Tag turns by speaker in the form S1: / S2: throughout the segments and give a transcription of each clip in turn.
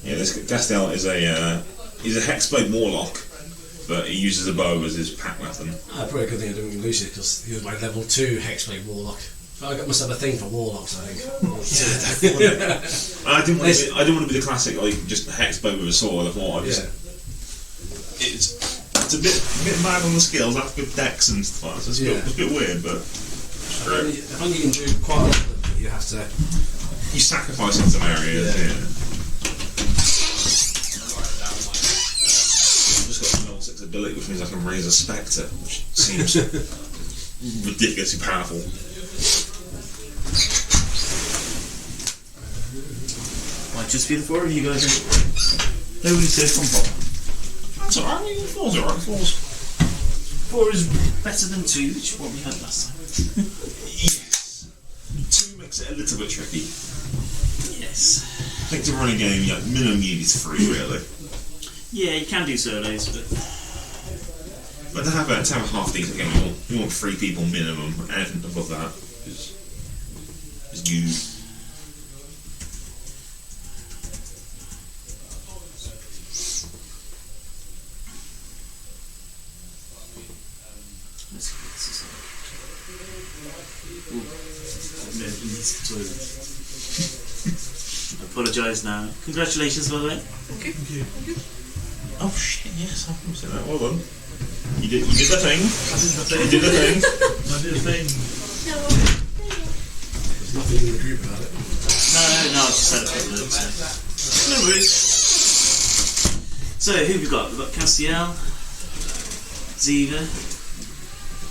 S1: Yeah, this Castiel is he's a Hexblade Warlock, but he uses a bow as his pack weapon.
S2: Probably a good thing I didn't lose it because he was my level 2 Hexblade Warlock. I must have a thing for warlocks, I think.
S1: I didn't want to be the classic just Hexblade with a sword. I thought it's a bit mad on the skills. I have good decks and stuff. So it's a bit weird, but
S2: if only you can do quite a lot of them, you have to.
S1: You sacrifice in some areas. Yeah. I've just got an 6 ability, which means I can raise a Spectre, which seems ridiculously powerful.
S3: Might just be the 4 of you guys. Nobody says from 4.
S1: That's alright, 4's alright.
S3: 4 is better than 2, which is what we had last time.
S1: Yes. 2 makes it a little bit tricky.
S3: Yes.
S1: I think to run a game, minimum you need 3, really.
S3: Yeah, you can do solos,
S1: but to have a half decent game, you want 3 people minimum. Anything above that is you.
S3: I apologise now. Congratulations, by the way.
S1: Okay. Oh shit! Yes, I can say that. Well done. You did the thing.
S4: I did the thing.
S2: There's nothing in the group about it.
S3: No, I just had a quick look. So. No worries. So, who have we got? We've got Castiel, Ziva,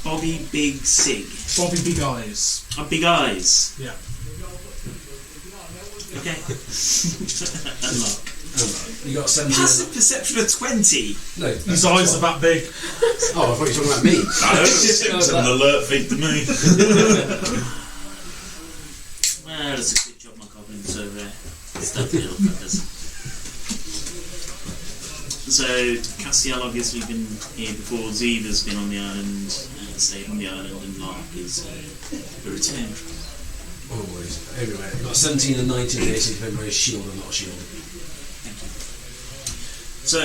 S3: Bobby, Big Sig.
S4: Bobby Big Eyes.
S3: Oh, Big Eyes.
S4: Yeah.
S3: Okay.
S2: Unlock. You got 17.
S3: Passive perception of 20.
S2: No,
S4: his eyes are that big.
S2: Oh, I thought you were talking about me.
S1: It's an alert feed to me.
S3: Well, that's a good job my goblins are stealthy little fuckers. So, Castiel obviously been here before. Ziva's been on the island, stayed on the island, and Lark is a return.
S2: Always. Everywhere. You've got 17 and 19 and 18 depending on a shield or not a shield.
S3: Thank you. So,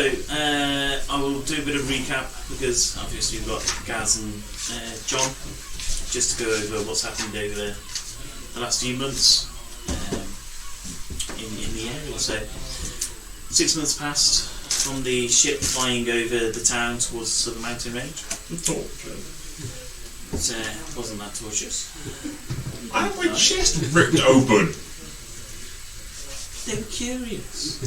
S3: I will do a bit of recap because obviously we've got Gaz and John just to go over what's happened over the last few months in the area. So, 6 months passed from the ship flying over the town towards the southern mountain range. It wasn't that torturous.
S1: I had my chest ripped open.
S3: They were curious.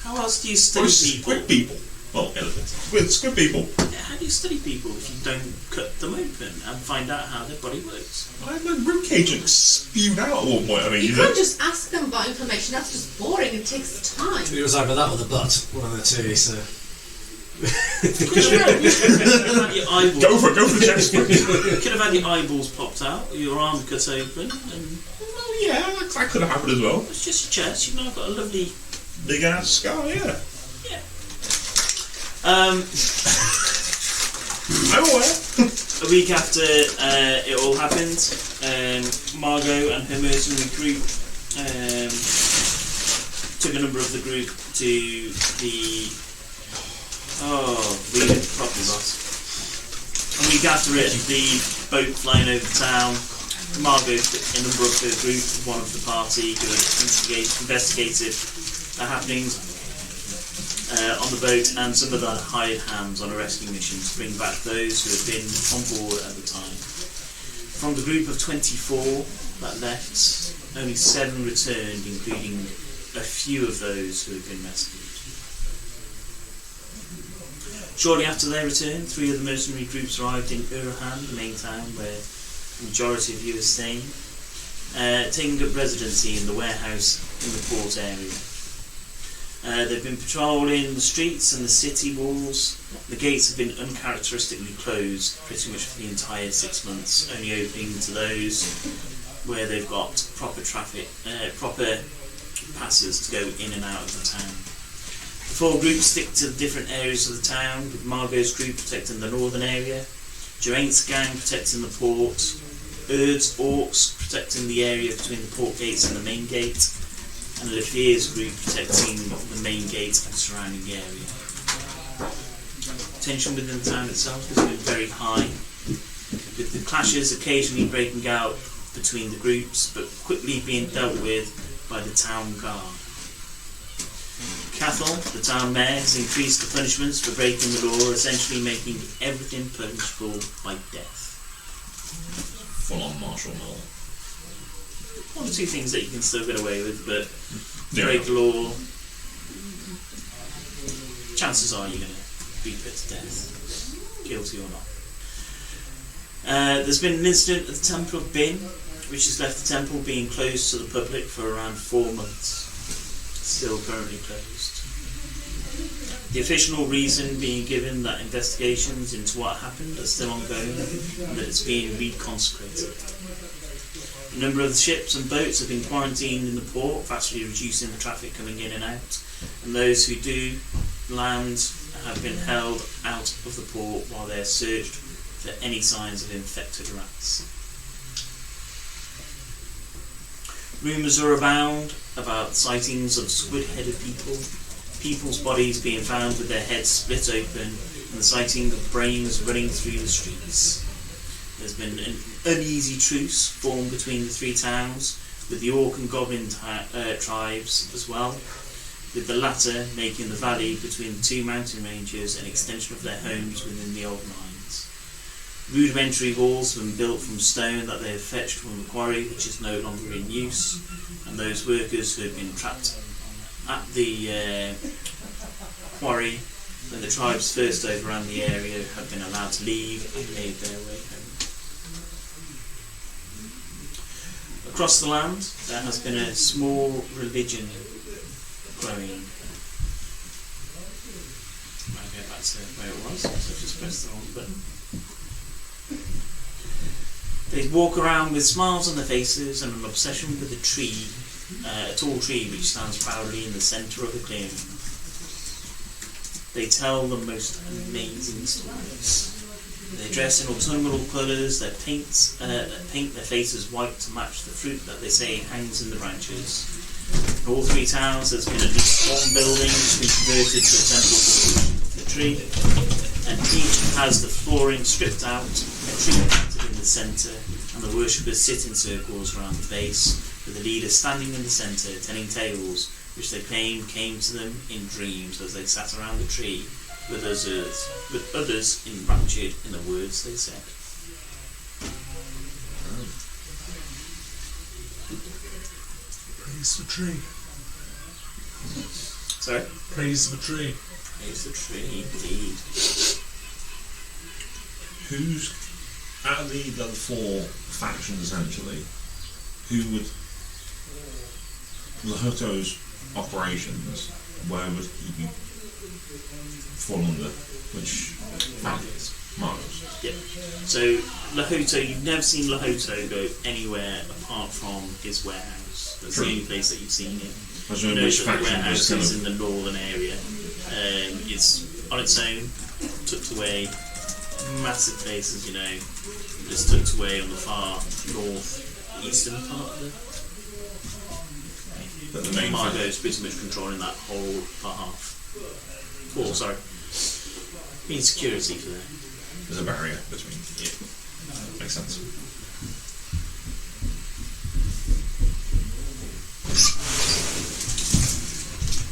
S3: How else do you study people?
S1: Squid people. Well, elephants. Squid people.
S3: How do you study people if you don't cut them open and find out how their body works?
S1: I had my ribcage spewed out at one point. I mean,
S5: you can't just ask them about information. That's just boring. It takes time.
S2: It was either that or the butt. One of the two. So.
S1: Go for the chest.
S3: You could have had your eyeballs popped out, your arm cut open, and
S1: yeah, that could have happened as well.
S3: It's just your chest. You've now got a lovely
S1: big ass scar. Yeah. I'm aware.
S3: A week after it all happened, Margot and her mercenary group took a number of the group to the property loss. A week after it, the boat flying over town, Margot took a number of her group, one of the party who had investigated the happenings on the boat, and some of the hired hands on a rescue mission to bring back those who had been on board at the time. From the group of 24 that left, only 7 returned, including a few of those who had been rescued. Shortly after their return, 3 of the mercenary groups arrived in Urahan, the main town where the majority of you are staying, taking up residency in the warehouse in the port area. They've been patrolling the streets and the city walls. The gates have been uncharacteristically closed pretty much for the entire 6 months, only opening to those where they've got proper passes to go in and out of the town. The 4 groups stick to different areas of the town, with Margot's group protecting the northern area, Geraint's gang protecting the port, Erd's orcs protecting the area between the port gates and the main gate, and a Lipiers group protecting the main gate and surrounding area. Tension within the town itself has been very high, with the clashes occasionally breaking out between the groups, but quickly being dealt with by the town guard. Cathal, the town mayor, has increased the punishments for breaking the law, essentially making everything punishable by death.
S1: Full on martial law.
S3: One or two things that you can still get away with, but
S1: Yeah.
S3: break the law, chances are you're going to be put to death, guilty or not. There's been an incident at the Temple of Bin, which has left the temple being closed to the public for around 4 months. Still currently closed. The official reason being given that investigations into what happened are still ongoing and that it's being reconsecrated. A number of the ships and boats have been quarantined in the port, vastly reducing the traffic coming in and out, and those who do land have been held out of the port while they are searched for any signs of infected rats. Rumours are abound about sightings of squid-headed people, people's bodies being found with their heads split open, and the sighting of brains running through the streets. There's been an uneasy truce formed between the three towns, with the Orc and Goblin tribes as well, with the latter making the valley between the two mountain ranges an extension of their homes within the old mines. Rudimentary walls have been built from stone that they have fetched from the quarry, which is no longer in use, and those workers who have been trapped at the quarry when the tribes first overran the area have been allowed to leave and made their way home. Across the land, there has been a small religion growing. I'll go back to where it was, so I've just pressed the wrong button. They walk around with smiles on their faces and an obsession with a tree, a tall tree which stands proudly in the centre of a clearing. They tell the most amazing stories. They dress in autumnal colours, they paint their faces white to match the fruit that they say hangs in the branches. In all three towns there's been at least one building which has been converted to a temple for the worship of the tree, and each has the flooring stripped out, a tree planted in the centre, and the worshippers sit in circles around the base, with the leader standing in the centre telling tales which they claim came to them in dreams as they sat around the tree, with others enraptured in the words they said.
S4: Praise the tree.
S3: Sorry?
S4: Praise the tree.
S3: Praise the tree, indeed.
S1: Who's out of the other four factions essentially? Who would Lahuto's operations? Where would he be fall under? Which
S3: Margos.
S1: Margos.
S3: Yep. So Lahuto, you've never seen Lahuto go anywhere apart from his warehouse. That's
S1: True.
S3: the only place that you've seen him.
S1: I was
S3: You
S1: wondering
S3: know
S1: which
S3: that the
S1: faction
S3: warehouse
S1: was kind
S3: is
S1: of
S3: in the northern area. It's on its own, tucked away. Massive places, you know, just tucked away on the far north-eastern part of it.
S1: but the main
S3: Margo
S1: faction.
S3: is pretty much controlling that whole half. Oh, sorry. Insecurity for them.
S1: There's a barrier between. Yeah. Makes sense.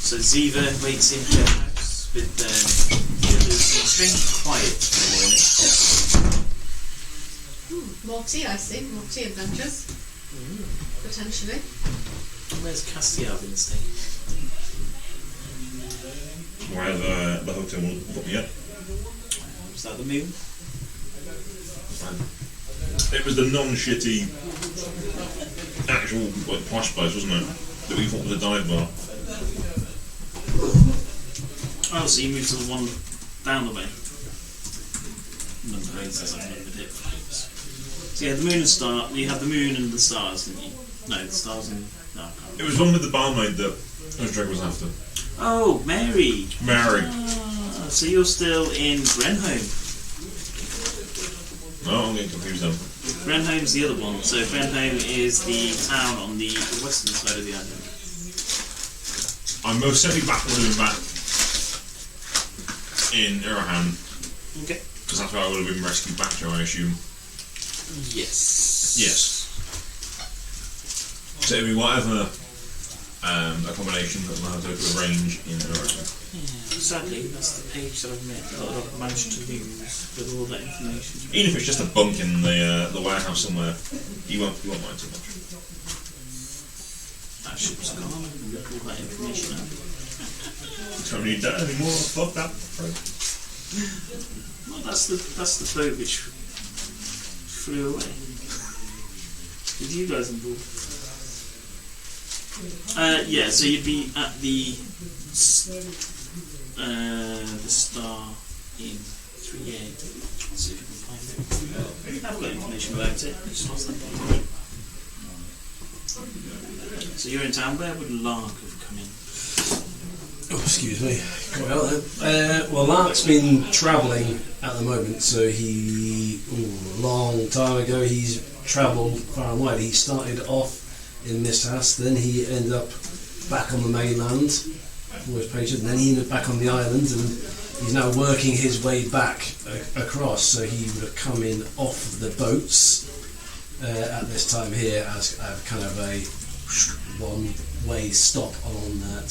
S3: So Ziva waits in her house with the others. Extremely quiet in the morning.
S5: More tea, I see. More tea adventures. Potentially.
S3: Where's Castiel been staying?
S1: Wherever the hotel will put me up.
S3: Was that the moon?
S1: It was the non-shitty actual like posh place, wasn't it? That we thought was a dive bar.
S3: Oh, so you moved to the one down the way. Number 8 says I remembered it. So yeah, the moon and star. You had the moon and the stars, didn't you? No, the stars and no. I can't
S1: It
S3: remember.
S1: was one with the barmaid that Osdrag was after.
S3: Oh, Mary.
S1: Mary.
S3: Ah, so you're still in Grenholm.
S1: No, I'm getting confused then.
S3: Grenholm's the other one. So Grenholm is the town on the western side of the island.
S1: I'm most certainly back would have been back in Irahan,
S3: Okay.
S1: because that's where I would have been rescued back to, I assume.
S3: Yes.
S1: Yes. So it'd be whatever accommodation that we'll have to arrange in Irahan.
S3: Yeah, sadly, that's the page that I've managed to lose with all that information.
S1: Even if it's just a bunk in the warehouse somewhere, you won't mind too much.
S3: That ship's gone and look all that information out.
S1: Don't need that anymore. Fuck that.
S3: Well, that's the boat which flew away. With you guys on board. Yeah, so you'd be at the Star in 3A. Let's see if we can find it. I've got information about it. I just lost that page. So you're in town. Where would Lark have come in?
S2: Oh, excuse me. Well, Lark's been travelling at the moment, so a long time ago, he's travelled far and wide. He started off in Mistas, then he ended up back on the mainland for his patients, and then he ended up back on the island, and he's now working his way back across, so he would have come in off the boats at this time here as kind of a one-way stop on that,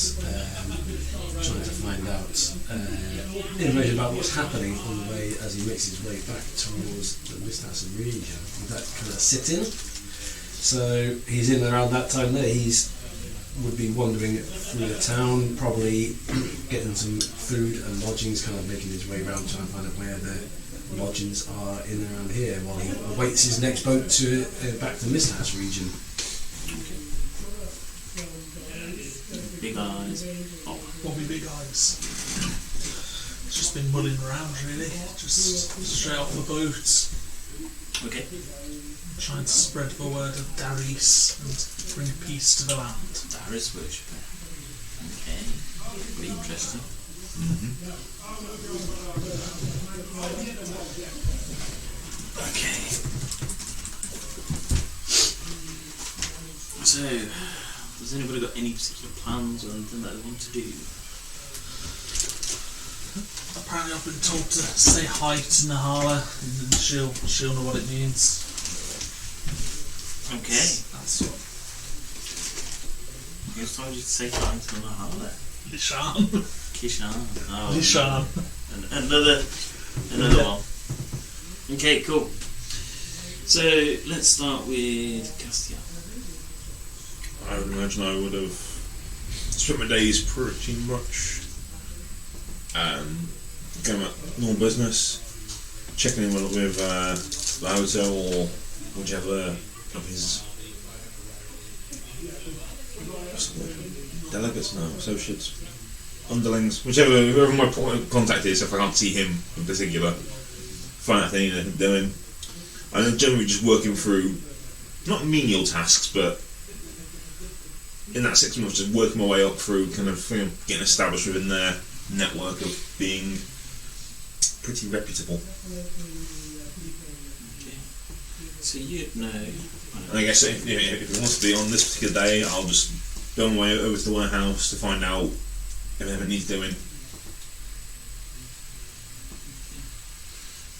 S2: trying to find out information about what's happening on the way as he makes his way back towards the Mistas region. That kind of sit-in. So he's in around that time there. Would be wandering through the town, probably getting some food and lodgings, kind of making his way around trying to find out where the lodgings are in and around here while he awaits his next boat to back to the Mistas region.
S3: Big eyes. Oh,
S4: Bobby Big Eyes. It's just been mulling around really, just straight off the boat,
S3: okay.
S4: trying to spread the word of Darius and bring peace to the land.
S3: Darius worshipper. Okay. Pretty interesting. Okay. So, has anybody got any particular plans or anything that they want to do?
S4: Apparently I've been told to say hi to Nahala and she'll know what it means.
S3: Okay.
S4: That's what
S3: Who's told you to say hi to Nahala?
S4: Lishan.
S3: Kishan. Oh,
S4: Lishan.
S3: Another one. Okay, cool. So let's start with Castiel.
S1: I would imagine I would have spent my days pretty much going about normal business, checking in with the hotel or whichever of his delegates, associates, underlings, whoever my point of contact is. If I can't see him in particular, find out if they need anything doing. I'm generally just working through not menial tasks, but in that 6 months, just working my way up through, kind of getting established within their network of being pretty reputable.
S3: Okay. So you'd know.
S1: And I guess if it wants to be on this particular day, I'll just go my way over to the warehouse to find out if anything needs doing.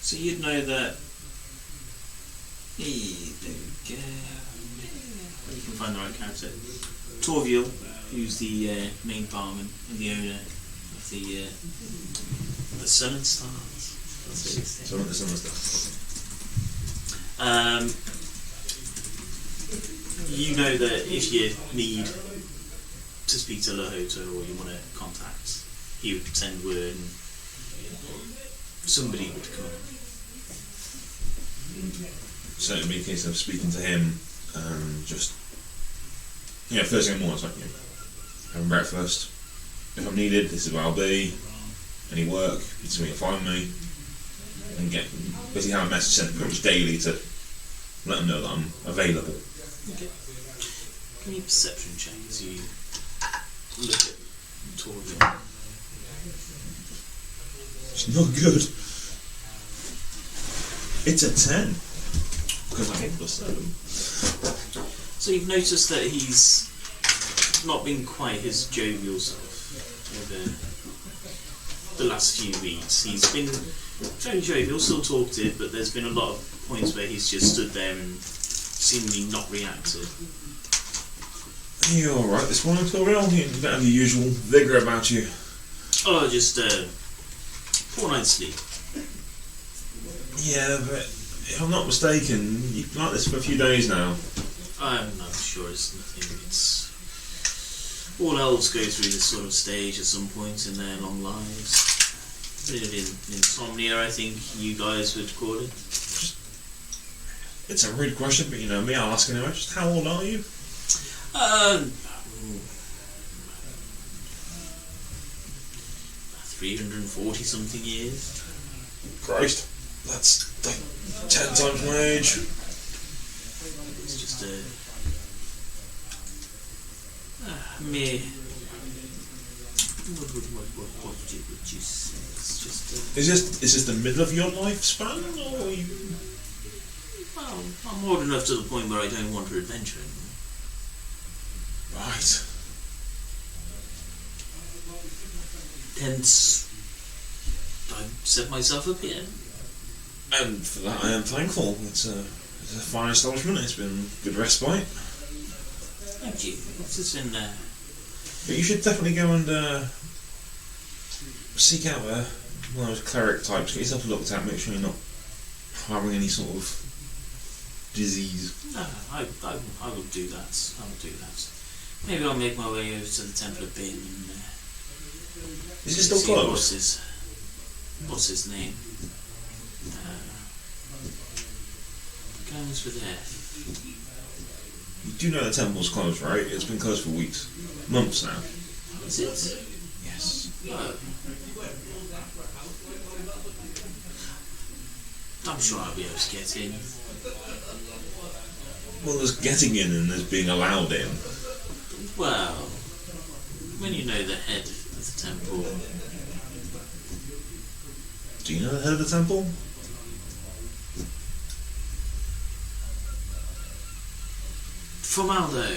S3: So you'd know that. You can find the right character. Torviel, who's the main barman and the owner of the Sun and Stars. That's what it's
S1: So the sun and stuff.
S3: You know that if you need to speak to Lahota or you want to contact, he would send word and somebody would come.
S1: So it'd be a case of speaking to him and just first thing in the morning, it's like having breakfast. If I'm needed, this is where I'll be. Any work, it's where you'll find me. And basically have a message sent pretty much daily to let them know that I'm available.
S3: Okay. Give me a perception check as you look at Torviel.
S1: It's not good. It's a 10. Because I hate +7.
S3: So you've noticed that he's not been quite his jovial self. over the last few weeks. He's been very jovial, still talkative, but there's been a lot of points where he's just stood there and seemingly not reacted.
S1: Are you alright this morning, Toriel? You don't have your usual vigour about you.
S3: Oh, just poor night's sleep.
S1: Yeah, but if I'm not mistaken, you've been like this for a few days now.
S3: I'm not sure it's nothing. It's all elves go through this sort of stage at some point in their long lives. A bit of insomnia, I think you guys would call it.
S1: It's a rude question, but you know me, I'll ask anyway. Just how old are you?
S3: 340 something years.
S1: Christ, that's like 10 times my age.
S3: It's just mere. What would you say? It's just
S1: Is this the middle of your lifespan, or are you?
S3: well, I'm old enough to the point where I don't want to adventure anymore.
S1: Right.
S3: Hence, I set myself up here.
S1: And for that I am thankful. It's a fine establishment. It's been good respite.
S3: Thank you. It's just been
S1: But you should definitely go and seek out one of those cleric types. Get yourself looked at. Make sure you're not harboring any sort of disease.
S3: no, I will do that. I will do that. Maybe I'll make my way over to the Temple of Bin and
S1: Is it still
S3: see
S1: closed?
S3: what's his name? Guns for Death.
S1: You do know the temple's closed, right? It's been closed for weeks, months now.
S3: Is it?
S1: Yes.
S3: Oh. I'm sure I'll be able to get in.
S1: Well, there's getting in and there's being allowed in.
S3: Well, when you know the head of the temple,
S1: Do you know the head of the temple?
S3: Formaldo.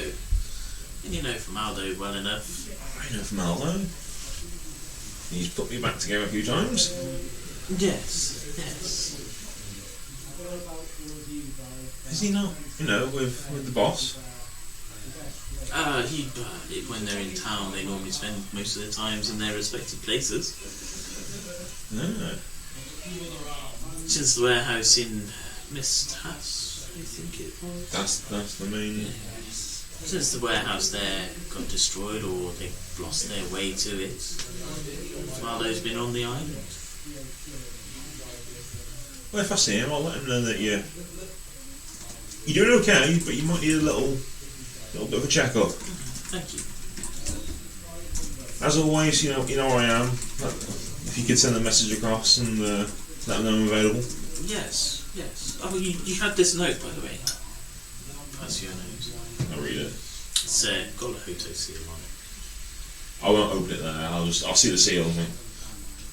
S3: And you know Formaldo well enough.
S1: I know from Aldo. He's put me back together a few times.
S3: Yes, yes.
S1: Is he not? You know, with the boss.
S3: When they're in town, they normally spend most of their times in their respective places.
S1: No.
S3: Since the warehouse in Mist House, I think it was.
S1: That's the main.
S3: Since the warehouse there got destroyed or they lost their way to it, Formaldo's been on the island.
S1: Well, if I see him, I'll let him know that you're doing okay, but you might need a little bit of a checkup.
S3: Thank you.
S1: As always, you know where I am. If you could send a message across and let them know I'm available.
S3: Yes, yes. Oh, you had this note, by the way. That's your note.
S1: I'll read it.
S3: It's got a Hoto seal on it.
S1: I won't open it there. I'll see the seal and think.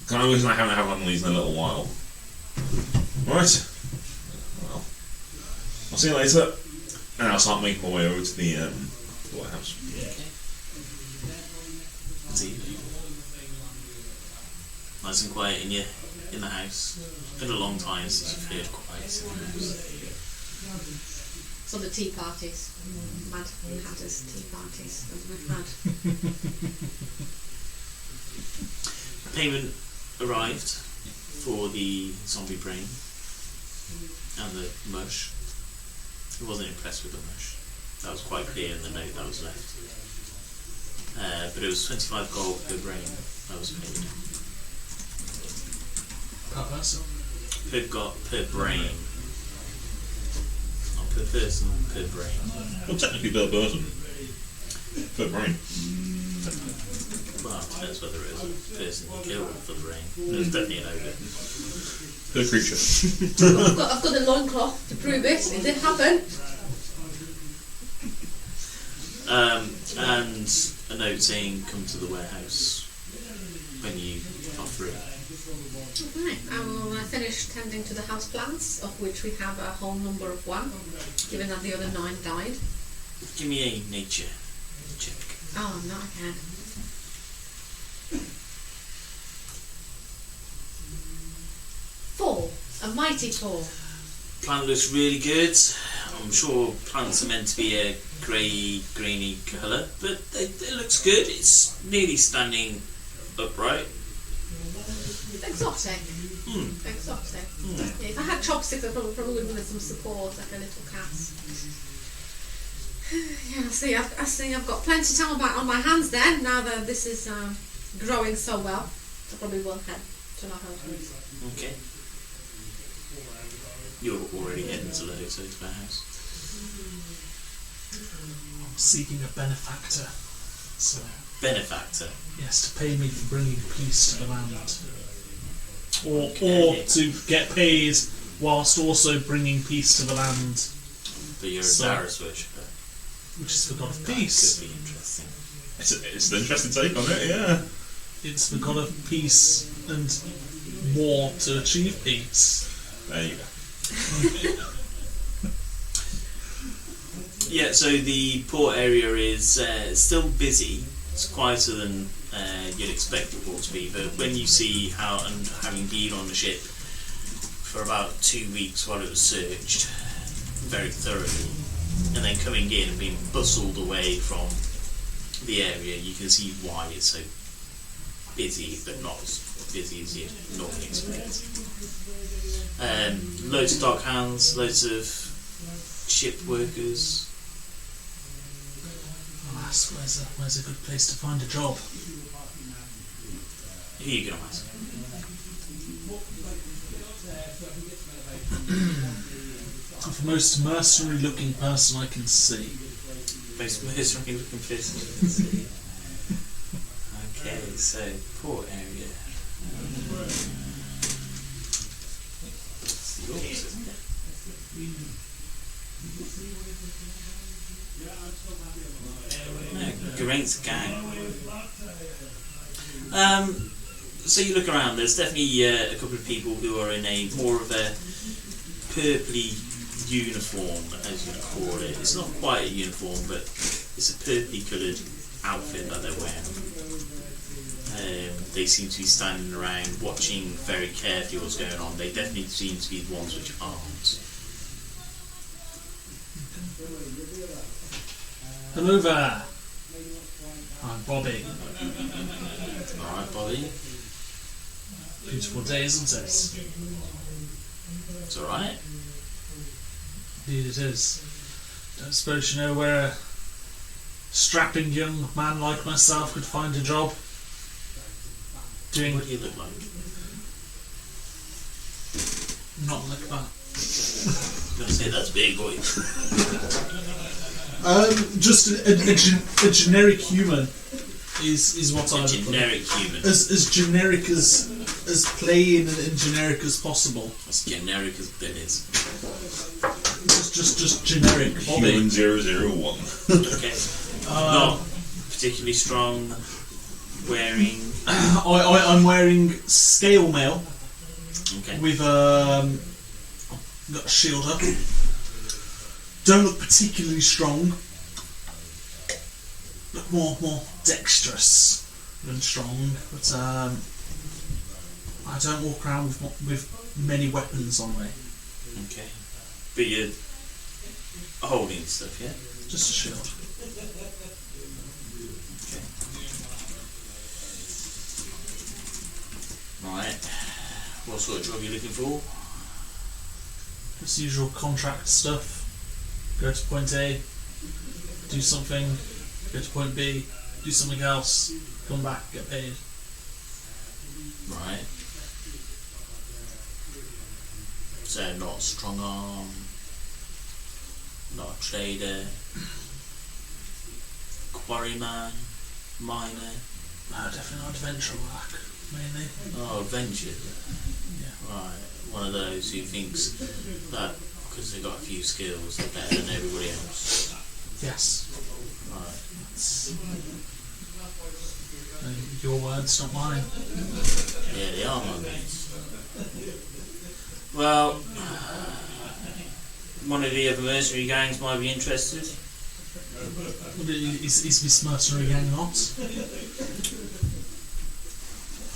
S1: Kind of reason I haven't had one of these in a little while. Right. Well, I'll see you later, and I'll start making my way over to the White House.
S3: Okay. See. Nice and quiet in the house. It's been a long time since you've heard quiet in the house.
S5: So the tea parties, Mad Hatter's tea parties that we've had.
S3: Payment arrived for the zombie brain and the mush. He wasn't impressed with the mush. That was quite clear in the note that was left. But it was 25 gold per brain that was paid.
S4: Per person.
S3: Per brain. Not per person, per brain.
S1: Well, technically per person. Per brain.
S3: Well, depends whether it was a person you killed for the brain. There's definitely an ogre.
S1: Per creature.
S5: I've got a loincloth to prove it. It did happen.
S3: And a note saying, come to the warehouse when you are free.
S5: Right, I will finish tending to the house plants, of which we have a whole number of 1, given that the other 9 died.
S3: Give me a nature check.
S5: Oh, not again. A mighty poor.
S3: Plant looks really good. I'm sure plants are meant to be a grainy colour, but it looks good. It's nearly standing upright.
S5: Exotic.
S3: Mm.
S5: Exotic. Yeah, if I had chopsticks, I probably would give it some support, like a little cat. Yeah, I see. I've got plenty of time on my hands then. Now that this is growing so well, I probably will head to my house.
S3: Okay. You're already heading to the house.
S4: I'm seeking a benefactor. So
S3: Benefactor.
S4: yes, to pay me for bringing peace to the land, or
S3: Okay.
S4: to get paid whilst also bringing peace to the land,
S3: But you're a
S4: So-
S3: Darius worshipper.
S4: which is the god of
S3: That
S4: peace.
S3: could be interesting.
S1: It's an interesting take on it, yeah.
S4: It's the god of peace and war to achieve peace.
S1: There you go.
S3: Yeah, so the port area is still busy. It's quieter than you'd expect the port to be, but when you see how, and having been on the ship for about 2 weeks while it was searched very thoroughly, and then coming in and being bustled away from the area, you can see why it's so busy, but not as busy as you'd normally expect. Loads of dock hands, loads of ship workers.
S4: Alas, where's a good place to find a job?
S3: Who are you going to ask?
S4: The most mercenary looking person I can see.
S3: Most mercenary looking person you can see. Okay, so port area. It's the Orcs, isn't it? No, Geraint's gang. So you look around, there's definitely a couple of people who are in a more of a purpley uniform, as you'd call it. It's not quite a uniform, but it's a purpley coloured outfit that they're wearing. They seem to be standing around watching very carefully what's going on. They definitely seem to be the ones which are armed.
S4: Hello there. I'm Bobby.
S3: Alright, Bobby.
S4: Beautiful day, isn't it?
S3: It's alright.
S4: Indeed it is. Don't suppose you know where a strapping young man like myself could find a job? Doing
S3: What do you look like?
S4: not like that.
S3: I'm going to say that's big, boy.
S4: Just a generic human is what I
S3: A
S4: would put it.
S3: generic human.
S4: As generic as plain and generic as possible.
S3: As generic as it is.
S4: Just generic Bobby.
S1: Human 001.
S3: Okay. Not particularly strong. Wearing.
S4: I'm wearing scale mail
S3: Okay.
S4: with got a shield up. Don't look particularly strong. Look more dexterous than strong, but I don't walk around with many weapons on me.
S3: Okay. But you're holding stuff, yeah?
S4: Just a shield.
S3: Okay. Right. What sort of job are you looking for?
S4: Just the usual contract stuff. Go to point A, do something, go to point B, do something else, come back, get paid.
S3: Right. So not strong arm, not a trader, quarryman, miner.
S4: No, definitely not adventure work, mainly.
S3: Oh, adventure.
S4: Yeah.
S3: Right. One of those who thinks that because they've got a few skills, they're better than everybody else.
S4: Yes.
S3: Right.
S4: That's, your words, not mine.
S3: Yeah, they are my mates. Well, one of the other mercenary gangs might be interested.
S4: Is this mercenary gang not?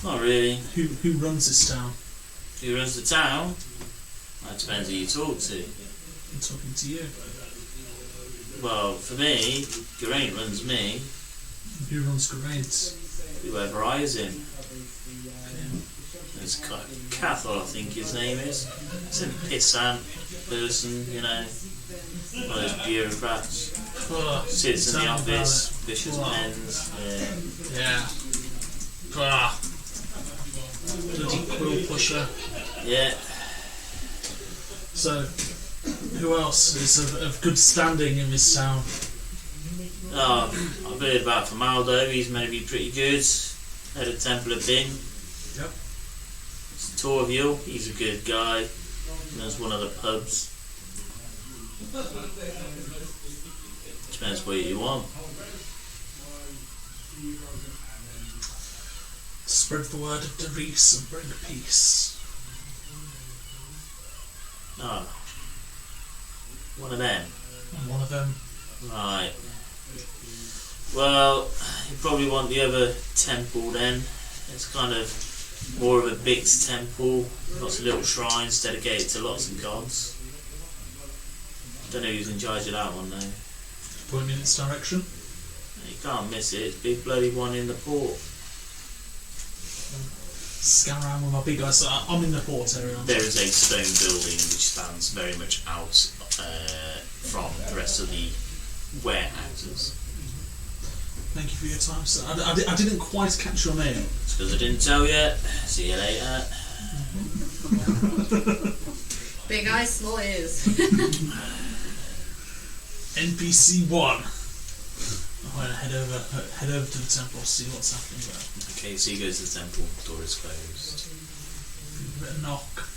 S3: Not really.
S4: Who runs this town?
S3: Who runs the town? That depends who you talk to.
S4: I'm talking to you.
S3: Well, for me, Geraint runs me.
S4: Who runs Geraint?
S3: Whoever hires him. It's Cathal, I think his name is. It's a pissant person, you know. One of those bureaucrats. Sits in the office, vicious pens.
S4: Yeah. Bloody quill pusher.
S3: Yeah.
S4: So, who else is of good standing in this town?
S3: Oh, I've heard about Formaldo, he's meant to be pretty good. Head of Temple of Bin.
S4: Yep.
S3: Torville, he's a good guy. Knows one of the pubs. Depends what you want.
S4: Spread the word of Derice and bring peace.
S3: Oh. One of them.
S4: And one of them.
S3: Right. Well, you probably want the other temple then. It's kind of more of a big temple, lots of little shrines dedicated to lots of gods. Don't know who's in charge of that one though.
S4: Point me in its direction.
S3: You can't miss it, it's a big bloody one in the port.
S4: Scan around with my big eyes. So I'm in the port area.
S3: There is a stone building which stands very much out from the rest of the warehouses.
S4: Thank you for your time, sir. I didn't quite catch your name.
S3: It's because I didn't tell you. See you later.
S5: Big eyes, small ears.
S4: NPC 1. I'm going to head over to the temple, see what's happening there.
S3: Okay, so he goes to the temple, door is closed.
S4: Give it a knock.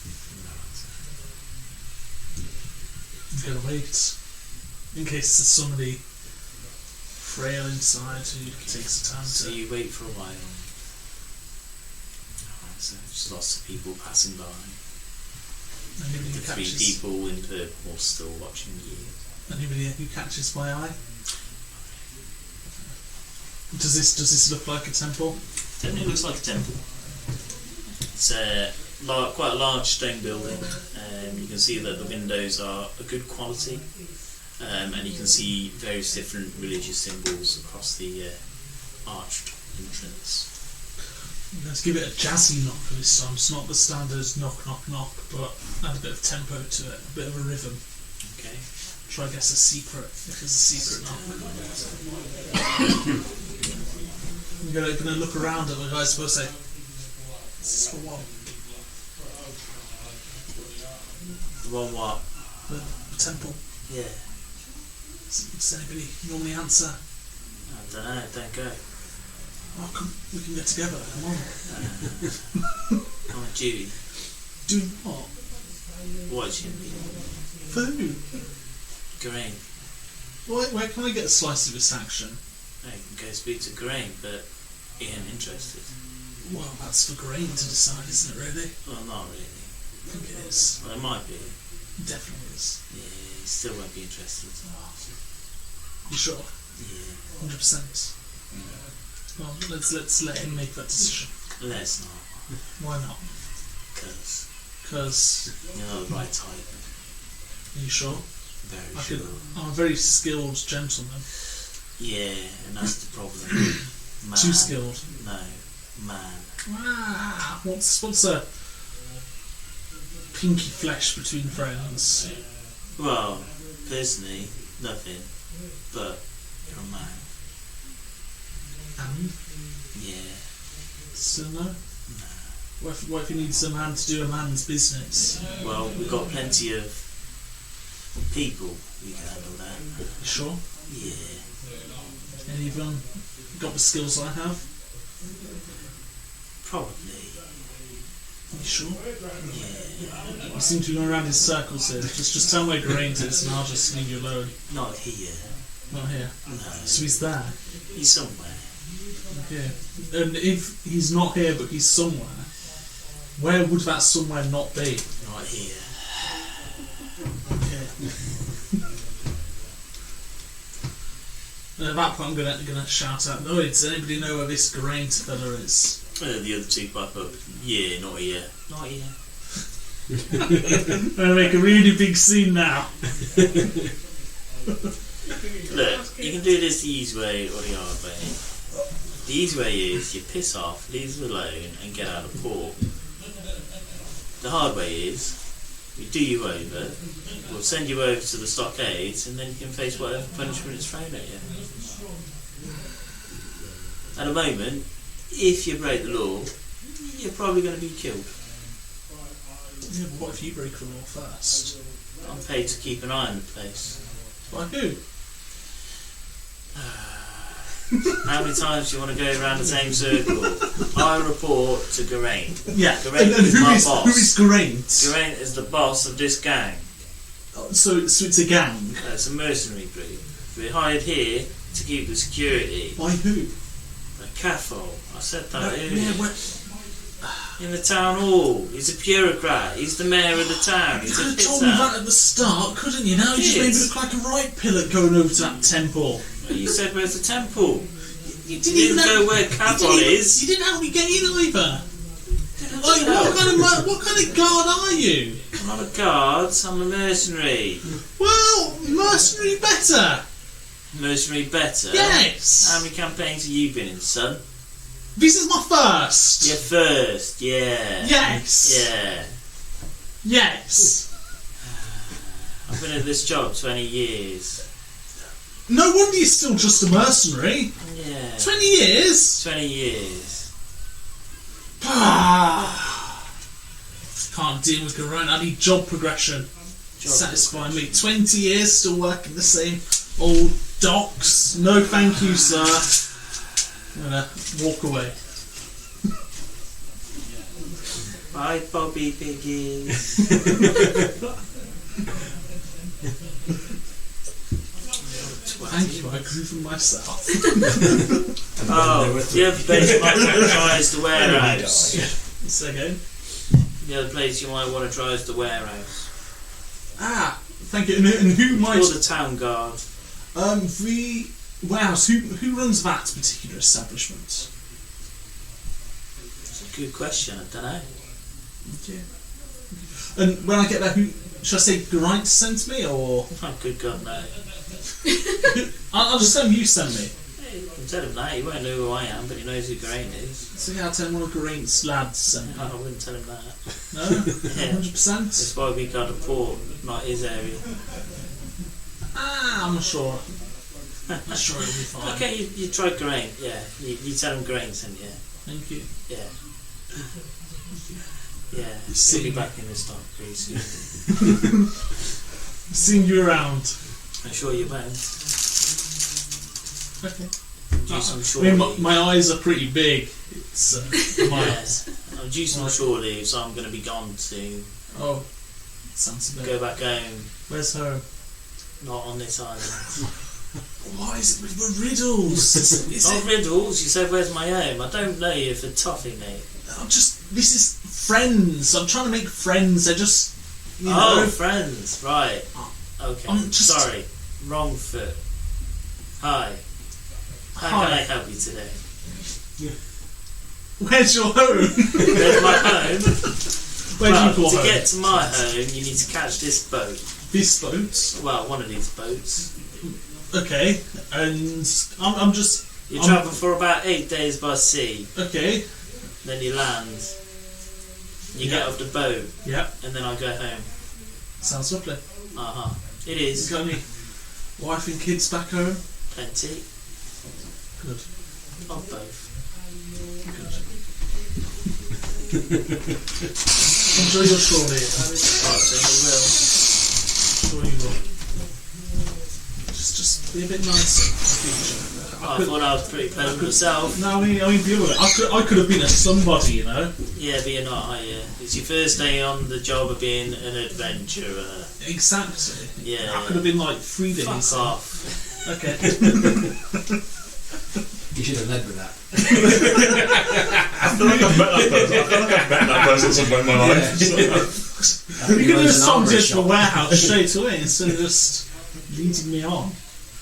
S4: I'm going to wait. In case there's somebody frail inside who takes the time
S3: So
S4: to...
S3: you wait for a while. Alright, so just lots of people passing by.
S4: Anybody who
S3: The three
S4: catches,
S3: people in purple still watching you.
S4: anybody who catches my eye? Does this look like a temple?
S3: Definitely looks like a temple. It's quite a large stone building. You can see that the windows are a good quality. And you can see various different religious symbols across the arched entrance.
S4: I'm going to give it a jazzy knock this time. It's not the standard knock, knock, knock, but add a bit of tempo to it, a bit of a rhythm.
S3: Okay.
S4: Try to guess a secret, if it's a secret knock. I'm going to look around at the guy's supposed to say, "Is this for one?"
S3: The one what?
S4: The temple.
S3: Yeah.
S4: Does anybody normally answer?
S3: I don't know, don't go.
S4: Oh, come, we can get together, come on.
S3: I'm on duty.
S4: Doing what?
S3: Watching people.
S4: Food.
S3: Geraint.
S4: Where can I get a slice of this action?
S3: I can go speak to Geraint, but he ain't interested.
S4: Well, that's for Geraint to decide, isn't it, really?
S3: Well, not really.
S4: I think it is.
S3: Well, it might be.
S4: Definitely is.
S3: Yeah, he still won't be interested.
S4: You sure?
S3: Yeah.
S4: 100%. Well, let's let him make that decision.
S3: Let's not.
S4: Why not?
S3: Because you're not the right type.
S4: Are you sure?
S3: Very sure.
S4: I'm a very skilled gentleman.
S3: Yeah, and that's the problem. Man.
S4: Too skilled.
S3: No, man.
S4: Ah, what's a pinky flesh between friends?
S3: Well, personally, nothing. But you're a man.
S4: And?
S3: Yeah.
S4: So no?
S3: No.
S4: What if you need some man to do a man's business?
S3: Well, we've got plenty of people who can handle that.
S4: You sure?
S3: Yeah.
S4: Any of them got the skills I have?
S3: Probably.
S4: Are you sure?
S3: Yeah.
S4: You seem to be going around in circles here. Just tell me where Geraint is and I'll just leave you alone.
S3: Not here.
S4: Not here.
S3: No.
S4: So he's there.
S3: He's somewhere.
S4: Okay. And if he's not here but he's somewhere, where would that somewhere not be?
S3: Not here.
S4: Okay. And at that point I'm gonna shout out, "Oh, does anybody know where this Geraint fella is?"
S3: The other two pipe up. Yeah, not here. Not here.
S4: I'm gonna make a really big scene now.
S3: Look, you can do this the easy way or the hard way. The easy way is you piss off, leave them alone, and get out of port. The hard way is we do you over, we'll send you over to the stockades, and then you can face whatever punishment is thrown at you. At the moment, if you break the law, you're probably going to be killed.
S4: Yeah, but what if you break the law first?
S3: I'm paid to keep an eye on the place.
S4: By who?
S3: How many times do you want to go around the same circle? I report to Geraint.
S4: Yeah,
S3: Geraint
S4: and
S3: is
S4: who
S3: my
S4: is
S3: boss.
S4: who is Geraint?
S3: Geraint is the boss of this gang.
S4: So it's a gang.
S3: It's a mercenary group. We're hired here to keep the security.
S4: By who?
S3: A CAFO. I said that earlier.
S4: Yeah,
S3: In the town hall. He's a bureaucrat. He's the mayor of the town.
S4: you
S3: He's
S4: could
S3: a
S4: have told me
S3: pizza.
S4: that at the start, couldn't you? Now you just made me look like a right pillar going over to that temple.
S3: You said where's the temple?
S4: You
S3: You didn't go where Cabot is.
S4: You didn't help me get in either. Like,
S3: help.
S4: what kind of guard are you?
S3: I'm not a guard. I'm a mercenary.
S4: Well, mercenary better.
S3: Mercenary better.
S4: Yes.
S3: How many campaigns have you been in, son?
S4: This is my first.
S3: Your first, yeah.
S4: Yes.
S3: Yeah.
S4: Yes.
S3: I've been at this job 20 years.
S4: No wonder you're still just a mercenary.
S3: Yeah.
S4: 20 years.
S3: 20 years.
S4: Can't deal with Geraint. I need job progression. Satisfy me. 20 years still working the same old docks. No thank you, sir. I'm gonna walk away.
S3: Bye, Bobby Piggies.
S4: Thank you, I grew from myself.
S3: Oh, the other place you might want to try is the warehouse.
S4: Second.
S3: The other place you might want to try is the warehouse.
S4: Ah, thank you. And who might...
S3: Or the town guard.
S4: The warehouse. Who runs that particular establishment?
S3: It's a good question, I don't know.
S4: Okay. And when I get there, who should I say? Geraint sent me, or
S3: Oh, good God, no.
S4: I'll just tell him you sent me.
S3: Hey, you can tell him that. He won't know who I am, but he knows who Geraint is.
S4: So yeah, I'll tell him one of Geraint's lads sent me.
S3: I wouldn't tell him that.
S4: No,
S3: Yeah.
S4: 100%.
S3: That's why we got a port, not his area.
S4: I'm not sure. I'm sure it'll be fine.
S3: Okay, you tried Geraint, yeah. You tell him Geraint sent you.
S4: Thank you.
S3: Yeah. Yeah,
S4: See
S3: he'll be
S4: you.
S3: back in the stock pretty soon.
S4: Seeing you around.
S3: I'm sure you won't.
S4: Okay.
S3: Do some
S4: I
S3: short
S4: mean,
S3: leave.
S4: my eyes are pretty big. It's miles.
S3: I'm due some short leave, so I'm going to be gone soon.
S4: Oh, sounds a
S3: Go
S4: bit.
S3: back home,
S4: Where's home?
S3: not on this island.
S4: What is it with the riddles? Is
S3: Not
S4: it?
S3: riddles, you said where's my home? I don't know you for toffee, mate.
S4: This is friends. I'm trying to make friends. They're just, you
S3: Oh,
S4: know.
S3: friends, right. Okay,
S4: I'm just-
S3: sorry. Wrong foot. Hi. How
S4: Hi.
S3: can I help you today?
S4: Where's your home?
S3: Where's my home?
S4: Where
S3: Well,
S4: do you call
S3: to
S4: home?
S3: get to my home, you need to catch this boat.
S4: This boat.
S3: Well, one of these boats.
S4: Okay, and I'm just.
S3: You
S4: I'm-
S3: travel for about 8 days by sea,
S4: Okay.
S3: then you land. You get off the boat,
S4: Yeah.
S3: and then I go home.
S4: Sounds lovely.
S3: Uh-huh. It
S4: You
S3: is.
S4: got any wife and kids back home?
S3: Plenty
S4: Good.
S3: of both.
S4: Enjoy your shore leave.
S3: I certainly will.
S4: Sure you will. Just be a bit nicer in the future.
S3: I thought I was pretty pleasant myself.
S4: No, I mean, deal with it. I could have been a somebody, you know.
S3: Yeah, but you're not, are you? It's your first day on the job of being an adventurer.
S4: Exactly.
S3: Yeah.
S4: I could have been like 3 days.
S3: Fuck off.
S4: Okay.
S2: You should have led with that.
S1: I feel like I've met that person at some point in my life.
S4: You could have just told me to the warehouse straight away instead of just leading me on.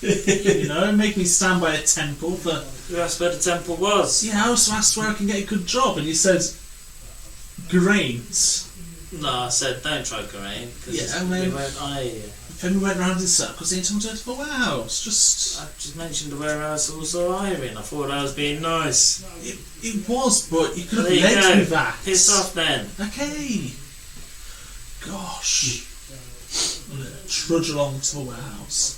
S4: You know, make me stand by a temple for.
S3: You asked where the temple was.
S4: Yeah, I also asked where I can get a good job, and you said Geraint.
S3: No, I said don't try Korean because
S4: Yeah,
S3: we
S4: man.
S3: won't hire you.
S4: Then we went round in circles the entire time to the warehouse. Just.
S3: I just mentioned the warehouse also hiring. I thought I was being nice.
S4: It was, but you could have
S3: There you
S4: led
S3: go.
S4: me that.
S3: Piss off then.
S4: Okay. Gosh. I'm gonna trudge along to the warehouse.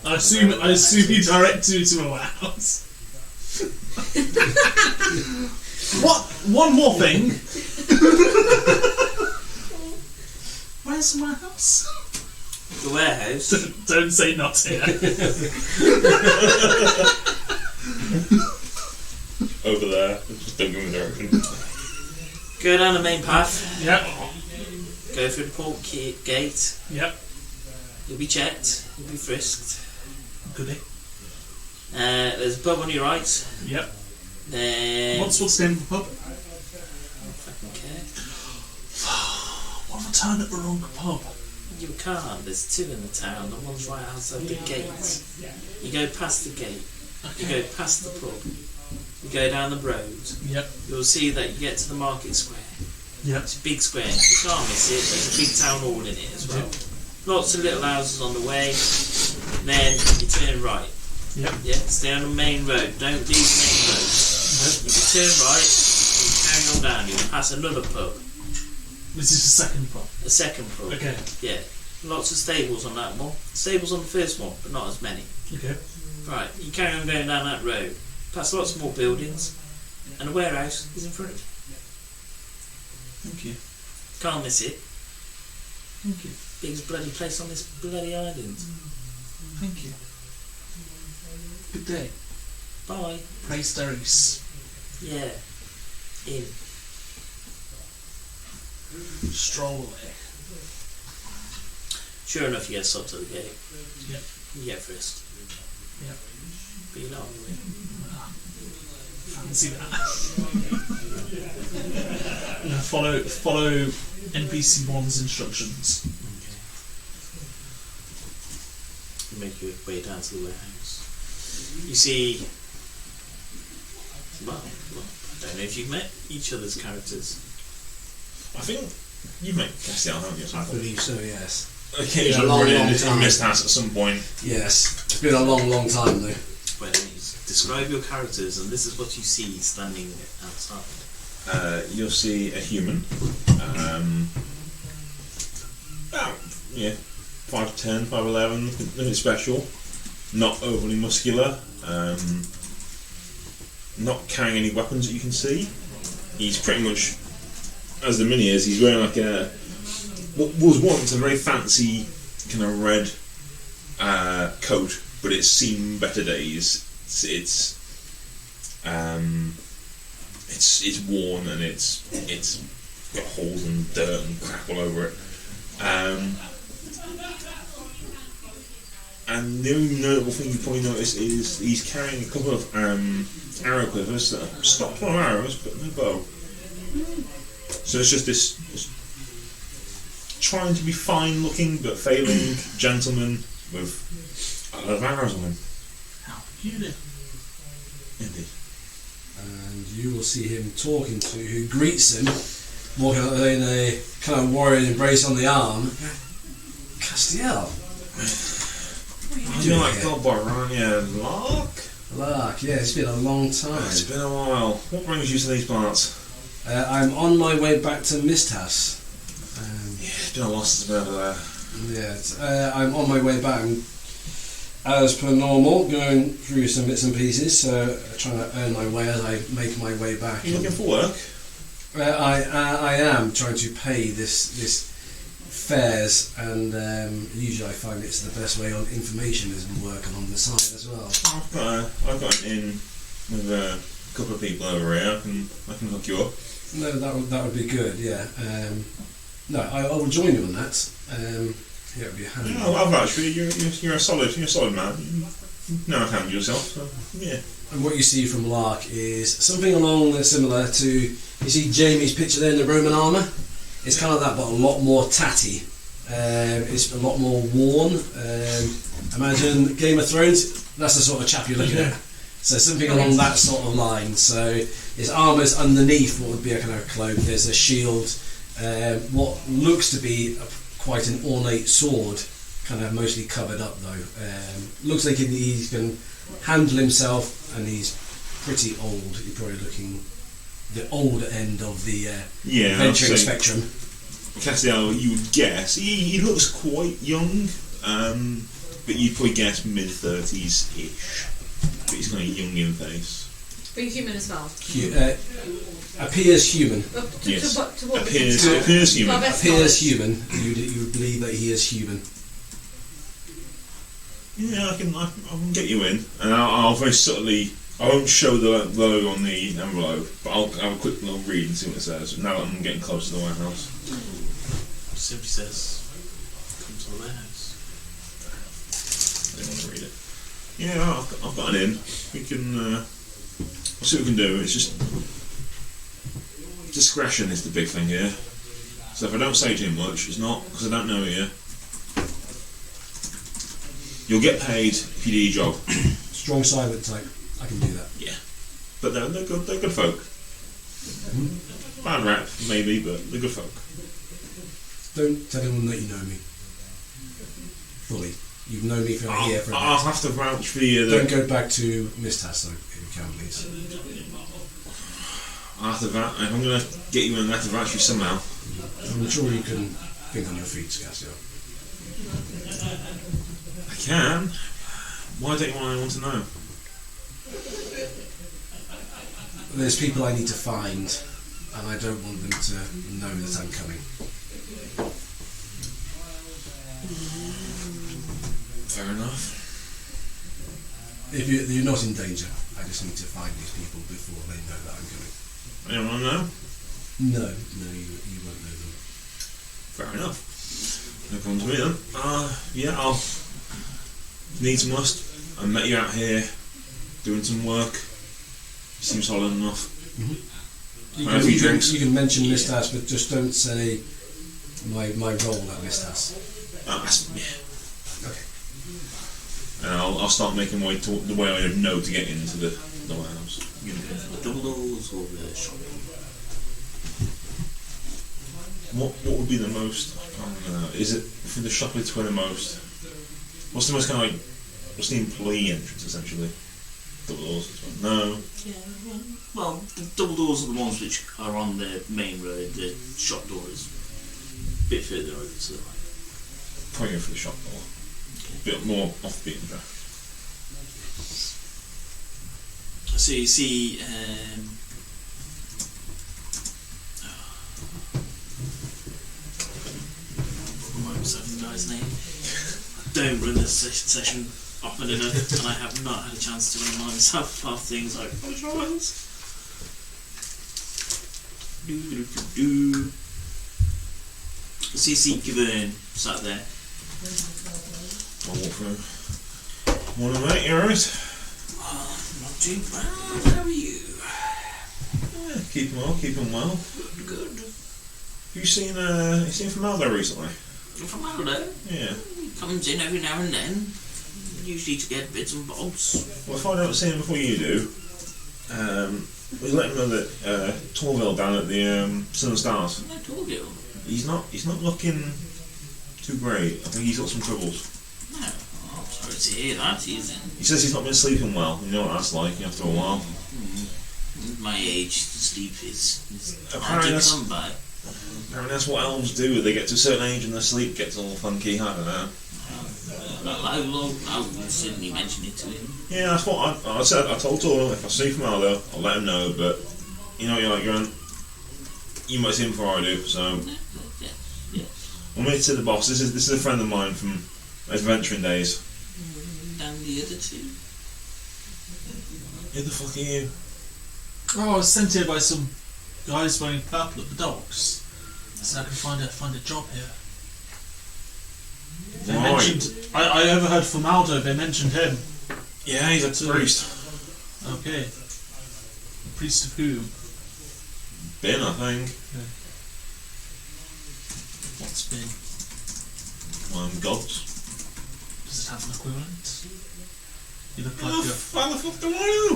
S4: I assume he directed me to the warehouse. What? One more thing. Where's the warehouse?
S3: The warehouse.
S4: Don't say not here.
S1: Over there. Just don't go in the direction.
S3: Go down the main path.
S4: Yep.
S3: Go through the port gate.
S4: Yep.
S3: You'll be checked. You'll be frisked.
S4: Goody.
S3: There's a pub on your right.
S4: Yep.
S3: Then.
S4: What's the name of the pub?
S3: I don't fucking care.
S4: What if I turn at the wrong pub?
S3: You can't. There's two in the town. The one's right outside the gate. You go past the gate. You go past the pub. You go down the road.
S4: Yep.
S3: You'll see that you get to the market square.
S4: Yep.
S3: It's a big square. You can't miss it. There's a big town hall in it as well. Lots of little houses on the way. Then you turn right.
S4: Yep.
S3: Yeah, stay on the main road. Don't leave the main road. You can turn right. You carry on down. You'll pass another pub.
S4: This is the second pub.
S3: A second pub.
S4: Okay.
S3: Yeah. Lots of stables on that one. Stables on the first one, but not as many.
S4: Okay.
S3: Right. You carry on going down that road. Past lots more buildings. And the warehouse is in front of you.
S4: Thank you.
S3: Can't miss it.
S4: Thank you.
S3: Biggest bloody place on this bloody island.
S4: Thank you. Good day.
S3: Bye.
S4: Praise Darius.
S3: Yeah. In.
S4: Stroll away.
S3: Sure enough, you get stopped at the gate.
S4: Yep.
S3: You get frisked.
S4: Yep.
S3: But you're not on the way.
S4: Fancy that. I'm gonna follow NPC 1's instructions.
S3: You make your way down to the warehouse. You see. Well, I don't know if you've met each other's characters.
S1: I think you've met Castiel, haven't you? At
S2: I
S1: some point?
S2: believe so, yes.
S1: Okay,
S2: Yeah,
S1: so
S2: a long,
S1: running
S2: long
S1: into
S2: time.
S1: Mist House at some point.
S2: Yes. It's been a long, long time though.
S3: Well, describe your characters, and this is what you see standing outside.
S1: You'll see a human. About, 5'10", 5'11", nothing special. Not overly muscular. Not carrying any weapons that you can see. He's pretty much, as the mini is, he's wearing like what was once a very fancy kind of red coat, but it's seen better days. It's worn and it's got holes and dirt and crap all over it. And the only notable thing you probably notice is he's carrying a couple of arrow quivers that are stocked full of arrows, but no bow. So it's just this trying to be fine looking but failing gentleman with a lot of arrows on him.
S4: How peculiar.
S1: Indeed.
S2: And you will see him talking to who greets him, walking out in a kind of warrior embrace on the arm. Castiel. What are
S1: I
S2: you
S1: feel
S2: doing
S1: like
S2: here?
S1: God boy around here, Lark.
S2: Lark, yeah, it's been a long time.
S1: It's been a while. What brings you to these parts?
S2: I'm on my way back to Mist House.
S1: It's been a while since I've been over there.
S2: I'm on my way back. I'm, as per normal, going through some bits and pieces, so trying to earn my way as I make my way back.
S1: Are you looking for work?
S2: I am trying to pay this fares, and usually I find it's the best way on information is work on the side as well.
S1: I've got an in with a couple of people over here. I can hook you up.
S2: No, that would be good. Yeah. I will join you on that. Yeah, it would be handy.
S1: No, I'll vouch for you. You're a solid man. You know how to handle yourself. So yeah.
S2: And what you see from Lark is something along similar to, you see Jamie's picture there in the Roman armour? It's kind of that, but a lot more tatty. It's a lot more worn. Imagine Game of Thrones, that's the sort of chap you're looking at. So something along that sort of line. So his armour's underneath what would be a kind of cloak. There's a shield what looks to be quite an ornate sword, kind of mostly covered up though. Looks like he can handle himself, and he's pretty old. You're probably looking the older end of the adventuring spectrum.
S1: Castiel, you would guess he looks quite young, but you'd probably guess mid-30s ish. But he's kind of young in face.
S5: But he's human as well.
S2: Appears human.
S1: Yes.
S5: To what
S1: Appears human.
S2: Appears human. You would believe that he is human.
S1: Yeah, I can get you in, and I'll very subtly. I won't show the logo on the envelope, but I'll have a quick little read and see what it says. Now that I'm getting close to the warehouse.
S3: It simply says, "Come to the warehouse."
S1: I didn't want to read it. Yeah, I've got it in. We can. We'll see what we can do. It's just discretion is the big thing here. So if I don't say too much, it's not because I don't know you. You'll get paid if you do your job.
S2: Strong silent type. I can do that.
S1: Yeah, but they're good. They're good folk. Bad rap, maybe, but they're good folk.
S2: Don't tell anyone that you know me. Fully. You've known me for a year.
S1: I'll have to vouch for you.
S2: Don't go back to Miss Tasso if you can, please.
S1: I'll have to vouch. If I'm going to get you in, I have to vouch for you somehow.
S2: I'm sure you can think on your feet, Scassio.
S1: I can. Why don't you want anyone to know?
S2: There's people I need to find, and I don't want them to know that I'm coming.
S1: Fair enough.
S2: If you're not in danger, I just need to find these people before they know that I'm coming.
S1: Anyone want to know?
S2: No, you won't know them.
S1: Fair enough. No problem to me then. Yeah, I'll needs must. I met you out here doing some work. You seem solid enough.
S2: Mm-hmm. You can mention Mistas, but just don't say my role at Mistas.
S1: Yeah.
S2: Okay.
S1: And I'll start making my way to the way I know to get into the warehouse.
S3: You know, the double doors or the shop.
S1: What would be the most? I don't know. Is it for the shop it's where the most? What's the most kind of like? What's the employee entrance essentially? Double doors as well. No.
S3: Yeah. Well, the double doors are the ones which are on the main road. The shop door is a bit further over to the right.
S1: Probably go for the shop door. A bit more off the beaten track.
S3: So you see. Remind myself of the guy's name. Don't run this session often enough, and I have not had a chance to remind myself of things. I apologise. CC Gavern sat there.
S1: I'll walk through. Morning, mate. You alright?
S3: Not too bad. How are you?
S1: Yeah, keeping well.
S3: Good.
S1: Have you seen Formaldo recently?
S3: From Aldo?
S1: Yeah.
S3: He comes in every now and then. Usually to get bits and bobs.
S1: Well, if I don't see him before you do, we let him know that Torville down at the Sun and Stars.
S3: I told you.
S1: He's not looking too great. I think he's got some troubles.
S3: No, I'm sorry to hear that.
S1: He says he's not been sleeping well. You know what that's like after a while.
S3: My age, sleep is
S1: Apparently
S3: hard to come by.
S1: Apparently that's what elves do. They get to a certain age and their sleep gets all funky. I don't know.
S3: I will certainly mention it to him.
S1: Yeah, that's what I said. I told Torville if I see Formaldo, I'll let him know. But you know, you're like Grant. You might see him before I do. So
S3: Yes.
S1: we'll meet to the boss. This is a friend of mine from adventuring days.
S3: And the other two.
S1: Who the fuck are you?
S4: Oh, I was sent here by some guys wearing purple at the docks. I said I could find a job here. They
S1: Right.
S4: mentioned. I overheard Formaldo. They mentioned him.
S1: Yeah, he's a priest.
S4: Okay. Priest of whom?
S1: Ben, I think.
S4: What's been?
S1: Gods.
S4: Does it have an equivalent? You look like
S1: How the fuck do I know?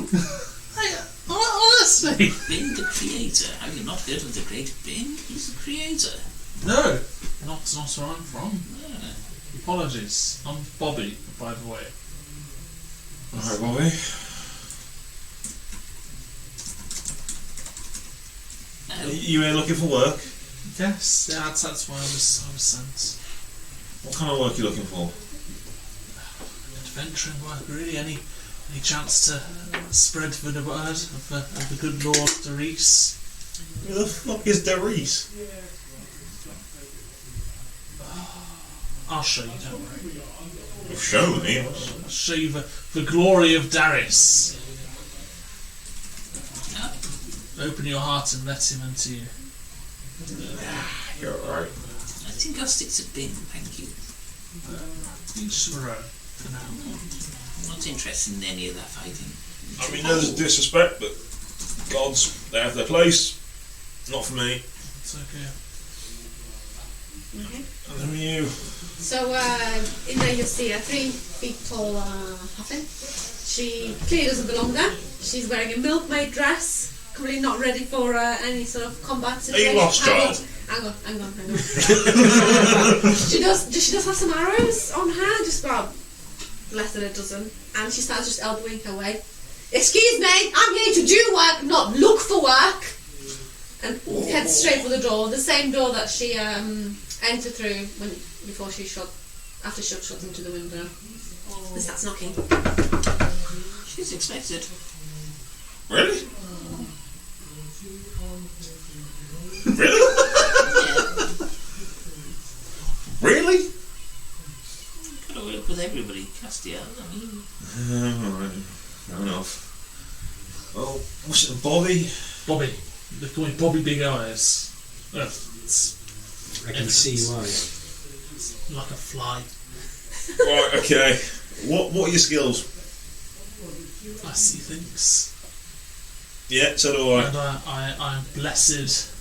S4: Honestly, say.
S6: Bin the creator. Have you not heard of the great Bin? He's the creator.
S4: No, not where I'm from.
S6: Ah.
S4: Apologies. I'm Bobby, by the way.
S1: Alright, Bobby.
S6: No.
S1: You ain't looking for work?
S4: Yes, yeah, that's why I was sent.
S1: What kind of work are you looking for?
S4: Adventuring work, really. Any chance to spread the word of the good Lord Darius?
S1: Who the fuck is Darius?
S4: I'll show you, don't worry.
S1: You've shown me.
S4: I'll show you the glory of Darius. Open your heart and let him into you.
S1: You're alright.
S6: I think I'll stick to Bin, thank you.
S4: Each their own, for now.
S6: I'm not interested in any of that fighting.
S1: I mean, there's disrespect, but gods, they have their place. Not for me.
S4: It's okay.
S5: Okay.
S1: And who are you?
S5: So in there you'll see a 3 feet tall huffin. She clearly doesn't belong there. She's wearing a milkmaid dress, completely not ready for any sort of combat situation.
S1: Are you lost, child?
S5: Hang on. She does have some arrows on her, just about less than a dozen, and she starts just elbowing her way. Excuse me, I'm here to do work, not look for work. And heads straight for the door, the same door that she entered through before she shot into the window. And starts knocking.
S6: She's expected.
S1: Really? Really? Really?
S6: Gotta work with everybody, Castiel. I mean,
S1: Alright, fair enough. Well, what's it, Bobby?
S4: Bobby. They call me Bobby Big Eyes. It's
S2: I can see why.
S4: like a fly.
S1: Right, okay. What are your skills?
S4: I see things.
S1: Yeah, so do I.
S4: And I'm blessed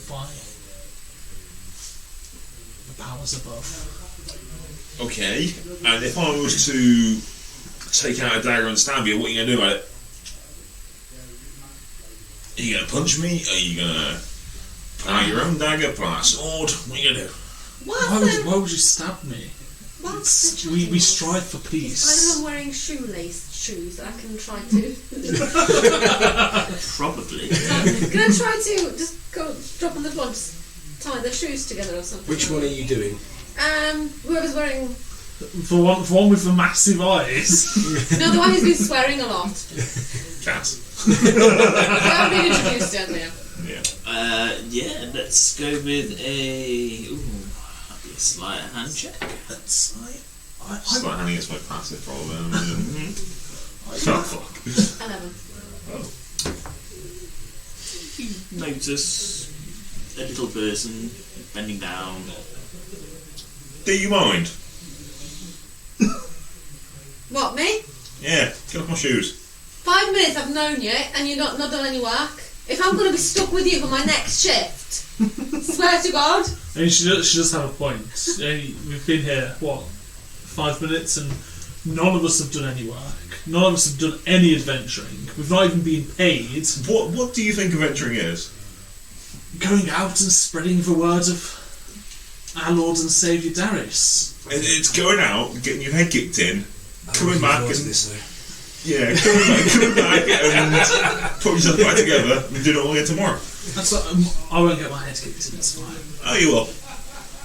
S4: by the powers above.
S1: Okay, and if I was to take out a dagger and stab you, what are you going to do about it? Are you going to punch me? Are you going to pull out your own dagger, pull out a sword? What are you going to do?
S4: Why would you stab me? We strive for peace.
S5: I'm wearing shoes that I can try to.
S6: probably.
S5: Can I try to just go drop on the floor, just tie the shoes together or something?
S2: Which one are you doing?
S5: Whoever's wearing.
S4: For one with the massive eyes.
S5: No, the one who's been swearing a lot.
S1: Cat.
S5: I've been introduced earlier.
S1: Yeah.
S6: Yeah, let's go with a... Ooh, that'd be a sleight of hand check.
S1: Just like handing it's my passive, probably. Oh, fuck.
S5: 11.
S6: You notice a little person bending down.
S1: Do you mind?
S5: What, me?
S1: Yeah, get off my shoes.
S5: 5 minutes I've known you and you've not done any work. If I'm going to be stuck with you for my next shift, swear to God.
S4: I mean, she does have a point. We've been here, 5 minutes, and none of us have done any work. None of us have done any adventuring. We've not even been paid.
S1: What do you think adventuring is?
S4: Going out and spreading the word of our Lord and Saviour Darius.
S1: It's going out, getting your head kicked in, coming back and...
S2: this,
S1: Yeah, coming back and put yourself back together and do it all again tomorrow.
S4: That's not, I won't get my head kicked in, it's fine.
S1: Oh, you will.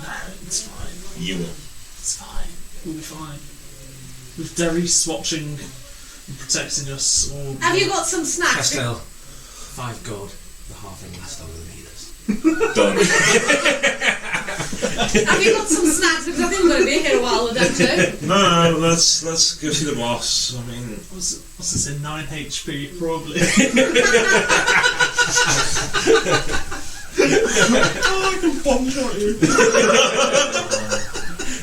S4: No, it's fine.
S1: You will.
S4: It's fine. We'll be fine. With Darius watching and protecting us all.
S5: Have you got some snacks?
S2: Castell, 5 gold. The halfling last over the meters.
S1: Done.
S5: Have you got some snacks? Because I think we're going to be here a while with them too.
S1: No, let's go see the boss. I mean,
S4: What's this in 9 HP? Probably.
S1: I can bomb shot you.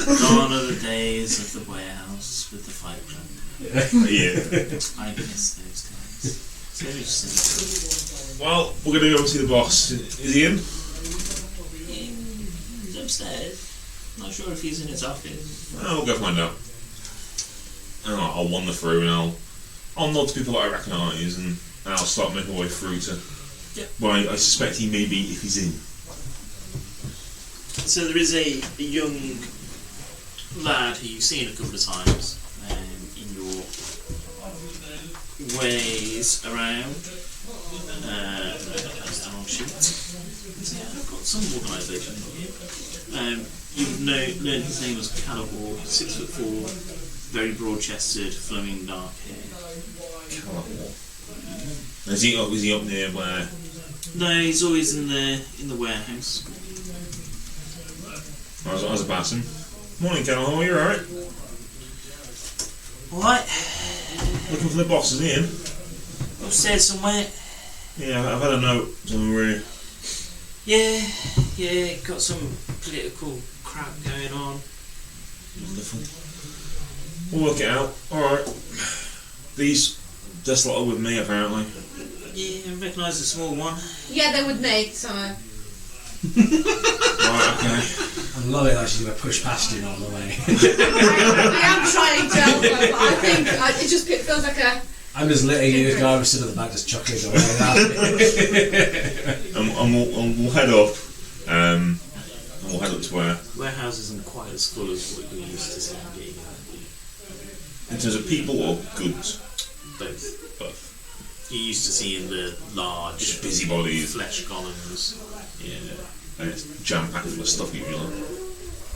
S6: Gone are the days of the warehouse with the Fight Club.
S1: Yeah.
S6: I miss those days. So simple.
S1: Well, we're gonna go and see the boss. Is he in?
S6: He's upstairs. Not sure if he's in his office.
S1: Oh, we'll go find out. And I'll wander through and I'll I'll nod to people that I recognise, and I'll start making my way through to.
S3: Yeah.
S1: Well, I suspect he may be if he's in.
S3: So there is a young lad who you've seen a couple of times in your ways around. That's the wrong sheet. So yeah, I've got some organisation here. You've learned his name was Callahor, 6'4", very broad-chested, flowing dark hair.
S1: Callahor. Is he up near where?
S3: No, he's always in the warehouse.
S1: I was about him. Morning, Callahor. You alright?
S3: Alright.
S1: Looking for the boss, is he in?
S3: Upstairs somewhere.
S1: Yeah, I've had a note somewhere.
S3: Yeah, got some political crap going on.
S1: Wonderful. We'll work it out. Alright. These just lot are with me, apparently.
S3: Yeah, I recognise the small one.
S5: Yeah, they're with me, so.
S1: Right, okay.
S2: I love it that she's going to push past him on the way.
S5: I am trying to help her, but I think it feels like a.
S2: I'm just letting you guys sit at the back just chuckling away.
S1: And we'll head up. And we'll head up to where?
S3: Warehouse isn't quite as full as what you're used to seeing.
S1: In terms of people or goods?
S3: Both.
S1: Both.
S3: You're used to seeing the large
S1: Busybodies.
S3: flesh columns.
S1: Yeah. And it's jam-packed full of stuff usually.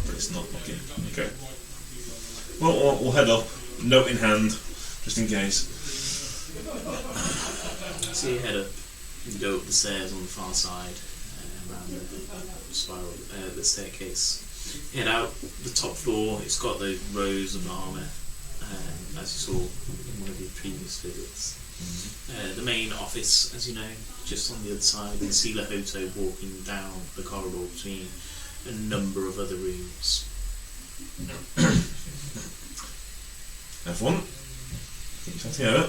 S1: But it's not looking. Okay. Well, we'll head up. Note in hand. Just in case.
S3: So you head up, you go up the stairs on the far side, around the spiral, the staircase. You head out the top floor. It's got those rows of armour, as you saw in one of your previous visits. The main office, as you know, just on the other side, and see Lahoto walking down the corridor between a number of other rooms.
S1: Have fun. Get yourself together.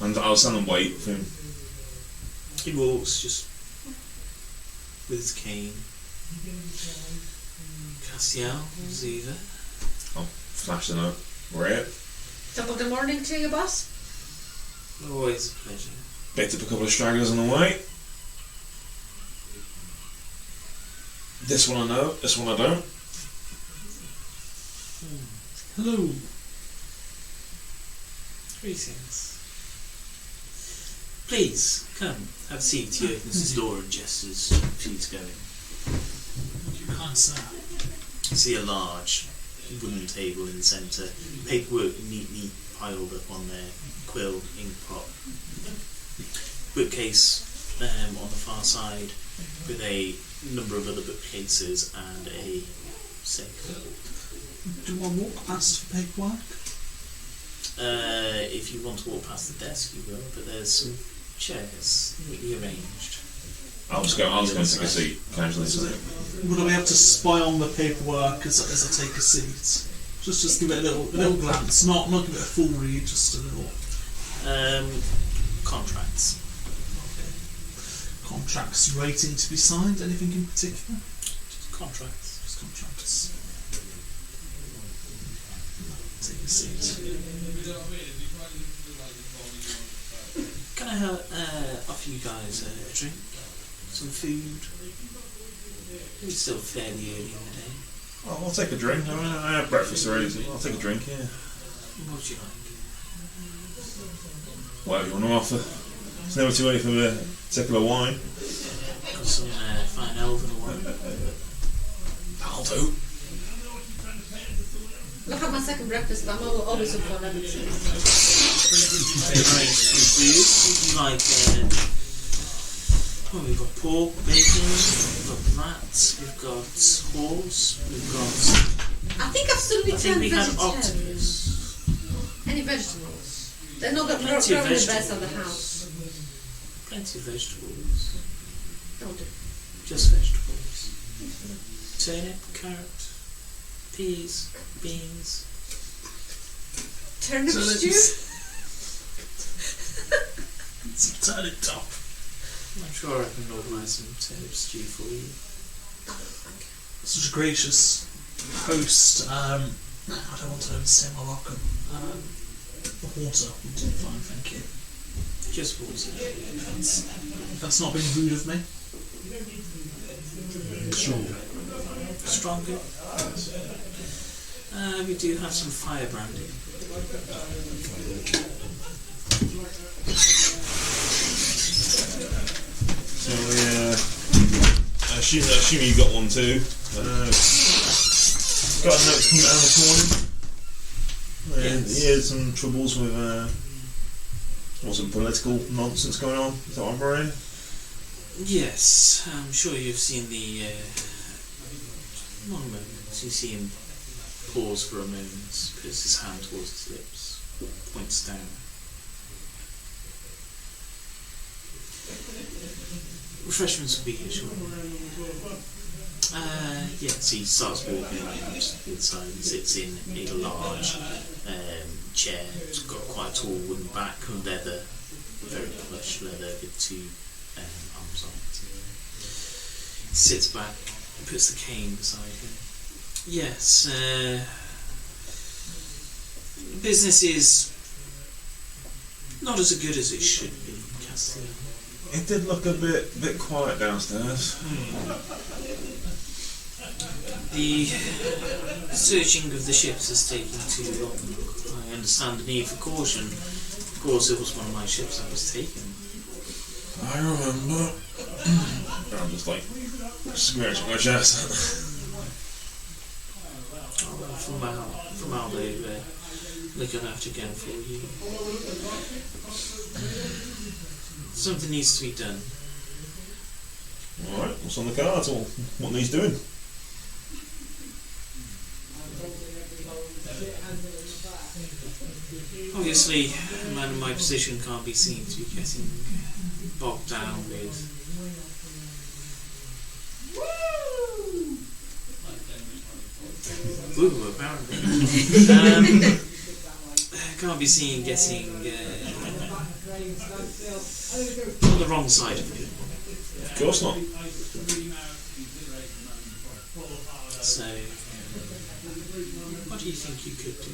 S1: And I'll stand and wait for him.
S3: He walks just with his cane. Castiel, Ziva.
S1: I'll flash the note. We're it.
S5: Top of the morning to you, boss.
S3: Always a pleasure.
S1: Picked up a couple of stragglers on the way. This one I know, this one I don't.
S4: Hello.
S3: Greetings. Please, come, have a seat. He opens his door and gestures for you to go in.
S4: You can't, sir.
S3: You see a large wooden table in the centre, paperwork neatly piled up on there, quill, ink pot. Bookcase on the far side with a number of other bookcases and a safe.
S4: Do I walk past the paperwork?
S3: If you want to walk past the desk, you will, but there's some chairs neatly arranged.
S1: I'll just go and take a seat casually.
S4: Would I be able to spy on the paperwork as I take a seat? Just give it a little glance, not give it a full read, just a little.
S3: Contracts.
S4: Contracts waiting to be signed. Anything in particular?
S3: Just contracts.
S4: Just contracts. Take a seat.
S3: Can I offer you guys a drink? Some food? It's still fairly early in the day.
S1: Well, I'll take a drink. I mean, I had breakfast already, so I'll take a drink, yeah.
S3: What would you like?
S1: Whatever you want to offer. It's never too early for a particular wine.
S3: Got some fine elven wine.
S1: That'll do.
S5: I'll have my second breakfast, but I'm always up for lemon tea.
S3: Like, we've got pork, bacon, we've got rats, we've got horse, we've got.
S5: I think I've suddenly
S3: I think
S5: turned
S3: we have
S5: vegetarian.
S3: octopus.
S5: Any vegetables? They're not growing
S3: Plenty of
S5: the best
S3: vegetables.
S5: of the house.
S3: Plenty of vegetables.
S5: Don't do.
S3: Just vegetables. Turnip, carrot, peas, beans.
S5: Turnip
S4: So
S5: stew?
S4: Some turnip top.
S3: I'm sure I can organise some turnip stew for you.
S4: Such a gracious host. I don't want to overstay my welcome. Water would do fine, thank you.
S3: Just water.
S4: That's not being rude of me.
S2: Stronger.
S3: Stronger. We do have some fire brandy.
S1: So I assume you got one too. Got a note from Anna this morning.
S3: Yes.
S1: He had some troubles with some political nonsense going on. Is that what I'm worrying?
S3: Yes, I'm sure you've seen the. One moment. You see him pause for a moment, puts his hand towards his lips, points down. Refreshments will be here shortly. Yes, he starts walking inside and sits in a large chair. It's got quite a tall wooden back and leather, very plush leather with two arms on it. He sits back and puts the cane beside him. Yes, business is not as good as it should be, Castiel.
S1: It did look a bit quiet downstairs.
S3: The searching of the ships has taken too long. I understand the need for caution. Of course, it was one of my ships that was taken.
S1: I remember. I'm just like scratching my chest.
S3: From how they're looking after again for you. Something needs to be done.
S1: Alright, what's on the cards or what needs doing?
S3: Obviously, a man in my position can't be seen to be getting bogged down with apparently. Can't be seen getting on the wrong side of it.
S1: Of course not.
S3: So, what do you think you could do?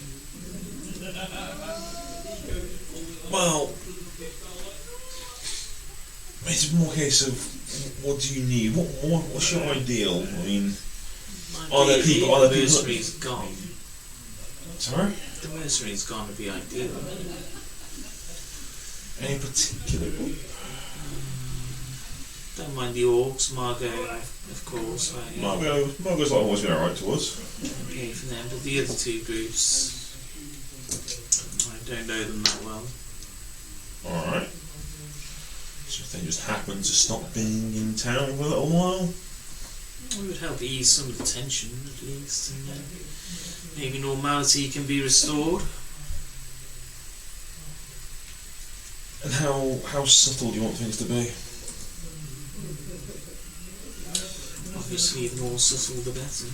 S1: Well, it's more a case of what do you need? What's your ideal? I mean, are there people?
S3: The mercenary's gone.
S1: Sorry?
S3: The mercenary's gone to be ideal.
S1: Any particular group?
S3: Don't mind the orcs, Margot, of course.
S1: Margot's like always been alright to us.
S3: Okay for them, but the other two groups, I don't know them that well.
S1: Alright. So if they just happen to stop being in town for a little while?
S3: It would help ease some of the tension, at least, and maybe normality can be restored.
S1: And how subtle do you want things to be?
S3: Obviously, the more subtle, the better.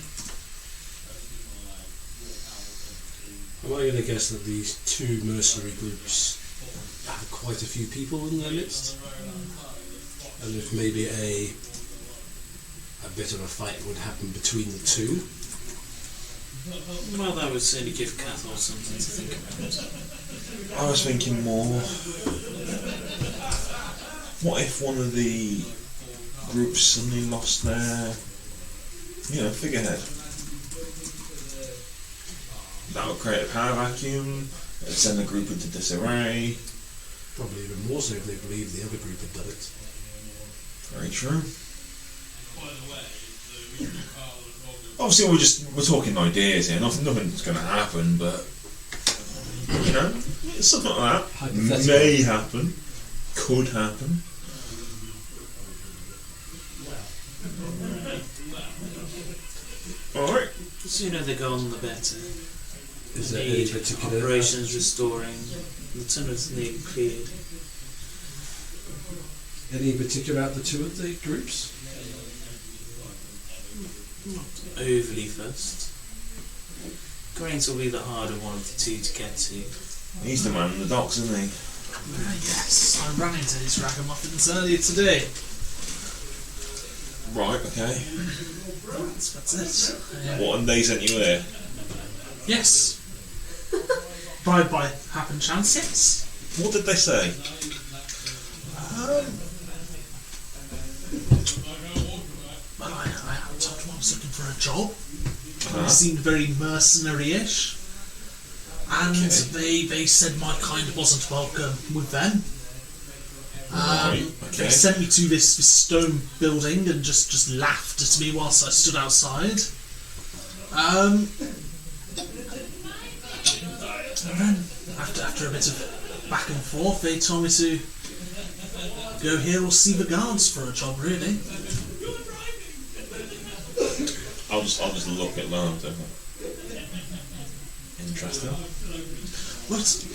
S2: Am I going to guess that these two mercenary groups have quite a few people in their midst? And if maybe a bit of a fight would happen between the two?
S3: Well, that would certainly give Cathal something to think about.
S1: I was thinking more, what if one of the groups suddenly lost their, figurehead? That would create a power vacuum, it'd send the group into disarray.
S2: Probably even more so if they believed the other group had done it.
S1: Very true. Obviously we're talking ideas here, nothing's going to happen, but something like that may happen, could happen. Alright.
S3: The sooner they're gone, the better.
S2: Is there any particular
S3: operations restoring, the tunnels nearly cleared.
S2: Any particular out the two of the groups?
S3: Not overly fussed. Grains will be the harder one of the two to get to.
S1: He's the man in the docks, isn't he?
S4: Yes, I ran into these ragamuffins earlier today.
S1: Right, okay.
S4: That's it.
S1: What, and they sent you there?
S4: Yes. by happen chance, yes.
S1: What did they say?
S4: Well, I told them I was looking for a job. They seemed very mercenary-ish. And they said my kind wasn't welcome with them. They sent me to this stone building and just laughed at me whilst I stood outside. And then, after a bit of back and forth, they told me to go here or see the guards for a job, really.
S1: I'll just look at that. Interesting.
S4: But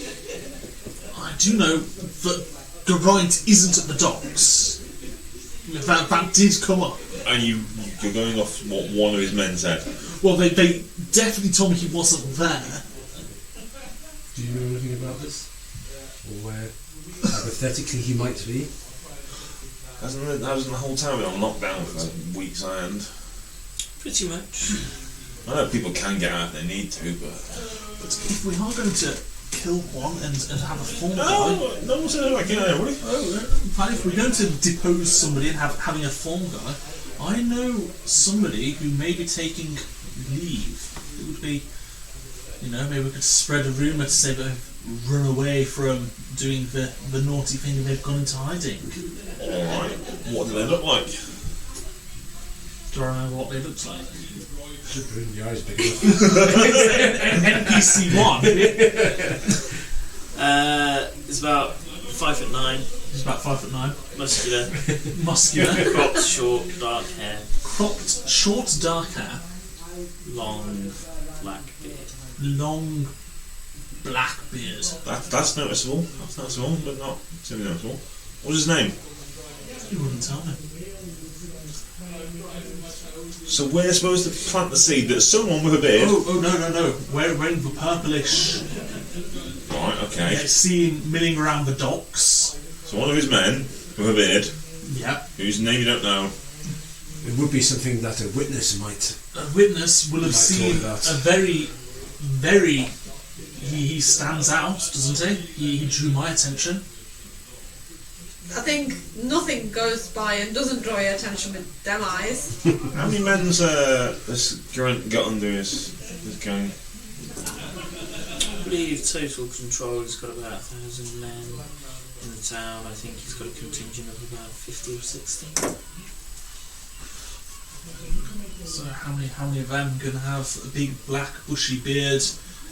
S4: I do know that Geraint isn't at the docks. That did come up.
S1: And you're going off what one of his men said.
S4: Well, they definitely told me he wasn't there.
S2: Do you know anything about this? Or where hypothetically he might be?
S1: Hasn't the whole town been on lockdown for weeks on end?
S6: Pretty much.
S1: I know people can get out if they need to, but
S4: if we are going to kill one and have a form guy,
S1: no one said like really.
S4: if we're going to depose somebody and having a form guy, I know somebody who may be taking leave. It would be, maybe we could spread a rumour to say that they've run away from doing the naughty thing and they've gone into hiding.
S1: Alright, what do they look like?
S4: Do I remember what they looked like?
S2: Should bring your eyes big enough.
S4: NPC 1.
S6: It's about 5'9".
S4: He's about 5'9".
S6: Muscular. Cropped, short, dark hair.
S4: Cropped, short, dark hair.
S6: Long, black beard.
S4: Long, black beard.
S1: That's noticeable. That's noticeable, but not too noticeable. What's his name?
S4: You wouldn't tell me.
S1: So we're supposed to plant the seed that someone with a beard.
S4: Oh no. Wearing the purplish.
S1: Right, okay.
S4: Seen milling around the docks.
S1: So one of his men with a beard.
S4: Yeah.
S1: Whose name you don't know.
S2: It would be something that a witness might.
S4: A witness will have seen a very, very. He stands out, doesn't he? He drew my attention.
S5: I think nothing goes by and doesn't draw your attention with them eyes.
S1: How many men's this Geraint got under his gang?
S6: I believe total control has got about 1,000 men in the town. I think he's got a contingent of about 50 or 60.
S4: So how many of them can have a big black bushy beard,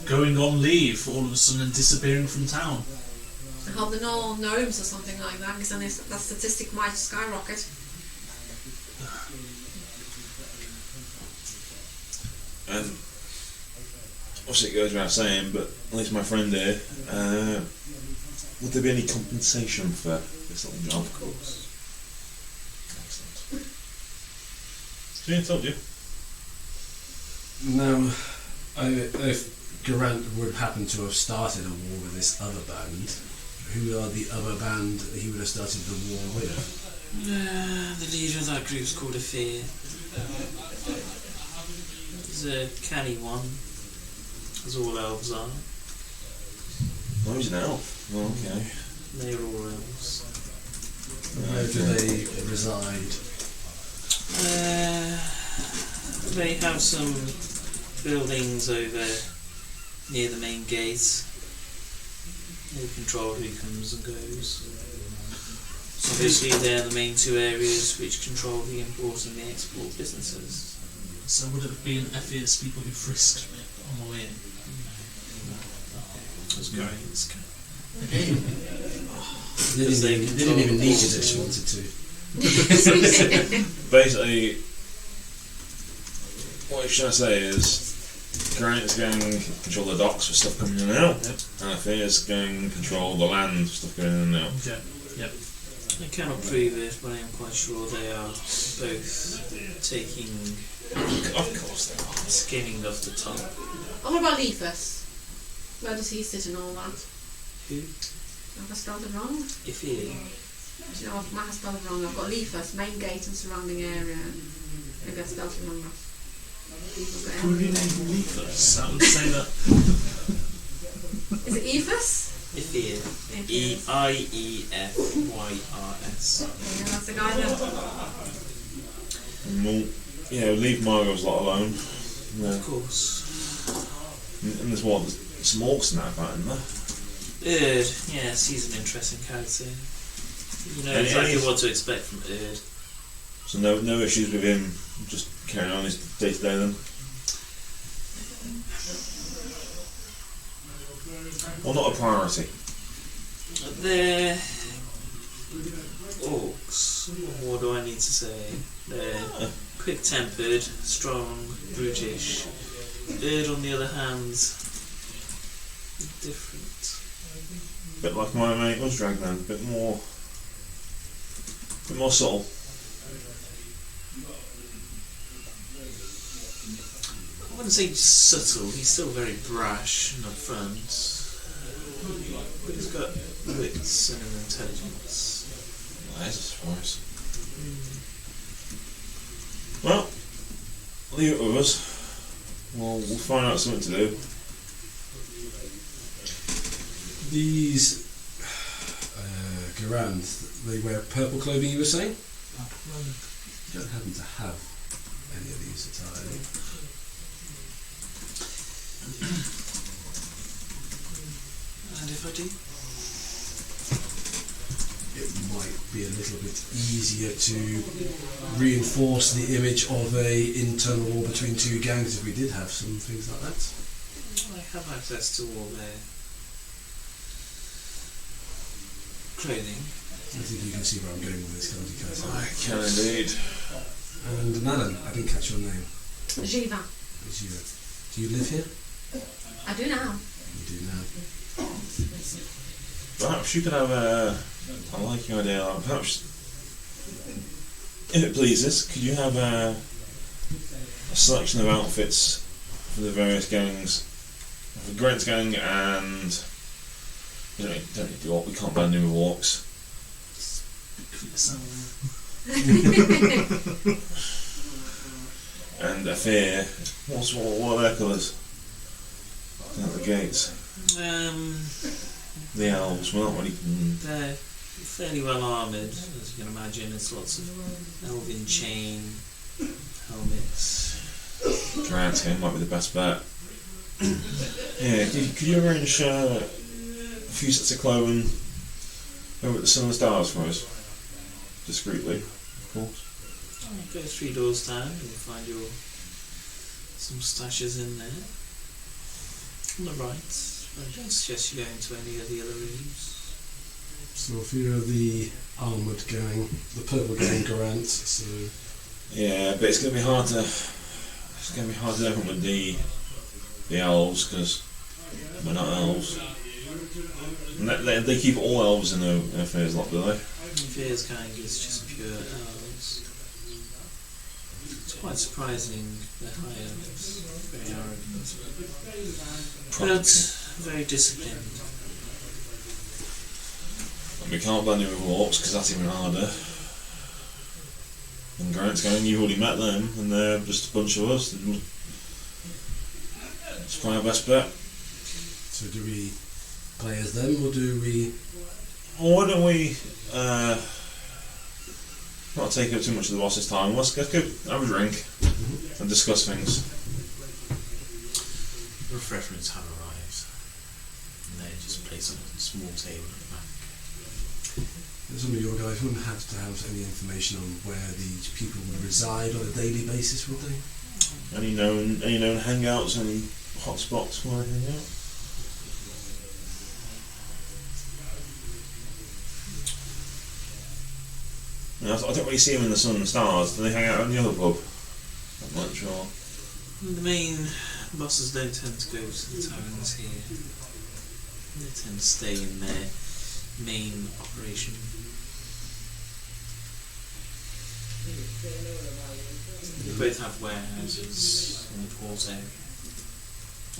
S4: going on leave all of a sudden and disappearing from town?
S5: I hope they're not all gnomes or something like that, because then that statistic might skyrocket.
S1: And obviously it goes without saying, but at least my friend here, would there be any compensation for this little job?
S6: Of course.
S1: Excellent. So yeah, I told you.
S2: Now, if Geraint would happen to have started a war with this other band, who are the other band that he would have started the war with?
S6: The leader of that group is called a Fear. He's a canny one, as all elves are.
S1: Oh, he's an elf. Oh, okay.
S6: They're all elves.
S2: Where do they reside?
S6: They have some buildings over near the main gate. They control who comes and goes. Obviously, they're the main two areas which control the import and the export businesses.
S4: So would it have been Ephia's people who frisked me on my way in?
S6: It was Geraint's camp.
S4: Again.
S2: They didn't even need it if she wanted to.
S1: Basically, what you're trying to say is Geraint's going to control the docks for stuff coming in and out, and Ephia's going to control the land for stuff going in and out.
S4: Okay. Yep.
S6: I cannot prove it, but I am quite sure they are both taking,
S1: Of course they are.
S6: skimming off the top.
S5: Oh, what about Leafus? Where does he sit in all that?
S6: Who?
S5: Have I spelled it wrong?
S6: If he.
S5: Do you know, I might have spelled it wrong. I've got Leafus, main gate and surrounding area. Maybe I spelled it wrong.
S4: Could we rename him Leafus? That would say that.
S5: Is it Ephus?
S6: Ifir.
S5: Ephus.
S6: Iefyrs.
S5: Yeah, that's the guy then.
S1: Well, yeah, leave Margot's lot alone. Yeah.
S6: Of course.
S1: And there's what? There's some orcs in that fight, isn't there?
S6: Erd, yes, he's an interesting character. You know
S1: And
S6: exactly
S1: he's-
S6: what to expect from Erd.
S1: So no issues with him just carrying on his day to day then? Well, not a priority.
S6: They're orcs. What do I need to say? They're quick-tempered, strong, brutish. Erd, on the other hand, different.
S1: Bit like my mate was Dragman, bit more subtle.
S6: I wouldn't say subtle. He's still very brash and upfront. But he's got wits and an intelligence.
S1: Nice, I suppose. Well, leave it with us. We'll find out something to do.
S2: These Garand, they wear purple clothing, you were saying? You don't happen to have any of these attire.
S6: And if I do?
S2: It might be a little bit easier to reinforce the image of a internal war between two gangs if we did have some things like that.
S6: I have access to all their clothing.
S2: I think you can see where I'm going with this, can't you, Kaiser?
S1: I can indeed.
S2: And Nanan, I didn't catch your name.
S5: Jiva.
S2: It's you. Do you live here?
S5: I do now.
S2: You do now.
S1: Perhaps you could have I like your idea. Perhaps, if it pleases, could you have a selection of outfits for the various gangs? For Grant's gang and you don't need to do what we can't ban new walks. And a fear. What are their colours? At the gates. The elves, well, not really.
S6: They're fairly well armoured, as you can imagine. It's lots of elven chain, helmets.
S1: Grant's game might be the best bet. Yeah, could you arrange a few sets of clothing over at the Sun and Stars for us? Discreetly, of course.
S6: Go 3 doors down and you'll find some stashes in there. On the right, I don't suggest you go into any of the other rooms.
S2: So if you're the armoured gang, the purple gang Garant, so...
S1: Yeah, but it's going to be hard to open with the elves because we're not elves. And they keep all elves in a phase lot, do they?
S6: Fear's gang is just pure elves. It's quite surprising, they're high elves, very arrogant. But very disciplined.
S1: And we can't blend in with orcs because that's even harder. And Grant's gang, you've already met them, and they're just a bunch of us. It's probably our best bet.
S2: So do we play as them, or do we...
S1: Well, why don't we not take up too much of the boss's time? Let's go have a drink and discuss things.
S7: Refreshments have arrived, and they're just placed on a small table at the back.
S2: Some of your guys wouldn't have to have any information on where these people would reside on a daily basis, would they?
S1: Any known hangouts, any hotspots where they hang out? I don't really see them in the Sun and Stars. Do they hang out in the other pub? Not much, or...
S6: The main bosses don't tend to go to the taverns here. They tend to stay in their main operation. They both have warehouses in the port area.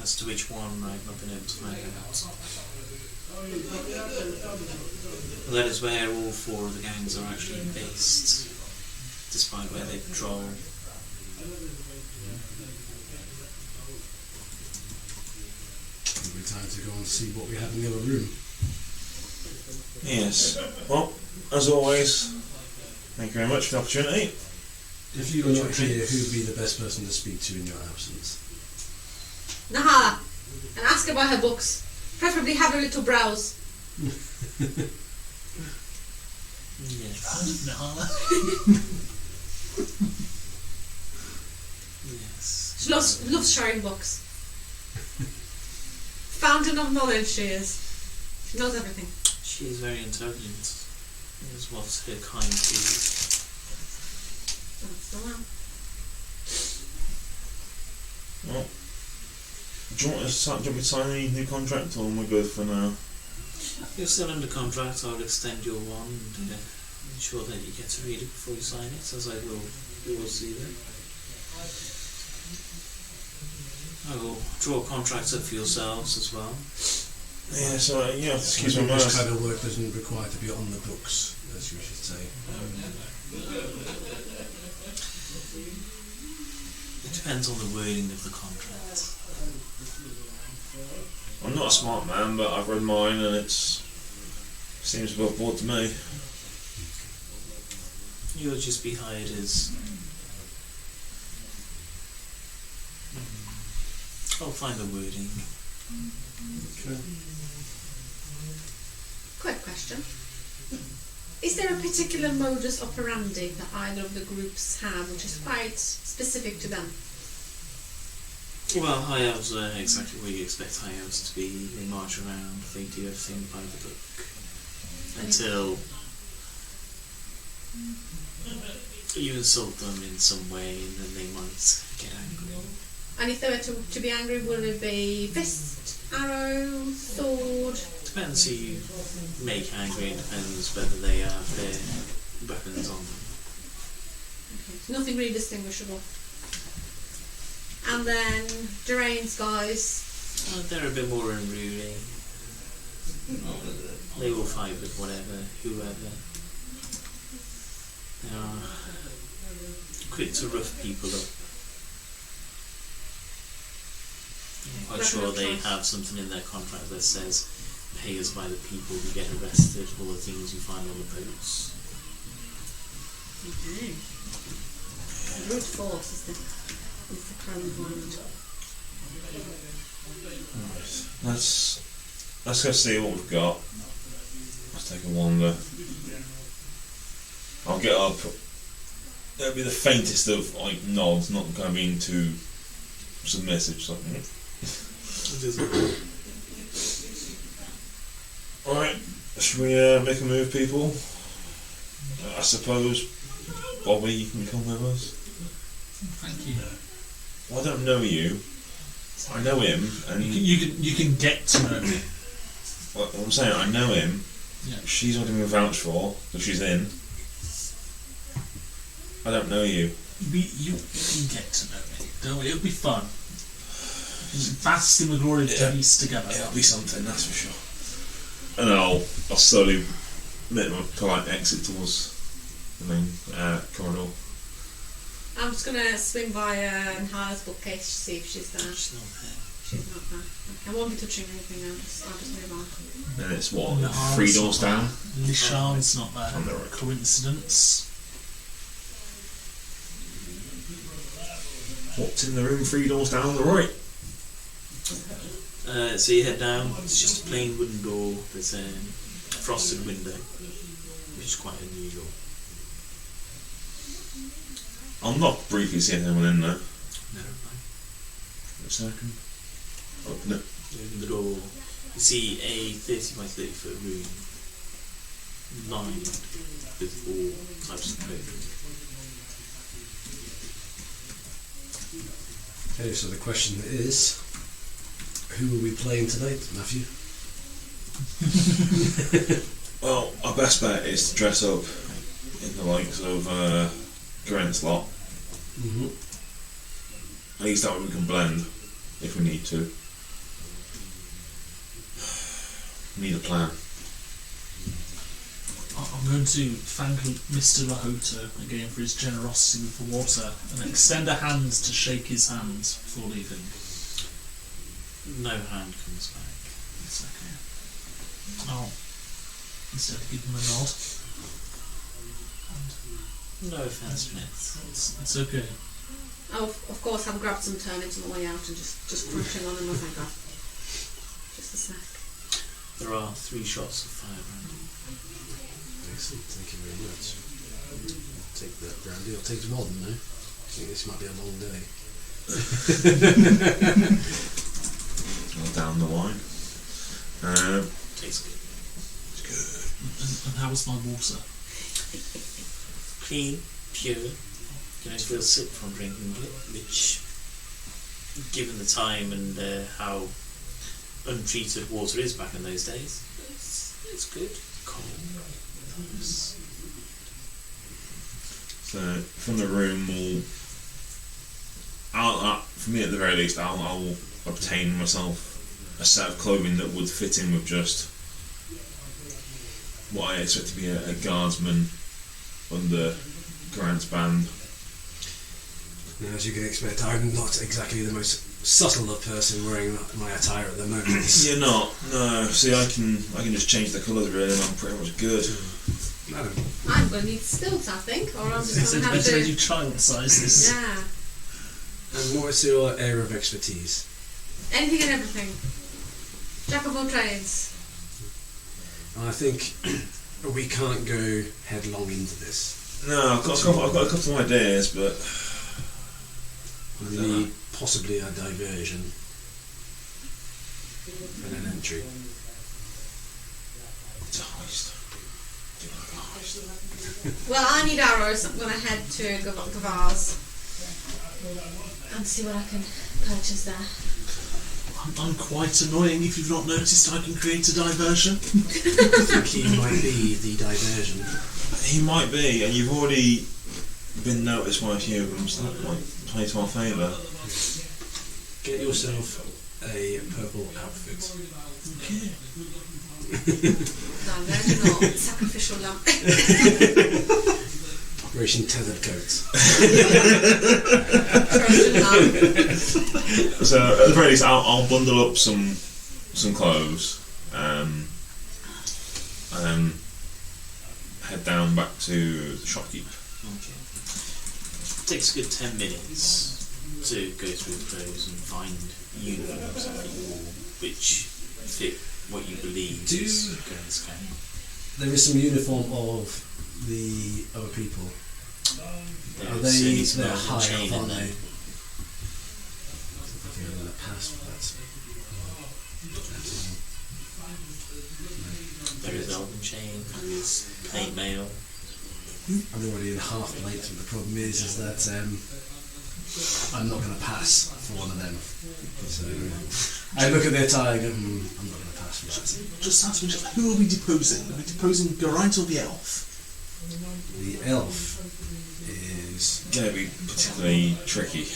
S6: As to which one, I've not been able to find out. That is where all 4 of the gangs are actually based, despite where they patrol.
S2: Every time to go and see what we have in the other room.
S1: Yes. Well, as always, thank you very much for the opportunity.
S2: If you were not here, who would be the best person to speak to in your absence?
S5: Nahala, and ask about her books. Preferably have a little browse.
S6: Yes.
S4: Nahala.
S6: Yes.
S5: She loves sharing books. Fountain of knowledge she is. She knows everything.
S6: She is very intelligent. Is what her kind is.
S5: That's the one.
S1: Well, do you want me to sign any new contract, or am I good for now?
S6: You're still under contract. I'll extend your one and ensure that you get to read it before you sign it, as I will yours either. I will draw contracts up for yourselves as well.
S1: Yeah, so excuse my
S2: This
S1: mouth.
S2: kind of work doesn't require to be on the books, as you should say.
S6: It depends on the wording of the contract.
S1: I'm not a smart man, but I've read mine and it seems above board to me.
S6: You'll just be hired as... I'll find the wording.
S2: Okay.
S5: Quick question. Is there a particular modus operandi that either of the groups have which is quite specific to them?
S6: Well, high elves are exactly what you expect high elves to be. They march around, they do everything by the book. Until you insult them in some way and then they might get angry.
S5: And if they were to be angry, would it be fist, arrow, sword?
S6: Depends who you make angry, it depends whether they have their weapons on them.
S5: Okay. Nothing really distinguishable. And then Durain's guys.
S6: They're a bit more unruly. They will fight with whatever, whoever. They are quick to rough people up. I'm quite sure they have something in their contract that says pay us by the people who get arrested, all the things you find on the boats.
S5: Okay. Brute force is the current one.
S1: Let's go see what we've got. Let's take a wander. I'll get up. It'll be the faintest of nods, not going to be too submissive. So. Alright, should we make a move, people? I suppose Bobby, you can come with us.
S4: Thank you.
S1: Well, I don't know you. I know him, and
S4: You can get to know me.
S1: what I'm saying, I know him.
S4: Yeah.
S1: She's already been vouched for, so she's in. I don't know you.
S4: You can get to know me. Don't worry, it'll be fun. We can bask in the glory of Denise together.
S1: It'll be something, that's for sure. And then I'll slowly make my polite exit towards the main corridor.
S5: I'm just gonna swing by Nhala's bookcase to see if she's there.
S6: She's not there.
S5: She's not there. Okay, I won't be touching anything. I'll just move on.
S1: And it's what,
S4: No,
S1: 3
S4: it's
S1: doors
S4: not
S1: down?
S4: there. Lishan's not there.
S1: On the right.
S4: Coincidence.
S1: What's in the room 3 doors down on the right?
S6: So you head down, it's just a plain wooden door, there's a frosted window, which is quite unusual.
S1: I'll knock briefly, see if anyone in there.
S6: No,
S1: For a second. Open it.
S6: you open the door, you see a 30 by 30 foot room, lined with all types of clothing.
S2: Okay, so the question is, who are we playing tonight, Matthew?
S1: Well, our best bet is to dress up in the likes of Grant's lot.
S2: Mm-hmm.
S1: At least that way we can blend if we need to. We need a plan.
S4: I'm going to thank Mr. Rahoto again for his generosity with the water and extend a hand to shake his hand before leaving.
S6: No hand comes back.
S4: It's okay. I'll instead give him a nod.
S6: No offence, Smith.
S4: It's okay.
S5: Oh, of course, I've grabbed some turnips on the way out and just crunching on them as I go. Just a snack.
S6: There are 3 shots of fire brandy.
S2: Excellent, thank you very much. I'll take that brandy. I'll take some more than now. I think this might be a long day.
S1: I'll down the wine.
S6: Tastes good.
S1: It's good.
S4: And how was my water?
S6: Clean, pure. You don't feel sick from drinking it, which, given the time and how untreated water is back in those days, it's good. Cold. Nice.
S1: So from the room, for me at the very least, I'll obtain myself a set of clothing that would fit in with just what I expect to be a guardsman under Grant's band.
S2: Now, as you can expect, I'm not exactly the most subtle of person wearing my attire at the moment.
S1: You're not. No. See, I can just change the colours really, and I'm pretty much good.
S2: Madam,
S5: I'm going to need stilts, I think, or I'm just going to have
S4: better
S5: to...
S4: you child size this.
S5: Yeah.
S2: and what is your area of expertise?
S5: Anything and everything. Jack of all trades.
S2: I think we can't go headlong into this.
S1: No, I've got a couple of ideas, but
S2: We need possibly a diversion and an entry.
S1: it's a heist. Do you like a heist?
S5: Well, I need arrows. I'm going to head to Gavar's and see what I can purchase there.
S4: I'm quite annoying. If you've not noticed, I can create a diversion.
S2: I think he might be the diversion.
S1: He might be, and you've already been noticed by a few of them, so that might play to our favour.
S2: Get yourself a purple outfit.
S4: Okay.
S5: Diversion or sacrificial lamp.
S2: Operation Tethered Coat.
S5: Trojan lamp.
S1: So at the very least, I'll bundle up some clothes, and then head down back to the shopkeep.
S6: Okay. It takes a good 10 minutes to go through the clothes and find uniforms that you wore which fit what you believe is going to camp.
S2: There is some uniform of the other people. Are
S6: There's
S2: they?
S6: some
S2: They're
S6: golden
S2: high
S6: chain
S2: up,
S6: in
S2: aren't
S6: there.
S2: they? I think I'm going to pass for that.
S6: There is elven chain, there is plate mail.
S2: I'm already in half plate, but the problem is that I'm not going to pass for one of them. So I look at their attire and go, I'm not going to pass for that.
S4: Just out of interest, who are we deposing? Are we deposing Geraint or the elf?
S2: The elf is
S1: Going to be particularly tricky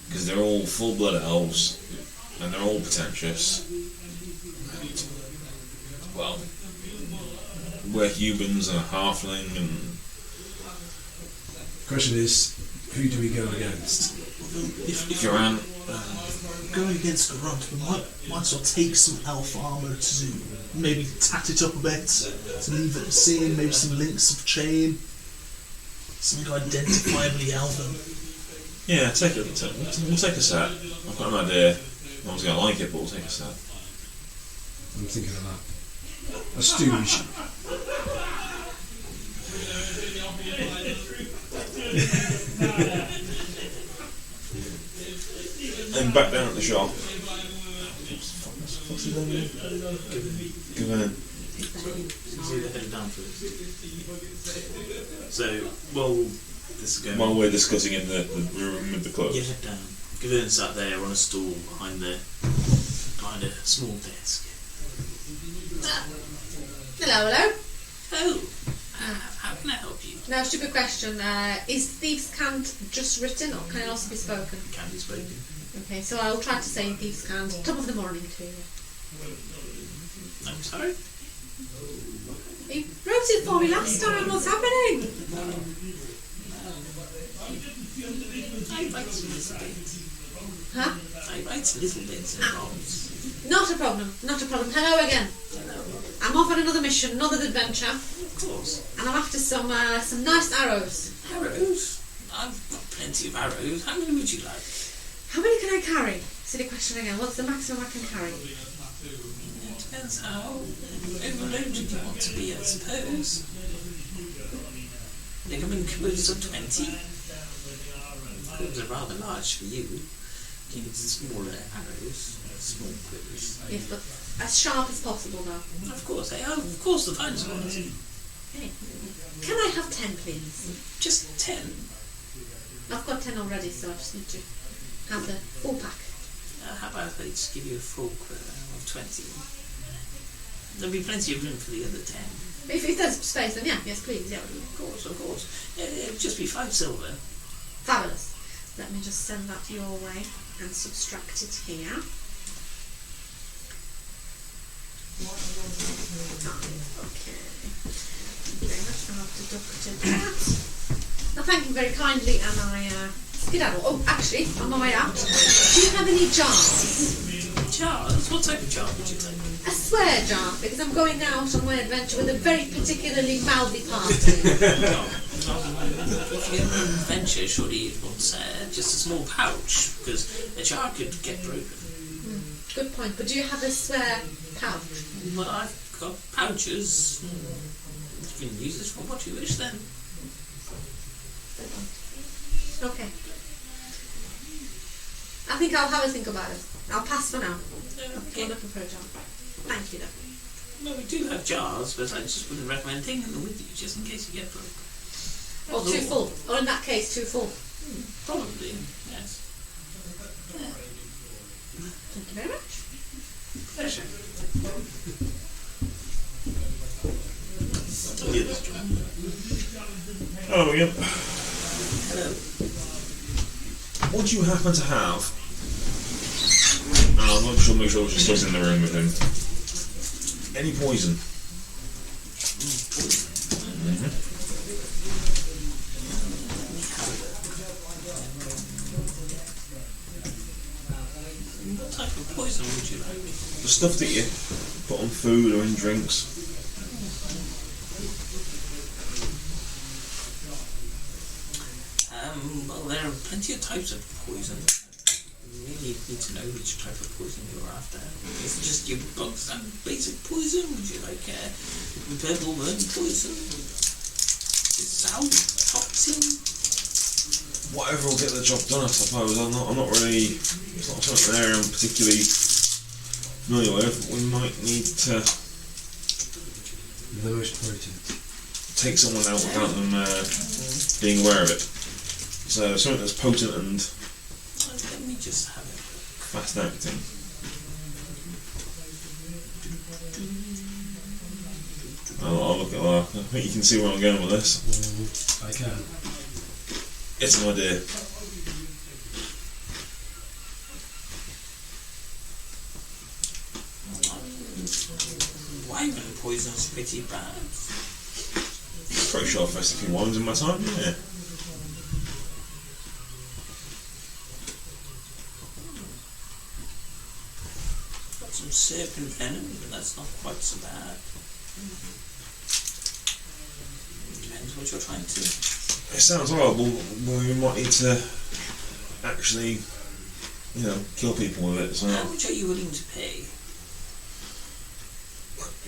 S1: because they're all full-blooded elves, and they're all pretentious. And, well, we're humans and a halfling, and
S2: the question is, who do we go against?
S4: If
S1: Geraint.
S4: going against Geraint, we might sort of take some elf armour to maybe tat it up a bit, to leave it seen, maybe some links of chain, something identifiably elven.
S1: Yeah, we'll take a set. I've got an idea. No one's going to like it, but we'll take a set.
S2: I'm thinking of that. A stooge.
S1: And back down at the shop. What's his name? Given.
S6: So they're headed down for this. So, while this is going
S1: While
S6: on,
S1: we're discussing in the room with the clothes.
S6: you head down. Gavern sat there on a stool behind a small desk.
S5: Hello.
S6: Oh, how can I help you?
S5: Now, stupid question. Is Thieves' Cant just written or can it also be spoken?
S6: Can be spoken.
S5: Okay, so I'll try to say Thieves' Cant. Top of the morning to you.
S6: No, sorry.
S5: You wrote it for me last time. What's happening?
S6: I write a little bit.
S5: Huh?
S6: I write little bits and bobs.
S5: Not a problem. Not a problem. Hello again.
S6: Hello.
S5: I'm off on another mission, another adventure,
S6: Of course.
S5: and I'm after some nice arrows.
S6: Arrows? I've got plenty of arrows. How many would you like?
S5: How many can I carry? Silly question again. What's the maximum I can carry?
S6: It depends how overloaded you want to be, I suppose. They come in quibbs of 20. Quibbs are rather large for you. You need smaller arrows, small quibbs.
S5: Yes, but as sharp as possible, though.
S6: Of course, they are. Of course, the finest quality.
S5: Okay. Can I have 10, please?
S6: Just 10.
S5: I've got 10 already, so I just need to have the full pack.
S6: How about if I just give you a full quiver of 20? There'll be plenty of room for the other 10.
S5: If there's space, then yeah, yes, please, yeah.
S6: Of course, of course. It'll just be 5 silver.
S5: Fabulous. Let me just send that your way and subtract it here. Okay. Thank you very much. I've deducted that. Now, thank you very kindly, and I skedaddle. Oh, actually, on my way out, do you have any jars?
S6: Jars? What type of jar would you like?
S5: A swear jar, because I'm going out on my adventure with a very particularly mouthy party.
S6: If you get an adventure, surely you'd want just a small pouch, because a jar could get broken.
S5: Good point, but do you have a swear pouch?
S6: Well, I've got pouches. You can use this for what you wish then.
S5: Okay. I think I'll have a think about it. I'll pass for now.
S6: Okay.
S5: I'm looking for a jar. Thank you, though.
S6: Well, we do have jars, but I just wouldn't recommend taking them with you, just in case you get broke.
S5: Or too full. Or in that case, too full.
S6: Probably, yes.
S5: Thank you very much.
S6: Pleasure.
S1: Oh, yep.
S6: Hello.
S1: What do you happen to have? I'm not sure, make sure she's still in the room with him. Any poison?
S6: What type of poison would you like?
S1: The stuff that you put on food or in drinks.
S6: Well, there are plenty of types of poison. You really need to know which type of poison you're after. Is it just your bog standard basic poison? Would you like purple worm poison? Sound toxin?
S1: Whatever will get the job done, I suppose. I'm not really. It's not something there I'm particularly familiar with. We might need to
S2: The most potent.
S1: take someone out without them being aware of it. So something that's potent and
S6: Let me just have it.
S1: fast acting. I'll look at that. I think you can see where I'm going with this.
S2: I can.
S1: It's an idea.
S6: Wyvern poison's pretty bad.
S1: Pretty sure I've faced a few wines in my time, yeah.
S6: Got some serpent venom, but that's not quite so bad. Depends what you're trying to.
S1: It sounds horrible, but we might need to actually, kill people with it. So
S6: How much are you willing to pay?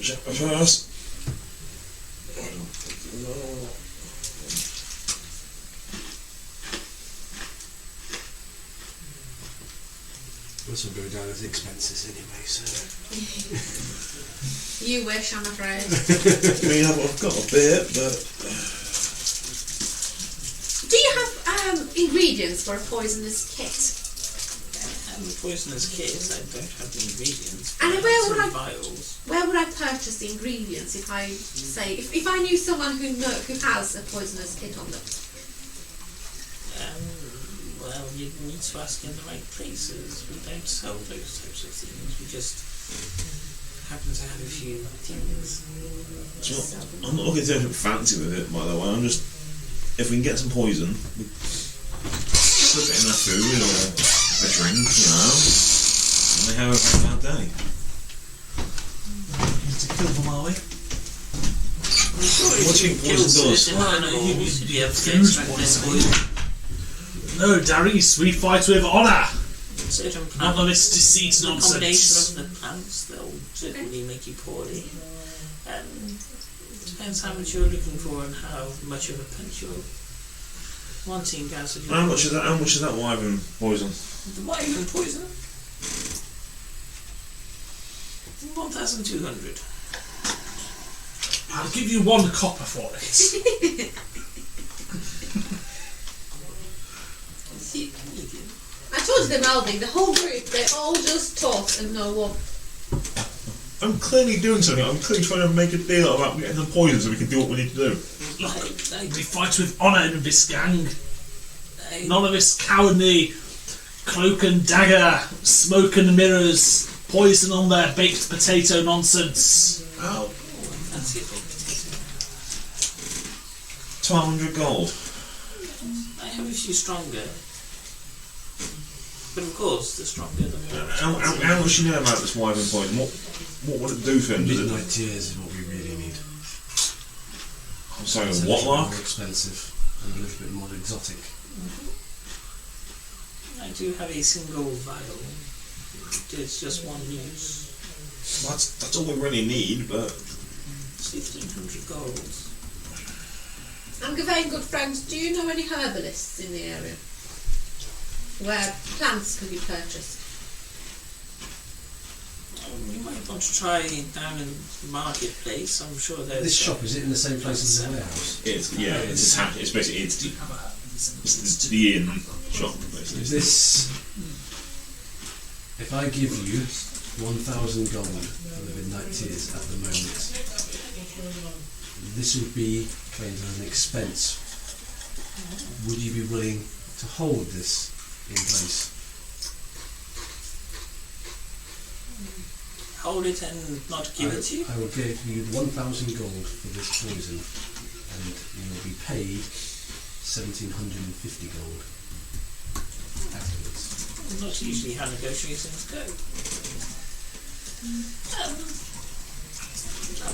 S1: first,
S2: This will go down as expenses anyway, so.
S5: You wish, I'm afraid.
S1: I mean, I've got a bit, but
S5: Do you have ingredients for a poisonous kit?
S6: And the poisonous kit, I don't have the ingredients.
S5: And
S6: but
S5: where
S6: some
S5: would I-
S6: vials.
S5: Where would I purchase the ingredients if I say if I knew someone who has a poisonous kit on them?
S6: Well, you'd need to ask in the right places. We don't sell those types of things. We just happen to have a few things.
S1: I'm not looking to do anything fancy with it, by the way. I'm just, if we can get some poison, we put it in our food or a drink, they have a very bad day.
S4: To kill them, are we?
S1: What do you think poison does?
S3: Animals, you have to
S4: Food
S3: extract their poison.
S4: No, Darius, we fight with honour.
S3: Certain
S4: None
S3: plants,
S4: of this deceit
S3: the combination
S4: nonsense.
S3: of the plants, they'll certainly make you poorly. Depends how much you're looking for and how much of a punch you're wanting, guys.
S1: How much is that? How much is that wyvern poison?
S3: The wyvern poison? 1,200.
S4: I'll give you 1 copper for it.
S5: I told you they're melding. The whole group, they all just talk and know what.
S1: I'm clearly doing something. I'm clearly trying to make a deal about getting the poison so we can do what we need to do.
S4: We fight with honour in this gang. None of this cowardly cloak and dagger, smoke and mirrors, poison on their baked potato nonsense.
S1: Ow.
S3: Fancy a big potato.
S1: 1,200 gold.
S3: I have a few stronger. But of course, the stronger the more.
S1: How much do you know about this wyvern poison? What would it do for him? Does it?
S2: Midnight tears is what we really need.
S1: I'm sorry,
S2: It's a
S1: what,
S2: little
S1: Mark?
S2: more expensive and a little bit more exotic.
S3: I do have a single vial. It's just one use.
S1: That's all we really need, but
S3: It's 1,500 gold.
S5: I'm Gawain, good friends. Do you know any herbalists in the area where plants can be purchased?
S3: You might want to try down in the marketplace. I'm sure there's.
S2: This shop, is it in the same place as the warehouse?
S1: it's basically it's the inn shop basically.
S2: If I give you 1,000 gold for the midnight tears at the moment, this would be claimed as an expense. Would you be willing to hold this in place?
S3: Hold it and not give it to you?
S2: I will give you 1,000 gold for this poison, and you will be paid 1,750 gold afterwards.
S3: Not usually how negotiations go.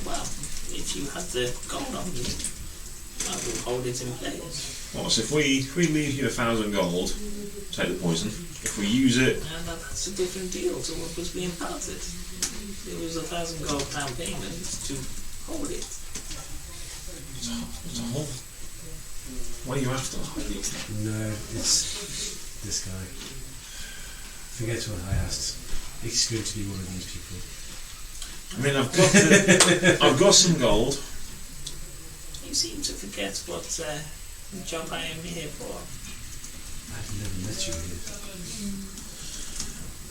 S3: Well, if you had the gold on you, I will hold it in place.
S1: Well, so if we leave you 1,000 gold, take the poison. If we use it,
S3: And that's a different deal to what was being parted. It was 1,000 gold down payment to hold it.
S1: it's a whole. What are you after?
S2: No, it's this guy. Forget what I asked. It's going to be one of these people.
S1: I mean, I've got some gold.
S3: You seem to forget what job I am here for.
S2: I've never met you here.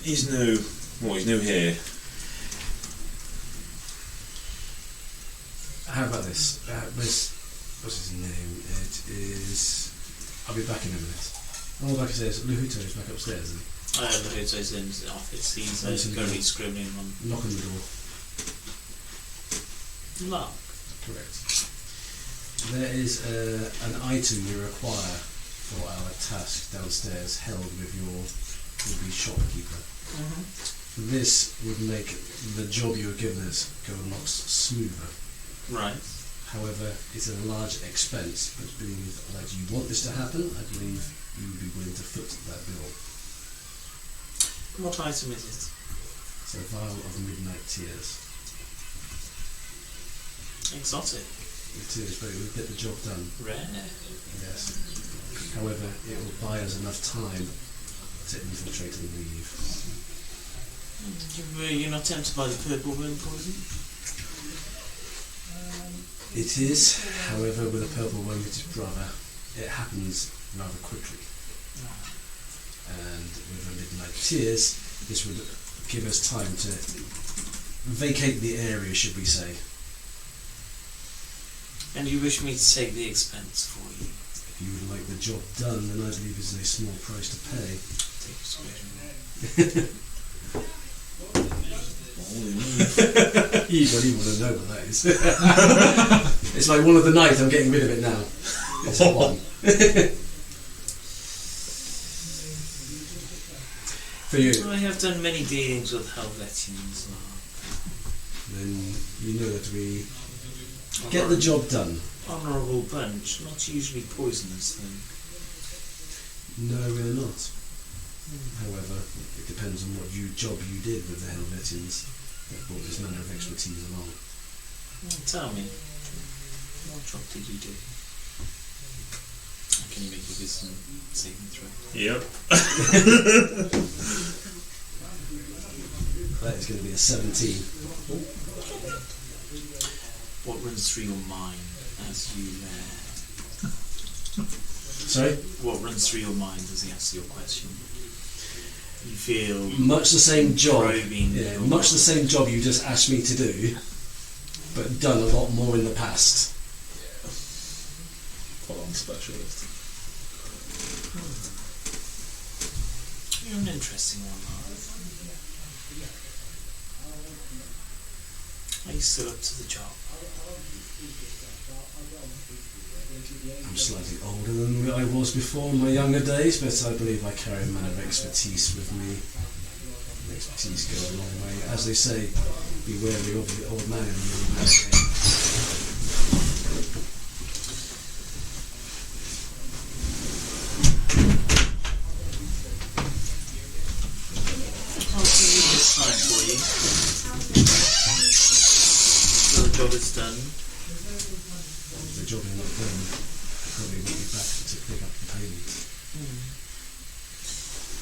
S1: He's new. Well, he's new here.
S2: How about this? What's his name? It is. I'll be back in a minute. All back upstairs. Luhuto is back upstairs. Isn't he?
S3: Naruto's in the office. He's currently scribbling on
S2: Knock on the door.
S3: Mark.
S2: Correct. There is an item you require for our task downstairs, held with your would-be shopkeeper. This would make the job you were given us go a lot smoother.
S3: Right.
S2: However, it's a large expense, but being that you want this to happen, I believe you would be willing to foot that bill.
S3: What item is it?
S2: It's a vial of midnight tears.
S3: Exotic.
S2: It is, but it will get the job done.
S3: Rare.
S2: Yes. However, it will buy us enough time to infiltrate and leave.
S3: You're not tempted by the purple worm poison?
S2: It is, however, with a purple worm, it is brother. It happens rather quickly. And with the midnight tears, this would give us time to vacate the area, should we say.
S3: And you wish me to take the expense for you?
S2: If you would like the job done, then I believe it's a small price to pay.
S3: Take a square.
S2: You don't even want to know what that is. It's like one of the night, I'm getting rid of it now. It's one. For you,
S6: I have done many dealings with Helvetians.
S2: then you know that we get the job done.
S6: Honourable bunch, not usually poisonous though.
S2: No, we're not. However, it depends on what job you did with the Helvetians that brought this manner of expertise along.
S6: Well, tell me, what job did you do? Can you make a wisdom saving throw?
S1: Yep.
S2: That is going to be a 17.
S6: What runs through your mind as you...
S2: Sorry?
S6: What runs through your mind as he answers your question? You feel...
S2: Much the same job.
S6: probing
S2: Yeah,
S6: your
S2: much the
S6: mind.
S2: same job you just asked me to do, but done a lot more in the past.
S1: Full-on specialist.
S6: You're an interesting one, Mark. Are you still up to the job?
S2: I'm slightly older than I was before in my younger days, but I believe I carry a man of expertise with me. And expertise goes a long way. As they say, be wary of the old man and the young man again.
S6: I'll give you this time for you. So the job is done.
S2: The job is not done. I probably won't be back to pick up the payment.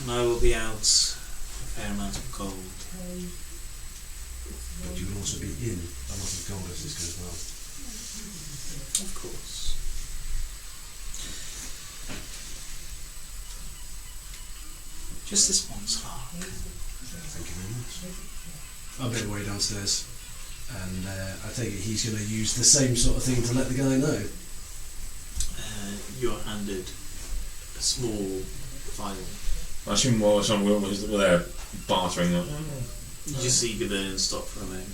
S6: And I will be out a fair amount of gold.
S2: But you will also be in a lot of gold as this goes well.
S6: Of course. Just this once, Lark.
S2: Thank you very much. I'll make my way downstairs, and I take it he's going to use the same sort of thing to let the guy know.
S6: You're handed a small vial.
S1: I assume while we're there bartering.
S6: You just see Gavin stop for a moment.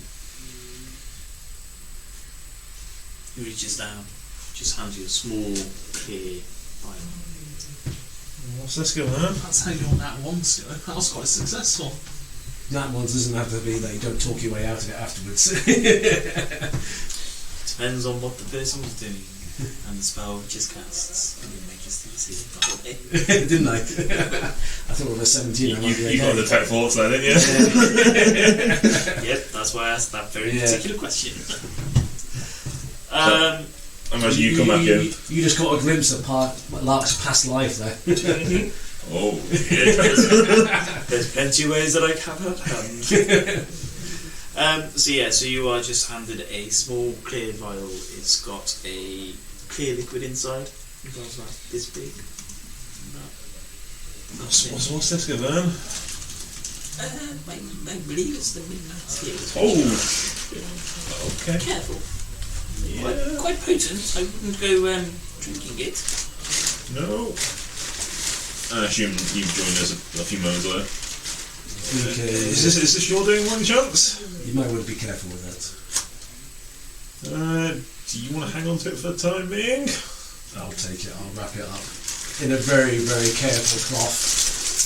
S6: He reaches down, just hands you a small, clear vial.
S1: What's this going on?
S4: That's how your nat ones go. That was quite successful.
S2: That one doesn't have to be that you don't talk your way out of it afterwards.
S6: Depends on what the person was doing. And the spell just casts. And it makes DC.
S2: Didn't I? I thought with a 17 I might be
S1: You got the tech thoughts there, didn't you?
S6: Yep, that's why I asked that very
S2: Yeah.
S6: particular question.
S1: I imagine you come back in.
S2: You just got a glimpse of Lark's past life there.
S1: Oh, yeah.
S6: There's plenty of ways that I can have hand. So you are just handed a small clear vial. It's got a clear liquid inside. It goes like this big.
S1: What's this going on?
S6: I believe it's the midnight here.
S1: Oh, okay.
S6: Careful.
S1: Yeah.
S6: Quite potent. I wouldn't go drinking it.
S1: No. I assume you've joined us a few moments ago. Is this your doing, one chance?
S2: You might want to be careful with that.
S1: Do you want to hang on to it for the time being?
S2: I'll take it, I'll wrap it up in a very, very careful cloth,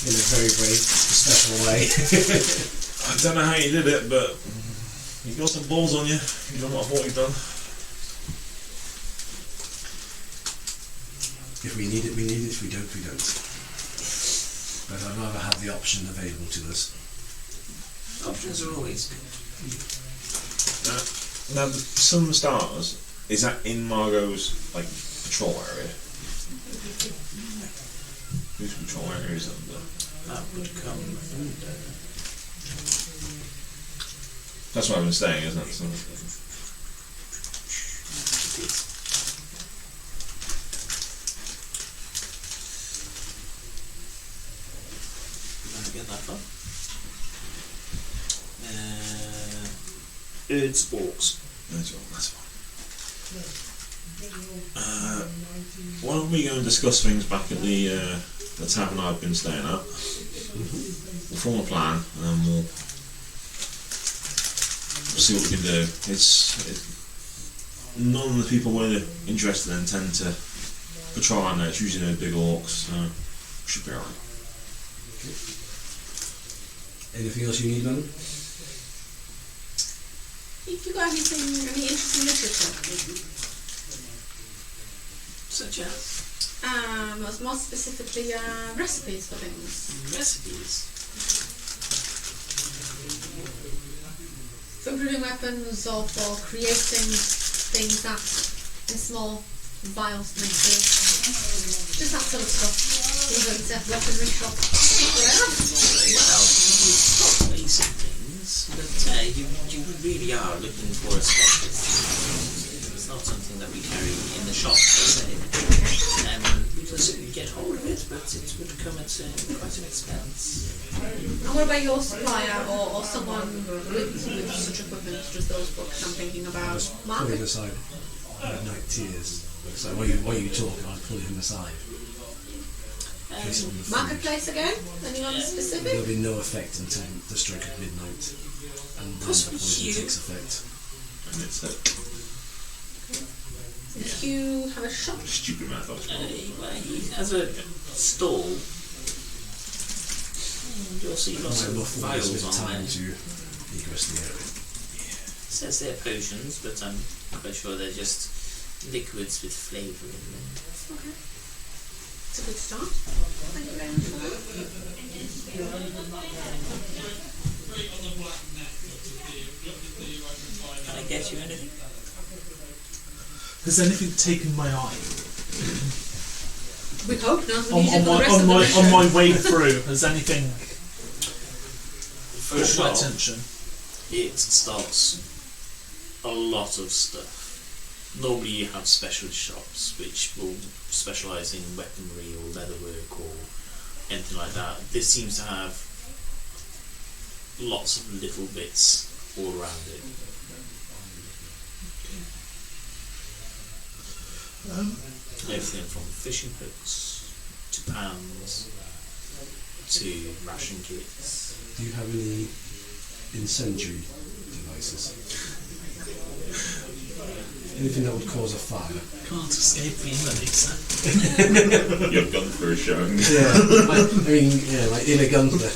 S2: in a very, very special way.
S1: I don't know how you did it, but you got some balls on you. You've done a lot of what you've done.
S2: If we need it, we need it. If we don't, we don't. But I'd rather have the option available to us.
S6: Options are always good.
S1: Now, the Sun Stars, is that in Margot's patrol area? Whose patrol area is that under?
S6: That would come under.
S1: That's what I've been saying, isn't it?
S6: Get that far. It's orcs.
S1: That's fine. Why don't we go and discuss things back at the tavern I've been staying at? We'll form a plan and then we'll see what we can do. It's none of the people we're interested in tend to patrol around there. It's usually no big orcs, so we should be alright.
S2: Anything else you need, madam?
S5: If you got anything, any interesting literature,
S6: Such as
S5: more specifically recipes for things.
S6: recipes.
S5: For brewing weapons or for creating things that in small vials and just that sort of stuff. Things like the weaponry shop.
S6: Well, you've got basic things, but you really are looking for a specialist. It's not something that we carry in the shop, per se. We can certainly get hold of it, but it would come at quite an expense.
S5: And what about your supplier or someone with such equipment, just those books I'm thinking about?
S2: Pull him
S5: Market?
S2: aside. Midnight Tears. So while you talk, I'll pull him aside. Place it on the food.
S5: Marketplace again? Anyone specific?
S2: There'll be no effect until the stroke of midnight, and then the
S6: Possibly
S2: poison
S6: Hugh.
S2: takes effect.
S1: And it's a
S5: Does Hugh have a shop?
S1: stupid math.
S6: Well, he has a stall. You'll see lots of vials
S2: with
S6: on
S2: time
S6: there.
S2: to egress the area.
S6: It says they're potions, but I'm quite sure they're just liquids with flavour in them.
S5: Okay. It's a good start. Thank you very much for that.
S6: Can I get you anything?
S4: Has anything taken my eye?
S5: We hope not. We need it for the rest
S4: On
S5: of the
S4: my
S5: mission.
S4: way through, has anything
S6: For
S4: caught my
S6: sure,
S4: attention?
S6: it stocks a lot of stuff. Normally you have specialist shops which will specialise in weaponry or leatherwork or anything like that. This seems to have lots of little bits all around it. Everything from fishing hooks to pans to ration kits.
S2: Do you have any incendiary devices? Anything that would cause a fire?
S4: Can't escape being Melissa.
S1: Your gun for a show.
S2: Yeah, like in a gunther.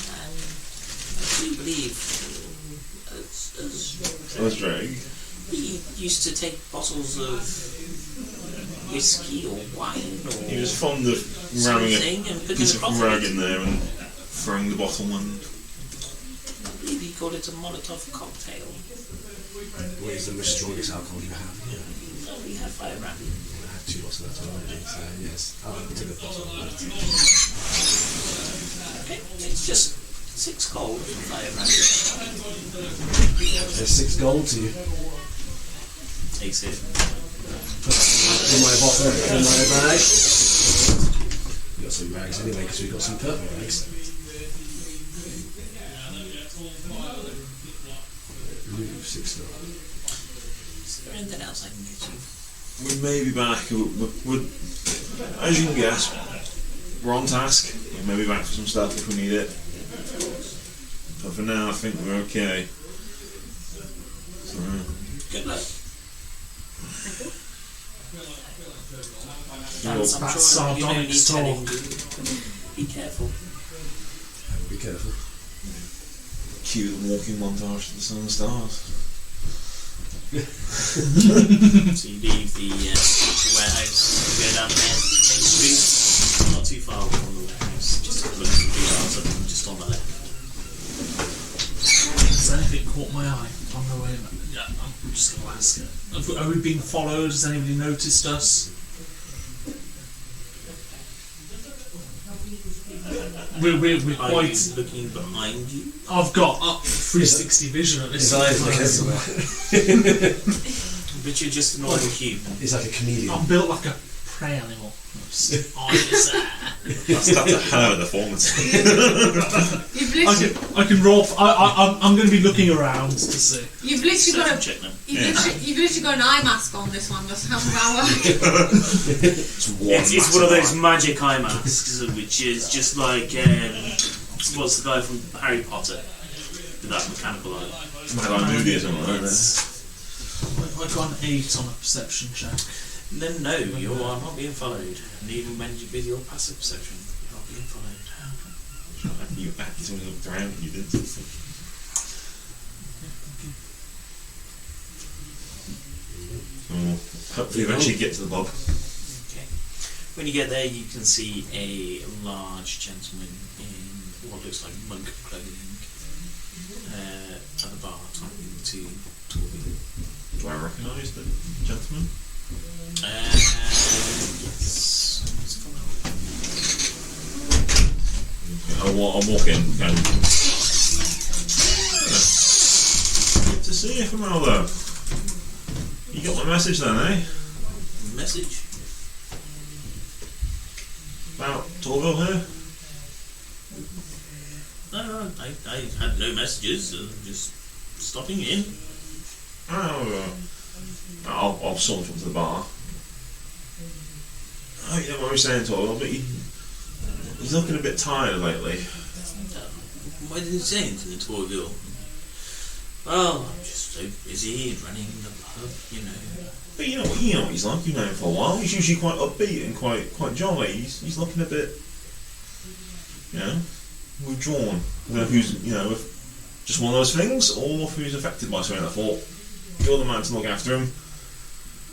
S6: I do believe
S1: Let's drag.
S6: he used to take bottles of whiskey or wine or
S1: He was fond of ramming
S6: something and
S1: a
S6: putting
S1: piece
S6: a
S1: of
S6: bottle
S1: rag
S6: in.
S1: in there and throwing the bottle and
S6: I believe he called it a Molotov cocktail.
S2: What is the most strongest alcohol you have? Yeah.
S6: So we had fire brandy.
S2: I have 2 lots of that already, so yes. I'll take a bottle of that.
S6: Okay, it's just 6 gold for fire brandy.
S2: There's 6 gold to you.
S6: Takes it.
S2: In my bottle, in my bag. We've got some rags anyway, because we've got some purple rags. Remove 6 gold.
S6: Is there anything else I can get you?
S1: we may be back. We're, as you can guess, we're on task. We may be back for some stuff if we need it. But for now, I think we're okay. So,
S6: Good luck.
S1: Well,
S6: I'm sure
S4: that's
S6: you don't need
S4: sardonic
S6: telling
S4: talk.
S6: you. Be careful.
S2: I will be careful.
S1: cue the walking montage to the sun and stars.
S6: So you leave the warehouse, go down there, main street, not too far from the warehouse, just a couple of yards up and just on the left.
S4: Has anything caught my eye on the way? Yeah, I'm just going to ask it. Are we being followed? Has anybody noticed us? We're
S6: Are
S4: quite.
S6: you looking behind you?
S4: I've got up 360 vision at this
S2: His eyes look everywhere.
S6: But you're just an normal cube.
S2: He's like a chameleon.
S4: I'm built like a prey animal. Eyes.
S1: That's a hell of a performance.
S5: You've literally,
S4: I can roll. I'm going to be looking around to see.
S5: you've literally got a.
S6: Check them.
S5: You've literally got an eye mask on this one. Just how does that work?
S3: It's one of those magic eye masks, which is just like what's the guy from Harry Potter with that mechanical eye?
S1: Might like a movie or something like that.
S4: I got an 8 on a perception check.
S7: Then no, you are not being followed. And even when you with your passive perception, you're not being followed.
S1: You accidentally looked around and you did something. Hopefully eventually get to the Bob.
S7: Okay. When you get there, you can see a large gentleman in what looks like monk clothing at the bar talking to Torby.
S1: Do I recognise the gentleman?
S7: Yes.
S1: Okay, I'll walk in. Okay. Good to see you from Aldo. You got my message then, eh?
S7: Message?
S1: About Torville here?
S7: No, I had no messages. Just stopping in.
S1: Oh, I'll saunter up to the bar. Oh, you know what I was saying, Torville, but he's looking a bit tired lately.
S7: Why did you say anything to Torville? Well, I'm just so busy running the pub, you know.
S1: But you know what he's like. You've known him for a while. He's usually quite upbeat and quite jolly. He's looking a bit, withdrawn. I don't know if he's, if just one of those things, or if he's affected by something. I thought you're the man to look after him.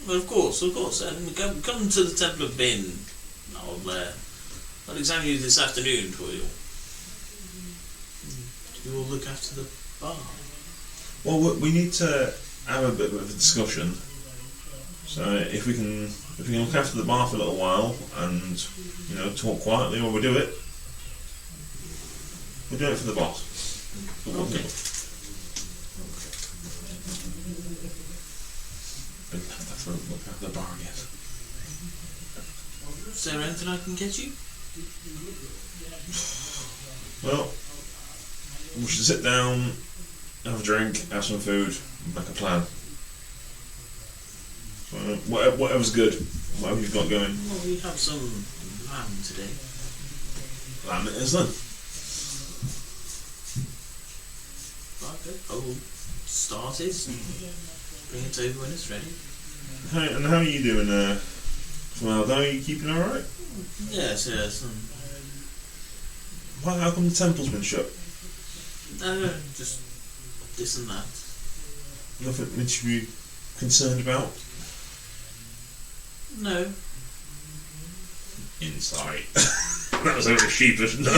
S7: Well, of course. Come to the Temple of Bin. I'll examine you this afternoon for you. You will look after the bar.
S1: Well, we need to have a bit of a discussion. So if we can look after the bar for a little while and talk quietly, while we do it, we'll do it for the boss.
S7: Okay.
S1: That's where we look after the bar again.
S7: Is there anything I can get you?
S1: Well, we should sit down, have a drink, have some food, and make a plan. So, whatever's good, whatever you've got going.
S7: Well, we have some lamb today.
S1: Lamb it is then.
S7: Okay, I will start it and bring it over when it's ready.
S1: How are you doing there? Well, are you keeping alright?
S7: Yes.
S1: How come the temple's been shut?
S7: No, just this and that.
S1: Nothing we should be concerned about?
S7: No.
S1: Insight. That was a little sheepish. No.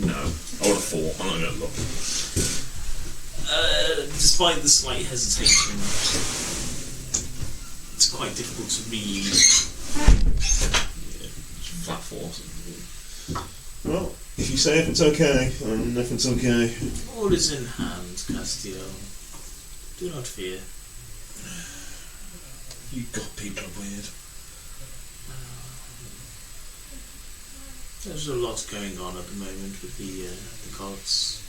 S1: No. I would have thought. I'm not going to look.
S7: Despite the slight hesitation, it's quite difficult to read.
S1: Flat force. Well, if you say if it's okay, then if it's okay.
S7: All is in hand, Castiel. Do not fear.
S1: You got people are weird.
S7: There's a lot going on at the moment with the gods.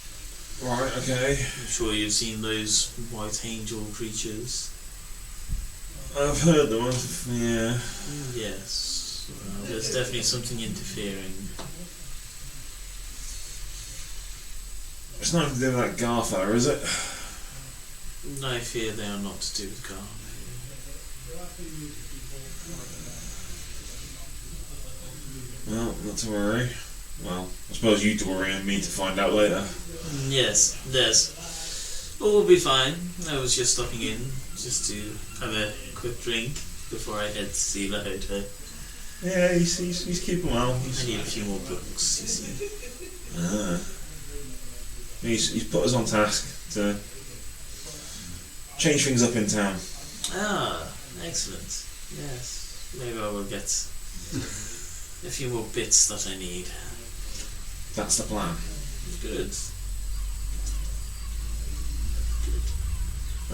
S1: Right, okay.
S7: I'm sure you've seen those white angel creatures.
S1: I've heard them, yeah.
S7: Yes. Well, there's definitely something interfering.
S1: It's nothing to do with that Gar fella, is it?
S7: I fear they are not to do with Gar.
S1: Well, not to worry. Well, I suppose you to worry and me to find out later.
S7: Yes. All will be fine. I was just stopping in just to have a quick drink before I head to see La Hotel.
S1: Yeah, he's keeping well.
S7: I need a few more books, you see.
S1: He's put us on task to change things up in town.
S7: Ah, excellent. Yes. Maybe I will get a few more bits that I need.
S1: That's the plan.
S7: Good.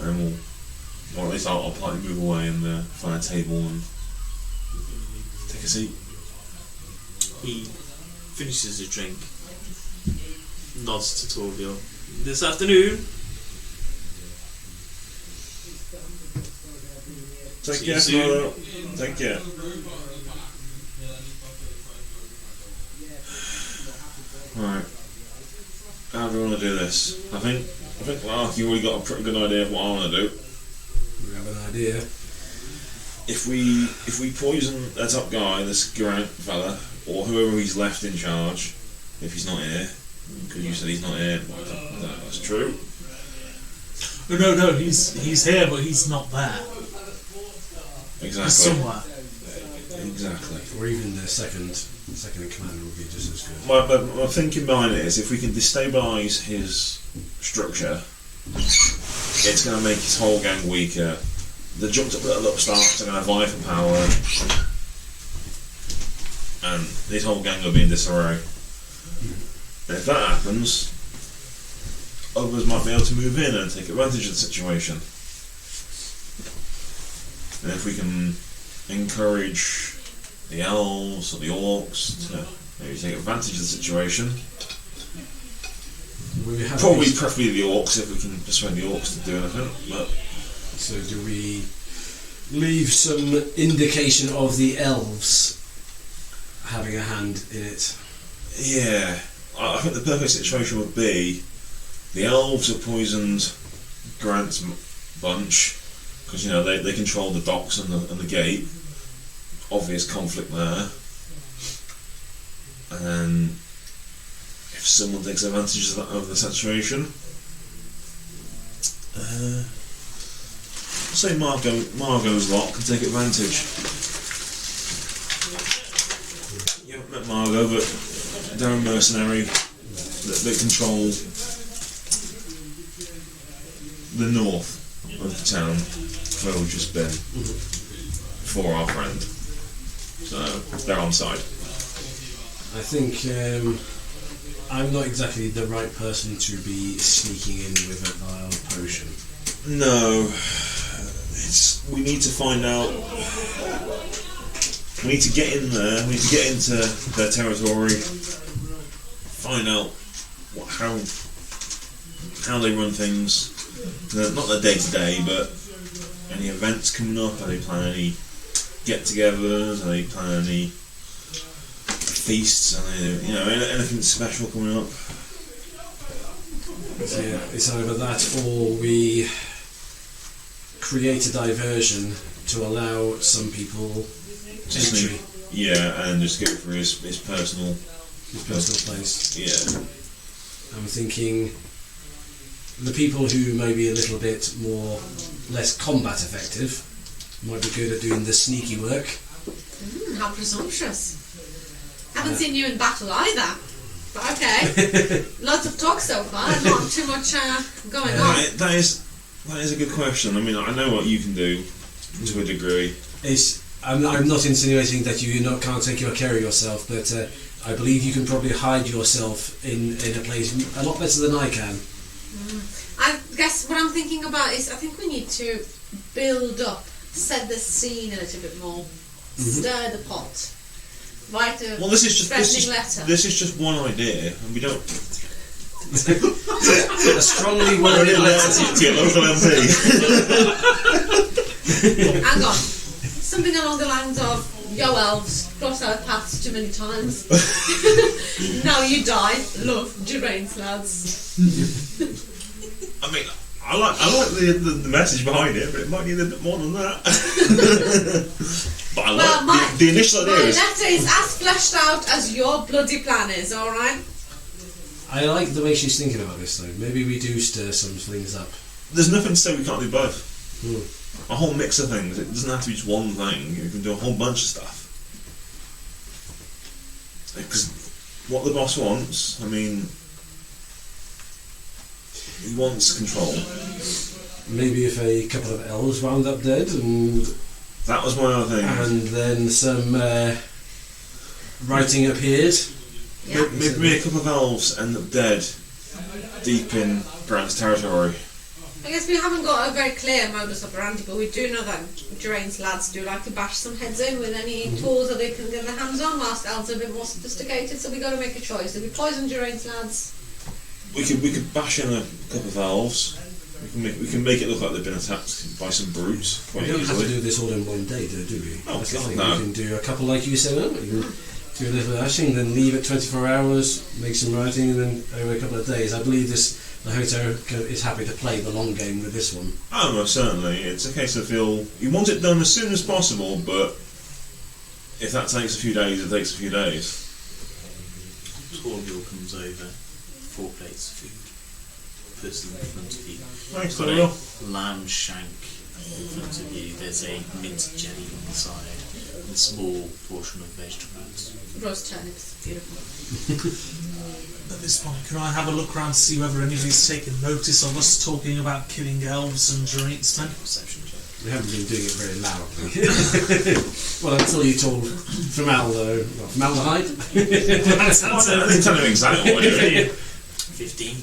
S1: And or at least I'll politely move away and find a table and take a seat.
S7: He finishes his drink, nods to Torville. This afternoon.
S1: Take
S7: See
S1: care,
S7: you soon.
S1: brother. Take care. Right. How do we want to do this? I think Lark, you already got a pretty good idea of what I want to do.
S2: You have an idea.
S1: if we poison that top guy, this Grant fella, or whoever he's left in charge, if he's not here, because you said he's not here, that's true.
S4: No, he's here, but he's not there.
S1: Exactly.
S4: He's somewhere.
S1: Exactly.
S2: Or even the second in command would be just as good.
S1: My thinking behind it is if we can destabilise his structure, it's going to make his whole gang weaker. The jumped up little upstarts are going to vie for power, and his whole gang will be in disarray. And if that happens, others might be able to move in and take advantage of the situation. And if we can encourage the elves or the orcs to maybe take advantage of the situation, probably preferably the orcs if we can persuade the orcs to do anything. But
S2: so do we leave some indication of the elves having a hand in it?
S1: yeah, I think the perfect situation would be the elves have poisoned Grant's bunch because they control the docks and the gate. Obvious conflict there, and then if someone takes advantage of the situation, say Margot's lot can take advantage. You haven't met Margot, but they're a mercenary that control the north of the town where we've just been for our friend. So they're on side.
S2: I think I'm not exactly the right person to be sneaking in with a vile potion.
S1: No, we need to find out. We need to get in there. We need to get into their territory. Find out how they run things. Not their day to day, but any events coming up. Are they planning any get-togethers? Are they planning any feasts? Are they, anything special coming up?
S2: So yeah, it's either that or we create a diversion to allow some people entry.
S1: Yeah, and just go for his personal
S2: place.
S1: Yeah.
S2: I'm thinking the people who may be a little bit less combat effective might be good at doing the sneaky work.
S5: How presumptuous. Haven't seen you in battle either. But okay. Lots of talk so far, not too much going on.
S1: That is a good question. I mean, I know what you can do to a degree.
S2: I'm not insinuating that you can't take care of yourself, but I believe you can probably hide yourself in a place a lot better than I can.
S5: I guess what I'm thinking about is I think we need to build up, set the scene a little bit more, stir the pot, write a threatening letter.
S1: This is just one idea, and we don't.
S2: A strongly worded letter
S1: to your local MP.
S5: Hang on. Something along the lines of, yo elves, cross our paths too many times. Now you die. Love, deranged lads.
S1: I mean, I like the message behind it, but it might need a bit more than that. But I like the initial idea.
S5: My letter is as fleshed out as your bloody plan is, alright?
S2: I like the way she's thinking about this though. Maybe we do stir some things up.
S1: There's nothing to say we can't do both. A whole mix of things. It doesn't have to be just one thing. You can do a whole bunch of stuff. Because what the boss wants, I mean, he wants control.
S2: Maybe if a couple of elves wound up dead, and
S1: that was my other thing.
S2: And then some writing appeared.
S5: Yeah.
S1: Maybe a couple of elves end up dead deep in Grant's territory.
S5: I guess we haven't got a very clear modus operandi, but we do know that deranged lads do like to bash some heads in with any tools that they can get their hands on, whilst elves are a bit more sophisticated, so we got to make a choice. Do we poison deranged lads?
S1: We could bash in a couple of elves. We can make it look like they've been attacked by some brutes.
S2: We don't have to do this all in one day, do we?
S1: Oh,
S2: That's the
S1: God,
S2: thing.
S1: no.
S2: We can do a couple like you said, we can do a little ashing, then leave it 24 hours, make some writing, and then over a couple of days. I believe the hotel is happy to play the long game with this one.
S1: Oh, most certainly. It's a case of you want it done as soon as possible, but if that takes a few days, it takes a few days.
S7: Torgil comes over, 4 plates of food, puts them in front of you.
S1: Thanks,
S7: Got
S1: Torgil.
S7: a lamb shank in front of you. There's a mint jelly on the side, and a small portion of vegetables.
S5: Roast turnips, beautiful.
S4: At this point, can I have a look around to see whether anybody's taken notice of us talking about killing elves and Drakesmen?
S7: Perception check.
S2: We haven't been doing it very loudly. Well, until you told formaldehyde.
S1: I didn't tell him exactly what you're doing.
S7: 15.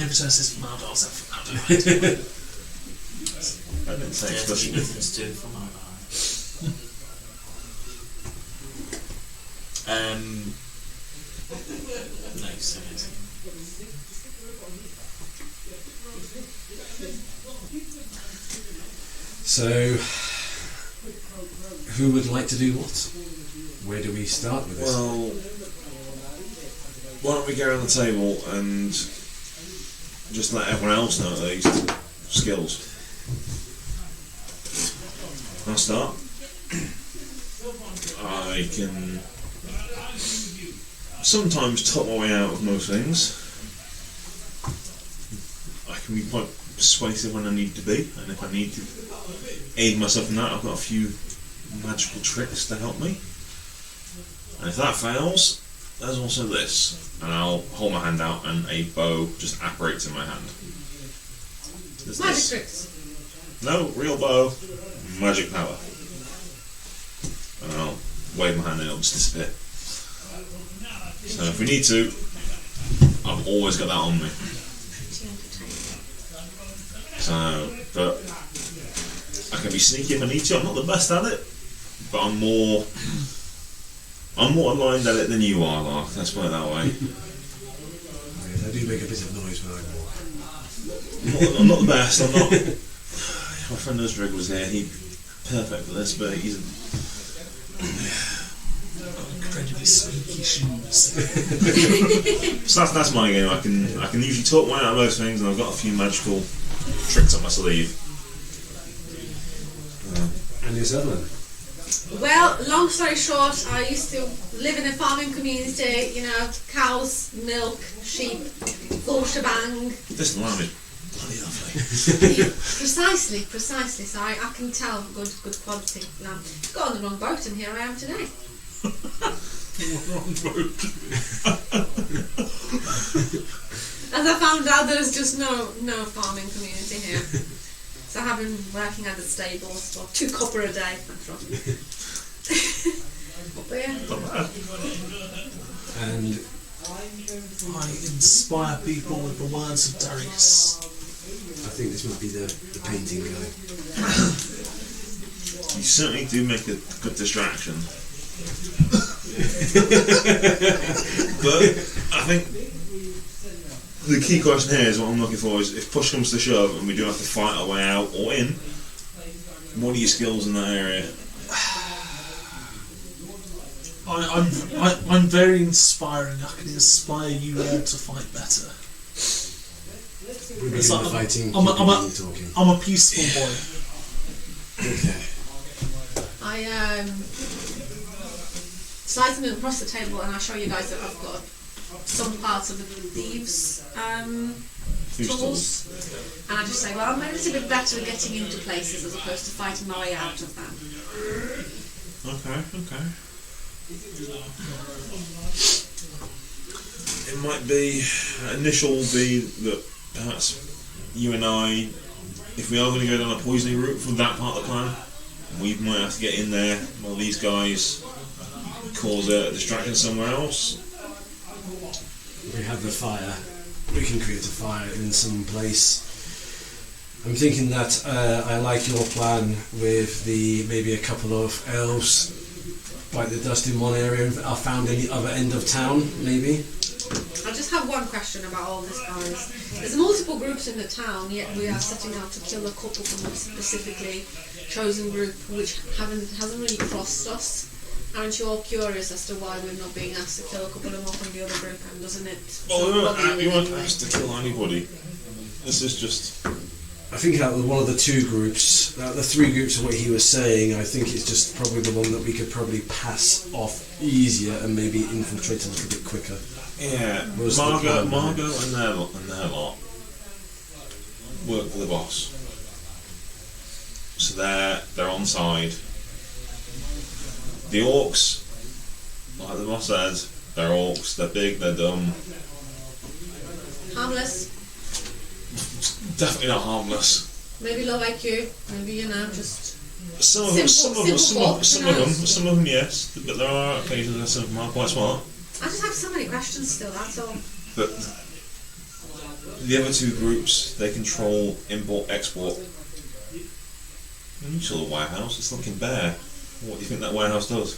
S4: Every time it says formaldehyde, I'll say formaldehyde.
S1: I didn't say
S7: Dirty
S1: explicitly.
S7: nothing to do with formaldehyde. No, 17.
S2: So, who would like to do what? Where do we start with this?
S1: Well, why don't we go around the table and just let everyone else know these skills? I'll start. I can sometimes top my way out of most things. I can be quite persuasive when I need to be, and if I need to aid myself in that, I've got a few magical tricks to help me. And if that fails, there's also this, and I'll hold my hand out and a bow just apparates in my hand. There's
S5: Magic
S1: this.
S5: tricks.
S1: No, real bow, magic power. And I'll wave my hand and it'll just disappear. So if we need to, I've always got that on me. So, but I can be sneaky if I need to. I'm not the best at it, but I'm more aligned at it than you are, Lark. Let's put it that way.
S2: Yes, I do make a bit of noise when I walk.
S1: I'm not the best. I'm not. My friend Nuzrig was here. He'd perfect for this, but he's.
S4: Incredibly sneaky shoes.
S1: So that's my game. I can usually talk one out of most things, and I've got a few magical tricks up my sleeve.
S2: And yourself then?
S5: Well, long story short, I used to live in a farming community, cows, milk, sheep, full shebang.
S1: This lamb is bloody lovely.
S5: Precisely. So I can tell good quality lamb. Got on the wrong boat and here I am today.
S1: Wrong boat.
S5: As I found out, there's just no farming community here. So I have been working at the stables for 2 copper a day. That's right. But yeah.
S2: And
S4: I inspire people with the words of Darius.
S2: I think this might be the painting guy.
S1: You certainly do make a good distraction. But I think the key question here is what I'm looking for is if push comes to shove and we do have to fight our way out or in, what are your skills in that area?
S4: I'm very inspiring. I can inspire you all to fight better.
S2: We'll
S4: It's
S2: begin
S4: like
S2: the fighting,
S4: I'm
S2: keep
S4: a-
S2: talking.
S4: I'm a peaceful boy.
S2: Okay.
S5: I slide them across the table and I show you guys that I've got some parts of the thieves' tools. And I just say, well, I'm a little bit better at getting into places as opposed to fighting my way out of them.
S1: Okay. It might be initial be that perhaps you and I, if we are going to go down a poisoning route from that part of the clan, we might have to get in there while these guys cause a distraction somewhere else.
S2: We have the fire. We can create a fire in some place. I'm thinking that I like your plan with maybe a couple of elves bite the dust in one area and are found in the other end of town, maybe.
S5: I just have one question about all this, guys. There's multiple groups in the town, yet we are setting out to kill a couple from a specifically chosen group which hasn't really crossed us. Aren't you all curious as to why we're not being asked to kill a couple of more from the other group? And doesn't it?
S1: Well,
S5: bother
S1: we
S5: you
S1: weren't
S5: anyway?
S1: asked to kill anybody. This is just.
S2: I think out of one of the two groups, out of the three groups of what he was saying, I think it's just probably the one that we could probably pass off easier and maybe infiltrate a little bit quicker.
S1: Yeah,
S2: Was the
S1: Margot
S2: plan,
S1: and their lot work for the boss. So they're on side. The orcs, like the boss said, they're orcs, they're big, they're dumb.
S5: Harmless.
S1: Definitely not harmless.
S5: Maybe low IQ. Maybe just.
S1: Some of them, yes, but there are occasions where some of them are quite smart.
S5: I just have so many questions still. That's all.
S1: But the other two groups, they control import, export. You saw the warehouse, it's looking bare. What do you think that warehouse does?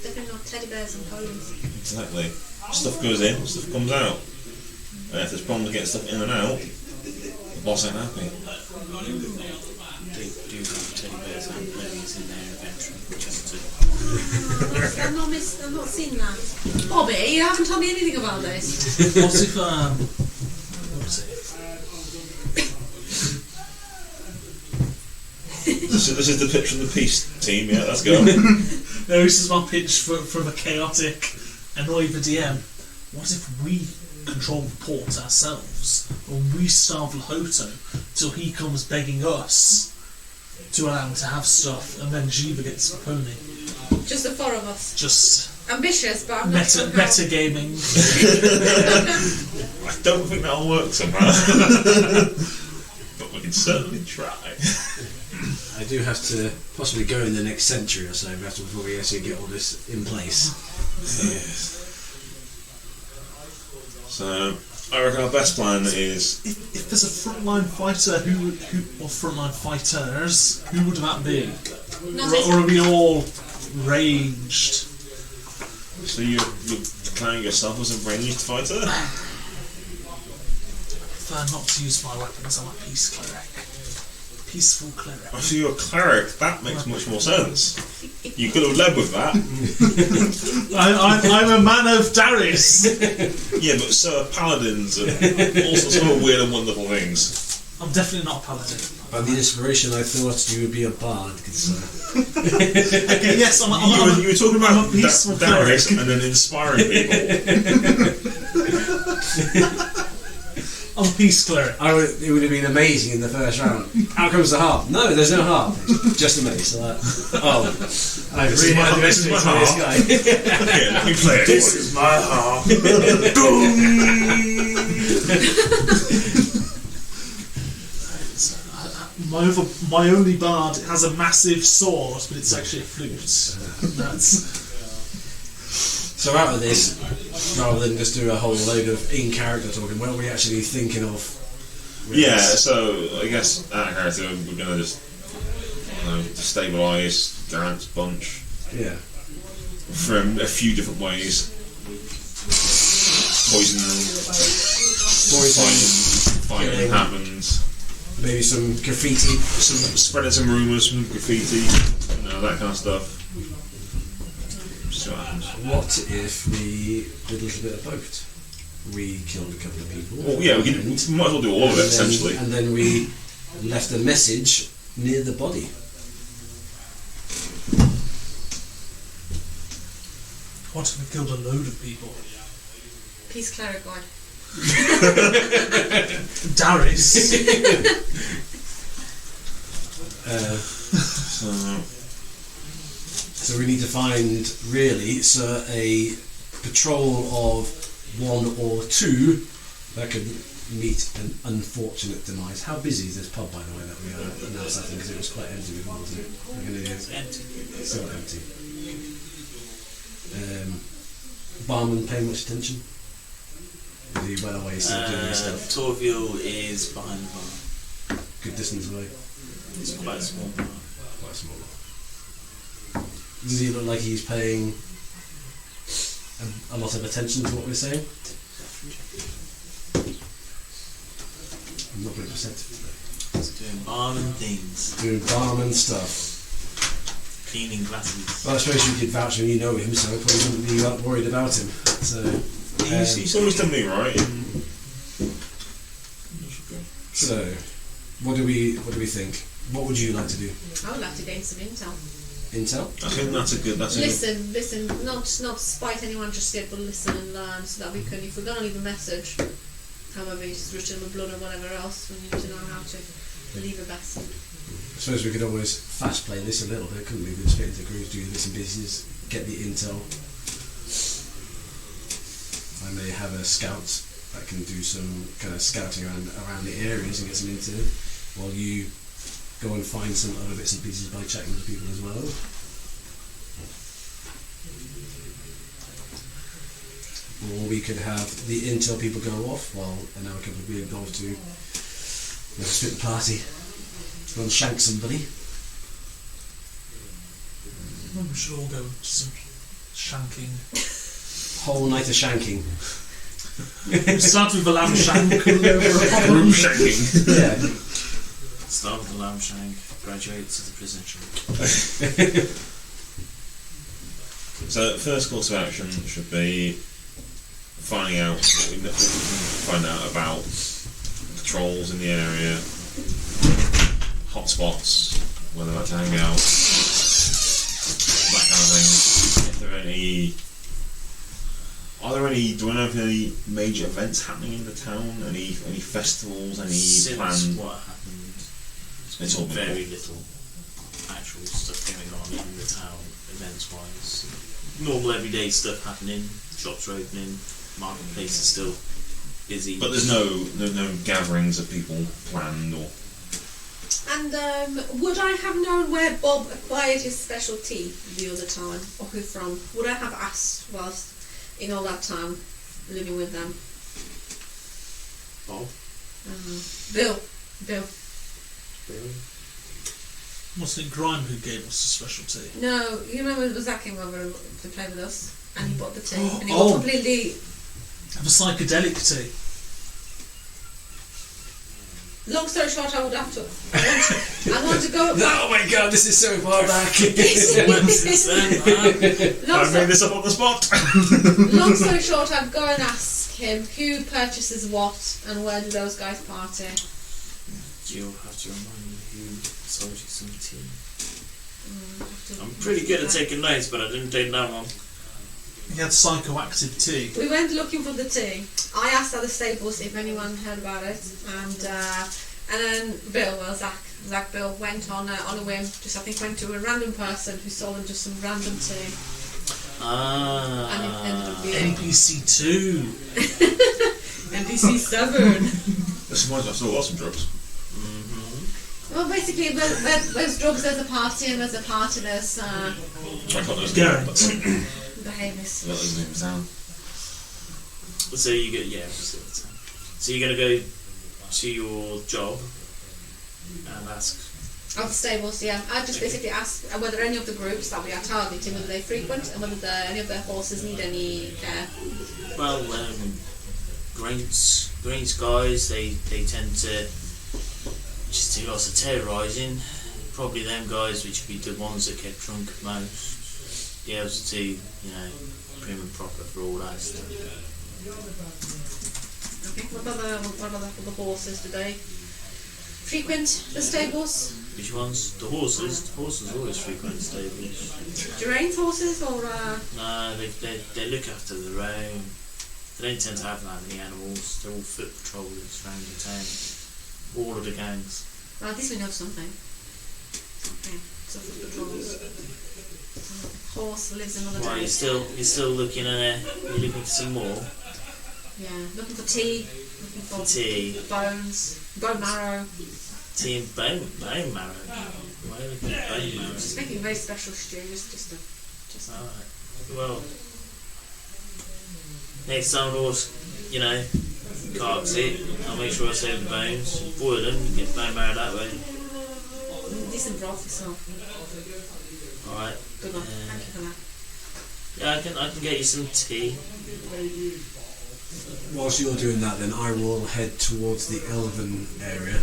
S5: Definitely not teddy bears and ponies.
S1: Exactly. Stuff goes in, stuff comes out. And if there's problems getting stuff in and out, the boss ain't happy.
S7: They do have teddy bears and ponies in their inventory, just to...
S5: I've not seen that. Bobby, you haven't told me anything about this.
S4: What if what was it?
S1: This is the pitch from the peace team, yeah, let's go.
S4: No, this is my pitch from a chaotic, annoy the DM. What if we control the port ourselves, and we starve Lahoto till he comes begging us to allow him to have stuff, and then Jiva gets the pony?
S5: Just the four of us.
S4: Just
S5: Ambitious, but I'm not sure how.
S4: meta gaming.
S1: I don't think that'll work somehow. But we can certainly try.
S2: I do have to possibly go in the next century or so before we actually get all this in place.
S1: Yes. So I reckon our best plan is
S4: If there's a frontline fighter or frontline fighters, who would that be? Or are we all ranged?
S1: so you're declaring yourself as a ranged fighter?
S4: I prefer not to use my weapons. I'm a peace cleric. Peaceful cleric.
S1: Oh, so you're a cleric, that makes much more sense. You could have led with that.
S4: I'm a man of Darius.
S1: Yeah, but so are paladins and all sorts of weird and wonderful things.
S4: I'm definitely not a paladin.
S2: By the inspiration, I thought you would be a bard, good sir.
S4: Okay, yes, I'm
S1: You were talking about
S4: a peaceful
S1: Darius
S4: cleric.
S1: and then inspiring people.
S4: I'm a peace cleric.
S2: It would have been amazing in the first round. Out comes the harp. No, there's no harp. Just a mace. Like, I've
S1: This is
S2: really
S1: my-
S2: had
S1: this is my
S2: this
S1: harp.
S2: guy.
S1: Here, let me play it.
S7: This is my harp.
S4: My only bard has a massive sword, but it's actually a flute. That's
S2: So out of this, rather than just do a whole load of in-character talking, what are we actually thinking of?
S1: Yeah, so I guess our character, we're going to just destabilise Garant's bunch
S2: Yeah.
S1: from a few different ways. Poison them, fighting
S2: killing.
S1: happens.
S2: Maybe some graffiti.
S1: Spreading some rumours, some graffiti, that kind of stuff. See what happens.
S2: What if we did a little bit of both? We killed a couple of people.
S1: Well, yeah, we might as well do all of it, essentially.
S2: And then we left a message near the body.
S4: what if we killed a load of people?
S5: Peace cleric guy.
S4: Darius.
S2: So we need to find, really, a patrol of one or two that could meet an unfortunate demise. How busy is this pub, by the way, that we announced that thing, because it was quite empty before, wasn't it?
S7: It's empty.
S2: It's still empty. Barman paying much attention? Is he well away still doing his stuff?
S7: Torville is behind the bar.
S2: Good distance away?
S7: It's quite a small bar.
S2: Quite small. Does he look like he's paying a lot of attention to what we're saying? I'm not very perceptive today.
S7: It's doing barman things.
S2: Doing barman stuff.
S3: cleaning glasses.
S2: Well, I suppose you could vouch when you know him, so I probably wouldn't be worried about him. So,
S1: He's always done me right.
S2: so what do we think? What would you like to do?
S5: I would like to gain some intel.
S2: Intel?
S1: I think that's a good.
S5: Listen, not spite anyone just yet, but listen and learn, so that we can, if we're going to leave a message, however it's written in the blood or whatever else, we need to know how to leave a message.
S2: I suppose we could always fast play this a little bit, couldn't we? We could split into groups, do bits and pieces, get the intel. I may have a scout that can do some kind of scouting around the areas and get some intel, while you go and find some other bits and pieces by chatting with people as well. Or we could have the intel people go off while another couple of people go off to split the party. Go and shank somebody.
S4: We should all go to some shanking.
S2: Whole night of shanking.
S4: We start with a lamb shank.
S1: Room shanking.
S2: Yeah.
S3: Start with the lamb shank, graduate to the prison shank.
S1: So, first course of action should be finding out what we can find out about patrols in the area, hotspots, where they like to hang out, that kind of thing. If there are any, do we know of any major events happening in the town? Any festivals? Any
S3: Since
S1: planned?
S3: what happened,
S1: It's all been
S3: very little actual stuff going on in the town, events-wise. Normal everyday stuff happening, shops are opening, marketplace is still busy.
S1: But there's no gatherings of people planned or.
S5: And would I have known where Bob acquired his specialty the other time, or who from? Would I have asked whilst in all that time living with them?
S3: Bob?
S5: Bill.
S4: Wasn't it Grime who gave us the specialty?
S5: No, you remember Zach came over to play with us, and he bought the tea, and he
S4: Oh.
S5: was completely.
S4: Have a psychedelic tea.
S5: Long story short, I would have to. I want to go.
S2: Oh my god, this is so far back.
S1: I made this up on the spot.
S5: Long story short, I'd go and ask him who purchases what and where do those guys party.
S3: You'll have to remind me who sold you some tea. I'm pretty good at taking notes, but I didn't take that one.
S4: He had psychoactive tea.
S5: We went looking for the tea. I asked at the stables if anyone heard about it, and then Zach Bill went on a whim. Just I think went to a random person who sold him just some random tea. And it ended up being
S4: NPC 2.
S5: NPC 7.
S1: This reminds me, I still got some drugs.
S5: Well, basically, there's drugs, there's a party, and there's a party, there's
S1: I can't those
S4: Garrett.
S5: behaviours.
S1: those names down.
S3: So you go, so you're gonna go to your job and ask.
S5: Of the stables, yeah. I just basically ask whether any of the groups that we are targeting, whether they frequent, and whether any of their horses need any care.
S3: Well, Grains guys, they tend to just do lots of terrorising. Probably them guys, which would be the ones that get drunk most. Be able to do, prim and proper for all that stuff.
S5: Okay. What about the horses? Do they frequent the stables?
S3: Which ones? The horses. The horses always frequent stables.
S5: Geraint's horses or?
S3: No, they look after their own. They don't tend to have that many animals. They're all foot patrollers around the town. All of the gangs.
S5: Well, at least we know something. Okay, so foot patrols. Horse lives another
S3: Right,
S5: day.
S3: you're still looking at you're looking for some more
S5: Yeah, looking for tea, looking for
S3: tea.
S5: bones, bone marrow.
S3: Tea and bone marrow. Why are you looking at bone marrow?
S5: Just making very special stews, just.
S3: Alright. Well, next time horse, carks it, I'll make sure I save the bones, boil them, get bone marrow that way.
S5: Decent broth yourself.
S3: Alright.
S5: Good one. Thank you for that.
S3: Yeah, I can get you some tea.
S2: Whilst you're doing that, then I will head towards the Elven area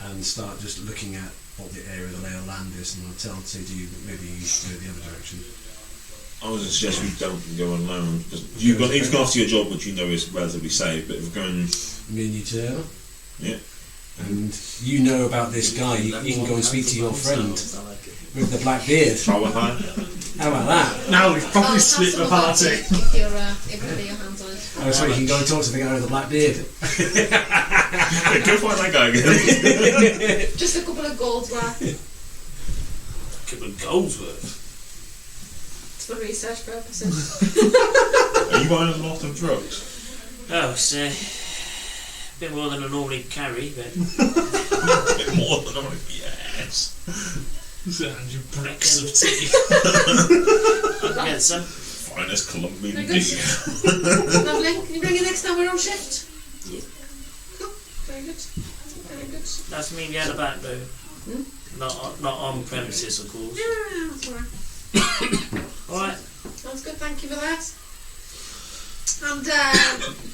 S2: and start just looking at what the area of the lay of land is, and I'll say to you that maybe you should go the other direction.
S1: I would suggest we don't go alone. Because you've gone after your job, which you know is relatively safe, but if we're going...
S2: Me and you two.
S1: Yeah.
S2: And you know about this guy, you can go and speak to your friend with the black beard.
S1: Try with her.
S2: How about that?
S4: Now we've probably split the party.
S5: If you're able to lay your hands on it.
S2: Oh, sorry, you can go and talk to the guy with the black beard.
S1: Yeah, go find that guy again.
S5: Just a couple of golds worth.
S7: A couple of goals worth.
S5: It's for research purposes.
S1: Are you buying a lot of drugs?
S7: Oh, it's a bit more than I normally carry, but
S1: A bit more than I want. Yes.
S4: And your bricks of tea.
S7: I can get some.
S1: Finest Colombian
S5: Very good.
S1: dish.
S5: Lovely. Can you bring it next time we're on shift?
S7: Yeah.
S5: Cool. Very good. Very good.
S7: That's me out the back though. Not on premises, of course.
S5: Yeah, that's alright.
S7: Alright.
S5: That's good, thank you for that. And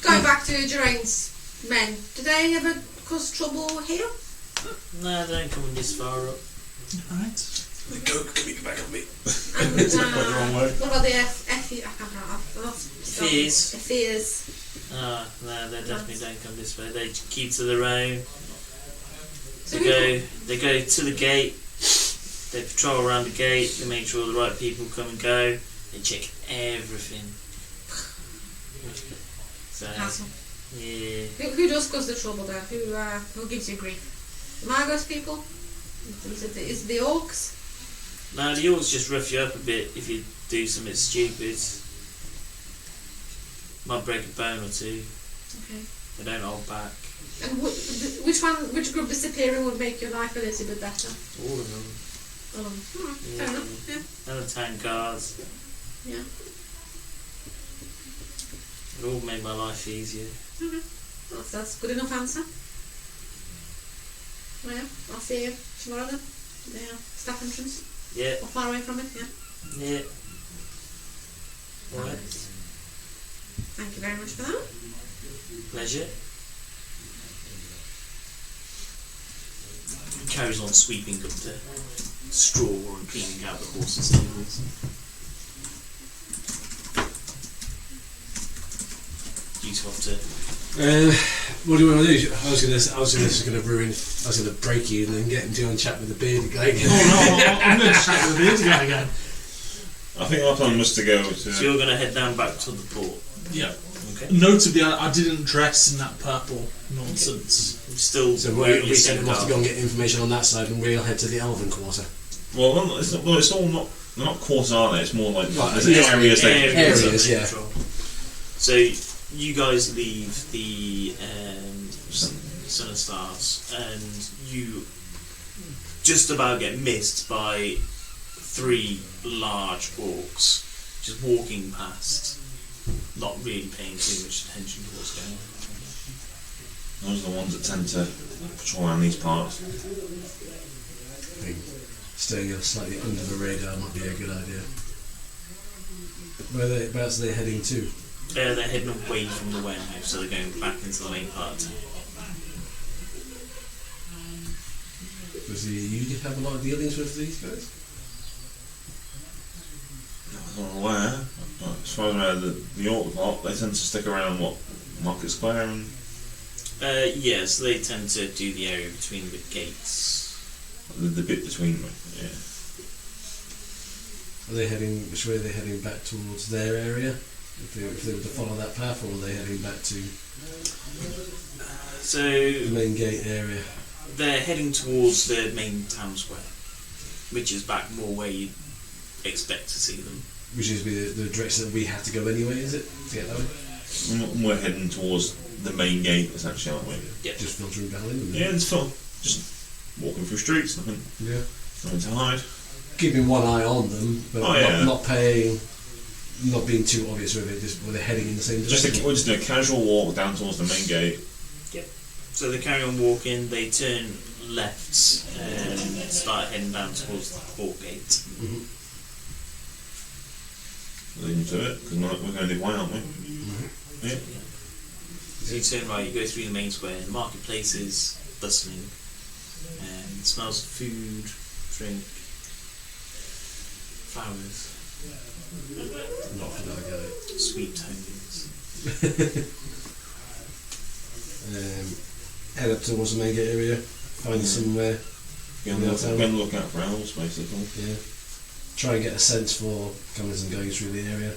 S5: going back to Geraint's men, did they ever cause trouble here?
S7: No, they don't come this far up.
S4: Right.
S2: Can we go back on me?
S5: And
S1: the wrong way.
S5: what about the Fears? Fears.
S7: No, they definitely don't come this way. They keep to their own.
S5: So
S7: They go to the gate. They patrol around the gate. They make sure the right people come and go. They check everything. So
S5: Hassle.
S7: yeah.
S5: Who does cause the trouble there? Who gives you grief? The Margot's people? Is it the orcs?
S7: No, the orcs just rough you up a bit if you do something stupid. Might break a bone or two.
S5: Okay.
S7: They don't hold back.
S5: And which group disappearing would make your life a little bit better?
S7: All of them.
S5: Fair enough. Yeah.
S7: And the tank guards.
S5: Yeah.
S7: It all made my life easier.
S5: Okay. That's good enough answer. Well, yeah, I'll see you tomorrow then. The staff entrance.
S7: Yeah.
S5: Or far away from it, yeah.
S7: Yeah. Alright.
S5: Thank you very much for that.
S7: Pleasure. Carries on sweeping up the straw and cleaning out the horses' stables. You two have to.
S2: What do you want to do? I was gonna break you and then get into and chat with the bearded guy again.
S4: Oh no, I'm going to chat with the bearded guy again.
S1: I think our plan was to go to...
S7: So you're going to head down back to the port.
S4: Yeah.
S7: Okay.
S4: Notably, I didn't dress in that purple nonsense.
S7: Still.
S2: So we send them off to go and get information on that side, and we'll head to the Elven Quarter.
S1: Well, it's all not... They're not quarters, are they? It's more like...
S2: Right,
S1: there's
S2: yeah,
S1: areas they...
S2: areas, yeah.
S7: Control. So you guys leave the Sun and Stars, and you just about get missed by 3 large orcs just walking past, not really paying too much attention to what's going on.
S1: Those are the ones that tend to patrol around these parts.
S2: I think staying slightly under the radar might be a good idea. Whereabouts are they heading to?
S7: They're heading away from the warehouse, so they're going back into the main part of town.
S2: You have a lot of dealings with these guys?
S1: I'm not aware. As far as I know, the orc lot, they tend to stick around, Market Square and...
S7: Yes, they tend to do the area between the gates.
S1: The bit between them, yeah.
S2: Are they heading? Which way are they heading back towards their area? If they were to follow that path, or are they heading back to
S7: So
S2: the main gate area?
S7: they're heading towards the main town square, which is back more where you'd expect to see them.
S2: Which is the direction that we have to go anyway, is it? To get that way?
S1: We're heading towards the main gate, essentially, aren't we?
S7: Yeah.
S2: Just filtering down in.
S1: Yeah, it's fun. Just walking through streets, nothing to hide.
S2: Keeping one eye on them, but not being too obvious with it. Just were they heading in the same direction?
S1: We're just doing a casual walk down towards the main gate.
S7: Yep. So they carry on walking, they turn left and start heading down towards the port gate.
S2: Mm-hmm.
S1: Leading to it, because we're going this way, aren't we?
S2: Mm-hmm.
S1: Yeah.
S7: So you turn right, you go through the main square, the marketplace is bustling.
S3: It smells of food, drink, flowers,
S2: Not for that guy.
S3: sweet tones.
S2: Head up towards the main gate area. Find somewhere.
S1: Look out for owls, basically.
S2: Yeah. Try and get a sense for comings and goings through the area.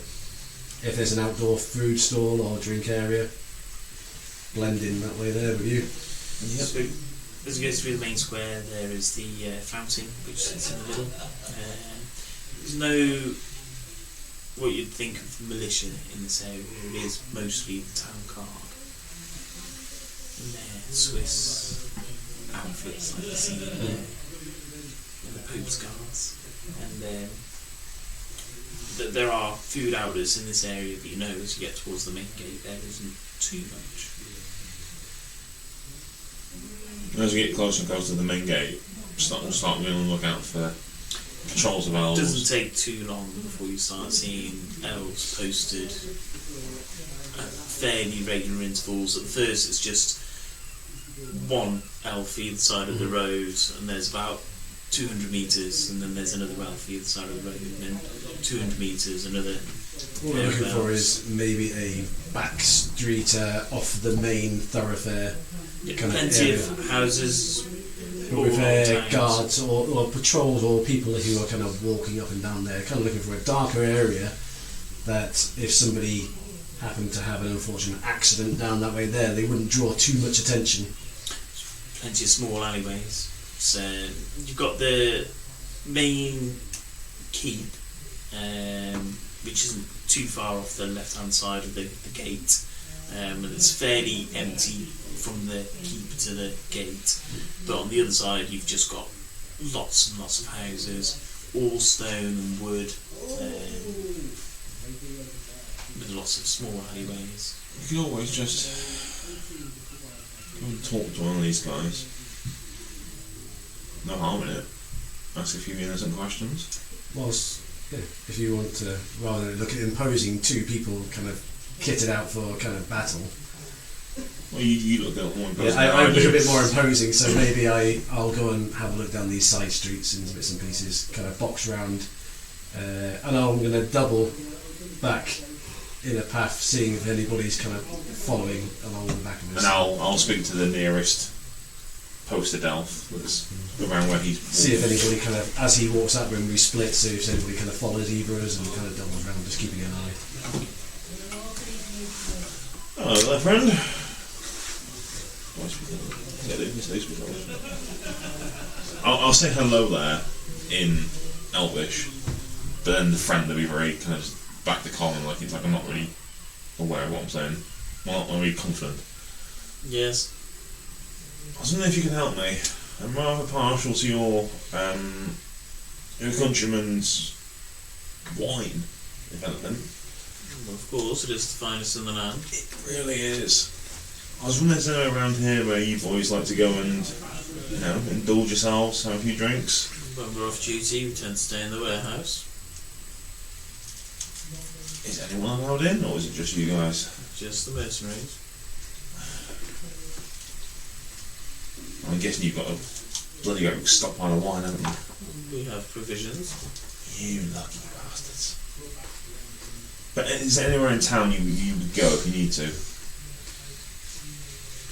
S2: If there's an outdoor food stall or drink area, blend in that way there with you.
S3: So, as you go through the main square, there is the fountain, which sits in the middle. There's no what you'd think of militia in this area. It is mostly the town guard in their Swiss outfits, like you see in the Pope's guards. And there are food outlets in this area, but you know as you get towards the main gate, there isn't too much.
S1: As we get closer and closer to the main gate, start being on the lookout for patrols of elves.
S3: It doesn't take too long before you start seeing elves posted at fairly regular intervals. At first it's just one elf either side of the road, and there's about 200 metres, and then there's another elf either side of the road, and then 200 metres, another.
S2: What we're looking for is maybe a back street off the main thoroughfare. Kind
S3: Plenty
S2: of
S3: of houses,
S2: but with guards or patrols or people who are kind of walking up and down there, kind of looking for a darker area that if somebody happened to have an unfortunate accident down that way there, they wouldn't draw too much attention.
S3: Plenty of small alleyways. So you've got the main keep, which isn't too far off the left-hand side of the gate, and it's fairly empty from the keep to the gate. But on the other side, you've just got lots and lots of houses, all stone and wood, with lots of small alleyways.
S1: You can always just go and talk to one of these guys. No harm in it. Ask a few innocent questions.
S2: Whilst, yeah, if you want to rather look at imposing two people kind of kitted out for kind of battle.
S1: Well, you look at one person.
S2: Yeah, I look a bit more imposing, so maybe I'll go and have a look down these side streets in bits and pieces, kind of box round, and I'm going to double back in a path, seeing if anybody's kind of following along the back of us.
S1: And I'll speak to the nearest posted elf that's around where he's.
S2: See if anybody kind of, as he walks out when we split, so if anybody kind of follows either of us and kind of doubles around, just keeping an eye.
S1: Hello there, friend. I'll say hello there in Elvish, but then the friend will be very kind of back to column, like it's like I'm not really aware of what I'm saying. Well, not really confident.
S3: Yes.
S1: I was wondering if you could help me. I'm rather partial to your countryman's wine, if anything.
S3: Well, of course, it is the finest in the land.
S1: It really is. I was wondering if there's anywhere around here where you boys like to go and, indulge yourselves, have a few drinks.
S3: When we're off duty, we tend to stay in the warehouse.
S1: Is anyone allowed in, or is it just you guys?
S3: Just the mercenaries.
S1: I'm guessing you've got a bloody great stockpile of wine, haven't you?
S3: We have provisions.
S1: You lucky bastards. But is there anywhere in town you would go if you need to?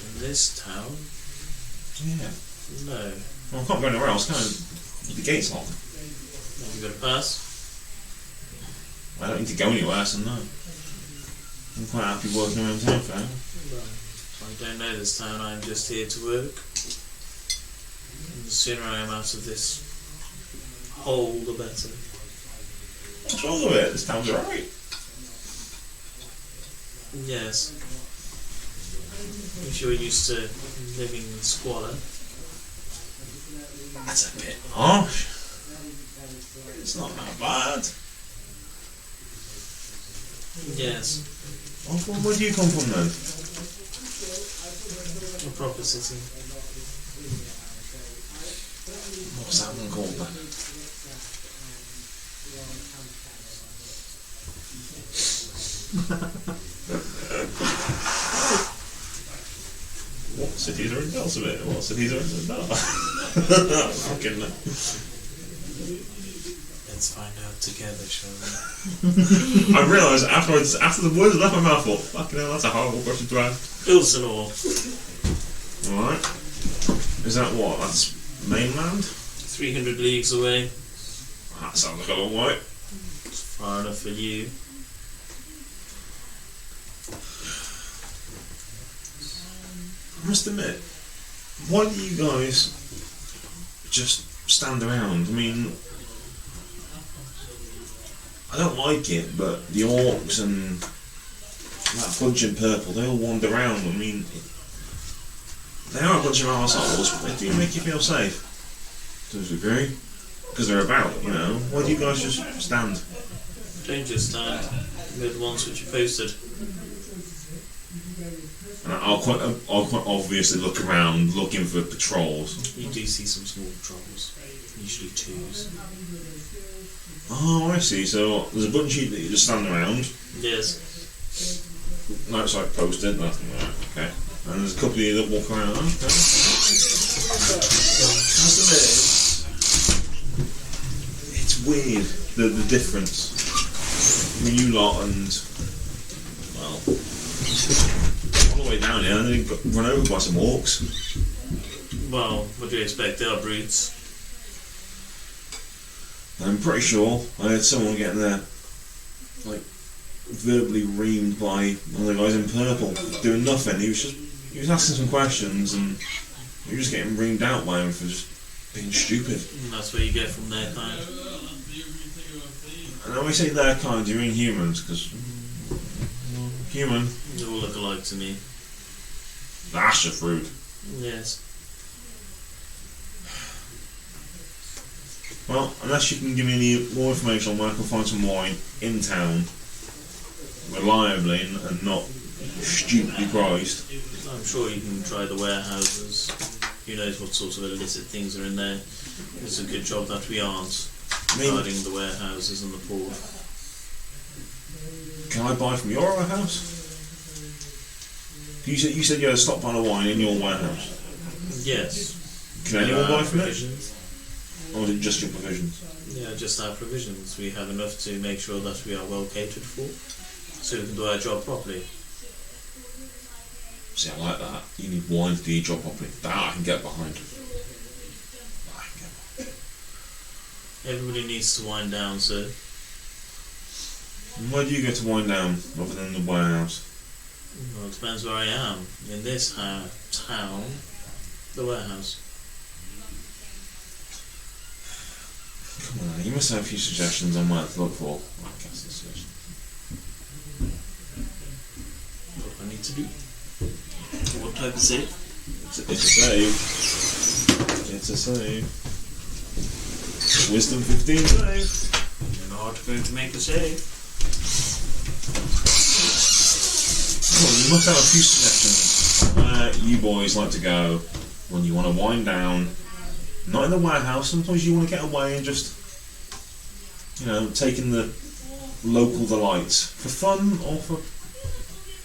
S3: In this town?
S1: Yeah.
S3: No.
S1: Well, I can't go anywhere else, can I? The gate's locked.
S3: Have you got a pass?
S1: I don't need to go anywhere, so no. I'm quite happy working around town for now.
S3: I don't know this town, I'm just here to work. And the sooner I am out of this hole, the better.
S1: What's wrong with it? This town's alright.
S3: Yes. If you're used to living in squalor.
S1: That's a bit harsh. It's not that bad.
S3: Yes.
S1: Well, where do you come from then?
S3: A proper city.
S1: What's that one called then? What cities are in Delta? What cities are in Delta? Fucking.
S6: Let's find out together, shall we?
S1: I realised after the words left my mouth, I thought, fucking hell, that's a horrible question to ask.
S3: Elsinore.
S1: Alright. Is that what? That's mainland?
S3: 300 leagues away.
S1: That sounds like a long way.
S3: It's far enough for you.
S1: I must admit, why do you guys just stand around? I mean, I don't like it, but the orcs and that bunch in purple, they all wander around. I mean, they are a bunch of arseholes, but they do make you feel safe. To a degree. Because they're about, you know. Why do you guys just stand?
S3: Don't just stand. We're the ones which you posted.
S1: And I'll quite obviously look around, looking for patrols.
S3: You do see some small patrols. Usually twos.
S1: Oh, I see. So there's a bunch of you that you just stand around.
S3: Yes.
S1: No, it's like posted. Nothing like that. Okay. And there's a couple of you that walk around. Okay. It's weird, the difference between you lot and, well, all the way down here, and then got run over by some orcs.
S3: Well, what do you expect? They are brutes.
S1: I'm pretty sure I had someone getting there, like, verbally reamed by one of the guys in purple, doing nothing. He was asking some questions, and he was just getting reamed out by him for just being stupid.
S3: And that's what you get from their kind.
S1: And when we say their kind, do you mean humans? Because human,
S3: They all look alike to me.
S1: that's just rude.
S3: Yes.
S1: Well, unless you can give me any more information on where I can find some wine in town, reliably and not stupidly priced.
S3: I'm sure you can try the warehouses. Who knows what sorts of illicit things are in there. It's a good job that we aren't guarding the warehouses and the port.
S1: Can I buy from your warehouse? You said you had a stockpile of wine in your warehouse.
S3: Yes.
S1: Can anyone buy from it?
S3: provisions.
S1: Or is it just your provisions?
S3: Yeah, just our provisions. We have enough to make sure that we are well catered for, so we can do our job properly.
S1: See, I like that. You need wine to do your job properly. That I can get behind.
S3: Everybody needs to wind down, sir.
S1: And where do you go to wind down, other than the warehouse?
S3: Well, it depends where I am. In this town, the warehouse.
S1: Come on, you must have a few suggestions on where to look for. I guess the suggestions.
S3: What do I need to do? What type of save?
S1: It's a save. It's a save. Wisdom 15 save.
S3: You're not going to make a save.
S1: Well, you must have a few suggestions where you boys like to go when you want to wind down. Not in the warehouse, sometimes you want to get away and just, you know, take in the local delights. For fun or for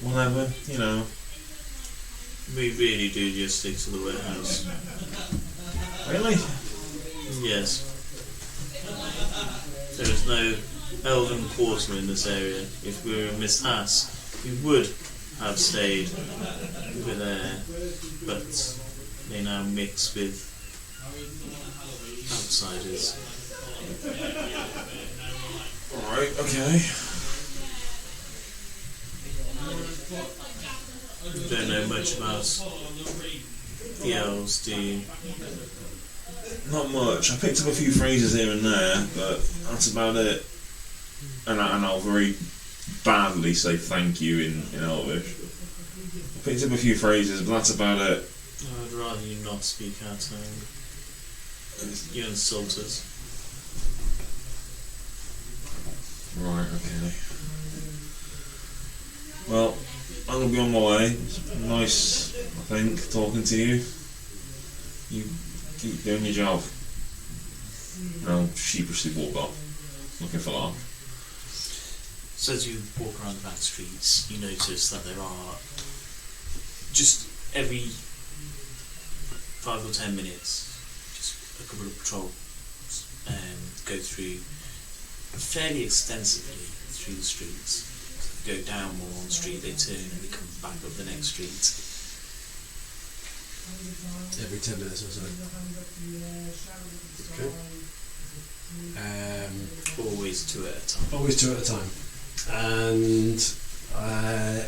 S1: whatever, you know.
S3: We really do just stick to the warehouse.
S1: Really?
S3: Yes. There is no elven quarter in this area. If we were in Miss Hass, we would have stayed over there, but they now mix with outsiders.
S1: Alright, okay.
S3: You don't know much about the elves, do you?
S1: Not much. I picked up a few phrases here and there, but that's about it. And I'll very badly say thank you in Elvish. I picked up a few phrases, but that's about it.
S3: I'd rather you not speak our tongue. You insult us.
S1: Right, okay. Well, I'm going to be on my way. It's nice, I think, talking to you. You keep doing your job. And I'll sheepishly walk off, looking for Lark.
S3: So as you walk around the back streets, you notice that there are just every
S7: 5 or 10 minutes, just a couple of patrols go through fairly extensively through the streets. They go down more on the street, they turn and they come back up the next street.
S2: Every 10 minutes or so. Okay.
S7: Always 2 at a time.
S2: Always 2 at a time. And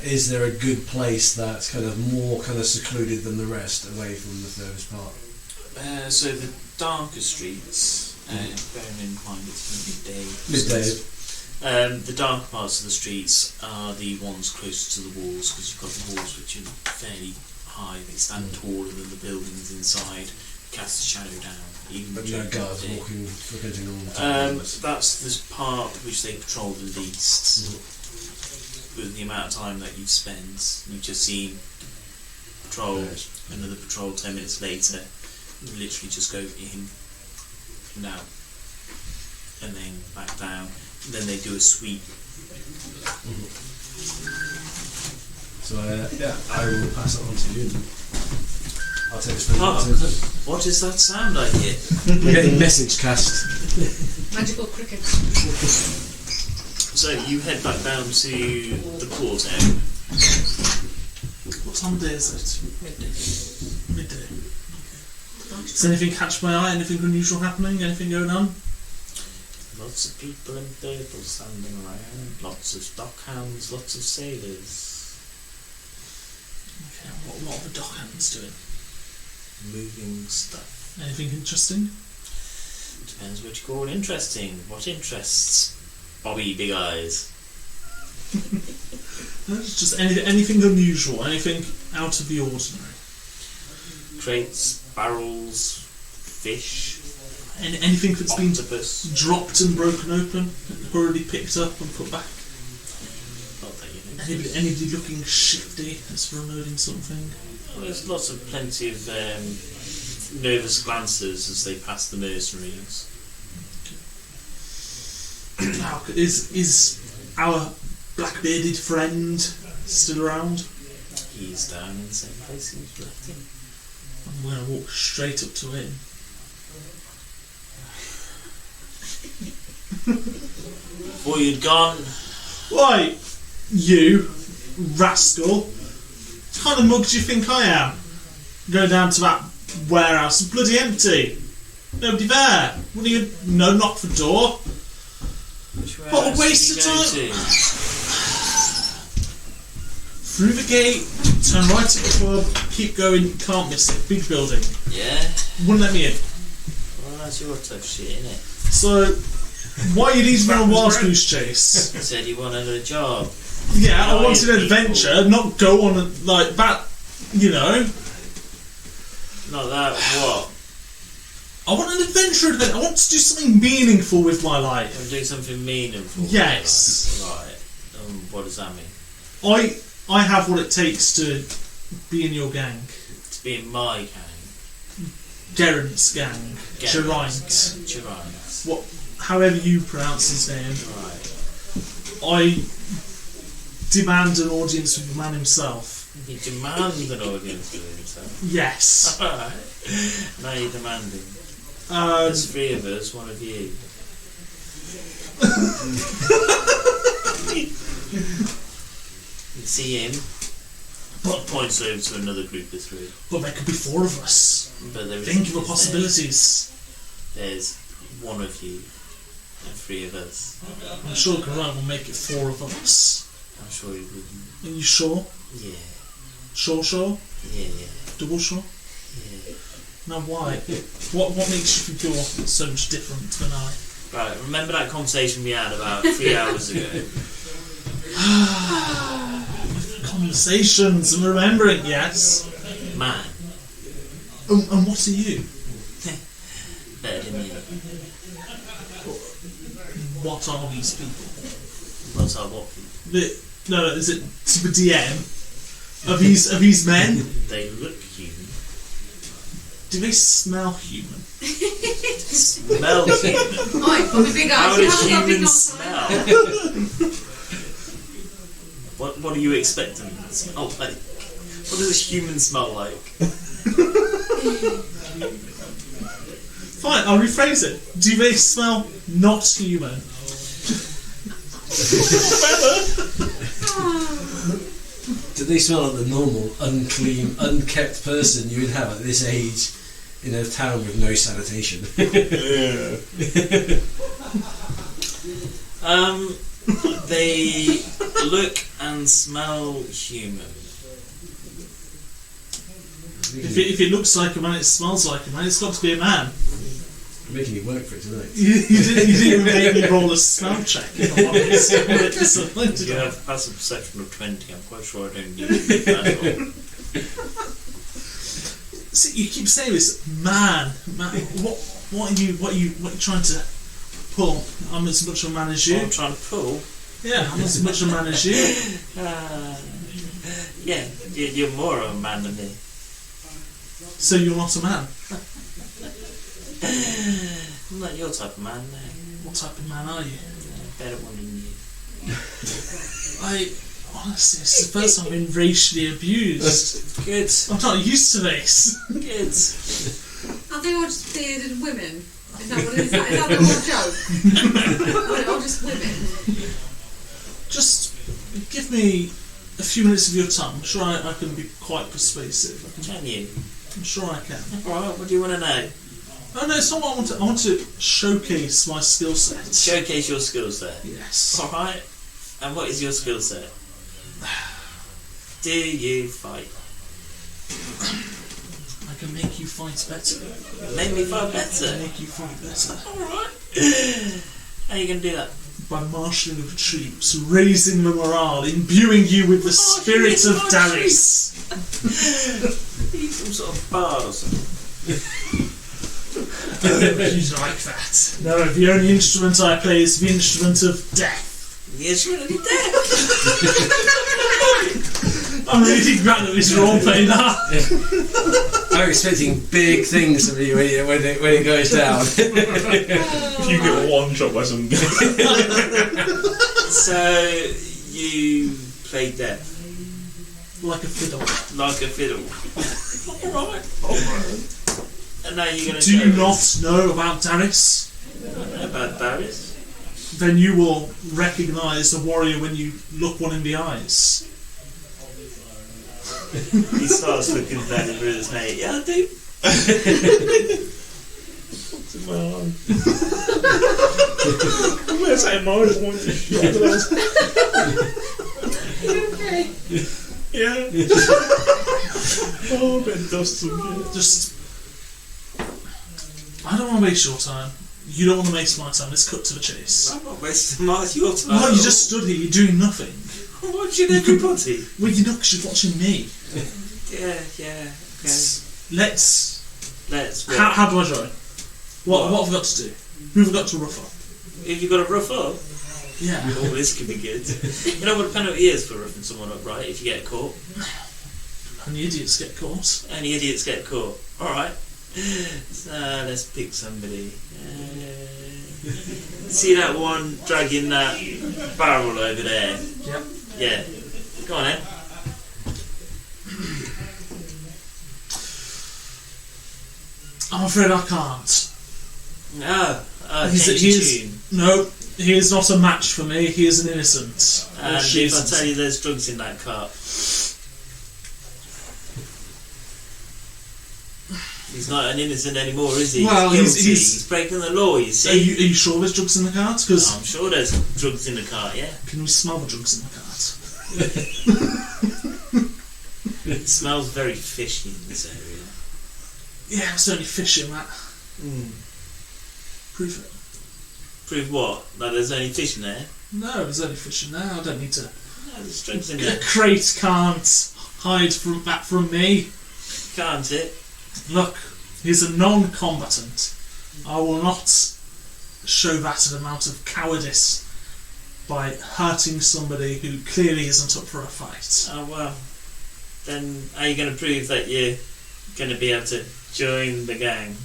S2: is there a good place that's kind of more kind of secluded than the rest, away from the furthest part?
S7: So the darker streets, bearing in mind it's midday.
S2: Midday.
S7: The darker parts of the streets are the ones closest to the walls, because you've got the walls which are fairly high, they stand taller than the buildings inside, cast a shadow down. Even
S2: But no guards
S7: midday.
S2: walking, frequenting all the
S7: That's the part which they patrol the least. With the amount of time that you've spent, you've just seen patrol, another patrol 10 minutes later, literally just go in and out, and then back down, and then they do a sweep.
S2: So yeah, I will pass it on to you. I'll take a spin.
S7: What is that sound I hear?
S2: We're getting message cast.
S5: Magical cricket.
S7: So you head back down to the port area.
S4: What time of day is it?
S7: Midday.
S4: Midday. Does anything catch my eye? Anything unusual happening? Anything going on?
S7: Lots of people in purple standing around, lots of dockhands, lots of sailors.
S4: Okay, what are the dockhands doing?
S7: Moving stuff.
S4: Anything interesting?
S7: Depends what you call interesting. What interests Bobby Big Eyes?
S4: Just anything unusual, anything out of the ordinary.
S7: Crates, barrels, fish,
S4: Anything that's been
S7: octopus.
S4: dropped and broken open, already picked up and put back.
S7: Not that you know.
S4: Anybody looking shifty that's unloading something?
S7: Well, there's plenty of nervous glances as they pass the mercenaries.
S4: Now, is our black-bearded friend still around?
S7: He's down in the same place he's left him.
S4: I'm going to walk straight up to him.
S7: Before you'd gone,
S4: Why, you rascal! What kind of mug do you think I am? Go down to that warehouse, it's bloody empty. Nobody there. What do you? No, knock the door. What a waste of time. Through the gate, turn right at the club, keep going, can't miss it. Big building.
S7: Yeah?
S4: Wouldn't let me in.
S7: Well, that's your tough shit, innit?
S4: So, why are you leading me on a wild goose chase?
S7: You said you wanted a job.
S4: Yeah, I
S7: Oh,
S4: wanted an
S7: people.
S4: adventure, not go on like that, you know.
S7: Not that, what?
S4: I want an adventure. I want to do something meaningful with my life.
S7: I'm doing something meaningful.
S4: Yes.
S7: Right. What does that mean?
S4: I have what it takes to be in your gang.
S7: To be in my gang.
S4: Gerrant's gang. Geraint.
S7: Geraint.
S4: What? However you pronounce his name.
S7: Right.
S4: I demand an audience with the man himself.
S7: You demand an audience with himself.
S4: Yes.
S7: Alright. Now you're demanding. There's 3 of us, one of you. You see him,
S4: But
S7: points over to another group of 3.
S4: there could be 4 of us.
S7: But there
S4: Think of the
S7: is
S4: possibilities.
S7: there's 1 of you and 3 of us.
S4: I'm sure Geraint will make it 4 of us.
S7: I'm sure he wouldn't.
S4: Are you sure?
S7: Yeah.
S4: Sure?
S7: Yeah.
S4: Double sure?
S7: Yeah.
S4: Now why? What makes you think you're so much different than I?
S7: Right, remember that conversation we had about 3 hours ago?
S4: Conversations and remembering, yes.
S7: Man.
S4: And what are you?
S7: Better than you.
S4: What are these people?
S7: What's our what people?
S4: No, is it to the DM? Are these men?
S7: They look human.
S4: Do they smell human?
S7: Smell human.
S5: Oi, Bobby Big Eyes,
S7: How
S5: you
S7: does
S5: haven't got big
S7: human
S5: nose.
S7: smell? What are you expecting them to smell like? What does a human smell like?
S4: Fine, I'll rephrase it. Do they smell not human?
S2: Do they smell like the normal, unclean, unkept person you would have at this age in a town with no sanitation?
S1: Yeah.
S7: They look and smell human.
S4: If it looks like a man, it smells like a man, it's got to be a man.
S2: You're making me work for it tonight.
S4: You didn't even make me roll a smell check. If I'm honest. I'm a bit disappointed.
S7: You have a passive perception of 20. I'm quite sure I don't need it at all.
S4: See, you keep saying this, man. What are you trying to pull? I'm as much a man as you.
S7: What I'm trying to pull.
S4: Yeah, I'm as much a man as you.
S7: Yeah, you're more of a man than me.
S4: So you're not a man.
S7: I'm not your type of man, no.
S4: What type of man are you?
S7: Better one than you.
S4: Honestly, it's the first time I've been racially abused.
S7: Good.
S4: I'm not used to this.
S7: Good.
S5: Are they all just bearded women? Is that what it is? Is that the whole joke? Or all just women?
S4: Just give me a few minutes of your time. I'm sure I can be quite persuasive.
S7: Can you?
S4: I'm sure I can.
S7: Alright, what do you want to know?
S4: Oh no, it's not what I want to. I want to showcase my skill set.
S7: Showcase your skill set.
S4: Yes.
S7: Alright. And what is your skill set? Do you fight?
S4: I can make you fight better.
S7: Make me fight
S4: I can
S7: better.
S4: make you fight better.
S7: Alright. How are you going to do that?
S4: By marshalling of troops, raising the morale, imbuing you with the spirit of Darius.
S7: Are you some sort of bard or something?
S4: He's like that. No, the only instrument I play is the instrument of death.
S7: Yes, you're going to be dead.
S4: I'm really glad that this roleplay now.
S2: I'm expecting big things from you when it goes down.
S1: You get one shot by some guy.
S7: So, you play death.
S4: Like a fiddle.
S7: Like a fiddle. Alright. And now you're going to
S4: Do you not know about Darius?
S7: I know about Darius.
S4: Then you will recognise the warrior when you look one in the eyes.
S7: He starts looking down at his mate. Yeah, I do.
S1: I'm going to say mine is one to shot.
S5: Okay.
S1: Yeah. Oh, a bit of dust.
S4: Just. I don't want to waste your time. You don't want to waste my time. Let's cut to the chase.
S7: I'm not wasting your time.
S4: Oh, you just stood here. You're doing nothing.
S7: I'm watching everybody.
S4: Well, you're not because you're watching me.
S7: Yeah, okay.
S4: Let's.
S7: What?
S4: How do I join? What have I got to do? Who have I got to rough up?
S7: If you've got a rough up,
S4: Yeah.
S7: oh, this could be good. You know what the penalty is for roughing someone up, right? If you get caught.
S4: And the idiots get caught.
S7: Any idiots get caught. Alright. So, let's pick somebody. See that one dragging that barrel over there?
S4: Yep.
S7: Yeah. Go on then.
S4: I'm afraid I can't.
S7: No.
S4: No, he is not a match for me. He is an innocent.
S7: And if I tell you there's drugs in that cart, he's not an innocent anymore, is he?
S4: Well,
S7: he's breaking the law, you
S4: Are
S7: see.
S4: you sure there's drugs in the cart? Because
S7: I'm sure there's drugs in the cart, yeah.
S4: can we smell the drugs in the cart?
S7: It smells very fishy in this area.
S4: Yeah, it's only fish in that. Prove it.
S7: Prove what? That there's only fish in there?
S4: No, there's only fish in there. I don't need to.
S7: No, there's drugs in
S4: A
S7: there.
S4: crate can't hide from me.
S7: Can't it?
S4: Look, he's a non-combatant. I will not show that an amount of cowardice by hurting somebody who clearly isn't up for a fight.
S7: Oh, well. Then are you going to prove that you're going to be able to join the gang?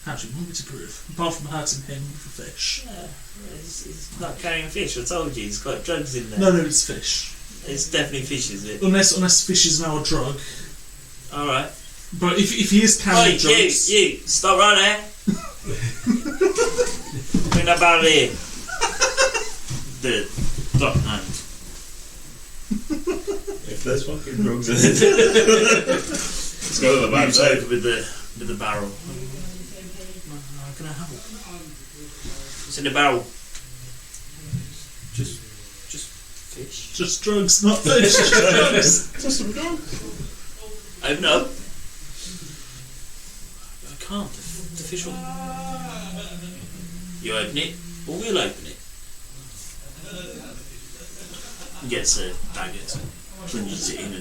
S4: How do you want me to prove? Apart from hurting him with a fish.
S7: Yeah, he's not carrying fish, I told you. He's got drugs in there.
S4: No, it's fish.
S7: It's definitely fish, is it?
S4: Unless fish is now a drug.
S7: Alright.
S4: But if he is carrying
S3: Oi,
S4: drugs,
S3: you, stop right there. Bring that barrel here. The dock hand.
S1: If there's fucking drugs in it. Let's go to the back
S3: Moves
S1: side.
S3: over with the barrel. How can I have it? It's in the barrel. Just fish.
S4: just drugs, not fish, just drugs.
S1: Just some drugs.
S3: Open up. I can't. The fish will. You open it, or we'll open it. Gets a dagger, plunges it in,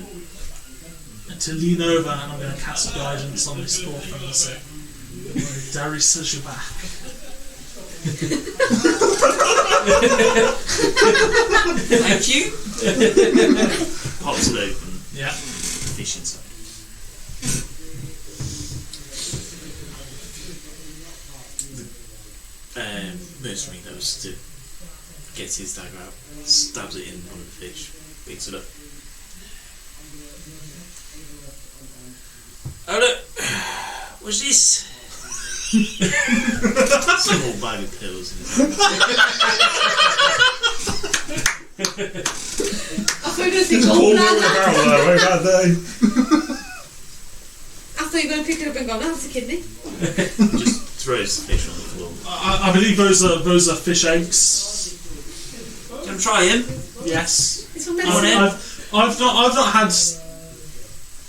S4: And to lean over, and I'm going to cast guidance on this poor thing and say, Darius says you're back.
S3: thank you. Pops it open.
S4: Yeah.
S3: Fish inside. Mercenary goes to get his dagger out, stabs it in one of the fish, picks it up. Oh look, what's this? Small bag of pills in it.
S5: I thought you were going to pick it up
S1: Pull
S5: and
S1: me with a
S5: have
S1: barrel there, very bad day.
S5: I thought you were going to pick it up and go, no, that's a kidney.
S3: Just throws the fish on the floor.
S4: I believe those are fish eggs.
S3: Can I try him?
S4: Yes.
S5: It's for
S3: On
S5: medicinal,
S3: it.
S4: I've not had.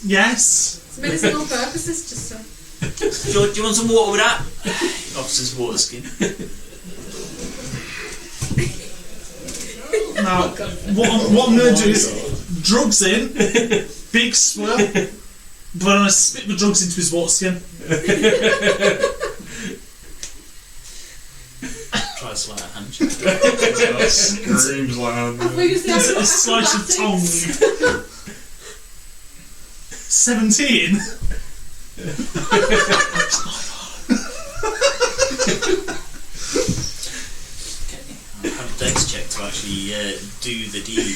S4: Yes.
S5: it's medicinal purposes, just so.
S3: Do you want some water with that? Officer's water skin.
S4: Now, what I'm going to do is drugs in, big swirl, but I'm going to spit the drugs into his water skin.
S3: Try a slight handshake.
S1: Screams loud.
S5: I thought you were going to say
S4: A slice of tongue. 17.
S3: I'll have a dex check to actually do the deed.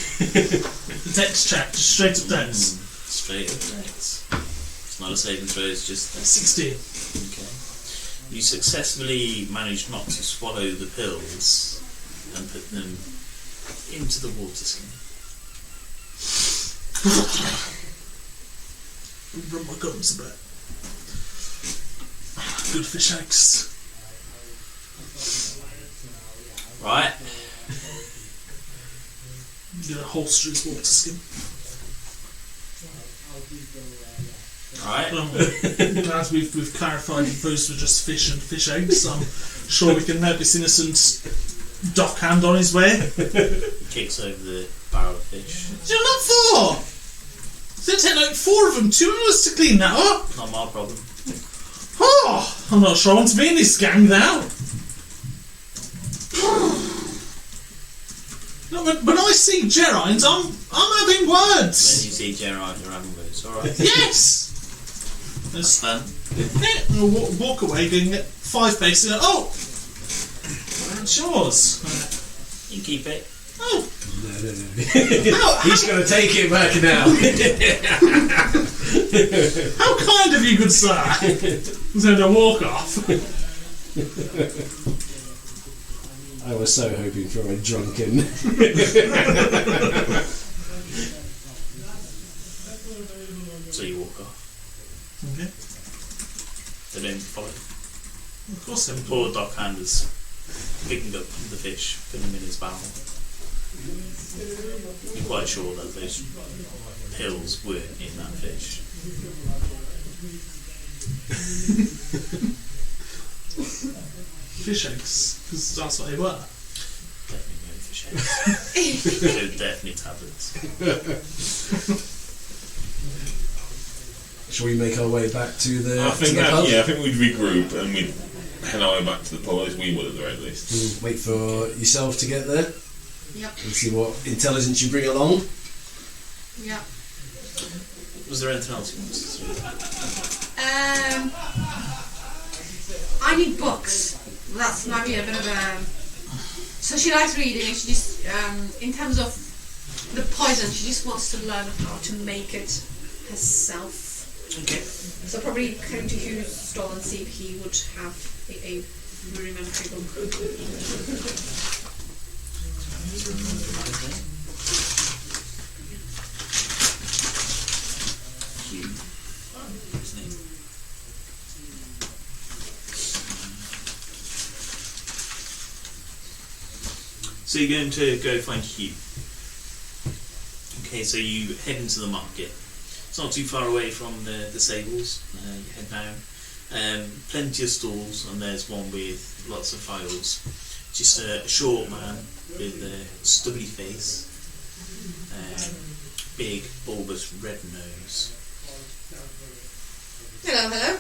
S4: The dex check, just straight up dex.
S3: Straight up dex. It's not a saving throw, it's just
S4: 16.
S3: okay. You successfully managed not to swallow the pills and put them into the water skin.
S4: Rub my gums a bit. Good fish eggs.
S3: Right.
S4: I'm going to holster his water skin.
S3: Right.
S4: I'm glad we've clarified that those were just fish and fish eggs. I'm sure we can let this innocent dockhand on his way.
S3: Kicks over the barrel of fish.
S4: You're not 4! It's going to take like 4 of them, 2 hours to clean that up.
S3: Not my problem.
S4: Oh, I'm not sure I want to be in this gang now. No, when I see Gerines, I'm having
S3: When
S4: words.
S3: you see Gerard, you're having words. Alright.
S4: Yes.
S3: That's fun.
S4: Yeah, I'll walk away, going at 5 paces. Oh, it's yours.
S3: You can keep it.
S4: Oh,
S2: No.
S4: how,
S2: He's going to take it back now.
S4: how kind of you, good sir. He's going to walk off.
S2: I was so hoping for a drunken.
S3: So you walk off.
S4: Okay.
S3: They don't follow.
S4: Of course, they would.
S3: Poor dockhand is picking up the fish, putting them in his barrel. You're quite sure that those pills were in that fish.
S4: Fish eggs, because that's what they were.
S3: Definitely no fish eggs. They're definitely tablets.
S2: Shall we make our way back to the,
S1: I think
S2: to the pub?
S1: I think we'd regroup and we'd head our way back to the pub, at least we would at the very least.
S2: We'll wait for yourself to get there
S5: Yep,
S2: and see what intelligence you bring along.
S5: yep.
S3: Was there anything else you wanted to do?
S5: I need books. That's maybe a bit of a. So she likes reading, and she just, in terms of the poison, she just wants to learn how to make it herself.
S3: Okay.
S5: So probably going to Hugh's stall and see if he would have a rudimentary book.
S3: Hugh. His name. So you're going to go find Hugh. Okay, so you head into the market. It's not too far away from the stables. You head down. Plenty of stalls, and there's one with lots of files. Just a short man with a stubby face, big, bulbous red nose.
S5: Hello, hello.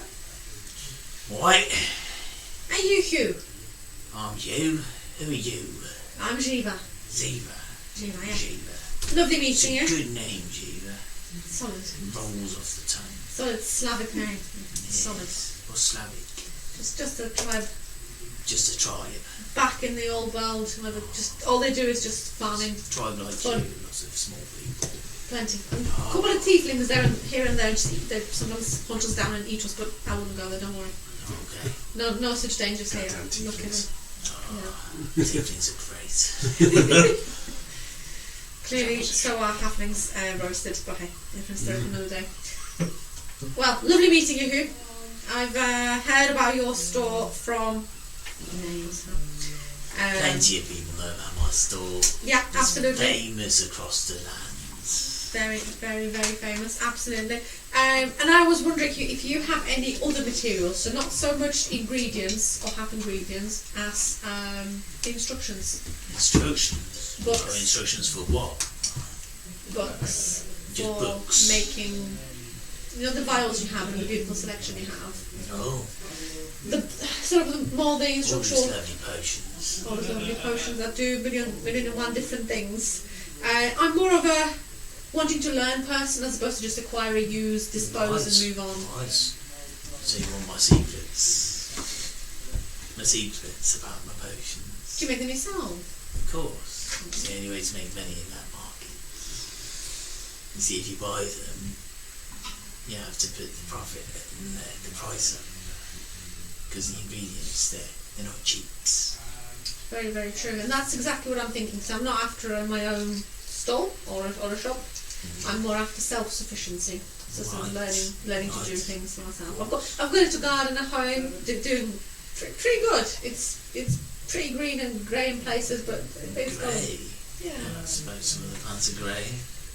S3: What?
S5: Are you Hugh?
S3: I'm you. Who are you?
S5: I'm Jiva.
S3: Ziva.
S5: Jiva, yeah.
S3: Jiva.
S5: Lovely
S3: It's
S5: meeting
S3: a
S5: you.
S3: good name, Jiva.
S5: Solid.
S3: Rolls off the tongue.
S5: Solid Slavic name. Solid.
S3: Or Slavic.
S5: Just a tribe
S3: Just a tribe.
S5: back in the old world where just all they do is just farming.
S3: Tribe like
S5: Fun.
S3: you, lots of small people.
S5: Plenty. A couple of tieflings there and here and there. Just they sometimes hunt us down and eat us, but I wouldn't go there. Don't worry.
S3: Okay.
S5: No such dangers here.
S2: Goddamn
S5: Look at
S2: tieflings.
S5: them.
S3: Tieflings are great.
S5: Clearly, so are halflings roasted, but hey, different story for another day. Well, lovely meeting you, Hugh. I've heard about your store from names.
S3: Plenty of people know about my store.
S5: Yeah,
S3: It's
S5: absolutely.
S3: famous across the lands.
S5: Very, very, very famous. Absolutely. And I was wondering if you have any other materials, so not so much ingredients or half ingredients as instructions.
S3: Instructions?
S5: Books.
S3: Oh, instructions for what?
S5: Books
S3: Just
S5: for
S3: books.
S5: making, the vials you have and the beautiful selection you have.
S3: Oh,
S5: The sort of more the
S3: all these
S5: instructional,
S3: lovely potions.
S5: all the lovely potions that do million and one different things. I'm more of a wanting to learn person as opposed to just acquire, use, dispose, and move on.
S3: Right. So you want my secrets? My secrets about my potions?
S5: Do you make them yourself?
S3: Of course. It's the only way to make money in that market. You see, if you buy them, you have to put the profit and the price up. Because the ingredients, they're not cheats.
S5: Very, very true. And that's exactly what I'm thinking. So I'm not after my own stall or a shop. I'm more after self-sufficiency. So sort of learning to do things for myself. I've got a little garden at home. They're doing pretty good. It's pretty green and grey in places, but it's
S3: Grey?
S5: yeah,
S3: I suppose some of the plants are grey.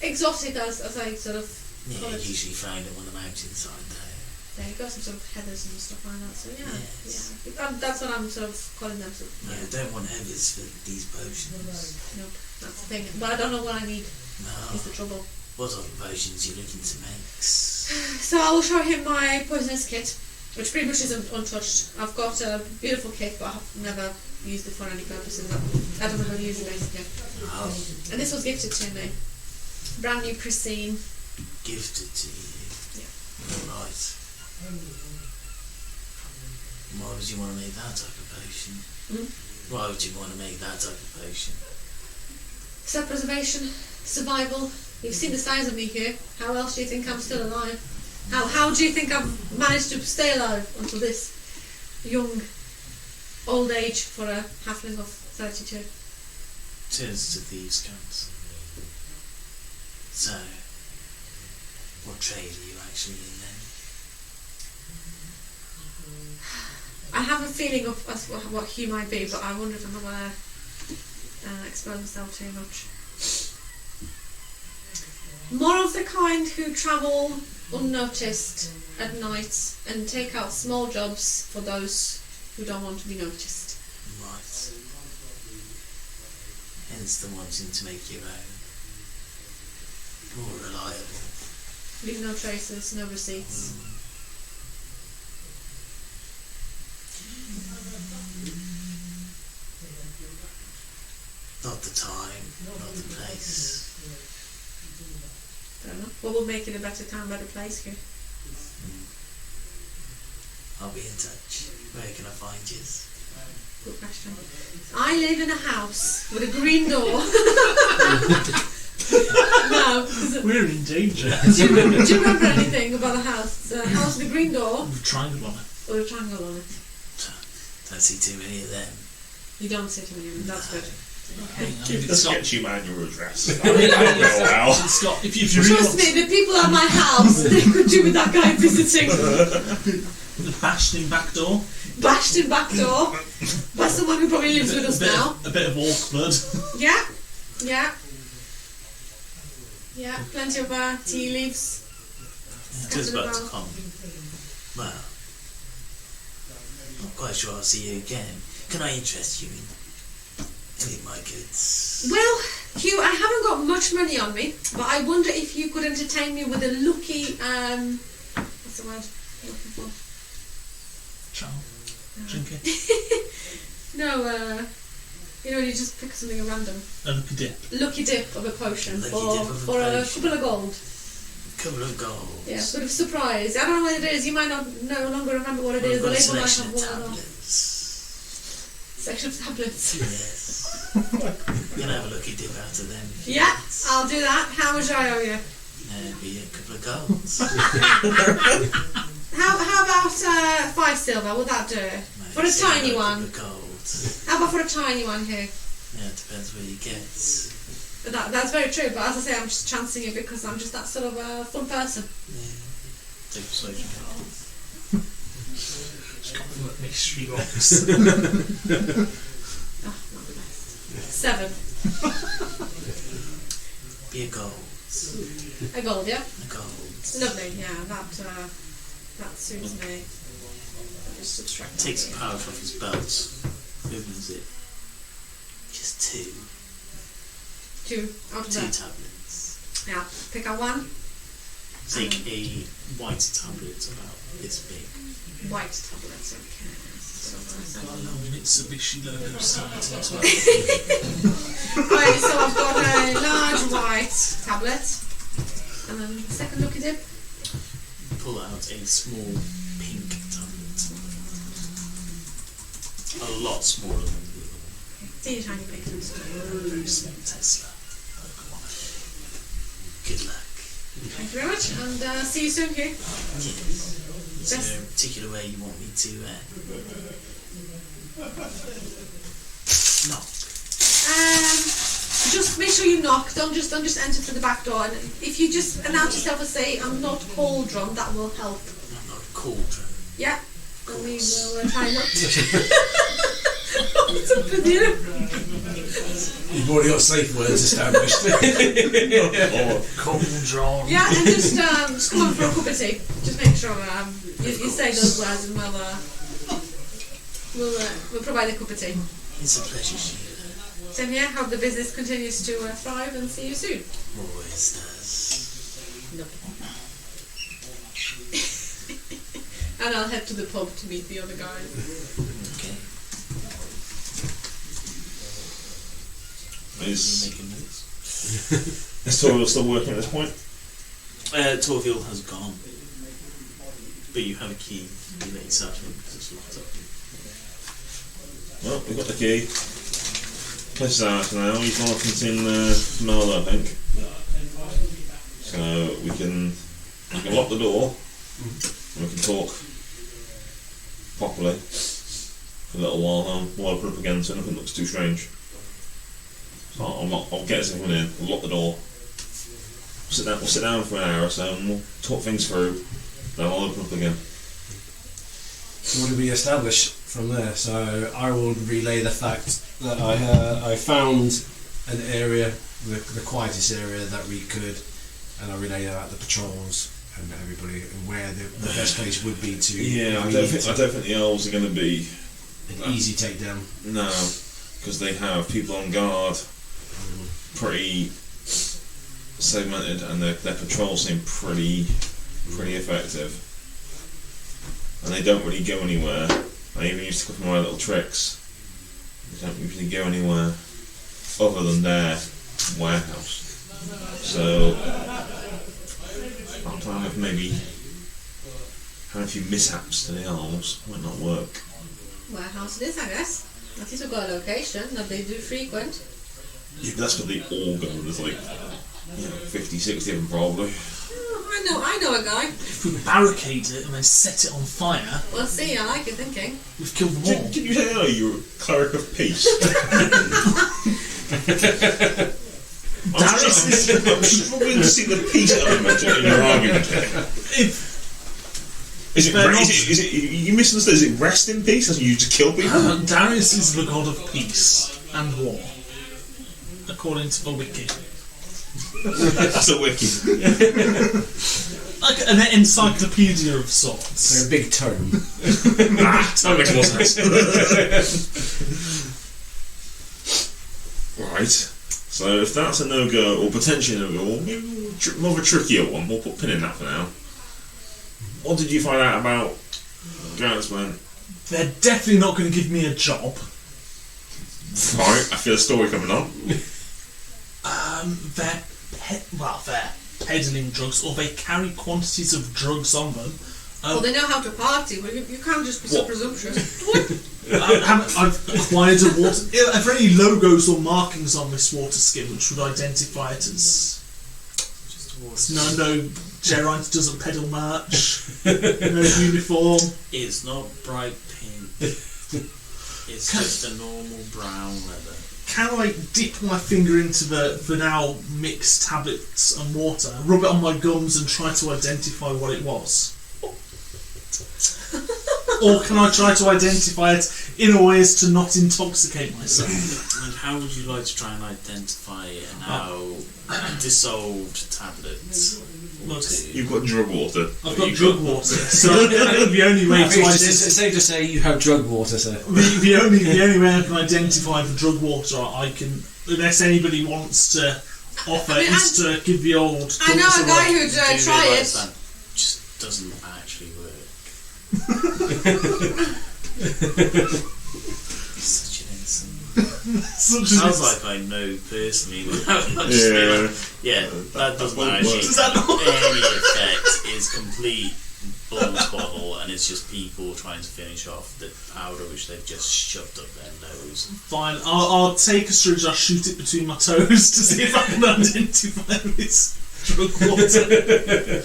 S5: exotic as I sort of
S3: Yeah,
S5: call it.
S3: usually found them on the mountainside though.
S5: There you go, some sort of heathers and stuff like that. So yeah,
S3: Yes.
S5: yeah. That's what I'm sort of calling them. So,
S3: No, I don't want heathers for these potions.
S5: Nope, that's the thing. But I don't know what I need.
S3: No.
S5: Is the trouble.
S3: What sort of potions you looking to make?
S5: So I will show him my poisonous kit, which pretty much isn't untouched. I've got a beautiful kit, but I've never used it for any purposes. I don't know how to use it basically.
S3: Oh,
S5: And this was gifted to me. Brand new, pristine.
S3: gifted to you.
S5: Yeah.
S3: Right. Why would you want to make that type of potion?
S5: Hmm?
S3: Why would you want to make that type of potion?
S5: Self-preservation, survival. You've seen the size of me here. How else do you think I'm still alive? How do you think I've managed to stay alive until this young old age for a halfling of 32?
S3: Turns to thieves' camps. So, what trade are you actually in then?
S5: I have a feeling of what Hugh might be, but I wonder if I'm not going to expose myself too much. More of the kind who travel unnoticed at night and take out small jobs for those who don't want to be noticed.
S3: Right. Hence the wanting to make your own. More reliable.
S5: Leave no traces, no receipts.
S3: Not the time, not the place.
S5: Fair enough. What will make it a better time, better place here?
S3: I'll be in touch. Where can I find you?
S5: Good question. I live in a house with a green door. No,
S4: We're in danger.
S5: Do you remember anything about the house? The house with the green door
S4: With a triangle on it.
S5: or a triangle on it?
S6: Don't see too many of them.
S5: You don't see too many. That's good. Okay.
S1: Keep the sketchy man your address.
S4: It's got, if you really
S5: Trust me, the people at my house, they could do with that guy visiting.
S4: the bashed in back door,
S5: Bashed in back door by someone who probably lives with us now.
S4: a bit of orc blood.
S5: Yeah, yeah. Yeah, plenty of tea leaves.
S6: Just about to come. Well, not quite sure I'll see you again. Can I interest you in any of my goods?
S5: Well, Hugh, I haven't got much money on me, but I wonder if you could entertain me with a lucky, what's the word I'm looking for?
S4: Charm. Trinket.
S5: No, you know, when you just pick something at random.
S4: A lucky dip.
S5: Lucky dip of a potion
S6: Lucky
S5: for,
S6: dip of a
S5: for a
S6: potion.
S5: couple of gold.
S6: Couple of gold.
S5: Yeah, sort of surprise. I don't know what it is. You might not no longer remember what it
S6: We've
S5: is. The
S6: got a
S5: label might
S6: selection
S5: have
S6: of
S5: worn off.
S6: tablets.
S5: Section of tablets.
S6: Yes. You can have a lucky dip out of them.
S5: Yeah, I'll do that. How much I owe you?
S6: Be a couple of golds.
S5: How about 5 silver? Would that do? For a tiny one.
S6: Couple of gold.
S5: How about for a tiny one here?
S6: Yeah, it depends where you get.
S5: But that's very true. But as I say, I'm just chancing it because I'm just that sort of fun person.
S6: Yeah. Take persuasion.
S4: Just got them at mystery box.
S5: Oh, not the best. 7.
S6: Be a gold.
S5: A gold, yeah.
S6: A gold.
S5: Lovely. Yeah, that suits me. Just subtract that
S6: Takes
S5: here.
S6: a pouch off his belt. Opens it. Just 2.
S5: 2 out of
S6: 2
S5: that.
S6: tablets.
S5: Yeah, pick out one.
S6: Take a white tablet about this big.
S5: White tablets. Okay. So,
S4: Got a long Mitsubishi logo started as well.
S5: right, so I've got a large white tablet, and then the second look at it.
S6: Pull out a small pink tablet. A lot smaller than the other one.
S5: Teeny tiny pictures.
S6: Very small Tesla. Good luck.
S5: Thank you very much, and see you soon, Hugh.
S6: Yes. Is there a particular way you want me to knock?
S5: Just make sure you knock. Don't just enter through the back door. And if you just announce yourself and say, "I'm not cauldron," that will help.
S6: I'm not a cauldron.
S5: Yeah. And we will try not to. What's up with you?
S2: You've already got safe words established.
S6: Cauldron.
S5: Yeah, and just come on for a cup of tea. Just make sure you say those words, and we'll provide a cup of tea.
S6: It's a pleasure, Sheila.
S5: Same here. Hope the business continues to thrive, and see you soon.
S6: Always does.
S5: And I'll head to the pub to meet the other guys.
S6: Okay.
S1: Is
S6: Making notes.
S1: Toriel still working at this point?
S6: Torville has gone. But you have a key. You let yourself in because it's locked up.
S1: Well, we've got the key. Place is ours now. He's on in Mellow, I think. So we can lock the door and we can talk properly for a little while while I put up again so nothing looks too strange. So I'll get us everyone in, we'll lock the door. We'll sit down for an hour or so and we'll talk things through. Then I'll open up again.
S2: So what do we establish from there? So I will relay the fact that I found an area, the quietest area that we could, and I relay about the patrols and everybody and where the best place would be to.
S1: Yeah, I don't think the elves are going to be
S2: an easy takedown.
S1: no, because they have people on guard, pretty segmented, and their patrols seem pretty effective. And they don't really go anywhere. I even used a couple of my little tricks. They don't usually go anywhere other than their warehouse. So I'll try and maybe have a few mishaps to the elves. Might not work.
S5: Warehouse it is, I guess. At least we've got a location that they do frequent.
S1: Yeah, but that's what they all go. There's like 50, 60 of them probably.
S5: Oh, I know a guy.
S4: If we barricade it and then set it on fire,
S5: Well, see, I like your thinking.
S4: we've killed them all.
S1: Did you say earlier you were a cleric of peace? I'm struggling to see the peace element in your argument here. Is it you misunderstood? Is it rest in peace? As you just kill people?
S4: Darius is the god of peace and war, according to the wiki.
S1: That's a wiki.
S4: Like an encyclopedia of sorts.
S2: So a big tome.
S1: That makes more sense. Right. So if that's a no-go, or potentially a no-go, or maybe more of a trickier one, we'll put a pin in that for now. What did you find out about Garrett's men?
S4: They're definitely not going to give me a job.
S1: Right, I feel a story coming on.
S4: They're peddling drugs, or they carry quantities of drugs on them.
S5: Well, they know how to party, but you can't just be so presumptuous.
S4: I've acquired a water. Are there any logos or markings on this water skin which would identify it as? No, Geraint doesn't peddle merch. No uniform.
S7: It's not bright pink. It's just a normal brown leather.
S4: Can I dip my finger into the now mixed tablets and water, rub it on my gums and try to identify what it was? Or can I try to identify it in a way as to not intoxicate myself?
S7: And how would you like to try and identify a now dissolved tablet?
S1: You've got drug water.
S4: I've got drug water, so the only way to
S2: It's safe to say you have drug water, sir.
S4: the only way I can identify the drug water I can, unless anybody wants to offer, is to give the old.
S5: I know a guy who'd
S7: Do you
S5: try
S7: realise
S5: it.
S7: that just doesn't actually work. Such an innocent. Sounds like I know personally. Yeah, that doesn't actually.
S4: Does that not?
S7: Any effect is complete balls bottle, and it's just people trying to finish off the powder which they've just shoved up their nose.
S4: Fine, I'll take a syringe, I'll shoot it between my toes to see if I can identify this drug water.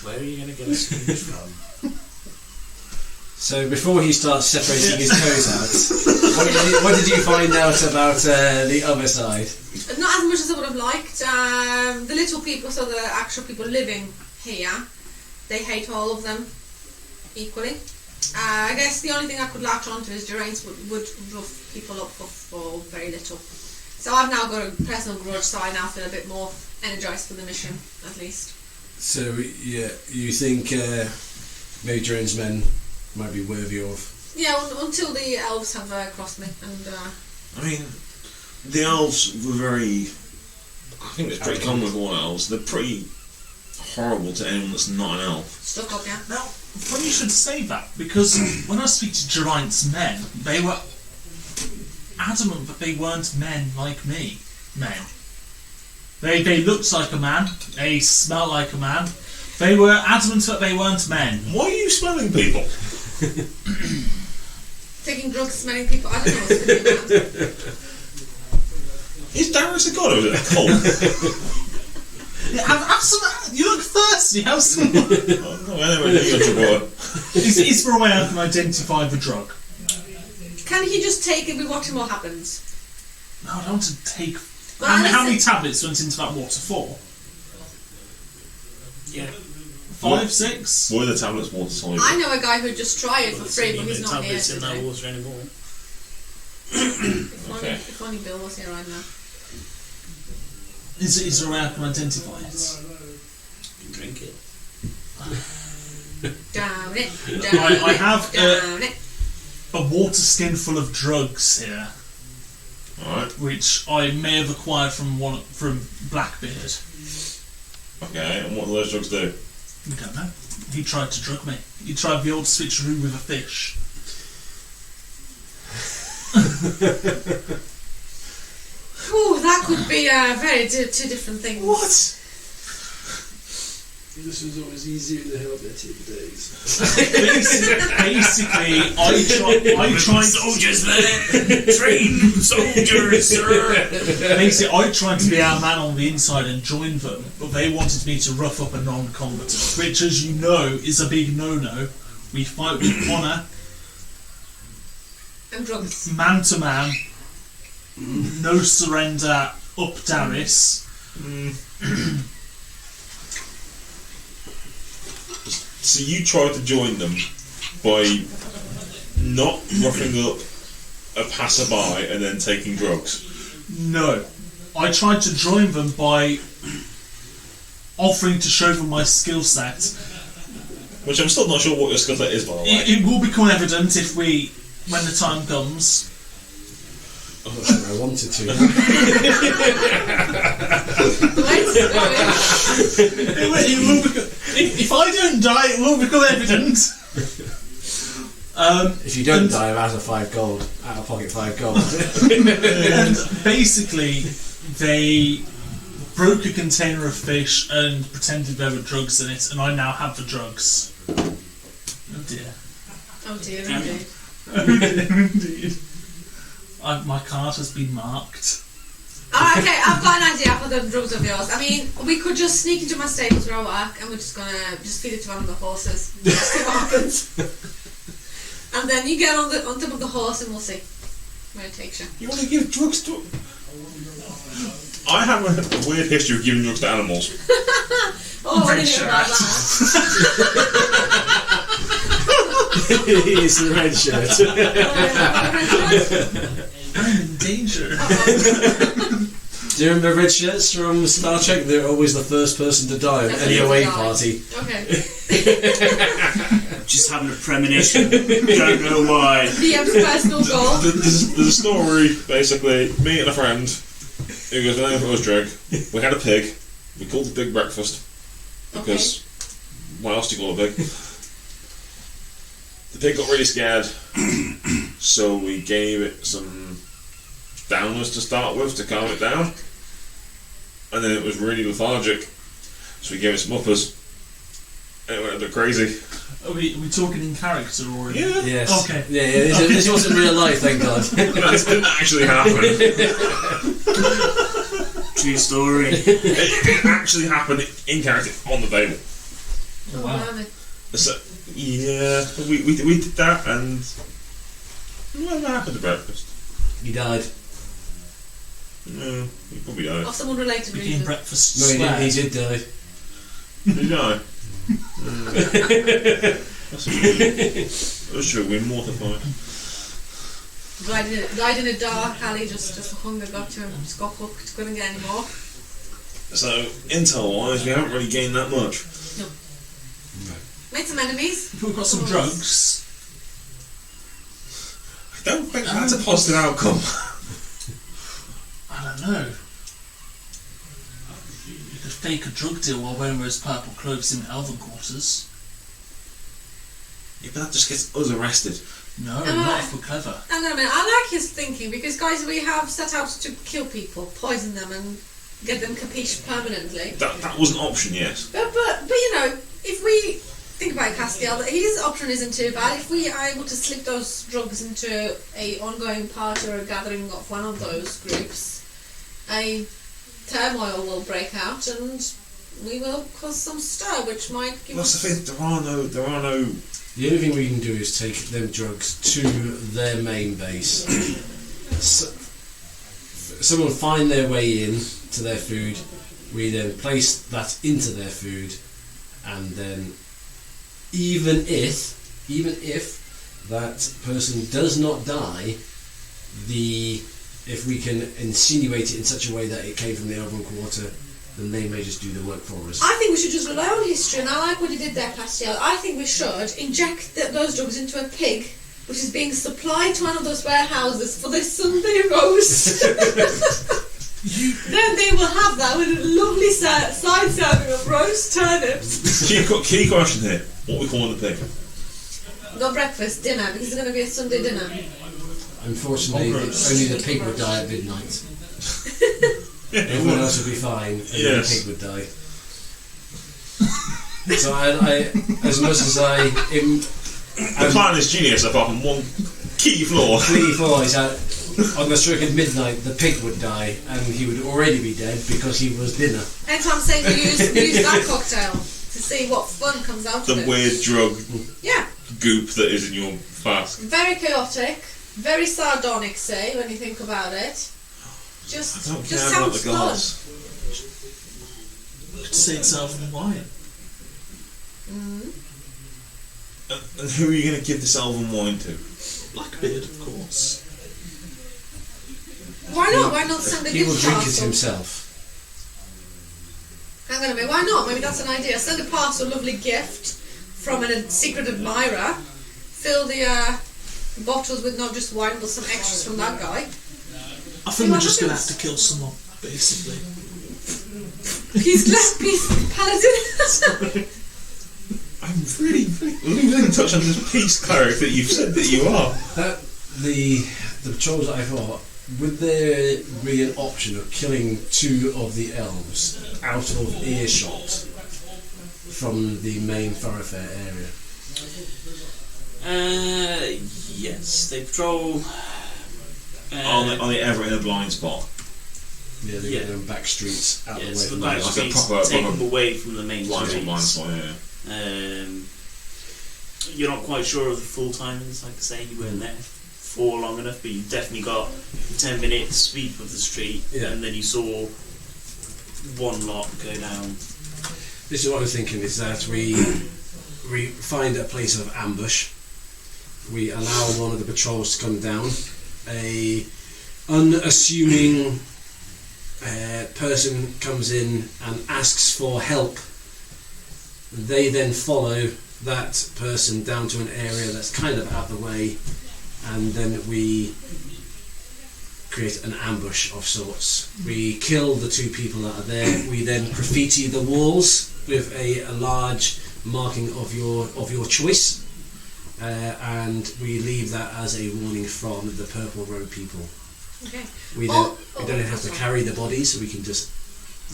S7: Where are you going to get a syringe from?
S2: So before he starts separating his toes out, what did you find out about the other side?
S5: Not as much as I would have liked. The little people, so the actual people living here, they hate all of them equally. I guess the only thing I could latch onto is Geraint would rough people up for very little. So I've now got a personal grudge, so I now feel a bit more energised for the mission, at least.
S2: So yeah, you think maybe Geraint's men might be worthy of?
S5: Yeah, until the elves have crossed me, and
S1: I mean, the elves were very. I think it's pretty common with all elves. They're pretty horrible to anyone that's not an elf.
S5: stuck up, yeah.
S4: Now, funny you should say that, because when I speak to Geraint's men, they were adamant that they weren't men like me. Men. They looked like a man, they smelled like a man. They were adamant that they weren't men.
S1: Why are you smelling people?
S5: Taking drugs, smelling people, I don't know what's going on.
S1: Is Darius a god or is it a cult?
S4: Yeah, have some. You look thirsty. Have some.
S1: Anyway, you got your water.
S4: Is there a way I can identify the drug?
S5: Can he just take it, we watch him what happens?
S4: No, I don't want to take.
S5: Well,
S4: How many tablets went into that water? 4?
S7: Yeah.
S4: 5, 6?
S1: Why are the tablets water soluble?
S5: I know a guy who'd just try it for free, but he's not here
S7: tablets in that
S5: today.
S7: water anymore.
S1: Okay.
S5: If only Bill was here right now.
S4: Is there a way I can identify it?
S7: You can drink it.
S5: Down it,
S4: I have
S5: down it.
S4: a water skin full of drugs here,
S1: Alright,
S4: which I may have acquired from Blackbeard.
S1: okay, and what do those drugs do?
S4: We don't know. He tried to drug me. He tried the old switcheroo with a fish.
S5: Ooh, that could be very two different things.
S4: What?
S2: This was always easier in the Helvetic days.
S4: Basically, I tried
S7: soldiers there, trained soldiers, sir.
S4: Basically, I tried to be our man on the inside and join them, but they wanted me to rough up a non-combatant, which, as you know, is a big no-no. We fight with honour,
S5: And drugs.
S4: man to man, no surrender, up Darius.
S1: So you tried to join them by not roughing up a passerby and then taking drugs.
S4: No. I tried to join them by offering to show them my skill set.
S1: Which I'm still not sure what your skill set is, by the way.
S4: It will become evident when the time comes.
S2: I'm not sure I wanted to.
S4: It will become, if I don't die, it will become evident.
S2: If you don't die, I'm out of 5 gold. Out of pocket 5 gold.
S4: And basically, they broke a container of fish and pretended there were drugs in it, and I now have the drugs. Oh dear.
S5: Oh dear, indeed.
S4: Indeed. My card has been marked.
S5: Oh, okay, I've got an idea for the drugs of yours. I mean, we could just sneak into my stables where I work and we're just gonna feed it to one of the horses. Just see what happens. And then you get on top of the horse and we'll see where it takes you.
S1: You want to give drugs to... I have a weird history of giving drugs to animals.
S5: Oh, I didn't know about that.
S2: It's the red shirt.
S4: I'm in danger.
S2: Do you remember red shirts from Star Trek? They're always the first person to die at any away party.
S5: Okay.
S3: Just having a premonition. Don't know why.
S5: DM's personal goal.
S1: There's a story, basically, me and a friend, who goes, my name was Dreg. We had a pig. We called the pig breakfast. Because, what else do you call a pig? The pig got really scared, so we gave it some downers to start with to calm it down, and then it was really lethargic, so we gave it some uppers, and it went a bit crazy.
S4: Are we talking in character or?
S1: Yeah.
S2: Yes.
S4: Okay.
S2: Yeah. This wasn't real life, thank God.
S1: That didn't actually happen.
S3: True story.
S1: It actually happened in character on the table.
S5: Oh,
S4: Wow.
S5: wow.
S1: So, yeah, we did that, and what happened to breakfast?
S2: He died.
S1: No, he probably died.
S5: Of someone related
S4: Became
S5: reason.
S4: breakfast.
S2: No,
S4: sweat.
S2: he did die.
S1: Did he die? That's true, we're mortified.
S5: Died in a dark alley, just hunger got to him, just got hooked, couldn't get any more.
S1: So, intel-wise, we haven't really gained that much.
S5: Made some enemies.
S4: If we've got some drugs.
S1: I don't think that's a positive outcome.
S4: I don't know. You could fake a drug deal while wearing those purple clothes in Elven quarters.
S1: Yeah, but that just gets us arrested.
S4: No, not if we're clever.
S5: Hang on a minute, I like his thinking because, guys, we have set out to kill people, poison them, and get them capiche permanently.
S1: That was an option, yes.
S5: But you know, if we think about it, Castiel, his option isn't too bad. If we are able to slip those drugs into a ongoing party or a gathering of one of those groups, a turmoil will break out and we will cause some stir, which might give
S1: That's
S5: us...
S1: the thing, there are no...
S2: The only thing we can do is take them drugs to their main base. Someone find their way in to their food. We then place that into their food, and then even if that person does not die, if we can insinuate it in such a way that it came from the Elven Quarter, then they may just do the work for us.
S5: I think we should just rely on history, and I like what you did there, Castiel. I think we should inject those drugs into a pig, which is being supplied to one of those warehouses for their Sunday roast. Then they will have that with a lovely side serving of roast turnips.
S1: Key question here. What are we calling the pig?
S5: Not breakfast, dinner, because it's going to be a Sunday dinner.
S2: Unfortunately, only the pig would die at midnight. Everyone else would be fine, and then the pig would die. So I as much as I
S1: The plan is genius apart from one key flaw.
S2: clearly thought is that on the stroke of midnight the pig would die and he would already be dead because he was dinner.
S5: Hence I'm saying use that cocktail to see what fun comes out of
S1: The
S5: it.
S1: weird drug
S5: Yeah.
S1: goop that is in your flask.
S5: Very chaotic, very sardonic, say, when you think about it. Just
S1: I don't
S5: just
S1: care about
S5: sounds
S1: the
S5: fun.
S1: gods.
S4: Could say it's elven wine.
S1: And who are you going to give this elven wine to?
S4: Blackbeard, of course.
S5: Why not? Why not send a
S2: He will
S5: gift
S2: drink it
S5: parcel?
S2: himself.
S5: Hang on a minute, why not? Maybe that's an idea. Send a parcel, lovely gift from a secret admirer. Fill the bottles with not just wine, but some extras from that guy.
S4: I think we're just going to have to kill someone, basically.
S5: He's paladin.
S1: I'm really losing touch on this peace cleric that you've said that you are.
S2: The patrols that I thought, would there be an option of killing 2 of the elves out of earshot from the main thoroughfare area?
S3: Yes, they patrol.
S1: Are they ever in a blind spot?
S2: Yeah, they
S3: Yeah.
S2: go down back streets out of the way
S3: So
S2: from
S3: the
S2: the
S3: back
S1: Like a
S3: streets
S1: proper-
S3: take
S1: proper
S3: them away from the main
S1: Blind
S3: streets.
S1: spot, yeah.
S3: You're not quite sure of the full timings, like I say, you weren't there for long enough, but you definitely got 10-minute sweep of the street,
S2: Yeah.
S3: and then you saw one lot go down.
S2: This is what I was thinking, is that we find a place of ambush, we allow one of the patrols to come down, a unassuming person comes in and asks for help, they then follow that person down to an area that's kind of out of the way, and then we create an ambush of sorts. We kill the 2 people that are there. We then graffiti the walls with a large marking of your choice, and we leave that as a warning from the Purple Road people.
S5: Okay.
S2: We don't have to carry the bodies, so we can just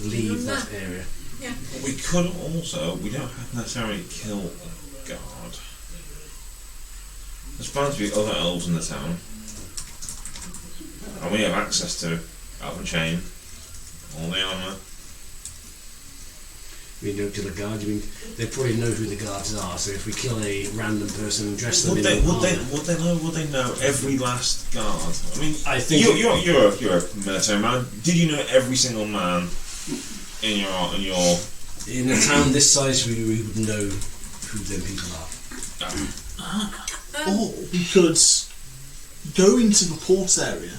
S2: leave that area.
S5: Yeah.
S1: We could also, we don't have to necessarily kill a guard. There's bound to be other elves in the town. And we have access to Elven Chain, all the armour.
S2: We don't kill a guard. I mean, they probably know who the guards are. So if we kill a random person and dress them
S1: Would
S2: in
S1: they
S2: armour,
S1: would they know every last guard? I mean,
S2: I think
S1: you're a military man. Did you know every single man in your
S2: in a town this size, we would know who them people are.
S4: Or we could go into the port area.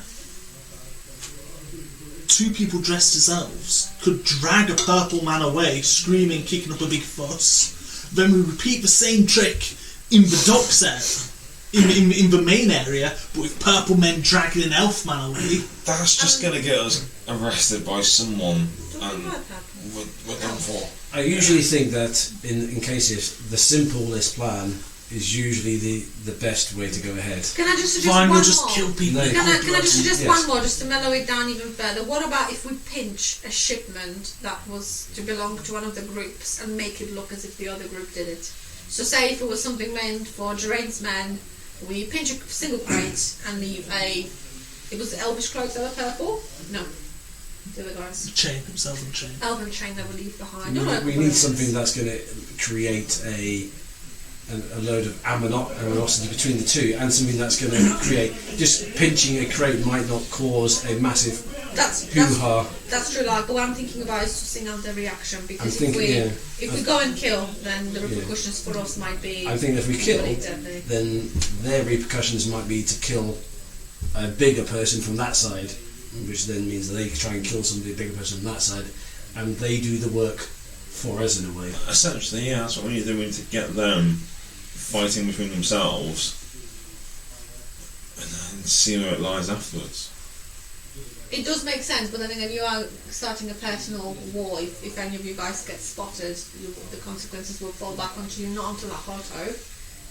S4: 2 people dressed as elves could drag a purple man away, screaming, kicking up a big fuss. Then we repeat the same trick in the docks area, in the main area, but with purple men dragging an elf man away.
S1: That's just going to get us arrested by someone, and we're done for.
S2: I usually think that in cases, the simplest plan is usually the best way to go ahead.
S5: Can I just suggest
S4: Fine,
S5: one
S4: we'll just
S5: more?
S4: kill people.
S2: No.
S5: Can I just suggest
S2: Yes.
S5: one more, just to mellow it down even further? What about if we pinch a shipment that was to belong to one of the groups and make it look as if the other group did it? So say if it was something meant for Geraint's men, we pinch a single crate and leave it was the Elvish cloaks that were purple? No. The other guys.
S4: Chain himself and chain.
S5: Elven chain that we leave behind.
S2: We need something that's going to create a load of animosity between the 2, and something that's going to create. Just pinching a crate might not cause a massive hoo-ha.
S5: That's true, like, but what I'm thinking about is seeing out their reaction, because
S2: I'm thinking,
S5: if we go and kill, then the repercussions for us might be.
S2: I think if we kill,
S5: really deadly.
S2: then their repercussions might be to kill a bigger person from that side, which then means that they try and kill somebody, a bigger person from that side, and they do the work for us in a way.
S1: Essentially, yeah, that's what we need to do. We need to get them fighting between themselves, and then see where it lies afterwards.
S5: It does make sense, but then again, you are starting a personal war. If any of you guys get spotted, the consequences will fall back onto you, not onto that Hoto.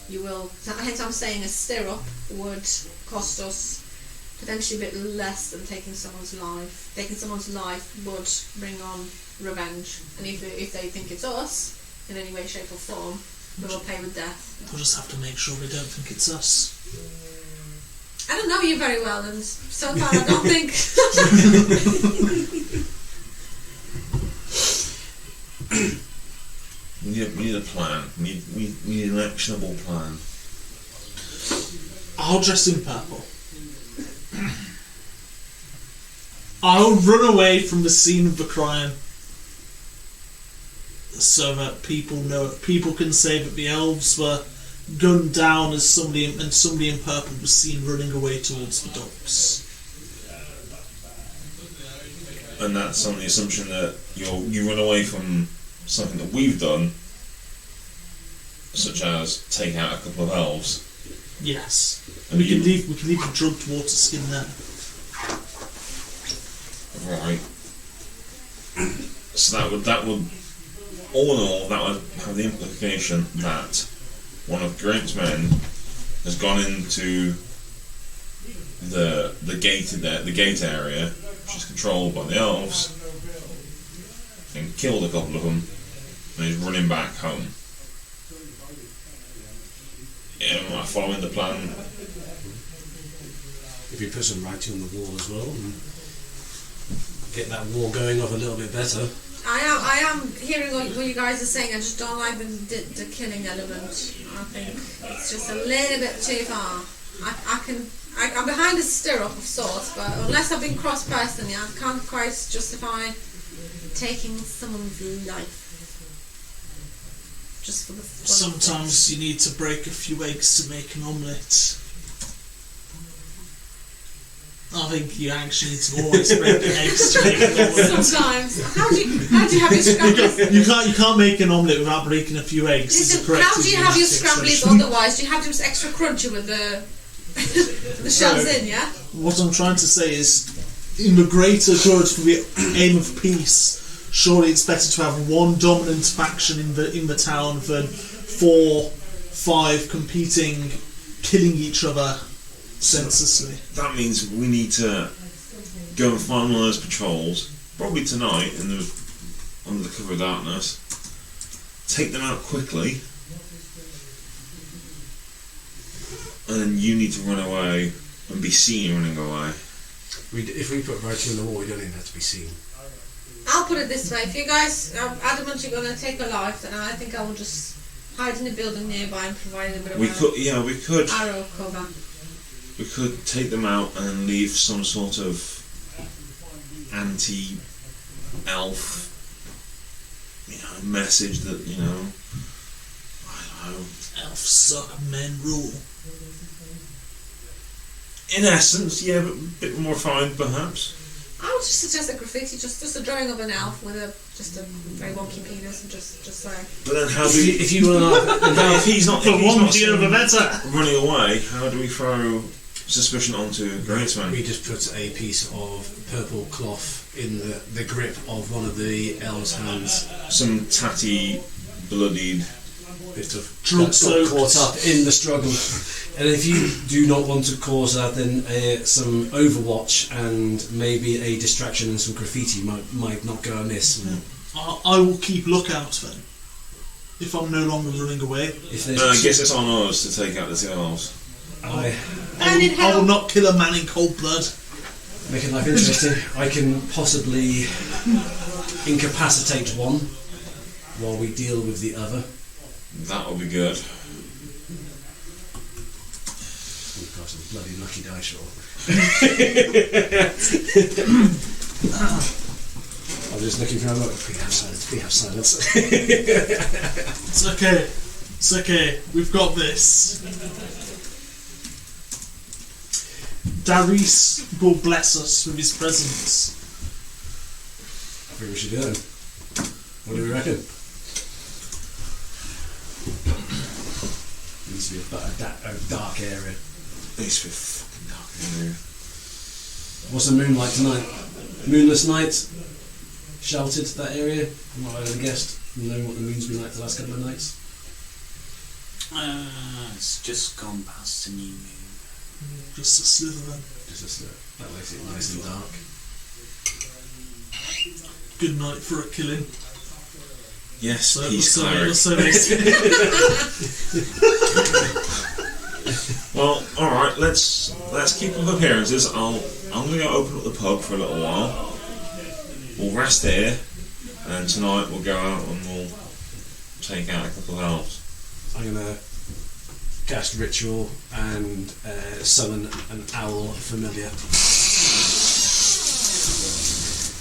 S5: You will. Hence, I'm saying a stirrup would cost us potentially a bit less than taking someone's life. Taking someone's life would bring on revenge, and if they think it's us, in any way, shape or form, we will pay with death.
S4: We'll just have to make sure they don't think it's us.
S5: I don't know you very well, and so far I don't think...
S1: We need a plan. We need an actionable plan.
S4: I'll dress in purple. I'll run away from the scene of the crime, so that people can say that the elves were gunned down as somebody in purple was seen running away towards the docks.
S1: And that's on the assumption that you run away from something that we've done, such as take out a couple of elves.
S4: Yes, and we can leave the drugged water skin there.
S1: Right. So that would all in all that would have the implication that one of Grant's men has gone into the gate area, which is controlled by the elves, and killed a couple of them, and he's running back home. Am I following the plan?
S2: If you put some writing on the wall as well, and get that war going off a little bit better.
S5: I am hearing what you guys are saying. I just don't like the killing element. I think it's just a little bit too far. I'm behind a stirrup of sorts, but unless I've been crossed personally, I can't quite justify taking someone's life. Just for the fun.
S4: Sometimes you need to break a few eggs to make an omelette. I think you actually need to always break eggs to make an omelette.
S5: Sometimes. How do you have your scramblies?
S4: You can't make an omelette without breaking a few eggs.
S5: Listen, how do you have your scramblies otherwise? Do you have them extra crunchy with the the shells in, yeah?
S4: What I'm trying to say is, in the greater good for the aim of peace, surely it's better to have one dominant faction in the town than 4, 5 competing, killing each other senselessly.
S1: That means we need to go and finalise patrols, probably tonight under the cover of darkness. Take them out quickly, and then you need to run away and be seen running away.
S2: If we put writing on the wall, we don't even have to be seen.
S5: I'll put it this way: if you guys are adamant you're going to take a life, then I think I will just hide in a building nearby and provide a bit of
S1: We could
S5: arrow cover.
S1: We could take them out and leave some sort of anti-elf, message that, I don't know.
S4: Elves suck, men rule.
S1: In essence, yeah, but a bit more refined, perhaps.
S5: I would just suggest a graffiti, just a drawing of an elf with just a very wonky penis, and just say.
S1: But then, how do we?
S2: If you want to,
S1: If he's not
S4: better.
S1: running away, how do we throw suspicion onto Greatsman?
S2: we just put a piece of purple cloth in the grip of one of the elves' hands.
S1: Some tatty, bloodied.
S2: Bit of
S4: Drug
S2: that's got
S4: soaked.
S2: caught up in the struggle. And if you do not want to cause that, then some overwatch and maybe a distraction and some graffiti might not go amiss.
S4: I will keep lookout then. If I'm no longer running away,
S2: If
S1: I
S2: there's
S1: guess it's on us to take out the two elves.
S4: I will not kill a man in cold blood.
S2: making life interesting, I can possibly incapacitate one while we deal with the other.
S1: That will be good.
S2: We've got some bloody lucky dice roll. I'm just looking for a look. We have silence. We have silence.
S4: It's okay. It's okay. We've got this. Darius will bless us with his presence.
S2: I think we should go. What do we reckon? Needs to be a dark area.
S1: Needs to be a fucking dark area.
S2: What's the moon like tonight? Moonless night? Sheltered, that area? From what I would have guessed, knowing what the moon's been like the last couple of nights.
S7: It's just gone past a new moon.
S4: Just a slither then.
S2: That makes it nice and dark.
S4: Good night for a killing.
S1: Yes,
S4: So,
S1: he's
S4: so,
S1: cleric.
S4: so basically,
S1: Well, all right. Let's keep up appearances. I'm gonna go open up the pub for a little while. We'll rest here, and then tonight we'll go out and we'll take out a couple of elves.
S2: I'm gonna cast ritual and summon an owl familiar.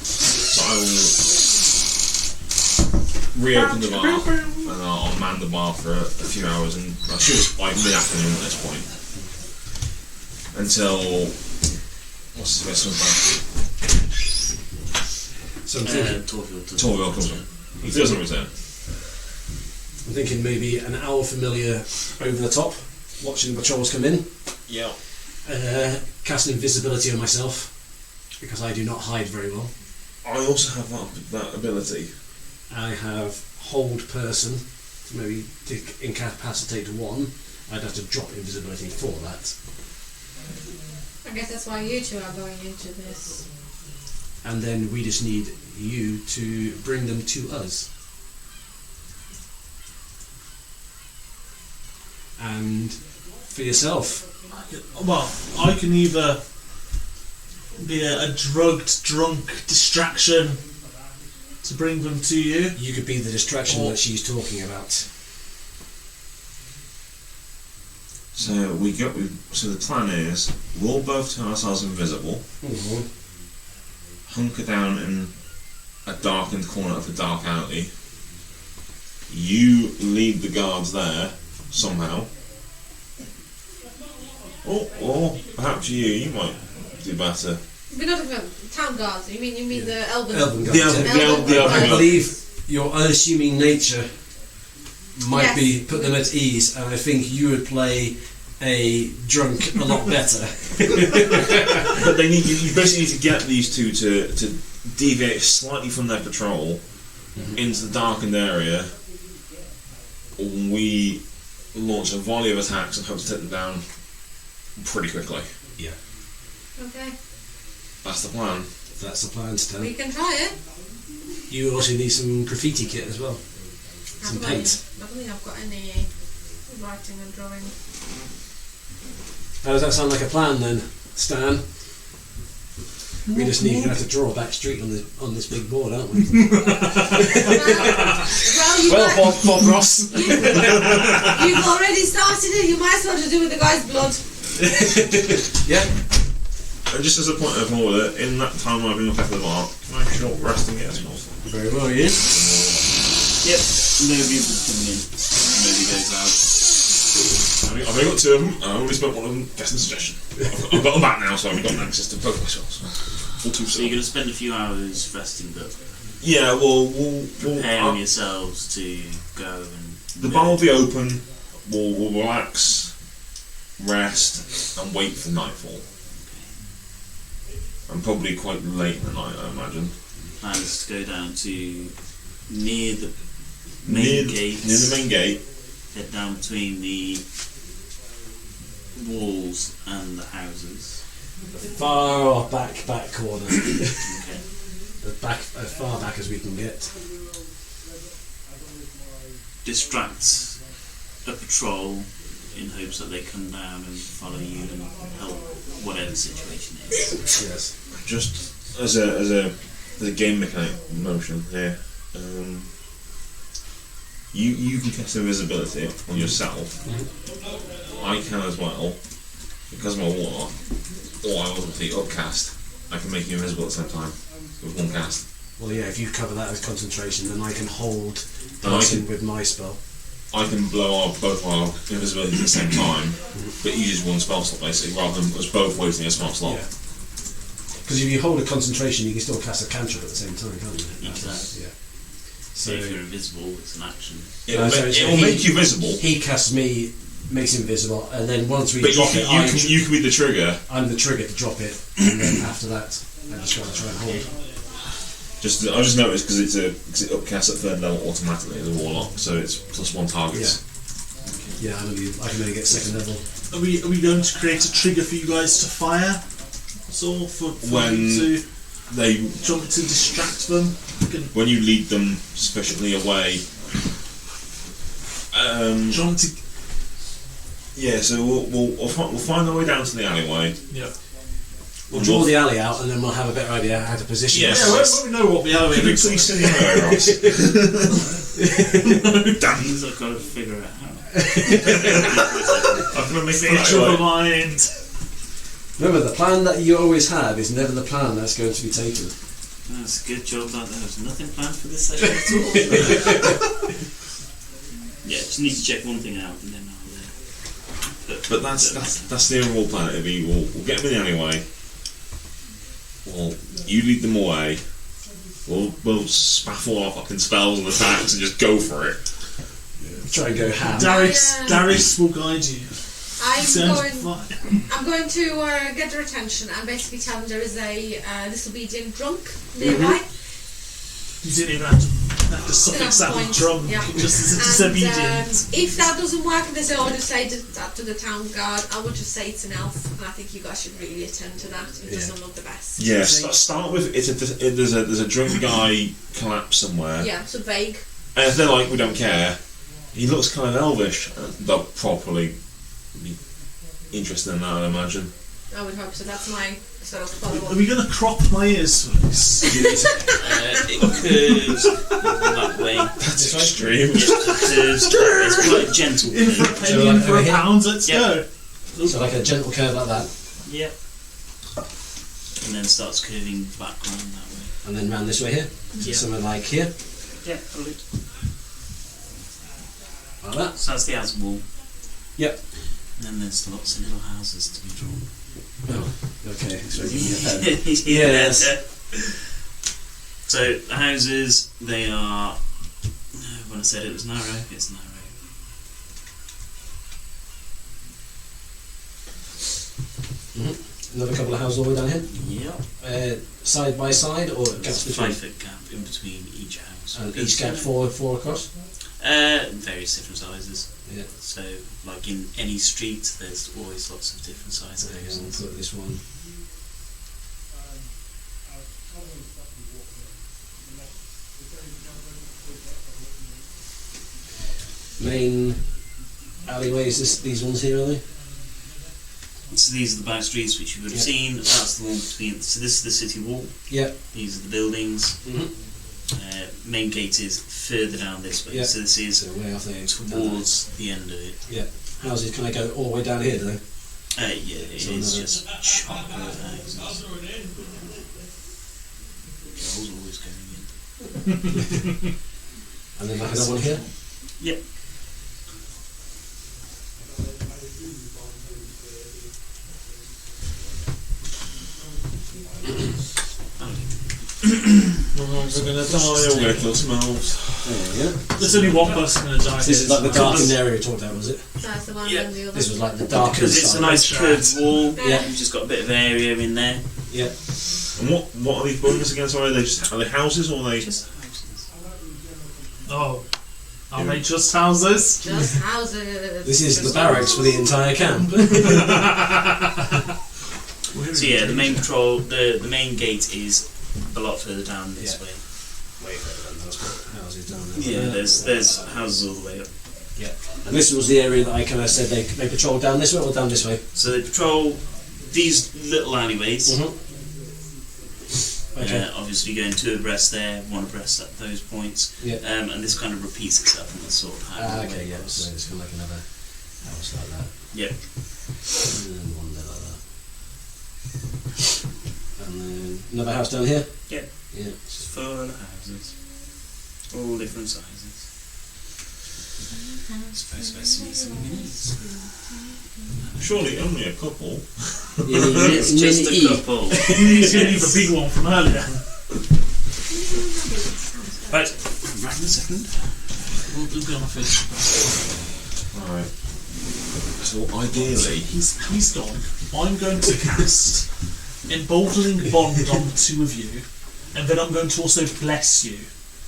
S1: So I will reopen the bar, and I'll man the bar for a few hours, and I should like mid-afternoon at this point until what's his best one?
S2: So I'm thinking,
S1: Torville comes in. He doesn't return.
S2: I'm thinking maybe an owl familiar over the top, watching the patrols come in.
S1: Yeah.
S2: Cast invisibility on myself because I do not hide very well.
S1: I also have that ability.
S2: I have hold person, so maybe to incapacitate one. I'd have to drop invisibility for that.
S5: I guess that's why you two are going into this.
S2: And then we just need you to bring them to us. And for yourself,
S4: well, I can either be a drugged, drunk distraction to bring them to you.
S2: you could be the distraction that she's talking about.
S1: So so the plan is we'll both turn ourselves invisible,
S2: Mm-hmm.
S1: hunker down in a darkened corner of a dark alley. You lead the guards there somehow. Or perhaps you might do better.
S5: We're not talking about town guards. You mean the elven?
S2: Elven
S1: The
S2: guards.
S1: elven
S2: I
S1: guards.
S2: believe your unassuming nature might
S5: Yes.
S2: be put them at ease, and I think you would play a drunk a lot better.
S1: But they need you basically need to get these two to deviate slightly from their patrol into the darkened area. We launch a volley of attacks and hope to take them down pretty quickly.
S5: Okay,
S1: That's the plan.
S2: That's the plan, Stan.
S5: we can try it.
S2: You also need some graffiti kit as well. Some paint.
S5: I don't think I've got any writing and drawing.
S2: How does that sound like a plan then, Stan? We just need to have to draw a back street on this big board, aren't we?
S5: Well,
S2: Bob Ross.
S5: you've already started it. You might as well just do with the guy's blood.
S2: Yeah.
S1: And just as a point of order, in that time I've been looking after the bar, can I short rest and get a small?
S2: Very well, you.
S3: Yep, nobody was coming in. Nobody goes out.
S1: I've only got two of them, and I only spent one of them guessing suggestion. I've got them back now, so I've got access to both myself. So two
S3: So you're going to spend a few hours resting up,
S1: Yeah, we'll
S3: preparing yourselves to go and...
S1: the bar will be open. We'll relax, rest, and wait for nightfall. And probably quite late in the night, I imagine.
S3: Plan is to go down to near the main gates.
S1: Near the main gate.
S3: Head down between the walls and the houses.
S2: Far back corner.
S3: Okay.
S2: As far back as we can get.
S3: Distract a patrol in hopes that they come down and follow you and help whatever the situation is.
S2: Yes.
S1: Just as a game mechanic motion here, you can cast invisibility on yourself. I can as well, because I'm a warlock, or I ultimately upcast. I can make you invisible at the same time with one cast.
S2: Well, yeah, if you cover that as concentration, then I can hold
S1: And I
S2: person
S1: can-
S2: with my spell.
S1: I can blow both our invisibility at the same time, but he uses one spell slot basically, rather than us both wasting a spell slot.
S2: Yeah. Because if you hold a concentration, you can still cast a cantrip at the same time, can't you?
S3: You can.
S2: Yeah.
S3: So if you're invisible, it's an action.
S1: It'll,
S2: so
S1: it'll
S2: he-
S1: make you visible,
S2: He casts me, makes him visible, and then once we
S1: but
S2: drop it,
S1: you can be the trigger.
S2: I'm the trigger to drop it, and then after that, I just got to try and hold.
S1: I just noticed because it upcasts at third level automatically as a warlock, so it's +1 targets.
S2: Yeah, I can only get second level.
S4: Are we going to create a trigger for you guys to fire? So for
S1: When
S4: you to
S1: they
S4: jump to distract them?
S1: when you lead them sufficiently away.
S4: John,
S1: Yeah, so we'll find our way down to the alleyway.
S4: yeah.
S2: We'll draw the alley out, and then we'll have a better idea how to position
S1: Yes.
S2: it.
S4: Yeah, when we know what the alleyway
S1: Please
S4: looks like.
S1: see anywhere else. Damn.
S3: Things I've got to figure out how.
S1: I'm gonna make it
S4: Picture of a
S1: anyway.
S4: mind.
S2: Remember, the plan that you always have is never the plan that's going to be taken.
S3: That's a good job that there was nothing planned for this session at all. Yeah, just need to check one thing out and then I'll
S1: But that's the overall plan. It'll be we'll get them in the alleyway. You lead them away. We'll spaff all our fucking spells and attacks and just go for it.
S2: Try and go ham.
S4: Darius will guide you.
S5: I'm going to get their attention and basically tell them there is a disobedient drunk nearby.
S4: You didn't even have to suffix that with drunk,
S5: Yeah.
S4: just as a disobedient.
S5: If that doesn't work and they say, just say that to the town guard, I will just say it's an elf, and I think you guys should really attend to that. It doesn't look the best.
S1: Yeah, start with there's a drunk guy collapsed somewhere.
S5: Yeah, so vague.
S1: And if they're like, we don't care, he looks kind of elvish. They'll probably be interested in that, I'd imagine.
S5: I would hope so. That's my sort of
S4: Are
S5: follow-up.
S4: we going to crop my ears for this?
S3: it curves that way.
S1: That's extreme.
S3: It curves. It's quite a gentle
S4: In for a
S3: curve.
S4: penny, in for a pound, let's
S3: Yeah.
S4: go.
S2: So like a gentle curve like that,
S3: Yep. And then starts curving back round that way.
S2: and then round this way here.
S3: Yeah.
S2: Somewhere like here,
S3: Yeah, probably.
S2: like that.
S3: So that's the outer wall.
S2: Yep.
S3: And then there's lots of little houses to be drawn.
S2: Oh, okay. So give me a pen.
S3: Yes. So the houses, they are. When I said it was narrow, it's narrow.
S2: Another couple of houses all the way down here.
S3: Yep.
S2: Side by side, or gaps
S3: There's a
S2: between?
S3: 5-foot gap in between each house.
S2: And each gap four across.
S3: Various different sizes.
S2: Yeah.
S3: So, like in any street, there's always lots of different sized
S2: Okay,
S3: houses.
S2: I'll put this one. Main alleyways. These ones here, are they?
S3: So these are the back streets which you would have seen. That's the one between. So this is the city wall.
S2: Yep.
S3: These are the buildings.
S2: Mhm.
S3: Main gate is further down this way.
S2: Yeah.
S3: So this is
S2: So way off there.
S3: towards the end of it.
S2: Yeah. Houses can I go all the way down here, do they?
S3: Yeah, it
S2: So
S3: is
S2: another-
S3: just chocolate houses. Girls always going in.
S2: And then like another one here.
S3: Yep.
S1: We're gonna die, we're gonna kill some elves.
S2: There you go.
S4: There's only one person going to die.
S2: This is like the
S4: here.
S2: darkened area we talked about, was it?
S5: That's the one
S3: Yeah.
S5: and the other.
S2: This was like the darkened
S3: Because it's a
S2: side.
S3: nice curved wall.
S2: Yeah.
S3: You've just got a bit of area in there.
S2: Yeah.
S1: And what are these buildings again? Sorry, are they houses or are they?
S3: Just houses.
S4: Oh. Are they just houses?
S5: Just houses.
S2: This is the barracks for the entire camp.
S3: So yeah, the main patrol, the main gate is a lot further down this
S2: Yeah.
S3: way.
S2: Way further than those houses down there.
S3: Yeah, there's houses all the way up.
S2: Yeah. And this was the area that I kind of said they patrol down this way or down this way.
S3: So they patrol these little alleyways.
S2: Mm-hmm. Okay.
S3: Obviously going two abreast there, one abreast at those points.
S2: Yeah.
S3: And this kind of repeats itself in this sort of house.
S2: Okay, yeah. So it's kind of like another house like that.
S3: Yep.
S2: And then one there like that. And then another house down here.
S3: Yeah.
S2: Yeah.
S3: It's full of houses. All different sizes. Supposed to see some minis.
S1: Surely only a couple.
S3: It's just a couple.
S4: He's going to leave a big one from earlier.
S3: Right, right in a second.
S4: We'll go on a first.
S1: Alright. So ideally,
S4: He's gone. I'm going to cast Emboldening Bond on the two of you, and then I'm going to also bless you,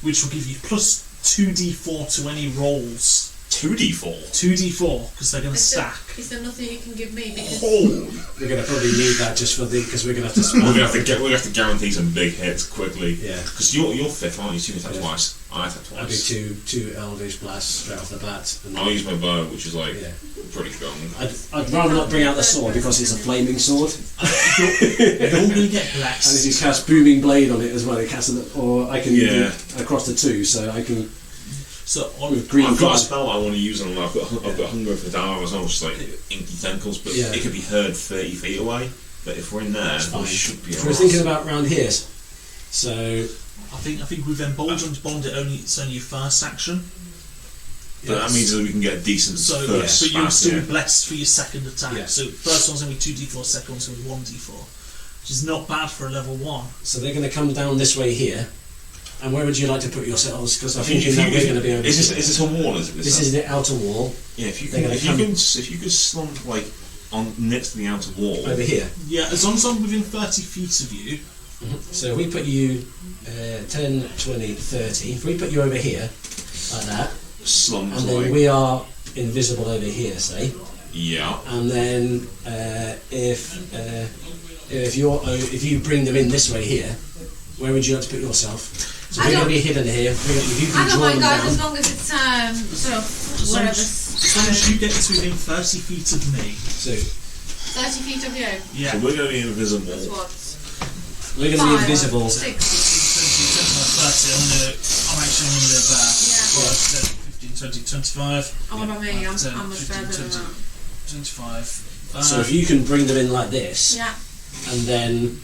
S4: which will give you plus 2d4 to any rolls
S1: 2d4.
S4: 2d4 because they're going to
S5: Is there-
S4: stack.
S5: Is there nothing you can give me? Because
S1: Oh,
S2: We're going to probably need that just for because we're going to have to
S1: we're
S2: spam.
S1: gonna have to guarantee some big hits quickly.
S2: Yeah.
S1: Because you're fifth, aren't you? So you can attack
S2: Yeah.
S1: twice. I attack
S2: I'll do
S1: twice.
S2: two Eldritch blasts straight off the bat. And
S1: I'll use my bow, which is like
S2: yeah.
S1: pretty strong.
S2: I'd rather not bring out the sword because it's a flaming sword.
S4: You're all going to get
S2: And if
S4: blessed.
S2: you cast Booming Blade on it as well, it casts it, or I can do
S1: Yeah.
S2: it across the two, so I can
S4: So
S2: with green.
S1: I've got a
S2: fire.
S1: spell I want to use on them. I've got Hunger for Dara as well, which is like inky tentacles, but
S2: Yeah.
S1: it could be heard 30 feet away. But if we're in there,
S2: That's fine.
S1: we should be
S2: So
S1: alright.
S2: we're thinking about round here. So
S4: I think we've emboldened Bond. It's only your first action.
S1: But that means that we can get a decent
S4: So,
S1: first
S4: but you'll
S1: spat,
S4: still
S1: yeah.
S4: be blessed for your second attack.
S2: Yeah.
S4: So first one's going to be 2d4, second one's going to be 1d4, which is not bad for a level 1.
S2: So they're going to come down this way here. And where would you like to put yourselves? Because I
S1: If you-
S2: think that we're going to be able
S1: is
S2: to.
S1: this a wall? Is it
S2: This is the outer wall
S1: yeah. If you
S2: they're
S1: can,
S2: gonna
S1: if you
S2: come-
S1: can, if you could slump like on next to the outer wall.
S2: over here.
S4: Yeah, as long as I'm within 30 feet of you.
S2: So we put you 10, 20, 30. If we put you over here, like that,
S1: Slumps
S2: and then
S1: like
S2: we are invisible over here, say.
S1: yeah.
S2: And then if you bring them in this way here, where would you like to put yourself? So
S5: I
S2: we're going
S5: don't-
S2: to be hidden here. If you
S5: I
S2: can
S5: don't
S2: draw
S5: mind,
S2: them
S5: guys,
S2: down.
S5: as long as it's sort of
S4: As long
S5: wherever.
S4: as you get to within 30 feet of me.
S2: So
S5: 30 feet of you.
S4: Yeah.
S1: So we're going to be invisible.
S5: That's what.
S2: we're going to be
S5: 5,
S2: invisible.
S5: 6.
S4: 30, I'm actually going to live there.
S5: Yeah.
S4: 15, 20, 25.
S5: Oh, what about me? I'm
S4: 10,
S5: much
S4: 15,
S5: further than
S4: 20,
S5: that.
S4: 25.
S2: So if you can bring them in like this,
S5: Yeah.
S2: and then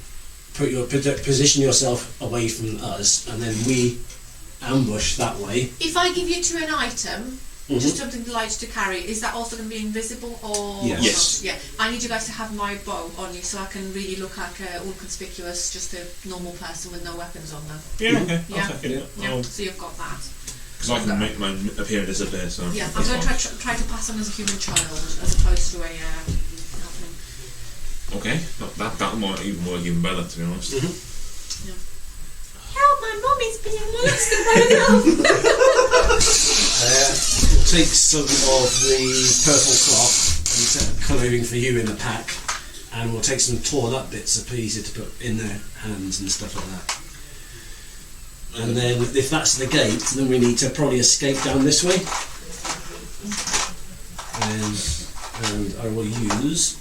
S2: position yourself away from us, and then we ambush that way.
S5: If I give you to an item,
S2: Mhm.
S5: just something light to carry, is that also going to be invisible or
S2: Yes.
S5: or
S1: Yes.
S5: not? Yeah. I need you guys to have my bow on you so I can really look like unconspicuous, just a normal person with no weapons on them.
S1: Yeah. Okay.
S5: Yeah.
S1: I'll take it.
S5: Yeah. So you've got that.
S1: Because I can make mine appear and disappear. So
S5: Yeah. I'm
S1: that's
S5: going
S1: fine.
S5: to try to pass on as a human child as opposed to a. Halfling.
S1: Okay. That might even work even better, to be honest.
S5: Help! My mommy's being molested by an elf.
S2: We'll take some of the purple cloth and set up colouring for you in the pack, and we'll take some torn up bits of pieces to put in their hands and stuff like that. And then, if that's the gate, then we need to probably escape down this way. And I will use.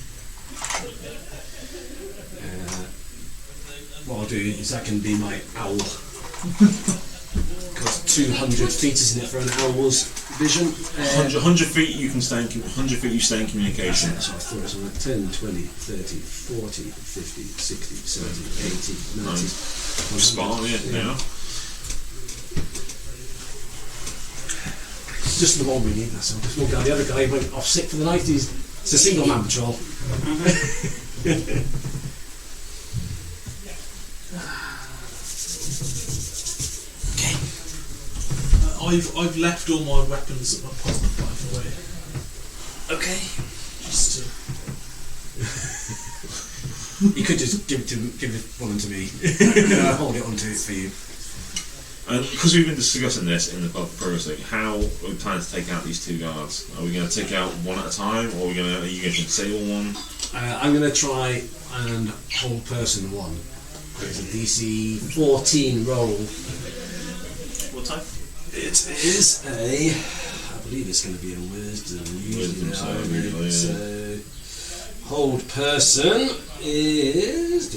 S2: What I'll do is that can be my owl. Because 200 feet isn't it for an owl's vision?
S1: 100 feet you can stay in 100 feet you stay in communication.
S2: That's what I thought. So like 10, 20, 30, 40, 50, 60, 70, 80, 90.
S1: Nice. Spot on, yeah.
S2: Just the one we need, that's all. There's one guy, the other guy went off sick for the night. It's a single man patrol.
S6: Okay.
S4: I've left all my weapons at my pocket, by the way.
S6: Okay.
S4: Just to.
S2: You could just give one to me. I'll hold it onto it for you.
S1: And because we've been discussing this in the pub previously, how are we planning to take out these two guards? Are we going to take out one at a time, or are you going to disable one?
S2: I'm going to try and hold person one. It's a DC 14 roll.
S3: What type?
S2: It is a. I believe it's going to be a wisdom. Usually
S1: Wisdom,
S2: they
S1: so
S2: are,
S1: usually,
S2: mate.
S1: yeah.
S2: So, hold person is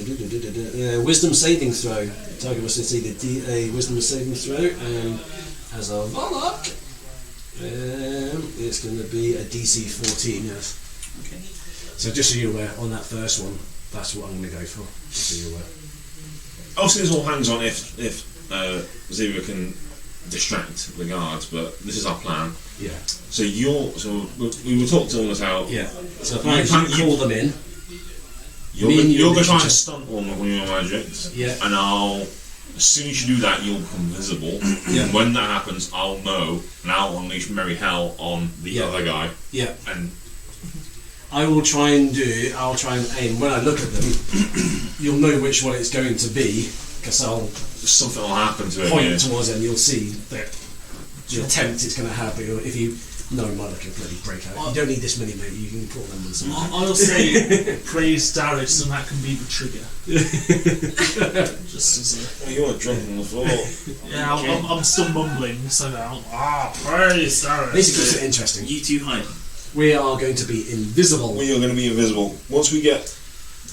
S2: wisdom saving throw. The target must succeed a wisdom saving throw, and as a Varlock, it's going to be a DC 14. Yes.
S3: Okay.
S2: So just so you're aware, on that first one, that's what I'm going to go for. Just so you're aware.
S1: Obviously, this all hangs on if Zero can distract the guards, but this is our plan.
S2: Yeah.
S1: So we will talk to all this out.
S2: Yeah. So if
S1: You
S2: I
S1: can't-
S2: call them in.
S1: You're
S2: Me and you
S1: going to try and
S2: literally-
S1: stunt one with your magics.
S2: Yeah.
S1: And as soon as you do that, you'll become visible.
S2: Yeah.
S1: And when that happens, I'll know, and I'll unleash merry hell on the
S2: Yeah.
S1: other guy.
S2: Yeah.
S1: And
S2: I'll try and aim. When I look at them, you'll know which one it's going to be, because I'll
S1: something will happen to him.
S2: point
S1: Yeah.
S2: towards it and you'll see the attempt it's going to have. But if you No, my luck will bloody break out. You don't need this many, mate. You can put them on some.
S4: I'll say praise Darius, and that can be the trigger. Just as a...
S1: Well, you are drunk on the floor.
S4: Yeah, I'm still mumbling, so now... praise Darius.
S2: Basically, it's interesting.
S3: You two hide.
S2: We are going to be invisible.
S1: We are going to be invisible. Once we get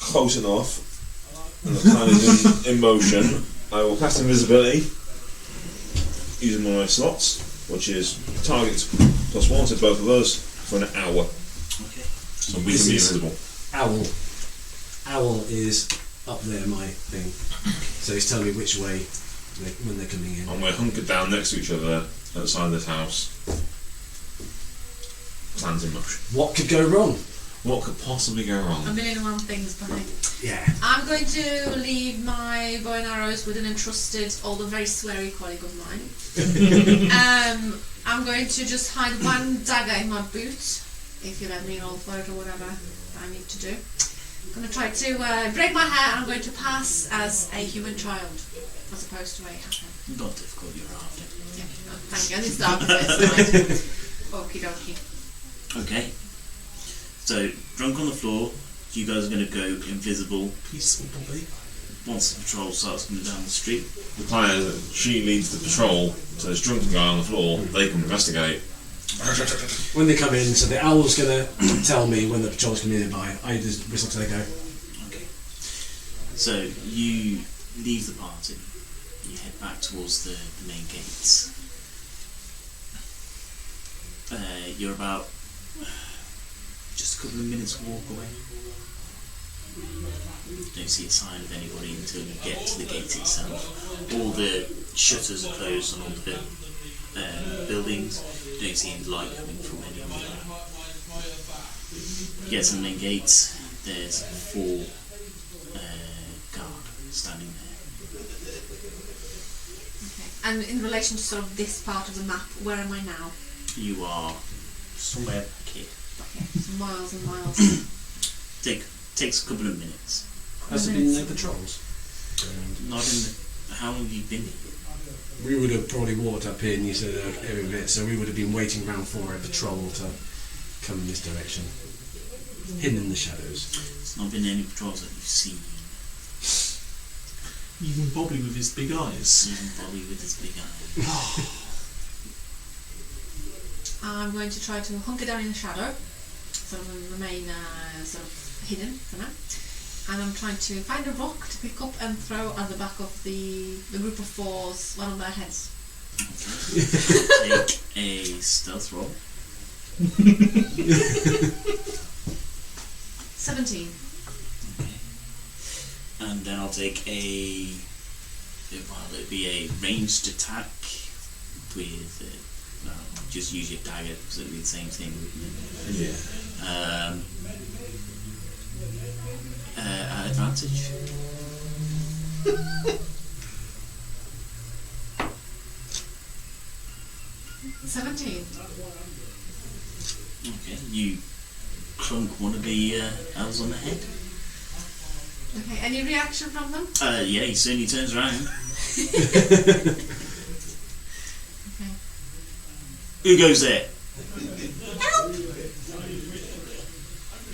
S1: close enough, and the plan is in motion, I will cast invisibility using one of my slots, which is targets +1 to both of us for an hour.
S3: Okay.
S1: So we
S2: This
S1: can be
S2: is-
S1: invisible.
S2: Owl is up there, my thing. So he's telling me which way when they're coming in.
S1: And we're hunkered down next to each other outside this house. Plans in motion.
S2: What could go wrong?
S1: What could possibly go
S5: A
S1: wrong?
S5: million and one things behind.
S2: Yeah.
S5: I'm going to leave my bow and arrows with an entrusted, although very sweary colleague of mine. I'm going to just hide one dagger in my boot, if you let me roll for it or whatever I need to do. I'm going to try to braid my hair, and I'm going to pass as a human child, as opposed to a halfling.
S3: Not difficult, you're after.
S5: Yeah, thank you. And it's dark, so it's fine. Okie dokie.
S3: Okay. So, drunk on the floor, you guys are going to go invisible
S4: Peaceful Bobby.
S3: once the patrol starts coming down the street.
S1: The plan is that she leads the patrol to this drunken guy on the floor. They can investigate.
S2: When they come in, so the owl's gonna tell me when the patrol's coming in by. I just whistle till they go.
S3: Okay. So, you leave the party. You head back towards the main gates. You're about just a couple of minutes walk away. Don't see a sign of anybody until you get to the gate itself. All the shutters are closed on all the buildings. Don't see any light coming from any of them. You get to the main gates. There's 4 guard standing there.
S5: Okay. And in relation to sort of this part of the map, where am I now?
S3: You are somewhere back here.
S5: Okay, so miles and miles.
S3: Takes a couple of minutes.
S2: Has there been no patrols?
S3: Not in the. How long have you been here?
S2: We would have probably walked up here and you said every bit, so we would have been waiting around for a patrol to come in this direction. Hidden in the shadows.
S3: There's not been any patrols that you've seen.
S4: Even Bobby with his big eyes.
S3: Even Bobby with his big eye.
S5: I'm going to try to hunker down in the shadow, sort of remain sort of hidden for now. And I'm trying to find a rock to pick up and throw at the back of the group of 4s, one of their heads.
S3: Take a stealth roll.
S5: 17.
S3: Okay. And then I'll take it'll be a ranged attack with. Just use your dagger because it'll be the same thing, wouldn't it?
S1: Yeah.
S3: At advantage.
S5: $17.
S3: Okay, you clunk one of the elves on the head.
S5: Okay, any reaction from them?
S3: Yeah, he certainly turns around.
S5: Okay.
S3: Who goes there?
S5: Help!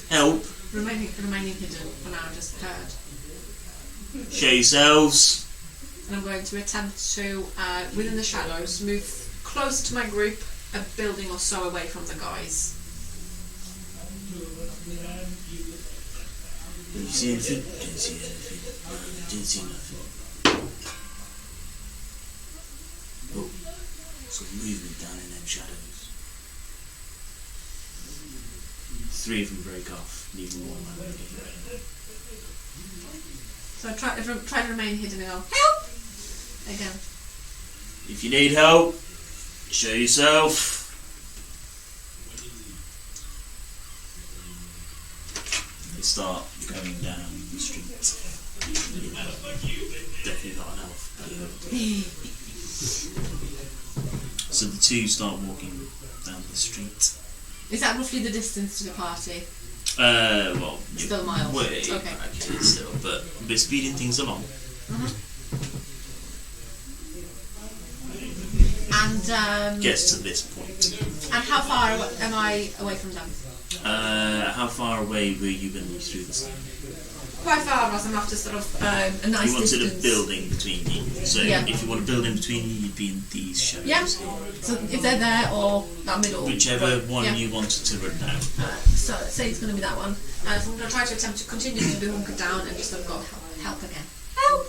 S3: Help.
S5: Remaining hidden for now, just heard.
S3: Show yourselves.
S5: And I'm going to attempt to, within the shadows, move closer to my group, a building or so away from the guys.
S3: Did you see anything? Didn't see anything. Didn't see nothing. Oh, some movement down in them shadows. 3 of them break off, leaving 1 man again.
S5: So I try to remain hidden and go, help! Again.
S3: If you need help, show yourself. They start going down the street. Definitely not an elf. So the 2 start walking down the street.
S5: Is that roughly the distance to the party?
S3: Well,
S5: Still miles.
S3: way
S5: Okay.
S3: back here still, but we're speeding things along.
S5: And
S3: Gets to this point.
S5: And how far am I away from them?
S7: How far away were you when you threw the stone?
S5: Quite far, as I'm after sort of a nice
S7: You wanted
S5: distance.
S7: a building between you. So
S5: Yeah.
S7: if you want a building between you, you'd be in these shadows
S5: Yeah.
S7: here.
S5: So if they're there or that middle.
S7: Whichever one
S5: yeah.
S7: you wanted to run down.
S5: So say it's going to be that one. So I'm going to try to attempt to continue to be hunkered down and just sort of go help again. Help!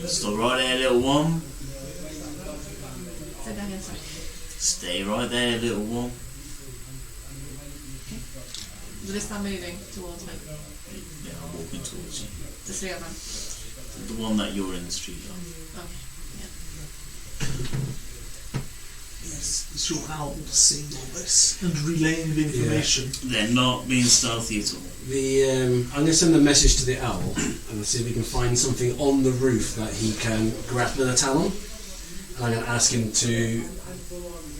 S7: Stop right there, little one.
S5: Say that again, sorry.
S7: Stay right there, little one.
S5: Do they start moving towards me?
S7: Yeah, I'm walking towards you.
S5: The three of them.
S7: The one that you're in the street of.
S5: Okay.
S4: Yes, is your owl seeing all this and relaying the information?
S7: They're not being stealthy at all.
S2: I'm going to send a message to the owl and see if we can find something on the roof that he can grasp with a talon. And I'm going to ask him to,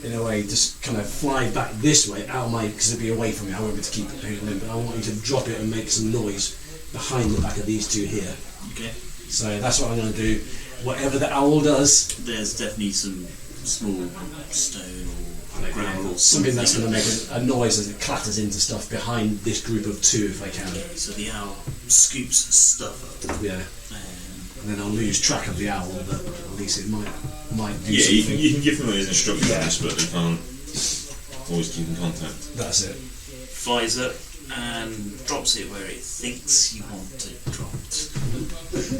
S2: in a way, just kind of fly back this way out of my, because it'll be away from me. I won't be able to keep it holding in, but I want you to drop it and make some noise behind the back of these two here.
S7: Okay.
S2: So that's what I'm going to do. Whatever the owl does,
S7: There's definitely some small stone or gravel or
S2: something that's going to make
S7: like
S2: a noise as it clatters into stuff behind this group of two, if I can.
S7: that. So the owl scoops stuff up.
S2: Yeah. And then I'll lose track of the owl, but at least it might do
S1: Yeah,
S2: something.
S1: you can give them his instructions,
S2: Yeah.
S1: but you can't always keep in contact.
S2: That's it.
S7: Flies up and drops it where it thinks you want it dropped.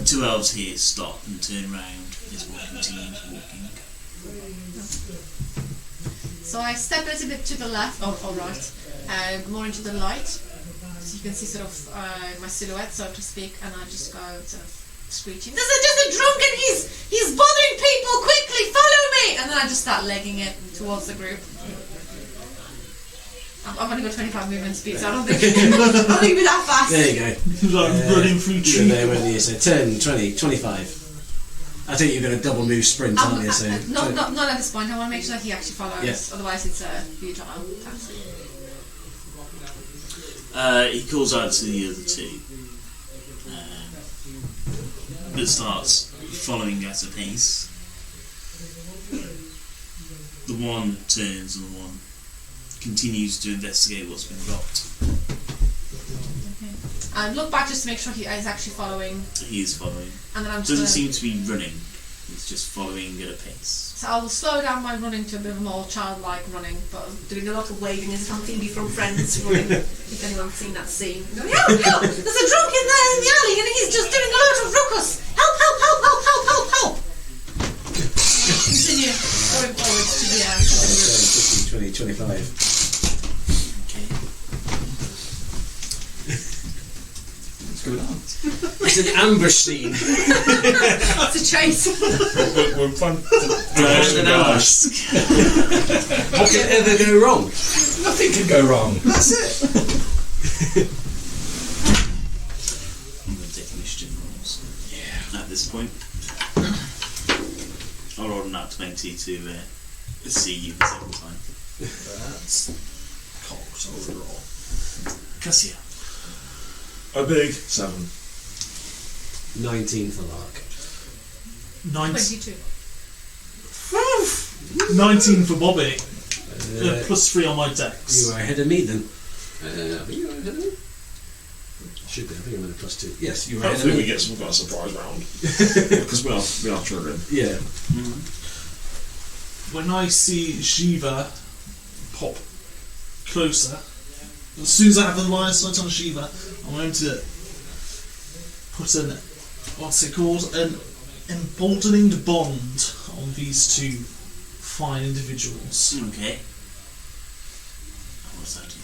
S7: Two elves here stop and turn round as one continues walking.
S5: So I step a little bit to the left, or right, more into the light, so you can see sort of my silhouette, so to speak, and I just go sort of screeching, "This is just a drunk and he's bothering people, quickly, follow me!" And then I just start legging it towards the group. I've only got 25 movement speed, so I don't think it'll be that fast.
S2: There you go.
S4: Like running through trees.
S2: There, when you say 10, 20, 25. I think you're going to double move sprint, aren't you? So
S5: Not at this point. I want to make sure that he actually follows.
S2: Yeah.
S5: Otherwise, it's a futile task.
S7: He calls out to the other two. But starts following at a pace. The one turns and the one continues to investigate what's been dropped.
S5: Okay. And look back just to make sure he is actually following.
S7: He is following.
S5: And then I'm just
S7: Doesn't
S5: gonna,
S7: seem to be running. He's just following at a pace.
S5: So I will slow down my running to a bit of more childlike running, but doing a lot of waving as if I'm Phoebe from Friends running. If anyone's seen that scene. Going, help, help! There's a drunk in there in the alley and he's just doing a lot of ruckus! Help, help, help, help, help, help, help! Continue going forward to the
S2: 15, 20, 25.
S7: Okay.
S4: What's going on?
S2: It's an ambush scene.
S5: It's a chase.
S1: We're fun.
S2: What could ever go wrong?
S8: Nothing can go wrong.
S4: That's it.
S7: I'm going to take initiative rolls. Yeah. At this point. I'll roll an nat 20 to see you the second time.
S4: That's cocked overall.
S7: Cassia.
S1: A big 7.
S2: 19 for Lark.
S5: 22.
S4: 19 for Bobby.
S2: Plus
S4: +3 on my dex.
S2: you are ahead of me then. I think you are ahead of me. Should be. I think I'm at a +2. Yes, you are ahead of
S1: Hopefully we
S2: me.
S1: get some kind of surprise round. Because we are triggering.
S2: Yeah.
S4: When I see Shiva pop closer, as soon as I have the line of sight on Shiva, I'm going to put an, what's it called, an emboldening bond on these two fine individuals.
S7: Okay. What's that do?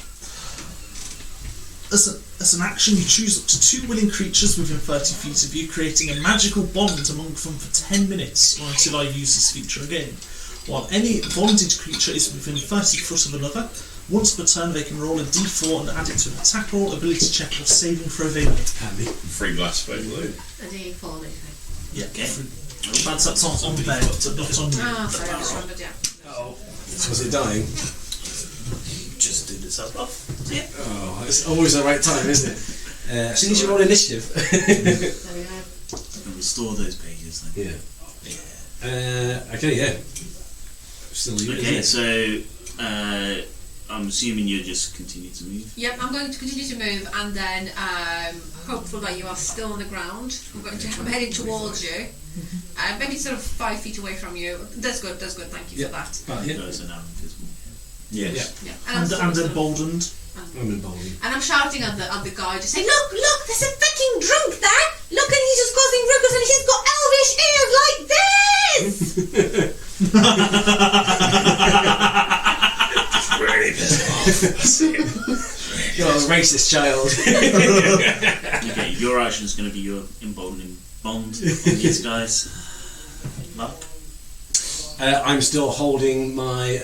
S4: As an action, you choose up to 2 willing creatures within 30 feet of you, creating a magical bond among them for 10 minutes or until I use this feature again. While any bonded creature is within 30 foot of another, once per turn they can roll a d4 and add it to an attack roll, ability check, or saving throw they make.
S2: Handy.
S1: Free glass, baby.
S5: A D4, basically.
S4: Yeah,
S7: Okay.
S4: that's on them, but not on you.
S5: Ah, sorry, I misremembered, yeah.
S2: Was it dying?
S7: Just did itself off. So yeah.
S2: Oh, it's always the right time, isn't it? As soon as you roll initiative.
S5: There we go.
S7: And restore those pages then.
S2: Yeah. Okay, yeah. still you.
S3: Okay,
S2: isn't it?
S3: so I'm assuming you just continue to move.
S5: Yep, I'm going to continue to move, and then hopeful that you are still on the ground. I'm heading towards you. Maybe sort of 5 feet away from you. That's good, thank you for that.
S2: Yeah.
S3: Those are now invisible.
S1: Yes.
S5: Yeah.
S4: And emboldened.
S2: I'm emboldened.
S5: And I'm shouting at the guy, just saying, look, there's a freaking drunk there! Look, and he's just causing ruckus, and he's got elvish ears like this!
S1: Really pissed off.
S2: You're a racist child.
S3: Okay, your action is going to be your emboldening bond on these guys. Mark?
S2: I'm still holding my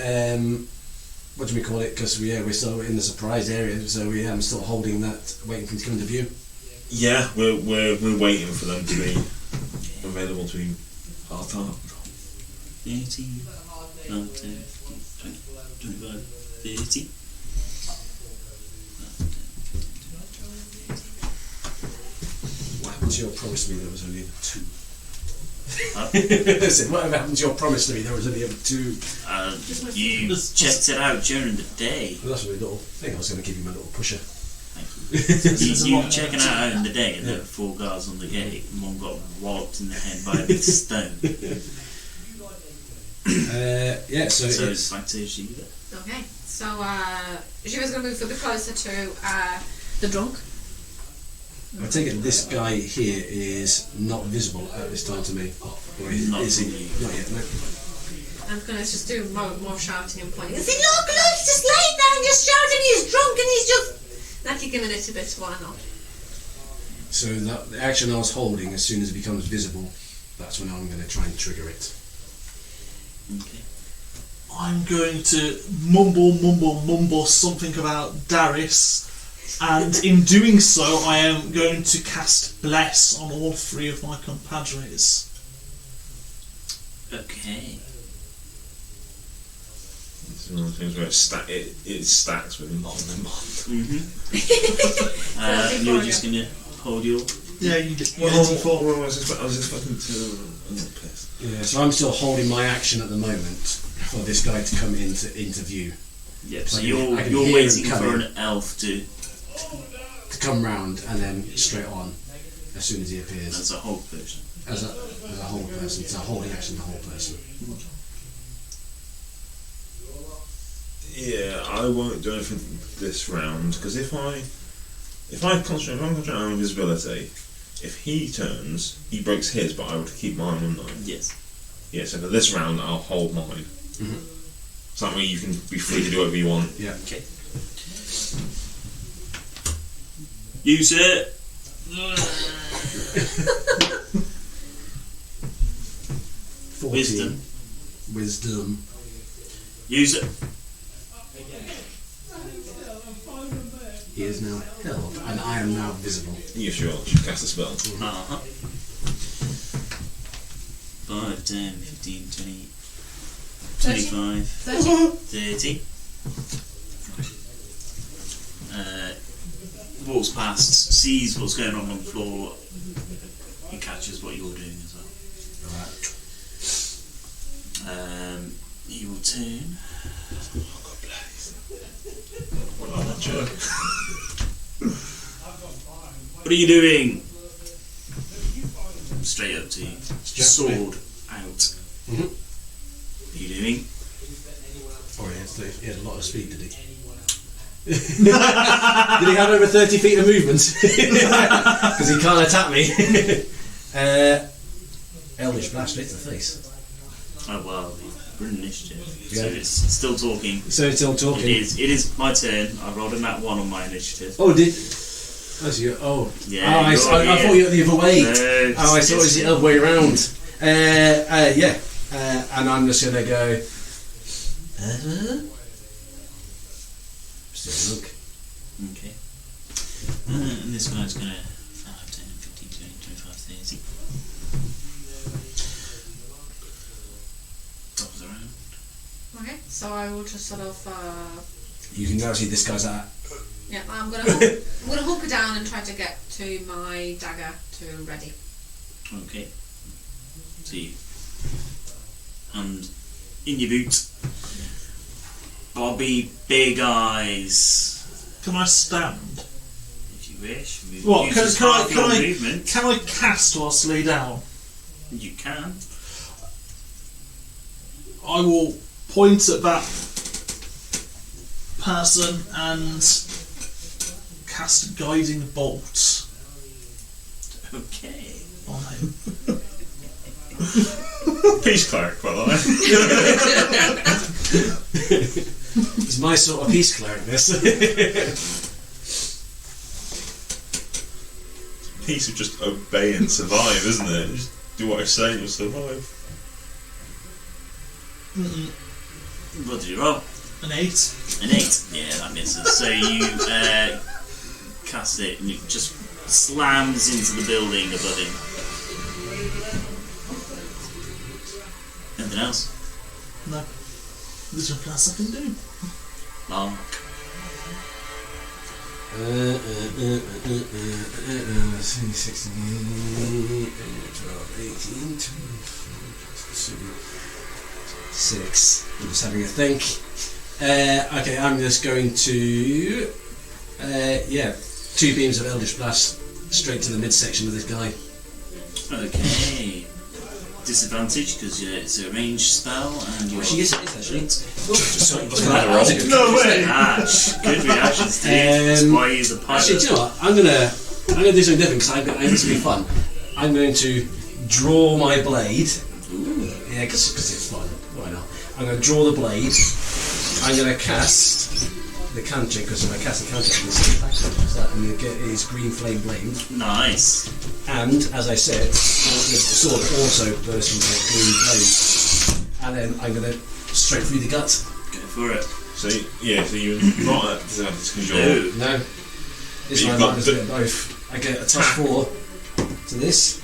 S2: what do we call it? Because we're still in the surprise area, so I'm still holding that, waiting for them to come into view.
S1: Yeah, we're waiting for them to be available to be our target.
S3: 18, 19, 20, 25, 30.
S2: What happened to your promise to me? There was only 2.
S3: Huh?
S2: I said, whatever happened to your promise to me? There was only 2.
S3: You checked it out during the day.
S2: Well, that's a little thing. I was going to give you my little pusher.
S3: Thank you. You checking out in the day, and there were 4 guards on the gate, and one got walloped in the head by a big stone.
S2: Yeah, so
S3: it's back to Shiva.
S5: Okay, so Shiva's going to move a bit closer to the drunk.
S2: I take it this guy here is not visible at this time to me. Or is he? Not yet, no.
S5: I'm going to just do more shouting and pointing. And say, look, he's just laying there and just shouting, he's drunk and he's just... Not giving it a bit, why not?
S2: So the action I was holding, as soon as it becomes visible, that's when I'm going to try and trigger it.
S3: Okay.
S4: I'm going to mumble something about Darius, and in doing so, I am going to cast Bless on all 3 of my compadres.
S3: Okay.
S1: It's one of the things where it stacks with them on them.
S3: You're just going to hold your...
S4: Yeah, you get
S1: Well,
S4: 84.
S1: I was expecting to... I'm not pissed.
S2: Yeah, so I'm still holding my action at the moment for this guy to come into view.
S3: Yep, so
S2: I can
S3: you're
S2: hear him
S3: waiting for
S2: coming.
S3: an elf to...
S2: come round and then straight on as soon as he appears.
S3: That's a whole person.
S2: As a whole person, it's a holding action, the whole person.
S1: Yeah, I won't do anything this round because if I'm concentrating on invisibility, if he turns, he breaks his, but I would keep mine, wouldn't I?
S3: Yes.
S1: Yeah, so for this round, I'll hold mine.
S2: Mhm.
S1: So that way you can be free to do whatever you want.
S2: Yeah.
S3: Okay. Use it!
S2: 14. Wisdom.
S3: Use it!
S2: He is now held, and I am now visible.
S1: You should cast a spell.
S3: Uh-huh. 5, 10, 15, 20, 25, 30. Walks past, sees what's going on the floor, and catches what you're doing as well. He will turn.
S1: God bless. What about that jerk?
S3: What are you doing? Straight up to you. Sword out.
S2: Mhm.
S3: What are you doing?
S2: Oh, he had a lot of speed, did he? Did he have over 30 feet of movement? Because he can't attack me. Elvish blast straight to the face.
S3: Oh well, we're in initiative.
S2: Yeah.
S3: So it's still talking.
S2: So it's still talking.
S3: It is my turn. I rolled a nat 1 on my initiative.
S2: Oh, did. Oh, so you. Oh.
S3: Yeah,
S2: Oh, I thought you were the other way.
S3: No,
S2: Oh, I thought it was the other way around. Yeah. And I'm just gonna go. Still look.
S3: Okay. And this guy's gonna 5, 10, 15, 20, 25, 30. Tops around.
S5: Okay, so I will just sort of...
S2: You can now see this guy's at.
S5: yeah, I'm gonna hunker down and try to get to my dagger to ready.
S3: Okay. So you hand in your boot. Bobby Big Eyes.
S4: Can I stand?
S3: If you wish.
S4: What?
S3: Use half your movement.
S4: Can I cast whilst lay down?
S3: You can.
S4: I will point at that person and cast Guiding Bolt
S3: Okay.
S4: on him.
S1: Peace cleric, by the way.
S2: He's my sort of peace cleric, this.
S1: Peace of just obey and survive, isn't it? Just do what I say and you'll survive.
S3: What did you roll?
S4: An 8.
S3: An 8. Yeah, that misses. So you cast it and it just slams into the building above him. Anything else?
S4: No. There's nothing else I can do.
S3: Mark.
S2: 16, 12, 18, 6. I'm just having a think. Okay, I'm just going to 2 beams of Eldritch Blast straight to the midsection of this guy.
S3: Okay. Disadvantage because it's a ranged spell and you're.
S2: Actually, yes, it is actually.
S1: No way!
S3: Good reaction, Steve. That's why he's a pilot.
S2: Actually, do you know what? I'm gonna do something different because I think this will be fun. I'm going to draw my blade.
S3: Ooh.
S2: Yeah, because it's fun. Why not? I'm going to draw the blade. I'm going to cast the cantrip because if I cast the cantrip, I'm going to get his green flame blade.
S3: Nice.
S2: And as I said, the sword also bursts into green flame. And then I'm going to straight through the gut.
S3: Go for it.
S1: So you're not at disadvantage because you're...
S3: No.
S2: No. This
S1: But
S2: one
S1: you've
S2: I might just get both. I get a plus 4 to this.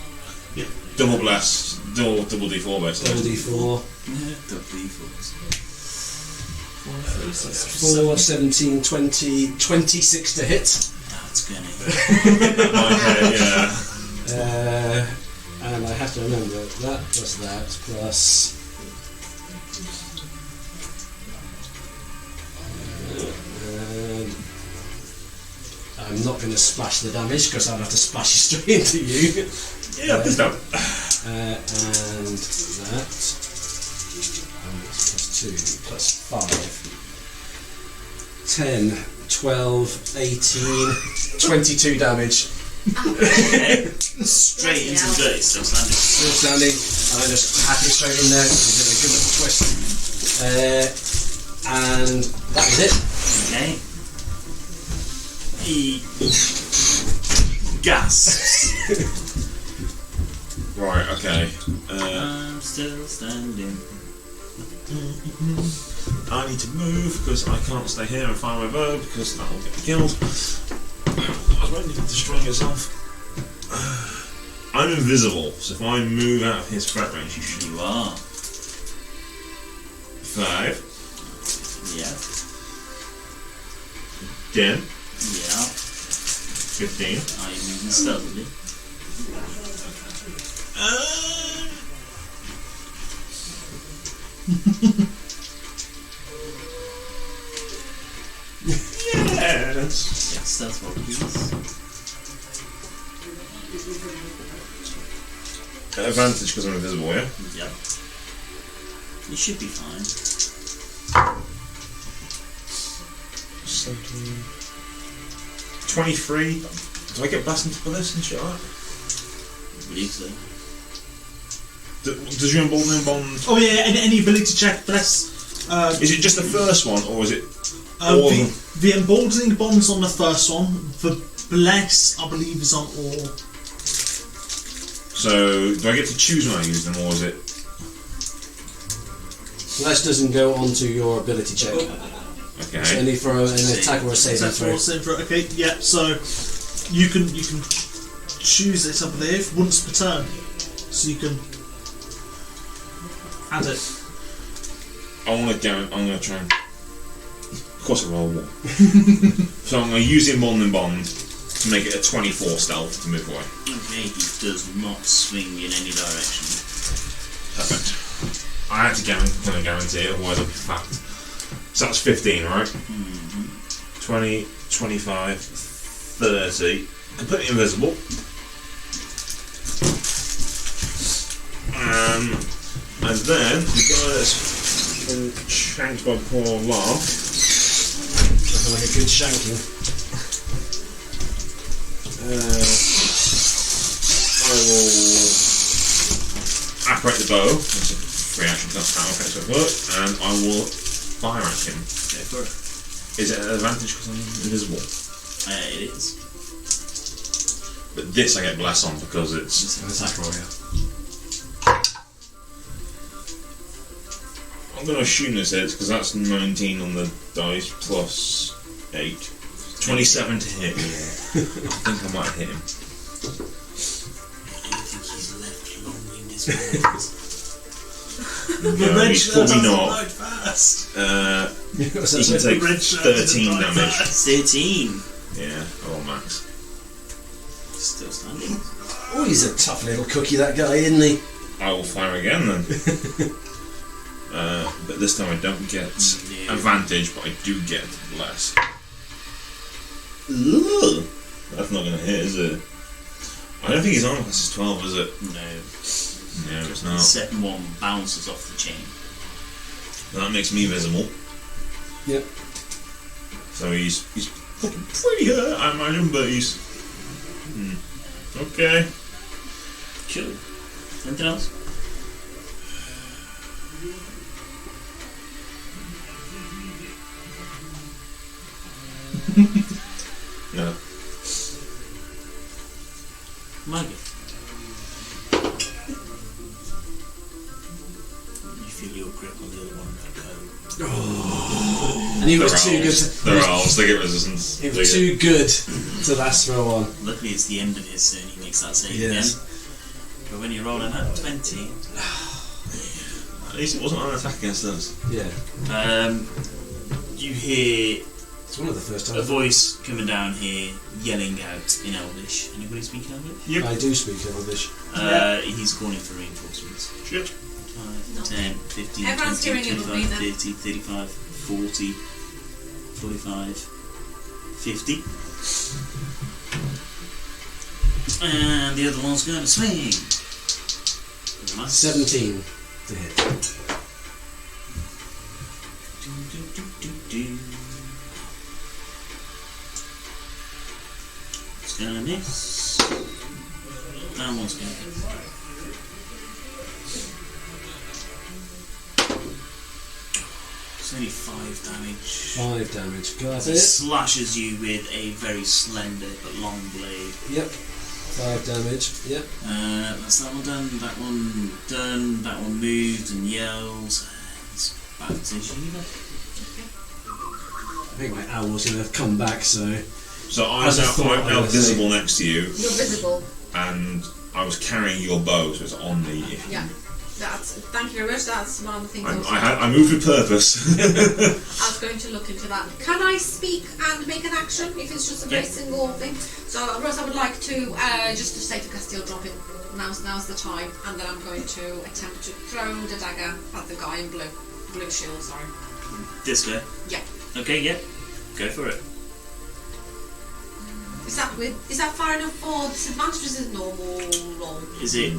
S1: Yeah. Double blast, double D4 basically.
S2: Double D4.
S3: Double D4s.
S2: 4, 17, 20, 26 to hit.
S3: That's gonna.
S2: And I have to remember that plus that plus. I'm not going to splash the damage because I'll have to splash it straight into you.
S1: Yeah, please don't.
S2: And that. And it's plus 2, plus 5. 10, 12, 18, 22 damage.
S3: Straight into the dirt, still standing.
S2: Still standing, and I just hack it straight in there. Give it a good little twist. And that was it.
S3: Okay. He gasps.
S1: Right, okay.
S3: I'm still standing.
S1: I need to move because I can't stay here and fire my bow because that will get me killed. I was waiting to destroy yourself. I'm invisible, so if I move out of his threat range,
S3: You are.
S1: 5.
S3: Yeah.
S1: Again.
S3: Yeah.
S1: 15.
S3: Are you moving stealthily?
S1: Yes.
S3: Yes, that's what it is.
S1: Advantage because I'm invisible, yeah?
S3: Yep. You should be fine.
S1: 23. Do I get blasted for this and shit like that?
S3: I believe so.
S1: Does your emboldening bond...
S4: Oh yeah, any ability check, bless.
S1: Is it just the first one, or is it all of them?
S4: The emboldening bond's on the first one. The bless, I believe, is on all.
S1: So, do I get to choose when I use them, or is it...
S2: Bless doesn't go onto your ability check. It's
S1: Okay.
S2: only for an attack or a saving throw.
S4: Okay, yeah. So you can choose it, I believe, once per turn. So you can add it.
S1: I'm going to try and... Of course I roll 1. So I'm going to use the emboldening bond to make it a 24 stealth to move away.
S3: Okay, he does not swing in any direction.
S1: Perfect. I I had to guarantee it, otherwise I'd be fucked. So that's 15, right? 20, 25, 30. Completely invisible. And then the guy that's been shanked by poor Lark.
S2: Looking like a good shanking.
S1: I will apparate the bow. That's a free action, that's how effects will work. And I will fire at him.
S3: Go for it.
S1: Is it an advantage because I'm invisible?
S3: It is.
S1: But this I get bless on because it's
S2: An attack roll, yeah.
S1: I'm going to assume this is because that's 19 on the dice plus 8. 27 to hit. I think I might hit him.
S3: I think he's left long in his
S1: No, he's probably not.
S3: fast.
S1: He can take 13 damage.
S3: 13.
S1: Yeah, oh max.
S3: Still standing.
S2: Oh, he's a tough little cookie, that guy, isn't he?
S1: I will fire again then. But this time I don't get advantage, but I do get bless. Ugh, that's not going to hit, is it? I don't think his armor class is 12, is it?
S3: No.
S1: No, it's
S3: The
S1: not.
S3: second one bounces off the chain.
S1: That makes me visible.
S2: Yep.
S1: So he's looking pretty hurt, I imagine, but he's... Okay.
S3: Cool. Anything else?
S1: No.
S3: Maggie. You feel your grip on the other one of the code.
S2: And he was too good.
S1: They're owls, they get resistance.
S2: He was too good to last throw on.
S3: Luckily, it's the end of his turn. He makes that save
S2: Yes.
S3: again. But when you're rolling at 20,
S1: At least it wasn't an attack against us.
S2: Yeah.
S3: you hear
S2: It's one of the first
S3: a
S2: times.
S3: voice coming down here yelling out in Elvish. Anybody speak Elvish?
S1: Yep.
S2: I do speak Elvish.
S3: He's calling for reinforcements.
S1: Shit.
S3: 5, 10, 15,
S5: Everyone's
S3: 20,
S5: hearing it with me
S3: 25,
S5: then.
S3: 30, 35, 40, 45, 50. And the other one's going to swing.
S2: 17 to hit.
S3: It's going to miss. That one's going to hit. It's only 5 damage.
S2: 5 damage. Got
S3: It
S2: it.
S3: slashes you with a very slender but long blade.
S2: Yep. 5 damage. Yep.
S3: That's that one done, that one done, that one moved and yells. It's back to Shiva.
S2: I think my owl's going to come back, so.
S1: So I'm
S2: As a thought,
S1: now
S2: I would
S1: visible next to you,
S5: You're visible.
S1: and I was carrying your bow, so it's on me.
S5: Yeah. Thank you very much. That's one of the things
S1: I moved with purpose.
S5: I was going to look into that. Can I speak and make an action if it's just a very single thing? So, Rose, I would like to just to say to Castile, drop it. Now's the time, and then I'm going to attempt to throw the dagger at the guy in blue shield. Sorry.
S3: This guy?
S5: Yeah.
S3: Okay, yeah. Go for it.
S5: Is that far enough for disadvantage? Or is it normal roll?
S3: Is it,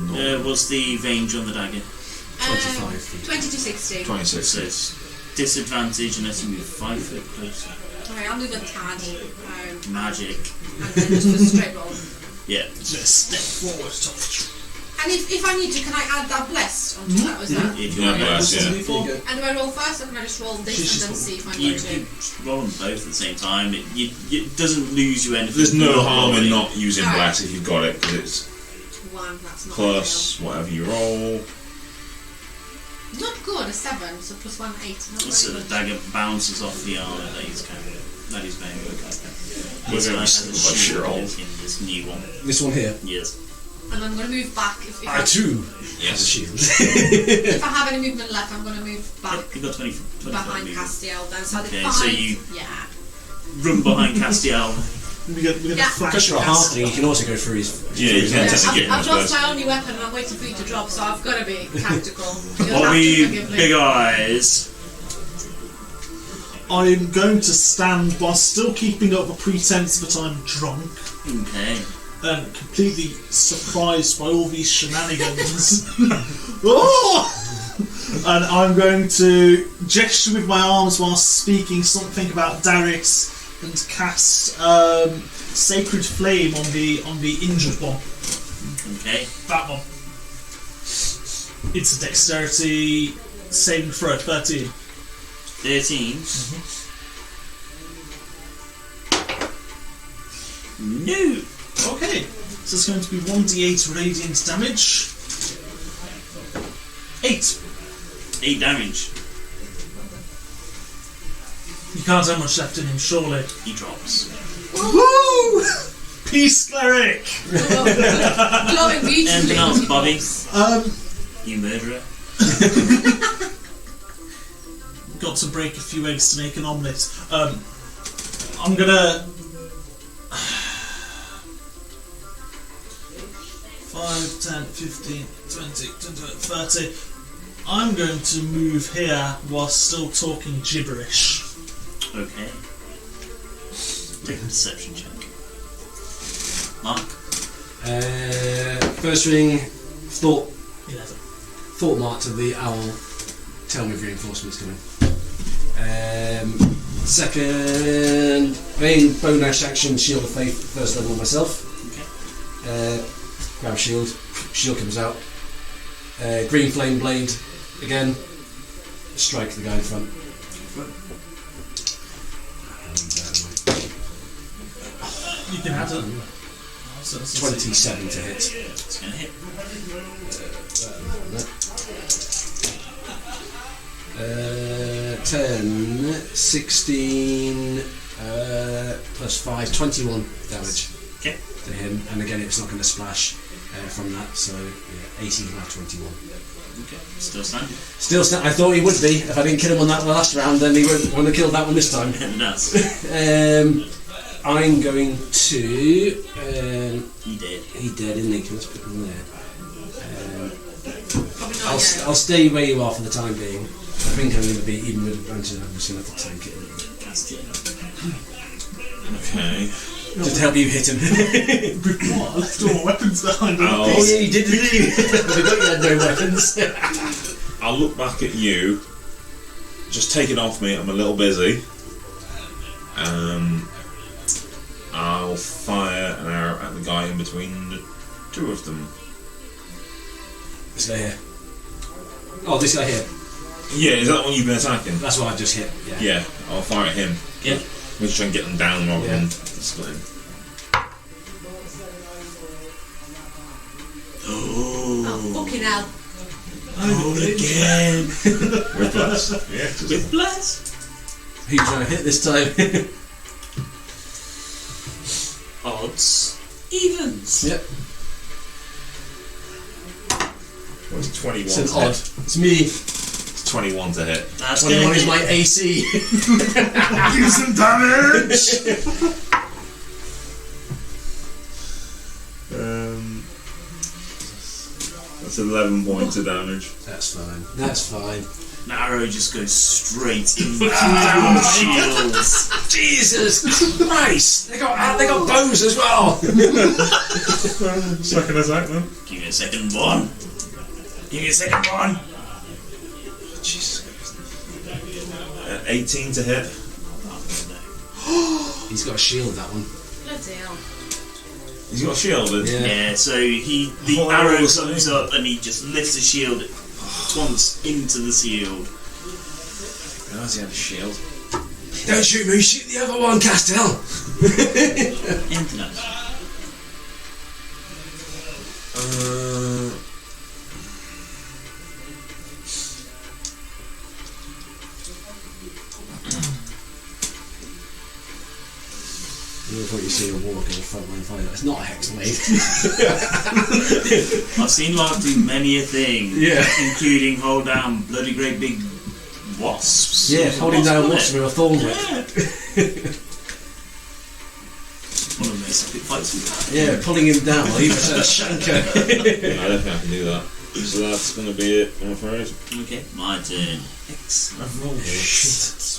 S3: what's the range on the dagger?
S2: 25 feet.
S5: 20 to 60.
S1: 26.
S3: So it's disadvantage unless you move 5 foot closer.
S5: Okay, I'll move a tad.
S3: Magic.
S5: And then just a straight roll.
S3: Yeah. Just step forward.
S5: And if I need to, can I add that blessed onto that? Is that?
S3: If you
S1: Yeah,
S3: want
S1: bless, yeah.
S2: There you go.
S5: And do I roll first, or can I just roll this and then see if I
S3: you
S5: need to?
S3: roll them both at the same time. It doesn't lose you anything.
S1: There's no
S3: You're
S1: harm in
S3: rolling.
S1: not using
S5: Alright.
S1: bless if you've got it, because it's
S5: One, that's not
S1: plus whatever you roll.
S5: Not good, a 7, so plus 1, 8. Not
S3: So
S5: very
S3: the
S5: good.
S3: dagger bounces off the armour that he's carrying. That he's wearing.
S1: We're
S3: This
S1: gonna
S3: guy
S1: be
S3: has a
S1: single by sheer
S3: shield
S1: roll.
S3: in this new one.
S2: This one here.
S3: Yes.
S5: And I'm going to move back. If
S2: I too
S1: Yes.
S2: has a shield.
S5: if I have any movement left, I'm going to move back
S3: You've got 25
S5: behind
S3: movement.
S5: Castiel then. So I did
S3: Okay,
S5: 5.
S3: so you-
S5: Yeah.
S3: Run behind Castiel.
S4: We're gonna
S5: Yeah.
S4: flash
S2: Because you're a
S4: cast.
S2: halfling, you can also go through his.
S1: Yeah, you can technically get him
S5: I've
S1: as
S5: lost
S1: first.
S5: my only weapon and I'm waiting for you to drop, so I've got to be tactical. You'll have to
S3: Bobby
S5: forgive me.
S3: Big Eyes.
S4: I'm going to stand while still keeping up a pretense that I'm drunk
S3: Okay.
S4: and completely surprised by all these shenanigans. Oh! And I'm going to gesture with my arms while speaking something about Darius and cast Sacred Flame on the injured one.
S3: Okay.
S4: That one. It's a dexterity saving throw at 13.
S3: 13. No.
S4: Okay, so it's going to be 1d8 radiant damage. 8.
S3: 8 damage.
S4: You can't have much left in him, surely.
S3: He drops.
S4: Woo! Peace cleric!
S5: Glowing beautifully.
S3: Anything else, Bobby? You murderer.
S4: Got to break a few eggs to make an omelette. I'm gonna 5, 10, 15, 20, 30. I'm going to move here while still talking gibberish.
S3: Okay. Take a perception check. Mark.
S2: First ring, thought
S4: 11.
S2: mark to the owl. Tell me if reinforcements coming. Second, main bonus action, shield of faith, first level myself.
S3: Okay.
S2: Grab shield. Shield comes out. Green flame blade again. Strike the guy in front.
S4: You can have it.
S2: 27 to hit.
S3: It's going to hit.
S2: 10, 16, plus 5, 21 damage
S3: Okay.
S2: to him, and again it's not going to splash from that, so yeah, 18 out of 21.
S3: Okay. Still standing.
S2: Still, I thought he would be. If I didn't kill him on that last round, then he wouldn't have killed that one this time.
S3: Nuts.
S2: I'm going to.
S3: He did.
S2: He dead, isn't he? Let's put him there.
S5: Probably not
S2: I'll
S5: yet.
S2: stay where you are for the time being. I think I'm going to be, even with advantage, I'm just going to have to tank it a little bit.
S3: Cast it.
S1: Okay.
S2: Just to help you hit him.
S4: With what? I left all my weapons behind.
S1: Oh.
S2: Oh yeah, you did, didn't you? We got you had no weapons.
S1: I'll look back at you. Just take it off me. I'm a little busy. I'll fire an arrow at the guy in between the two of them.
S2: This guy here. Oh, this guy here.
S1: Yeah, is that the one you've been attacking?
S2: That's what I just hit. Yeah.
S1: Yeah, I'll fire at him.
S3: Yeah.
S1: We'll just try and get them down rather
S2: Yeah.
S1: than splitting.
S5: Oh, fucking hell.
S3: Oh, again.
S1: With bless. Yeah.
S3: With bless.
S2: Who you trying to hit this time?
S3: Odds. Evens.
S2: Yep.
S1: What's 21
S2: It's an
S1: to
S2: odd.
S1: hit?
S2: It's me.
S1: It's 21 to hit.
S3: That's
S2: 21 is
S3: good.
S2: my AC.
S4: Do some damage!
S1: That's 11 points of damage.
S2: That's fine. That's fine.
S3: An arrow just goes straight into the shields.
S2: Jesus Christ! They got bows as well.
S1: Second attack then.
S3: Give me a second one. Give me a second one.
S1: Jesus. 18 to hit.
S2: He's got a shield. That one.
S5: Bloody hell.
S1: He's got a shield.
S2: Yeah.
S3: Yeah, so the
S1: Oh,
S3: arrow
S1: sorry.
S3: comes up and he just lifts the shield once into the shield.
S1: Realised he had a shield.
S2: Don't shoot me. Shoot the other one, Castell.
S3: Anything else?
S2: You thought you see a walk in a frontline fighter. It's not a hex blade.
S3: I've seen Lark do many a thing,
S2: Yeah.
S3: including hold down bloody great big wasps.
S2: Yeah,
S3: It was a
S2: holding
S3: wasp,
S2: down
S3: wasn't
S2: wasps with a thorn whip.
S3: it? Yeah.
S2: Yeah, pulling him down. Or even a shanker.
S1: No, I don't think I can do that. So that's going to be it, I'm afraid.
S3: Okay, my turn. Excellent.
S4: Roll. Shit.
S3: 5,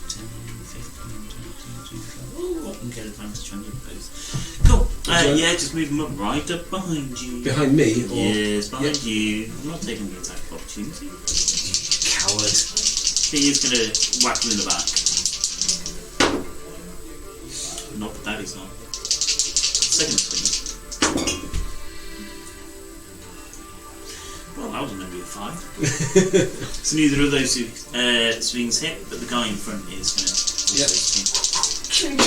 S3: 10, 15, 20, 25. Ooh, I can get advanced to try and do both. Cool. Yeah, just move them up right up behind you.
S2: Behind me? Or...
S3: Yes, behind you. I'm not taking the attack of opportunity.
S2: Coward.
S3: He is going to whack him in the back. Not that that is not. Second swing. Well, that was a maybe a 5. So neither of those two swings hit, but the guy in front is going to swing.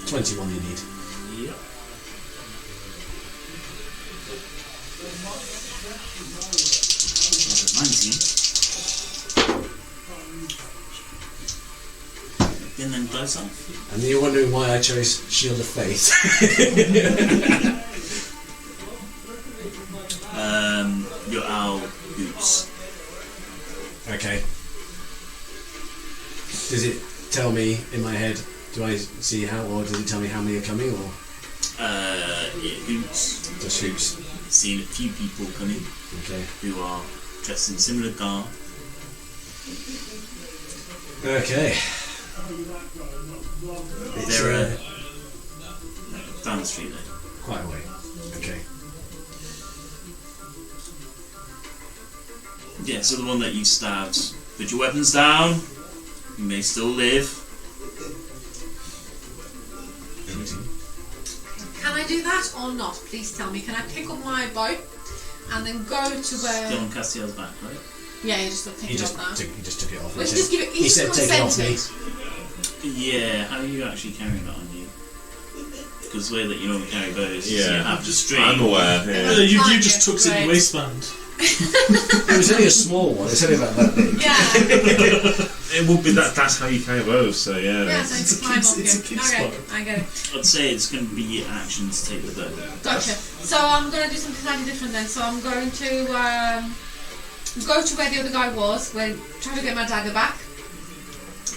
S2: 21 you need.
S3: Yep. That's a 19. And then blows off.
S2: And you're wondering why I chose Shield of Faith.
S3: Your owl boots.
S2: Okay. Does it tell me in my head, do I see how, or does it tell me how many are coming, or?
S3: It hoots.
S2: Just hoops.
S3: Seen a few people coming
S2: Okay.
S3: who are dressed in similar garb.
S2: Okay. It's,
S3: They're down the street there.
S2: quite a way. Okay.
S3: Yeah, so the one that you stabbed, put your weapons down. You may still live.
S5: Can I do that or not? Please tell me. Can I pick up my bow and then go to
S3: Still
S5: where?
S3: on Castiel's back, right?
S5: Yeah, you just got to pick
S2: He
S5: it
S2: just
S5: up now.
S2: took it off.
S5: Let's just give it.
S2: He said take it off me.
S3: Yeah, how are you actually carrying that on you? Because the way that you normally carry bows, is
S1: Yeah.
S3: you have the string.
S1: I'm aware, yeah.
S4: You
S5: Fine,
S4: just
S5: yeah,
S4: took it in your
S5: great.
S4: waistband.
S2: It was only a small one. It's only about that big.
S5: Yeah.
S1: It would be that's how you carry bows, so yeah.
S5: Yeah, so
S4: It's a
S5: climb
S4: kid's-
S5: up
S4: it's a
S5: here.
S4: kid's
S5: Okay,
S4: sport.
S5: I get it.
S3: I'd say it's going to be your action to take the bow.
S5: Gotcha. So I'm going to do something slightly different then. So I'm going to go to where the other guy was, try to get my dagger back,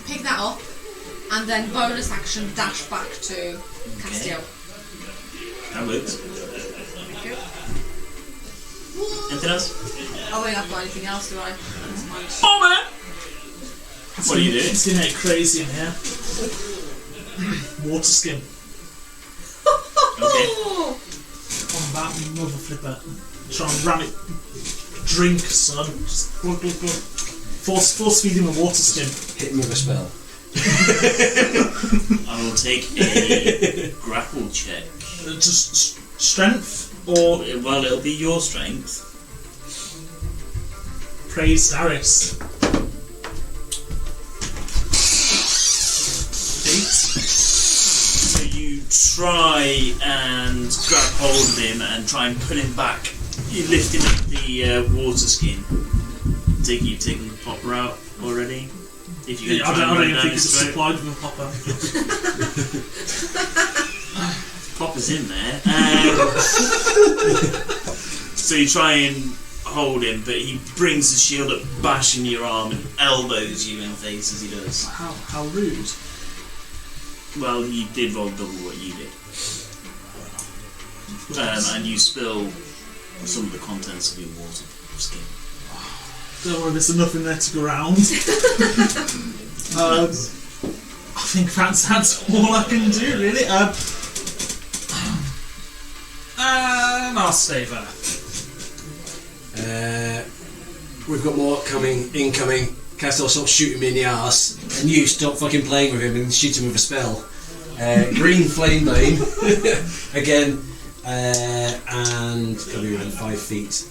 S5: pick that up, and then bonus action dash back to Castiel.
S3: That works.
S5: Thank you.
S3: Anything else?
S5: I don't think I've got anything else, do I? That's mine.
S3: Oh man! What are you doing?
S4: It's getting crazy in here. Water skin.
S3: Okay.
S4: On that mother flipper. Try and ram it. Drink, son. Just glug, glug, glug. Force feed him a water skin.
S2: Hit him with a spell.
S3: I will take a grapple check.
S4: Just strength or
S3: Well, it'll be your strength.
S4: praise Darius. 8.
S3: So you try and grab hold of him and try and pull him back. You lift him up the water skin. You've taken the popper out already. If you
S4: I don't even think it's
S3: throat.
S4: supplied with a popper.
S3: Popper's in there. So you try and hold him, but he brings the shield up, bashing your arm, and elbows you in the face as he does.
S4: How rude.
S3: Well, he did roll double what you did. And you spill some of the contents of your water skin.
S4: Don't worry, there's enough in there to go round. I think that's all I can do, really. Marstaver.
S2: We've got more incoming. Castle, stop shooting me in the arse, and you stop fucking playing with him and shoot him with a spell. Green Flame Bane again, and could be within 5 feet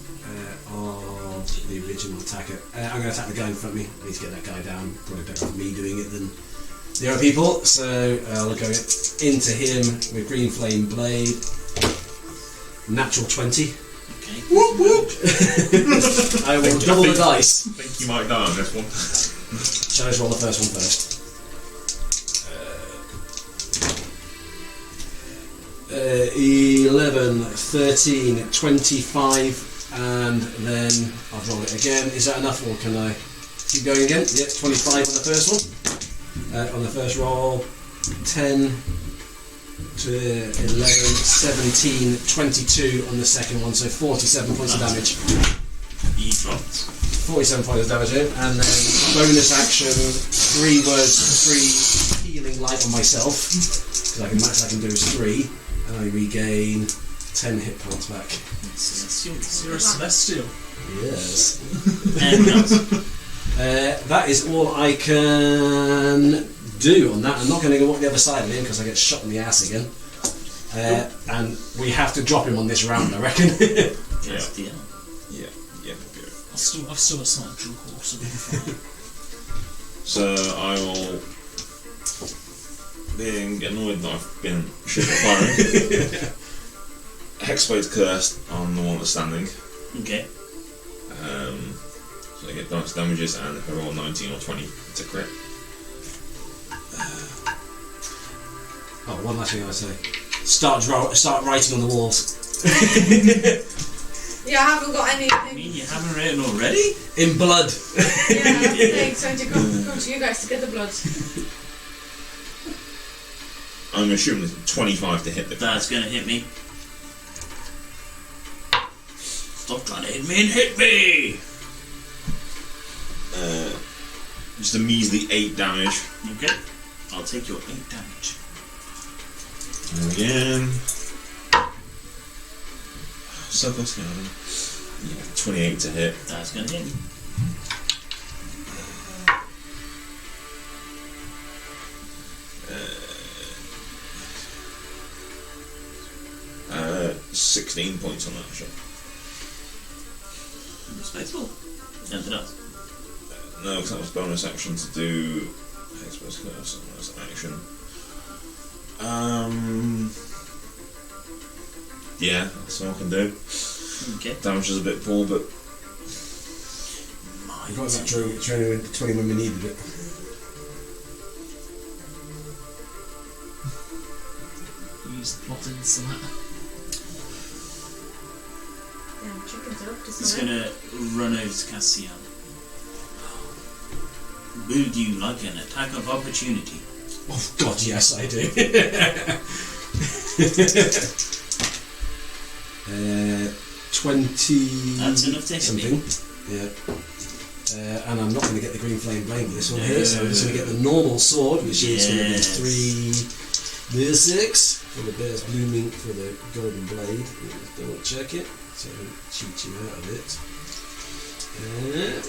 S2: of the original attacker. I'm going to attack the guy in front of me. I need to get that guy down. Probably better off me doing it than the other people. So I'll go into him with Green Flame Blade. Natural 20.
S3: Okay.
S2: Whoop whoop! I will double the dice.
S1: I think you might die on this one.
S2: Shall I just roll the first one first? 11, 13, 25, and then I'll roll it again. Is that enough, or can I keep going again? Yep, 25 on the first one. on the first roll. 10 to 11, 17, 22 on the second one, so 47 points of damage.
S3: You dropped.
S2: 47 points of damage in, and then bonus action, 3 words, 3 healing light on myself, because I can max I can do is 3, and I regain 10 hit points back.
S4: You're a celestial.
S2: Yes.
S3: Anything else?
S2: That is all I can do on that. I'm not going to go walk the other side of him because I get shot in the ass again. And we have to drop him on this round, I reckon.
S3: Yes, dear.
S1: Yeah.
S4: I've still got some dual horse. So we'll be fine.
S1: So I will, being annoyed that I've been shit at firing, Hexblade Cursed on the one that's standing.
S3: Okay.
S1: So I get bonus damages, and if I roll 19 or 20, it's a crit.
S2: Oh, one last thing I would say. Start writing on the walls.
S5: Yeah, I haven't got
S3: I
S5: anything.
S3: mean, you haven't written already?
S2: In blood.
S5: Yeah, thanks. So to come to you guys to get the blood.
S1: I'm assuming it's 25 to hit the
S3: That's gonna hit me. Stop trying to hit me and hit me!
S1: just a measly 8 damage.
S3: Okay. I'll take your 8 damage.
S1: And again. So close to him. Yeah, 28 to hit.
S3: That's gonna hit me.
S1: 16 points on that shot.
S3: Respectable. Anything else?
S1: No, because that was bonus action to do. Bonus action. Yeah, that's all I can do.
S3: Okay.
S2: Damage is a bit poor, but we got that training 20 when we needed it.
S4: Use the plot into that.
S5: Damn, chickens are up to
S3: He's
S5: something.
S3: gonna run over to Cassian. Would you like an attack of opportunity?
S2: Oh God, yes, I do. 20
S3: That's enough to hit
S2: something.
S3: me.
S2: Yeah. And I'm not going to get the green flame blade with this one here, so I'm just going to get the normal sword, which is going to be 3d6 for the bear's blooming for the golden blade. Double check it, so I don't cheat you out of it.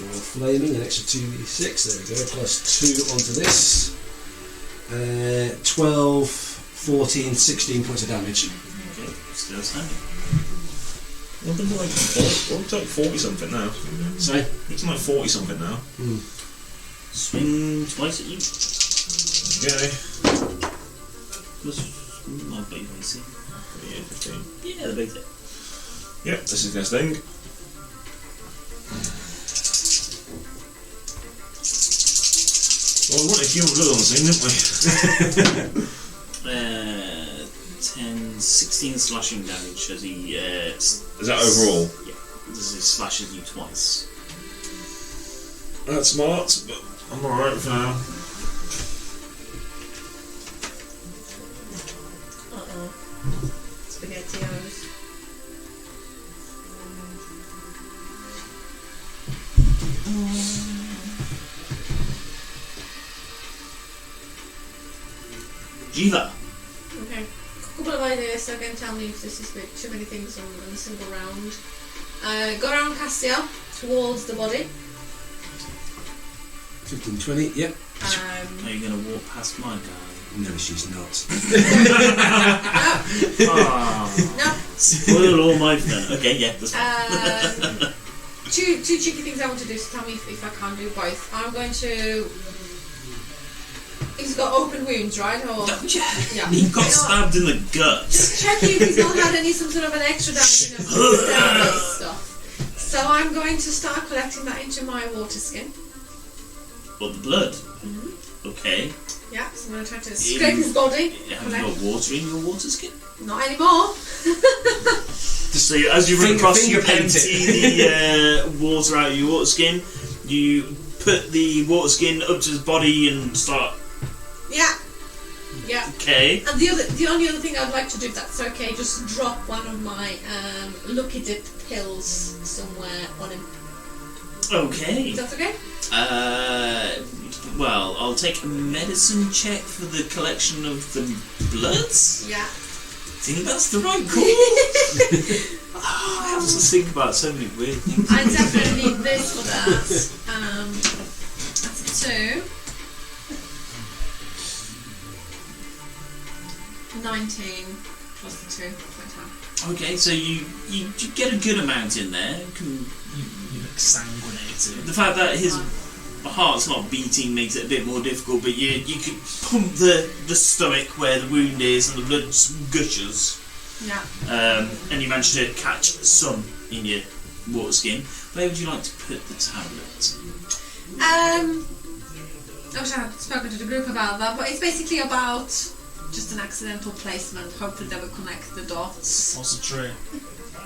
S2: More flaming, an extra 2d6, there we go, plus 2 onto this. 12, 14, 16 points of damage.
S3: Okay, still standing.
S1: I've been like 40 something now.
S2: Sorry?
S1: It's like 40 something now.
S3: Swing twice at you.
S1: Okay.
S3: Plus my base AC.
S1: Yeah, 15.
S3: Yeah, the base.
S1: Yep, this is this thing. Well, we wanted human blood on the thing, didn't we?
S3: 10, 16 slashing damage as he.
S1: Is that overall?
S3: Yeah, as he slashes you twice.
S1: That's smart, but I'm alright for now.
S5: Uh-oh. SpaghettiOs.
S3: Jiva!
S5: Okay. Couple of ideas, so again tell me if this is a bit too many things on a single round. Go around Cassia towards the body.
S2: 15, 20, yep.
S3: Are you going to walk past my guy?
S2: No, she's not.
S5: No.
S3: Spoil all my fun. Okay, yeah, that's fine.
S5: Two cheeky things I want to do, so tell me if I can do both. I'm going to... He's got open wounds, right? Or... Yeah.
S3: He got stabbed in the gut.
S5: Just checking if he's not had any some sort of an extra damage and stuff. So I'm going to start collecting that into my water skin.
S3: What, the blood?
S5: Mm-hmm.
S3: Okay.
S5: Yeah, so I'm going to try to scrape his body.
S3: Have you got water in your water skin?
S5: Not anymore.
S3: So as you run across, you
S2: finger paint
S3: empty the water out of your water skin. You put the water skin up to his body and start
S5: Yeah. Yeah.
S3: Okay.
S5: And the only other thing I'd like to do, if that's okay, just drop one of my lucky dip pills somewhere on him.
S3: Okay.
S5: Is that okay?
S3: Well, I'll take a medicine check for the collection of the bloods.
S5: Yeah.
S3: I think that's the right call. I have to think about so many weird things.
S5: I definitely need this for that. That's a 2. 19 plus the 2.
S3: Okay, so you get a good amount in there.
S4: You look sanguinated.
S3: The fact that his heart's not beating makes it a bit more difficult, but you can pump the stomach where the wound is and the blood gushes.
S5: Yeah.
S3: And you manage to catch some in your water skin. Where would you like to put the tablet?
S5: I wish I had spoken to the group about that, but it's basically about just an accidental placement. Hopefully they will connect the dots.
S4: Repository.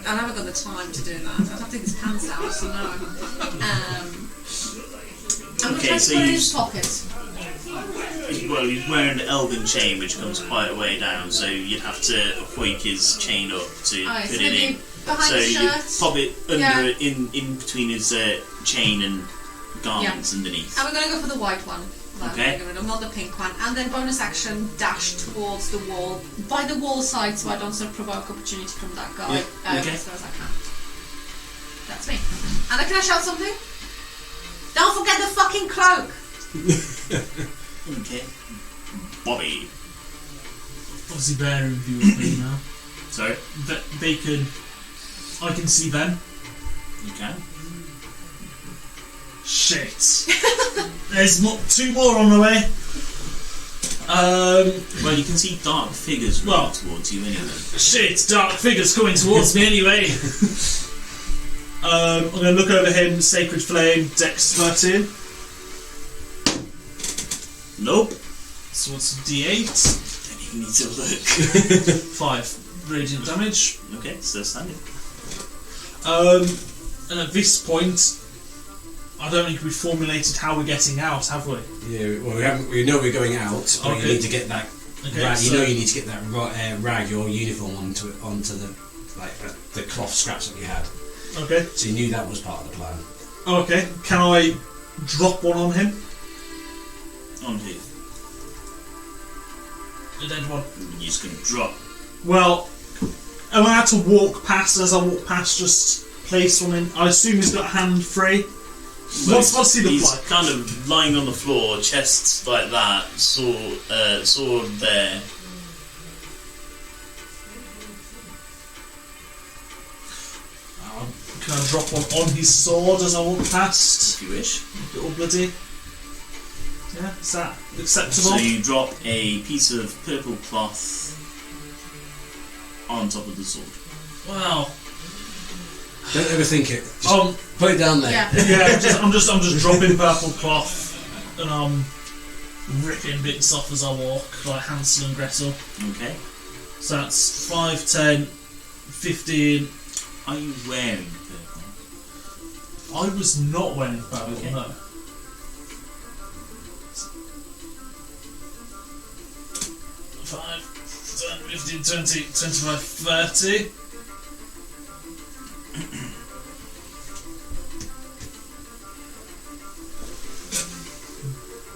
S5: I haven't got the time to do that. I'd have to take his pants out, so no. I'm
S3: Okay,
S5: going to
S3: so
S5: put it in
S3: you
S5: his pocket.
S3: Well, he's wearing an elven chain which comes quite a way down, so you'd have to hoik his chain up to
S5: Alright,
S3: put
S5: so
S3: it
S5: maybe
S3: in.
S5: behind
S3: So
S5: the
S3: you
S5: shirt.
S3: pop it under
S5: Yeah.
S3: in between his chain and garments underneath.
S5: And we're going to go for the white one.
S3: Okay.
S5: Not the pink one. And then bonus action, dash towards the wall. By the wall side, so I don't sort of provoke opportunity from that guy.
S3: Okay.
S5: As far as I can. That's me. And can I shout something? Don't forget the fucking cloak!
S3: Okay. Bobby.
S4: Obviously, bear in view of me now.
S3: Sorry?
S4: They can. I can see them.
S3: You can.
S4: Shit. There's 2 more on the way.
S3: Well, you can see dark figures running towards you anyway.
S4: Shit, dark figures coming towards me anyway. I'm going to look over him, Sacred Flame, Dex 13.
S3: Nope.
S4: So what's D8?
S3: Don't even need to look.
S4: 5 radiant damage.
S3: Okay, still standing.
S4: And at this point, I don't think we've formulated how we're getting out, have we?
S2: Yeah, well, we know we're going out, but you need to get that.
S4: Okay,
S2: rag,
S4: so
S2: you know you need to get that rag or uniform onto the the cloth scraps that we had.
S4: okay.
S2: So you knew that was part of the plan.
S4: Okay, can I drop one on him?
S3: On who?
S4: A dead one.
S3: You're just going to drop.
S4: Well, am I had to walk past? As I walk past, just place one in. I assume he's got a hand free.
S3: Well,
S4: What's he look
S3: he's
S4: like?
S3: kind of lying on the floor, chest like that, sword there.
S4: Can I drop one on his sword as I walk past?
S3: If you wish.
S4: Little bloody. Yeah, is that acceptable?
S3: So you drop a piece of purple cloth on top of the sword.
S4: Wow.
S2: Don't overthink it. Just put it down there.
S5: Yeah.
S4: Yeah, I'm just dropping purple cloth and I'm ripping bits off as I walk, like Hansel and Gretel.
S3: Okay.
S4: So that's 5, 10, 15.
S3: Are you wearing purple?
S4: I was not wearing purple,
S3: Okay.
S4: no. 5, 10, 15, 20, 25, 30.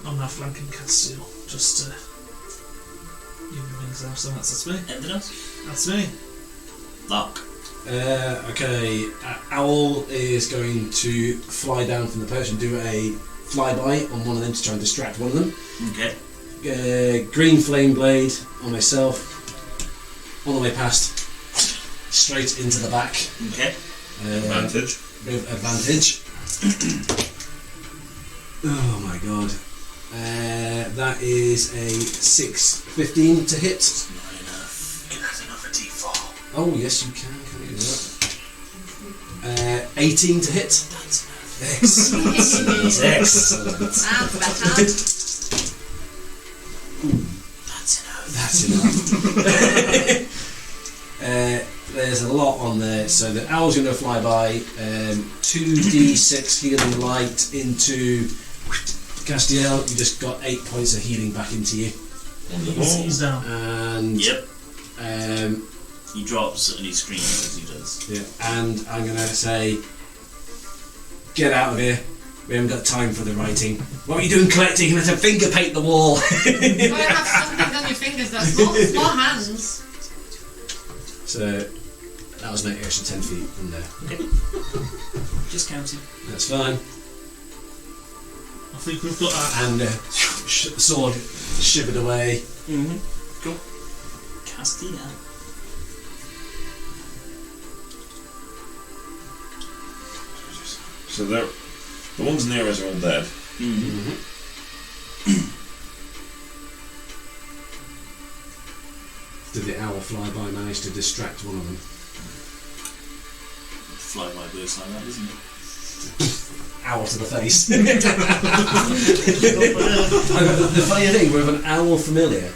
S4: I'm now flanking Castiel, just to even things out, so that's me.
S3: Anything else?
S4: That's me.
S3: Luck.
S2: Okay, Owl is going to fly down from the perch and do a flyby on one of them to try and distract one of them.
S3: Okay.
S2: Green flame blade on myself. On the way past, straight into the back.
S3: Okay.
S1: Advantage.
S2: With advantage. Oh my god. That is a 6-15 to hit.
S3: Not enough. Can add another D4.
S2: Oh yes you can you do that? 18 to hit.
S3: That's enough.
S2: Excellent. Excellent.
S5: That's better.
S3: That's enough.
S2: There's a lot on there, so the owl's going to fly by. 2d6 healing light into Castiel, you just got 8 points of healing back into you.
S4: He's down.
S2: And
S3: Yep.
S2: um,
S3: He drops and he screams as he does.
S2: yeah, and I'm gonna say, get out of here. We haven't got time for the writing. What are you doing collecting? Let him finger paint the wall.
S5: You gotta have something on your fingers, though. Small hands.
S2: So that was my extra 10 feet from there.
S3: Just counting.
S2: That's fine.
S4: I think we've got that.
S2: And sword shivered away.
S3: Mm-hmm. Cool. Castina.
S1: So the ones near us are all dead.
S3: Mm-hmm.
S2: Did the owl flyby manage to distract one of them?
S3: Fly by words like that, isn't it?
S2: Owl to the face. The funny thing with an owl familiar,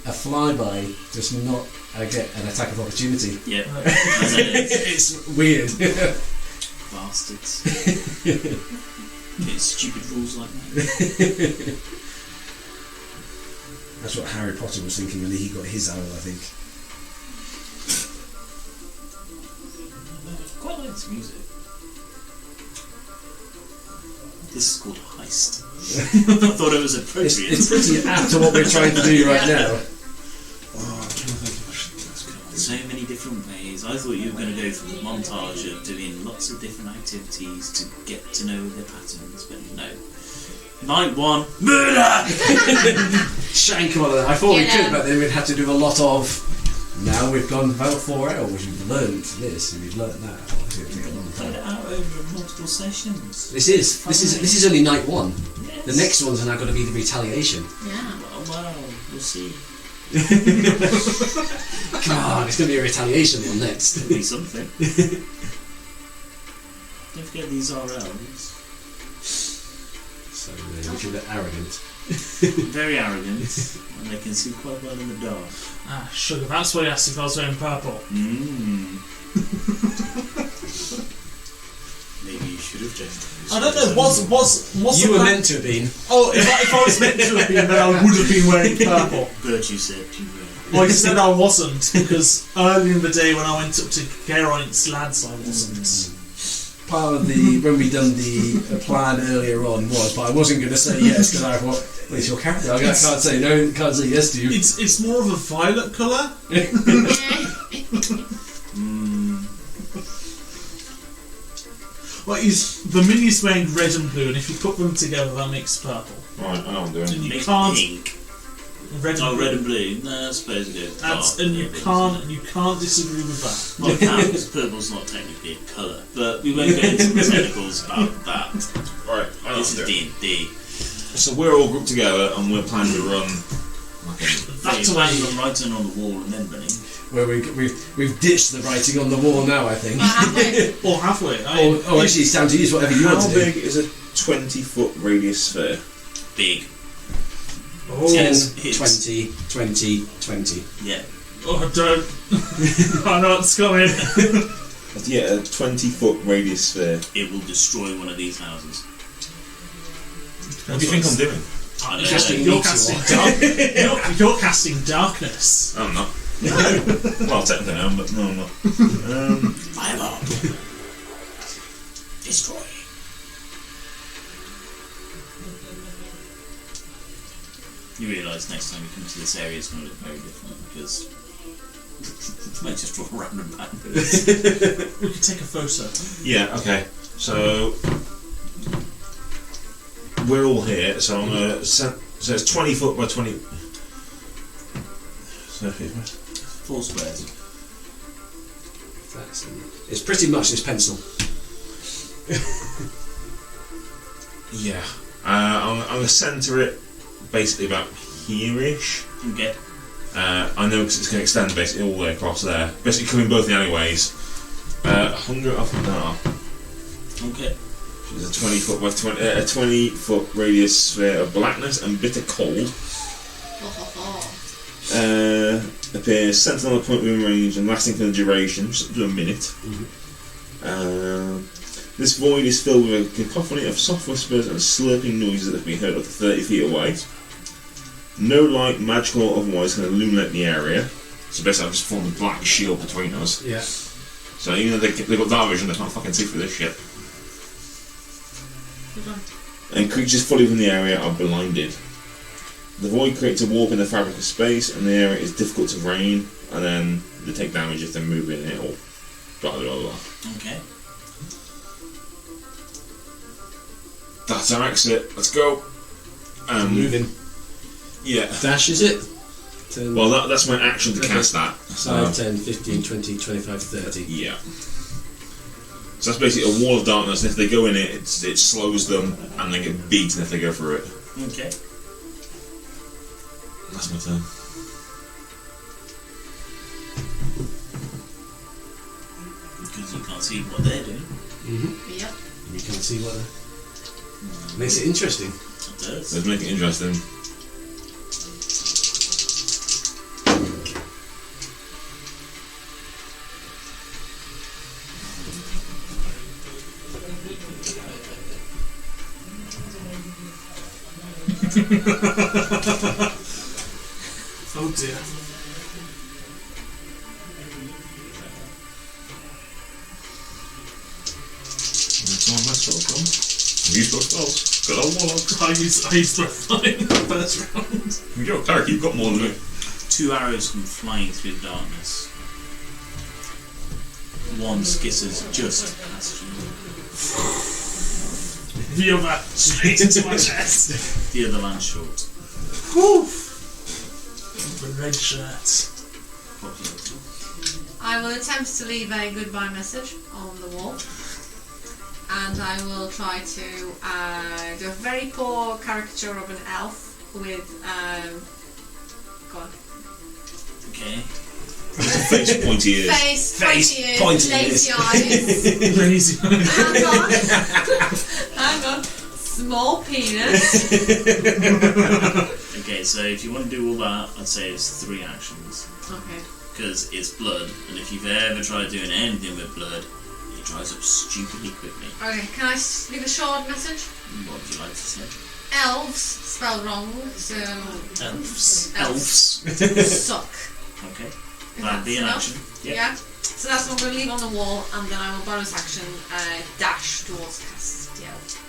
S2: a flyby does not get an attack of opportunity.
S3: Yep.
S2: It's weird.
S3: Bastards. Get stupid rules like that.
S2: That's what Harry Potter was thinking when he got his owl, I think.
S3: Quite like this music. This is called Heist. I thought it was appropriate.
S2: It's pretty apt to what we're trying to do right now.
S3: So many different ways. I thought you were going to go through a montage of doing lots of different activities to get to know their patterns, but no. Night 1, murder!
S2: Shank one of them. I thought we
S5: Yeah.
S2: could, but then we'd have to do a lot of. Now we've gone about 4 hours. We've learned this and we've learned that. Oh, it's going to take a long
S3: Played
S2: time.
S3: it out over multiple sessions.
S2: This is only night 1.
S3: Yes.
S2: The next one's now going to be the retaliation.
S5: Yeah.
S3: Well, we'll see.
S2: God, it's going to be a retaliation one next.
S3: It'll be something. Don't forget these RLs.
S2: So which are arrogant.
S3: Very arrogant, and they can see quite well in the dark.
S4: Ah, sugar. That's why you asked if I was wearing purple.
S3: Mmm. Maybe you should have just.
S4: I don't know. What's
S2: You
S4: the
S2: were
S4: plan?
S2: meant to have been.
S4: Oh, if I was meant to have been, then I would have been wearing purple.
S3: Virtue said you were.
S4: Well, you said I wasn't because early in the day when I went up to Geraint's lads, I wasn't.
S2: Part of the when we done the plan earlier on was, but I wasn't going to say yes because I thought, well, it's your character. I can't say no, can't say yes to you.
S4: It's more of a violet colour. Well, the mini's wearing red and blue, and if you put them together, that makes purple.
S1: Right, I know what I'm doing.
S4: And you
S3: Makes
S4: can't
S3: pink.
S4: red and
S3: Oh,
S4: blue.
S3: red and blue. No, I suppose it goes dark.
S4: And you can't disagree with that.
S3: Well, I can, because purple's not technically a colour. But we won't go into the technicals about that.
S1: Right, I know
S3: This
S1: what
S3: is
S1: I'm doing.
S3: D&D.
S1: So we're all grouped together and we're planning to run.
S3: That's a way from writing on the wall and then running.
S2: Where we've ditched the writing on the wall now, I think.
S4: Or halfway.
S2: Oh, actually, it's time to use whatever you want
S1: How
S2: to
S1: big
S2: do.
S1: is a 20-foot radius sphere?
S3: Big.
S2: Oh,
S3: Yes, it's-
S2: 20, 20, 20.
S3: Yeah.
S4: Oh, I don't. I know what's coming.
S1: Yeah, a 20-foot radius sphere.
S3: It will destroy one of these houses.
S1: What do you think I'm doing?
S3: I don't
S2: Casting
S3: know.
S4: You're casting dark. You're casting darkness.
S1: I'm not. Well, technically I am, but no, I'm not.
S3: Fireball. Destroy. You realise next time you come to this area it's going to look very different because you might just draw random patterns.
S4: We could take a photo.
S1: Yeah, okay. So we're all here, so I'm going to so it's 20 foot by 20. So
S3: 4 squares.
S2: It's pretty much this pencil.
S1: yeah. I'm going to centre it basically about here-ish.
S3: Okay.
S1: I know because it's going to extend basically all the way across there. Basically covering both the alleyways. 100 off an hour.
S3: Okay.
S1: Which is a 20 foot by 20, a 20-foot radius sphere of blackness and bitter cold. Appears centered on a point within range and lasting for the duration, just up to a minute. This void is filled with a cacophony of soft whispers and slurping noises that can be heard up to 30 feet away. No light, magical or otherwise, can illuminate the area. So basically I've just formed a black shield between us.
S2: Yeah.
S1: So even though they've got dark vision, they can't fucking see through this shit. And creatures fully within the area are blinded. The void creates a warp in the fabric of space, and the area is difficult to terrain, and then they take damage if they move in it, or blah blah blah.
S3: Okay.
S1: That's our exit. Let's go.
S2: Moving.
S1: Yeah.
S2: Dash, is it? 10,
S1: Well, that's my action to cast that. So,
S2: 5, 10, 15, 20, 25, 30.
S1: yeah. So that's basically a wall of darkness, and if they go in it, it slows them, and they get beaten if they go through it.
S3: Okay.
S1: That's my turn.
S3: Because you can't see what they're doing.
S5: Yep.
S2: You can't see what makes it interesting.
S3: It does.
S1: Let's make it interesting.
S4: Oh dear.
S1: That's all my spell come. Use those spells. Good old warlock.
S4: I used to flying in the first round.
S1: You're a cleric, you've got more than me.
S3: 2 arrows come flying through the darkness. One skitters just past you.
S4: The other straight into my chest.
S3: The other lands short.
S4: Whew. The red shirt.
S3: What do you do?
S5: I will attempt to leave a goodbye message on the wall. And I will try to do a very poor caricature of an elf with, God.
S3: Okay.
S1: Face, pointy ears.
S5: Face, pointy ears,
S2: pointy
S5: lazy
S2: ears.
S5: eyes.
S4: Lazy.
S5: Hang on. Hang on. Small penis.
S3: Okay, so if you want to do all that, I'd say it's 3 actions.
S5: Okay.
S3: Because it's blood, and if you've ever tried doing anything with blood, it dries up stupidly quickly.
S5: Okay, can I leave a short message?
S3: What would you like to say?
S5: Elves, spelled wrong, so...
S3: Elves.
S5: Suck.
S3: Okay.
S5: If
S3: That'd be an
S5: that's
S3: action.
S5: enough.
S3: Yep.
S5: Yeah. So that's what I'm going to leave on the wall, and then I will bonus action dash towards Castiel.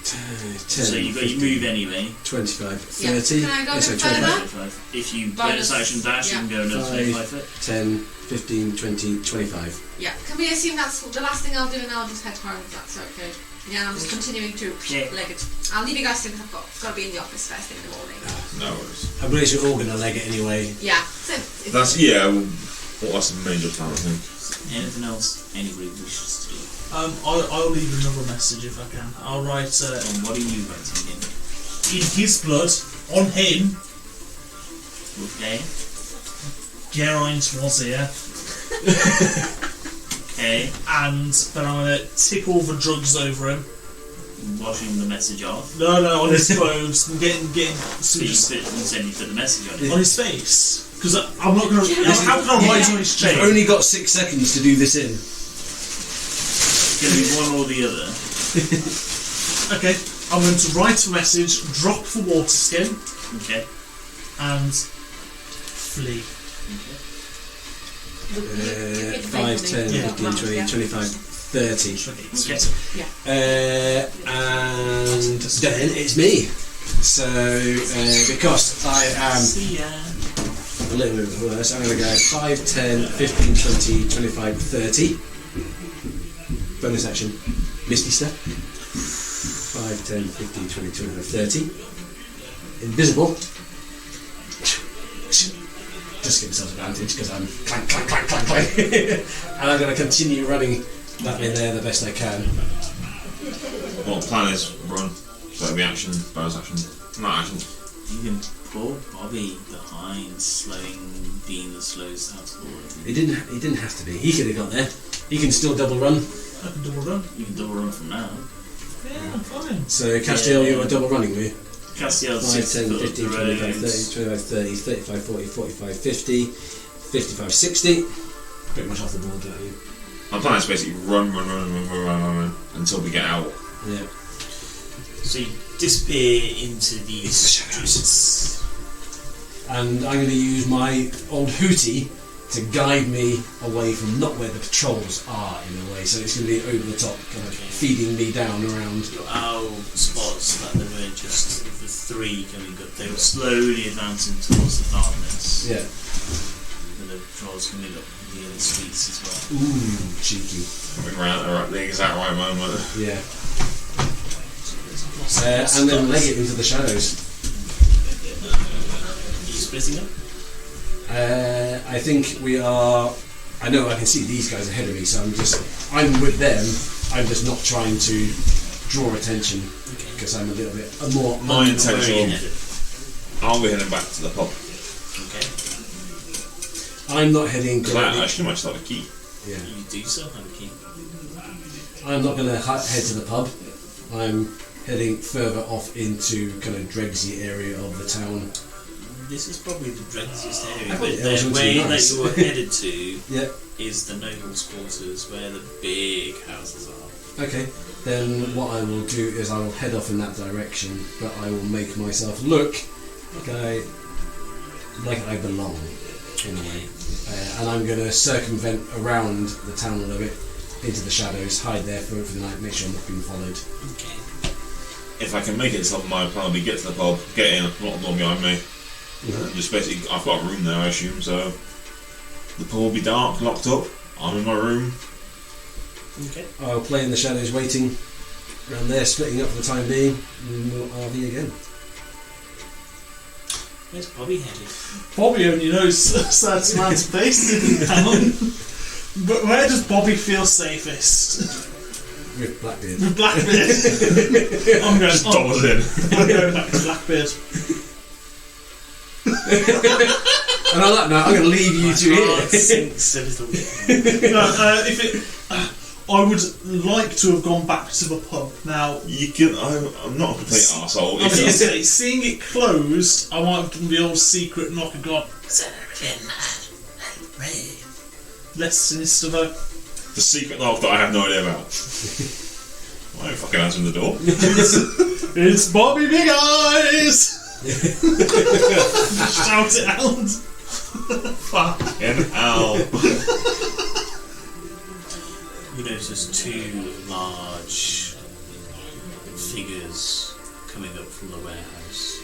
S2: 10,
S3: So you got your move anyway.
S2: 25,
S5: Yeah.
S2: 30.
S5: Can I go a
S2: so
S5: bit
S2: 25,
S5: further?
S3: If you
S5: Bonus,
S3: bonus action dash, you can go another
S2: 5,
S3: 25 foot.
S2: 10, 15, 20, 25.
S5: Yeah. Can we assume that's the last thing I'll do, and I'll just head home if that's okay? Yeah, I'm just continuing to
S3: Yeah.
S5: leg it. I'll leave you guys to because I've got to be in the office first thing in the morning.
S1: No worries.
S2: I believe you're all going to leg it anyway.
S5: Yeah. So it's
S1: That's, yeah, well, that's the major plan, I think.
S3: Anything else anybody wishes to do?
S4: I'll leave another message if I can. I'll write
S3: And what are you writing in?
S4: in his blood on him.
S3: Okay.
S4: Geraint was here,
S3: Okay.
S4: and then I'm gonna tick all the drugs over him.
S3: Washing the message off.
S4: No, on his clothes and getting
S3: So
S4: some
S3: you said you put the message on it.
S4: on his face. Because I'm not gonna. How can I write on his chain?
S2: You've only got 6 seconds to do this in.
S3: It's going to be one or the other.
S4: Okay, I'm going to write a message, drop the water skin,
S3: Okay.
S4: and flee.
S2: 5, 10,
S4: Yeah.
S2: 15, 20, 25, 30.
S3: Okay.
S2: And then it's me. So, because I am
S3: See ya.
S2: a little bit worse, I'm going to go 5, 10, 15, 20, 25, 30. Bonus action, Misty Step. 5, 10, 15, 20, 25, 30. Invisible. Just give myself advantage because I'm clank, clank, clank, clank, clank. And I'm going to continue running that in there the best I can.
S1: Well, plan is run. So it'll be action, bonus action. Not action.
S3: You can pull Bobby behind, being the slowest out of all of them.
S2: He didn't have to be. He could have got there. He can still double run.
S4: I can double run.
S3: You can double run from now.
S4: Yeah, I'm fine.
S2: So Castiel, you were double running, were you?
S3: Castiel's
S2: 5,
S3: 6
S2: 10,
S3: foot
S2: 15,
S3: up the
S2: 25, 30,
S3: roads.
S2: 25, 30, 35, 40, 45, 50, 55, 60. Pretty much off the board, don't you?
S1: My plan is basically run until we get out.
S2: Yeah.
S3: So you disappear into the shadows.
S2: And I'm going to use my old hootie to guide me away from not where the patrols are in a way. So it's going to be over the top, kind of feeding me down around.
S3: Your owl spots that there weren't just the three coming up. They were slowly advancing towards the darkness.
S2: Yeah.
S3: And the patrols coming up the other streets as well.
S2: Ooh, cheeky.
S1: Coming around at the exact right moment.
S2: Yeah. And then leg it into the shadows.
S3: Are you splitting up?
S2: I think we are. I know I can see these guys ahead of me, so I'm with them. I'm just not trying to draw attention because I'm a little bit more.
S1: My intention. I'll be heading back to the pub.
S3: Okay.
S2: I'm not heading.
S1: Because I actually might still have a key.
S2: Yeah.
S3: You do so have a key.
S2: I'm not going to head to the pub. I'm heading further off into kind of Dregsy area of the town.
S3: This is probably the dreadsiest area,
S2: I
S3: but
S2: thought it was
S3: the
S2: going to
S3: way
S2: be nice.
S3: that you're headed to
S2: Yeah.
S3: is the nobles' quarters, where the big houses are.
S2: Okay. Then what I will do is I will head off in that direction, but I will make myself look like I belong in a way, and I'm going to circumvent around the town a little bit into the shadows, hide there for the night, make sure I'm not being followed.
S3: Okay.
S1: If I can make it, so my plan will be get to the pub, get in, lock the door behind me. Just basically, I've got a room there, I assume, so the pub will be dark, locked up. I'm in my room.
S3: Okay.
S2: I'll play in the shadows, waiting around there, splitting up for the time being, and we'll RV again.
S3: Where's Bobby headed?
S4: Bobby only knows a certain amount of places in town. But where does Bobby feel safest?
S2: With Blackbeard.
S4: With Blackbeard. I'm going.
S1: Just dollars in.
S4: I'm going back to Blackbeard.
S2: And on that note, I'm going to leave you two
S3: Heart
S2: here.
S3: sinks a little bit.
S4: I would like to have gone back to the pub. Now,
S1: You can. I'm not a complete arsehole.
S4: I was going to say, seeing it closed, I might have done the old secret knock and gone, less sinister though.
S1: The secret knock that I have no idea about. I ain't fucking answering the door.
S4: It's Bobby Big Eyes! Shout it out.
S1: Fucking hell.
S3: You notice two large figures coming up from the warehouse.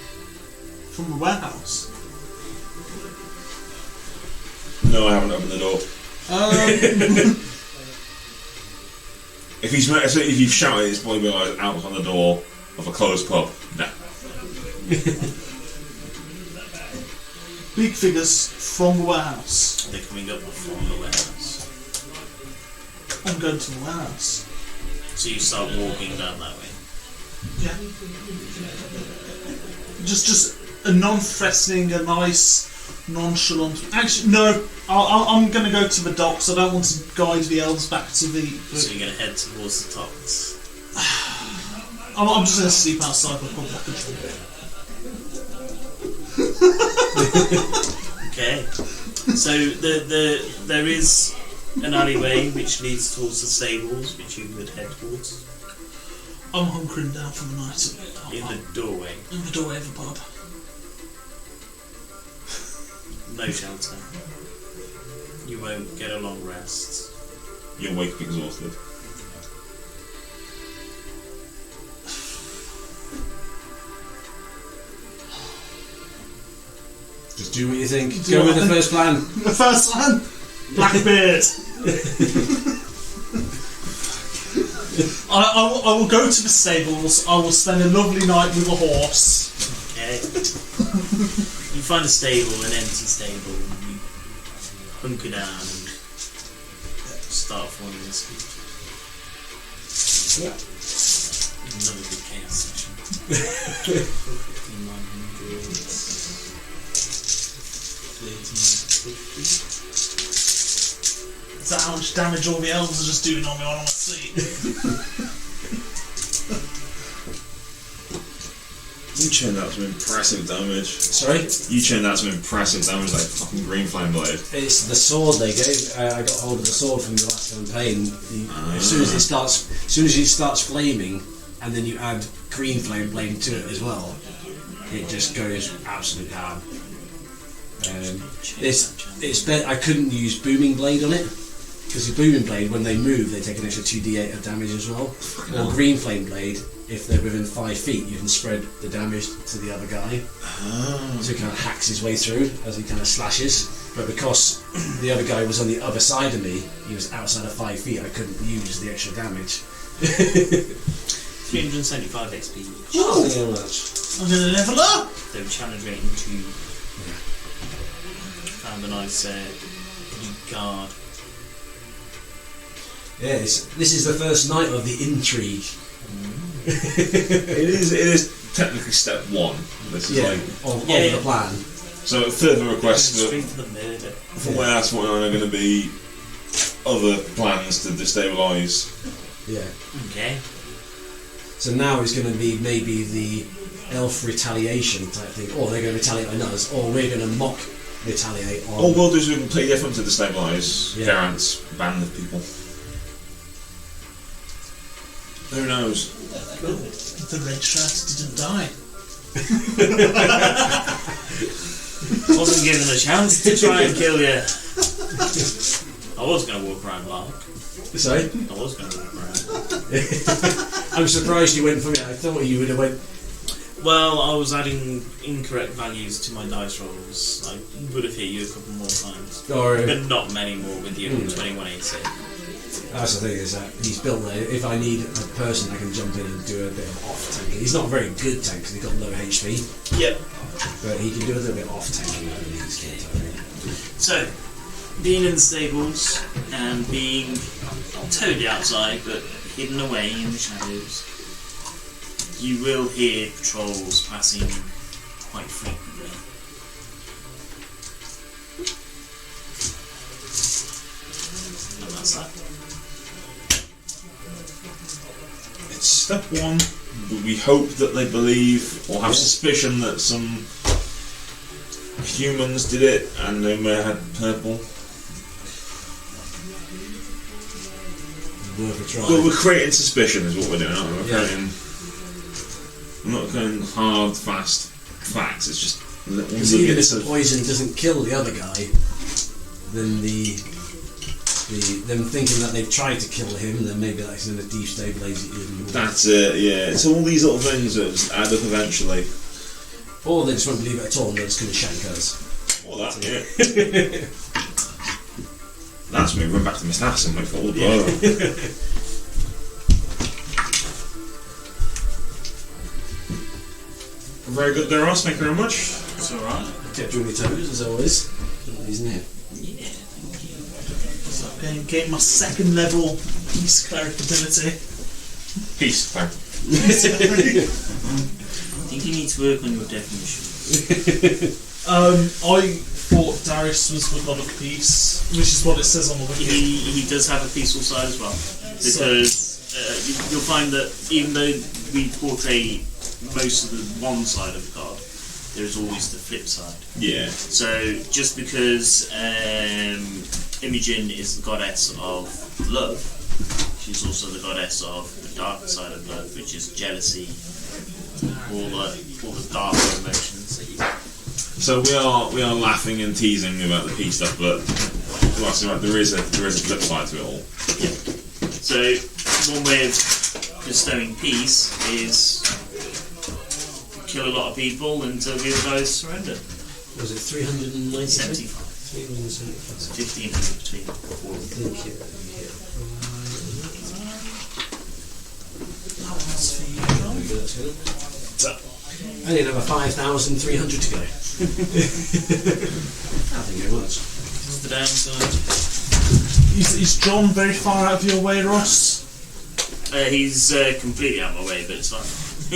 S4: From the warehouse?
S1: No, I haven't opened the door. If you've shouted, it's probably realised out on the door of a closed pub. No.
S4: Big figures from the warehouse.
S3: They're coming up from the warehouse.
S4: I'm going to the warehouse.
S3: So you start walking down that way.
S4: Yeah. Just a non-threatening, a nice, nonchalant. Actually, no. I'm going to go to the docks. I don't want to guide the elves back to the.
S3: So you're going to head towards the docks.
S4: I'm just going to sleep outside the pub like a drunk.
S3: Okay. So there is an alleyway which leads towards the stables, which you would head towards.
S4: I'm hunkering down for the night.
S3: In the doorway.
S4: In the doorway of the pub.
S3: No shelter. You won't get a long rest.
S1: You'll wake up exhausted.
S2: Just do what you think. Go with the first plan.
S4: The first one? Blackbeard. I will go to the stables. I will spend a lovely night with a horse.
S3: Okay. You find a stable, an empty stable, and you hunker down and start falling asleep. Another good chaos session. 15,900. 1350.
S4: Is that how much damage all the elves are just doing on me while I'm asleep?
S1: You churned out some impressive damage.
S2: Sorry?
S1: You churned out some impressive damage like fucking green flame blade.
S2: It's the sword they gave. I got hold of the sword from the last campaign. As soon as it starts flaming, and then you add green flame blade to it as well, it just goes absolute ham. I couldn't use booming blade on it because the booming blade, when they move, they take an extra 2d8 of damage as well. Or green flame blade, if they're within 5 feet, you can spread the damage to the other guy. So he kind of hacks his way through as he kind of slashes. But because the other guy was on the other side of me, he was outside of 5 feet, I couldn't use the extra damage.
S3: 375 XP each.
S2: Oh, thank you very much.
S4: I'm going to level up!
S3: They were challenge rating 2. Found a nice blue card.
S2: Yes, this is the first night of the intrigue.
S1: It is technically step 1. This is like
S2: of the plan.
S1: so a further request
S3: Straight for the murder.
S1: for where that's what are going to be other plans to destabilise.
S2: Yeah.
S3: Okay.
S2: So now it's going to be maybe the elf retaliation type thing, or they're going to retaliate on us, or we're going to mock retaliate on.
S1: All we'll do is we completely different to destabilise Garant's band of people. Who knows?
S4: The red shirt didn't die.
S3: Wasn't given a chance to try and kill you. I was going to walk around Lark.
S2: Sorry?
S3: I was going to walk around.
S2: I'm surprised you went for me. I thought you would have went.
S3: Well, I was adding incorrect values to my dice rolls. I would have hit you a couple more times.
S2: Or,
S3: But not many more with the 21 AC.
S2: that's the thing is that he's built there. If I need a person, I can jump in and do a bit of off tanking. He's not a very good tank because he's got low HP,
S3: Yep.
S2: but he can do a little bit of off tanking when he needs to.
S3: So, being in the stables and being not totally outside, but hidden away in the shadows, you will hear patrols passing quite frequently. And that's that.
S1: It's step 1. We hope that they believe or have suspicion that some humans did it and they may have had purple.
S2: Worth a try.
S1: Well, we're creating suspicion is what we're doing, aren't we? We're not going hard, fast facts, it's just little
S2: Because even if
S1: nuggets
S2: the
S1: of...
S2: poison doesn't kill the other guy, then them thinking that they've tried to kill him, then maybe that's going to destabilise it even more.
S1: That's it, yeah. It's all these little things that just add up eventually.
S2: Or they just won't believe it at all and they're just going to shank us.
S1: Well, that's it. That's me, run back to Miss Hass and wait for all the Very good there, Ross. Thank you very much.
S3: It's alright.
S2: Kept you on your toes as always, isn't it?
S3: Yeah, thank you.
S4: So I'm getting my second level peace cleric ability.
S1: Peace, thank you.
S3: I think you need to work on your definition.
S4: I thought Darius was the god of peace, which is what it says on the wiki.
S3: He does have a peaceful side as well, because you'll find that even though we portray most of the one side of God, there is always the flip side.
S1: Yeah.
S3: So just because Imogen is the goddess of love, she's also the goddess of the darker side of love, which is jealousy, all the darker emotions that you get.
S1: So we are laughing and teasing about the peace stuff, but there is a flip side to it all.
S3: Yeah. So one way of bestowing peace is kill a lot of people until the other guys surrender.
S2: Was it 390?
S3: 75.
S2: 375.
S3: 1500 between all of them.
S2: Thank you.
S4: That's for you, John.
S2: I need another 5,300 to go. Thank you very much.
S3: What's the downside?
S4: Is John very far out of your way, Ross?
S3: He's completely out of my way, but it's fine.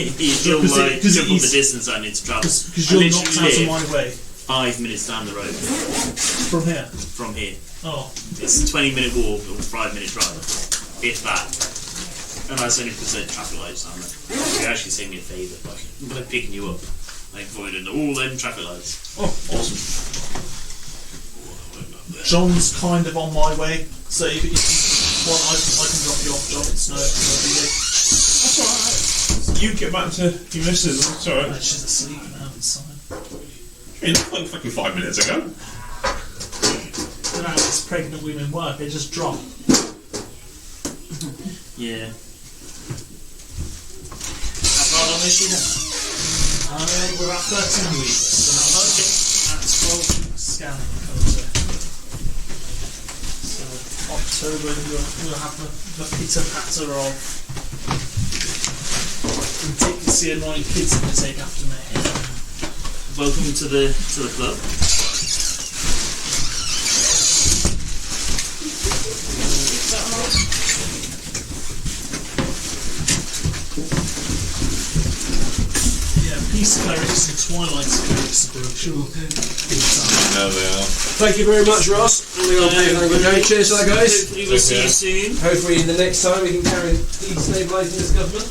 S3: He's still
S4: Because
S3: like
S4: because
S3: triple the
S4: he's-
S3: distance I need to travel.
S4: Because
S3: I
S4: you're
S3: literally
S4: knocked out of
S3: live
S4: my way
S3: 5 minutes down the road
S4: from here.
S3: from here.
S4: Oh,
S3: It's a 20-minute walk or 5-minute drive, if that. And that's only because they're traffic lights, aren't they? You're actually saving me a favour by picking you up, like avoiding all them traffic lights.
S1: Oh, awesome.
S4: John's kind of on my way, so if you want, I can drop you off, John. It's no big deal.
S1: That's alright. You get back to your missus. It's alright.
S4: She's asleep now inside.
S1: It's like fucking 5 minutes ago.
S4: You know how these pregnant women work, they just drop.
S3: Yeah. How long is she then?
S4: We're at 13 weeks, and at 12 weeks scanning comes in. So October we'll have the pitter-patter of ridiculously annoying kids that they take after me.
S3: Welcome to the club.
S4: Peace clerics and Twilight clerics are sure.
S1: No, they are.
S2: Thank you very much, Ross. We'll have a good day. Cheers to that, guys.
S3: Hopefully we'll see you soon.
S2: Hopefully, the next time we can carry destabilising this government.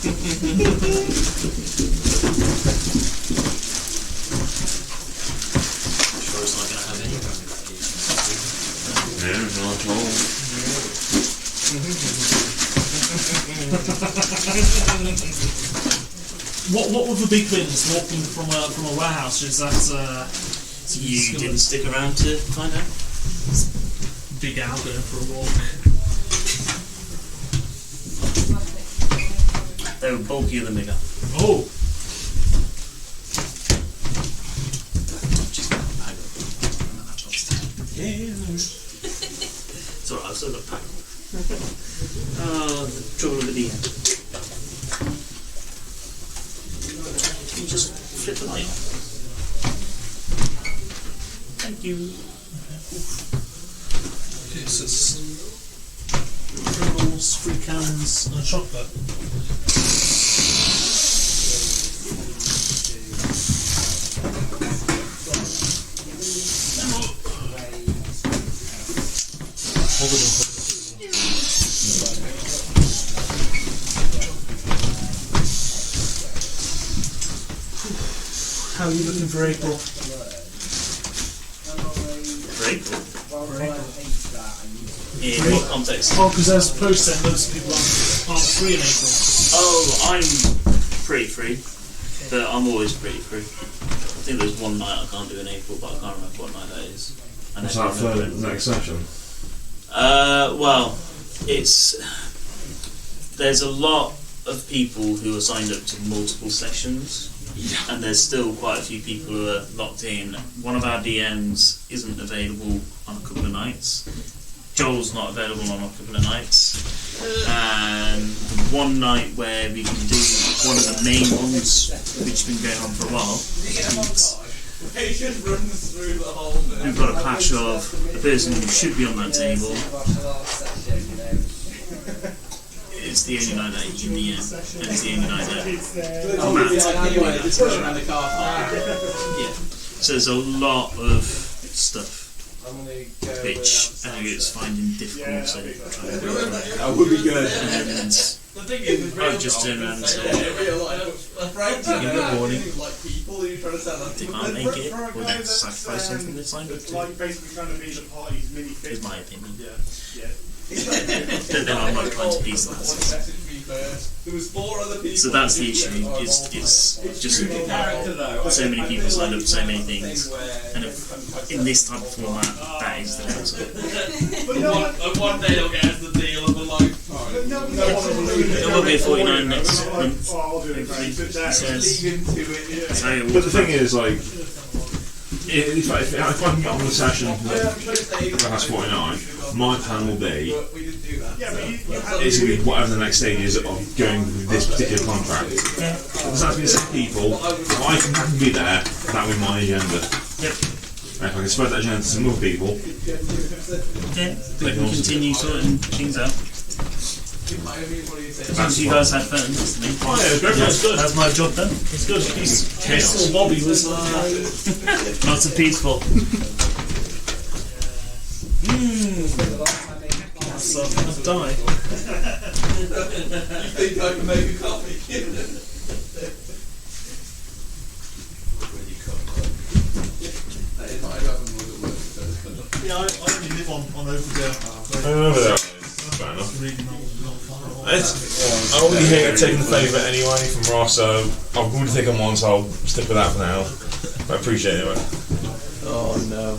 S3: Sure it's not going to have any ramifications.
S1: No, not at all.
S4: What were the big things walking from a warehouse? Is that
S3: You didn't stick around to find out?
S4: Big Al going for a walk?
S3: They were bulkier than bigger.
S4: Oh,
S3: It's alright, I've still got a pack. Oh, the trouble with the DM. Can you just flip the light on? Thank you.
S4: okay, so it's Pringles, free cans, and chocolate. How are you looking for April?
S3: Great. In what context?
S4: Oh, because as opposed to loads of people aren't free in April.
S3: Oh, I'm pretty free, but I'm always pretty free. I think there's one night I can't do in April, but I can't remember what night that is. I
S1: What's
S3: never
S1: that for
S3: remember
S1: the next session?
S3: Well, there's a lot of people who are signed up to multiple sessions, and there's still quite a few people who are locked in. One of our DMs isn't available on a couple of nights. Joel's not available on a couple of nights. And one night where we can do one of the main ones, which has been going on for a while, we've got a clash of the person who should be on that table. It's the only night that you can DM, and it's the only night that yeah. So there's a lot of stuff which I think it's finding difficult to try and do.
S8: That would be good.
S3: And I've just turned around and said, give them a warning. If they can't make it, we'll have to sacrifice something that's signed up to. Is my opinion. But then I'm not trying to please that. So that's the issue, is just so many people signed up to so many things, and in this type of format, that is the downside.
S8: One day they'll get us the deal of a lifetime.
S3: There will be a 49 next month, hopefully.
S1: But the thing is, like, if I can get on the session that has 49, my plan will be it's going to be whatever the next stage is of going with this particular contract. Because that's going to same people. If I can happen to be there, that will be my agenda.
S3: Yep.
S1: And if I can spread that agenda to some other people,
S3: Yeah, we can continue sorting things out. As long as you guys had fun, that's the main thing.
S1: oh yeah, it's good.
S3: That's my job done.
S4: It's good. Peaceful Bobby was
S3: Not so peaceful.
S4: I've died.
S8: think I can make a copy?
S4: Yeah, I only live on Overdale.
S1: Over there. Fair enough.
S4: Really not far away.
S1: I already hate taking the favour anyway from Ross, so I'll probably take him on, so I'll stick with that for now. But I appreciate it anyway.
S8: Oh no.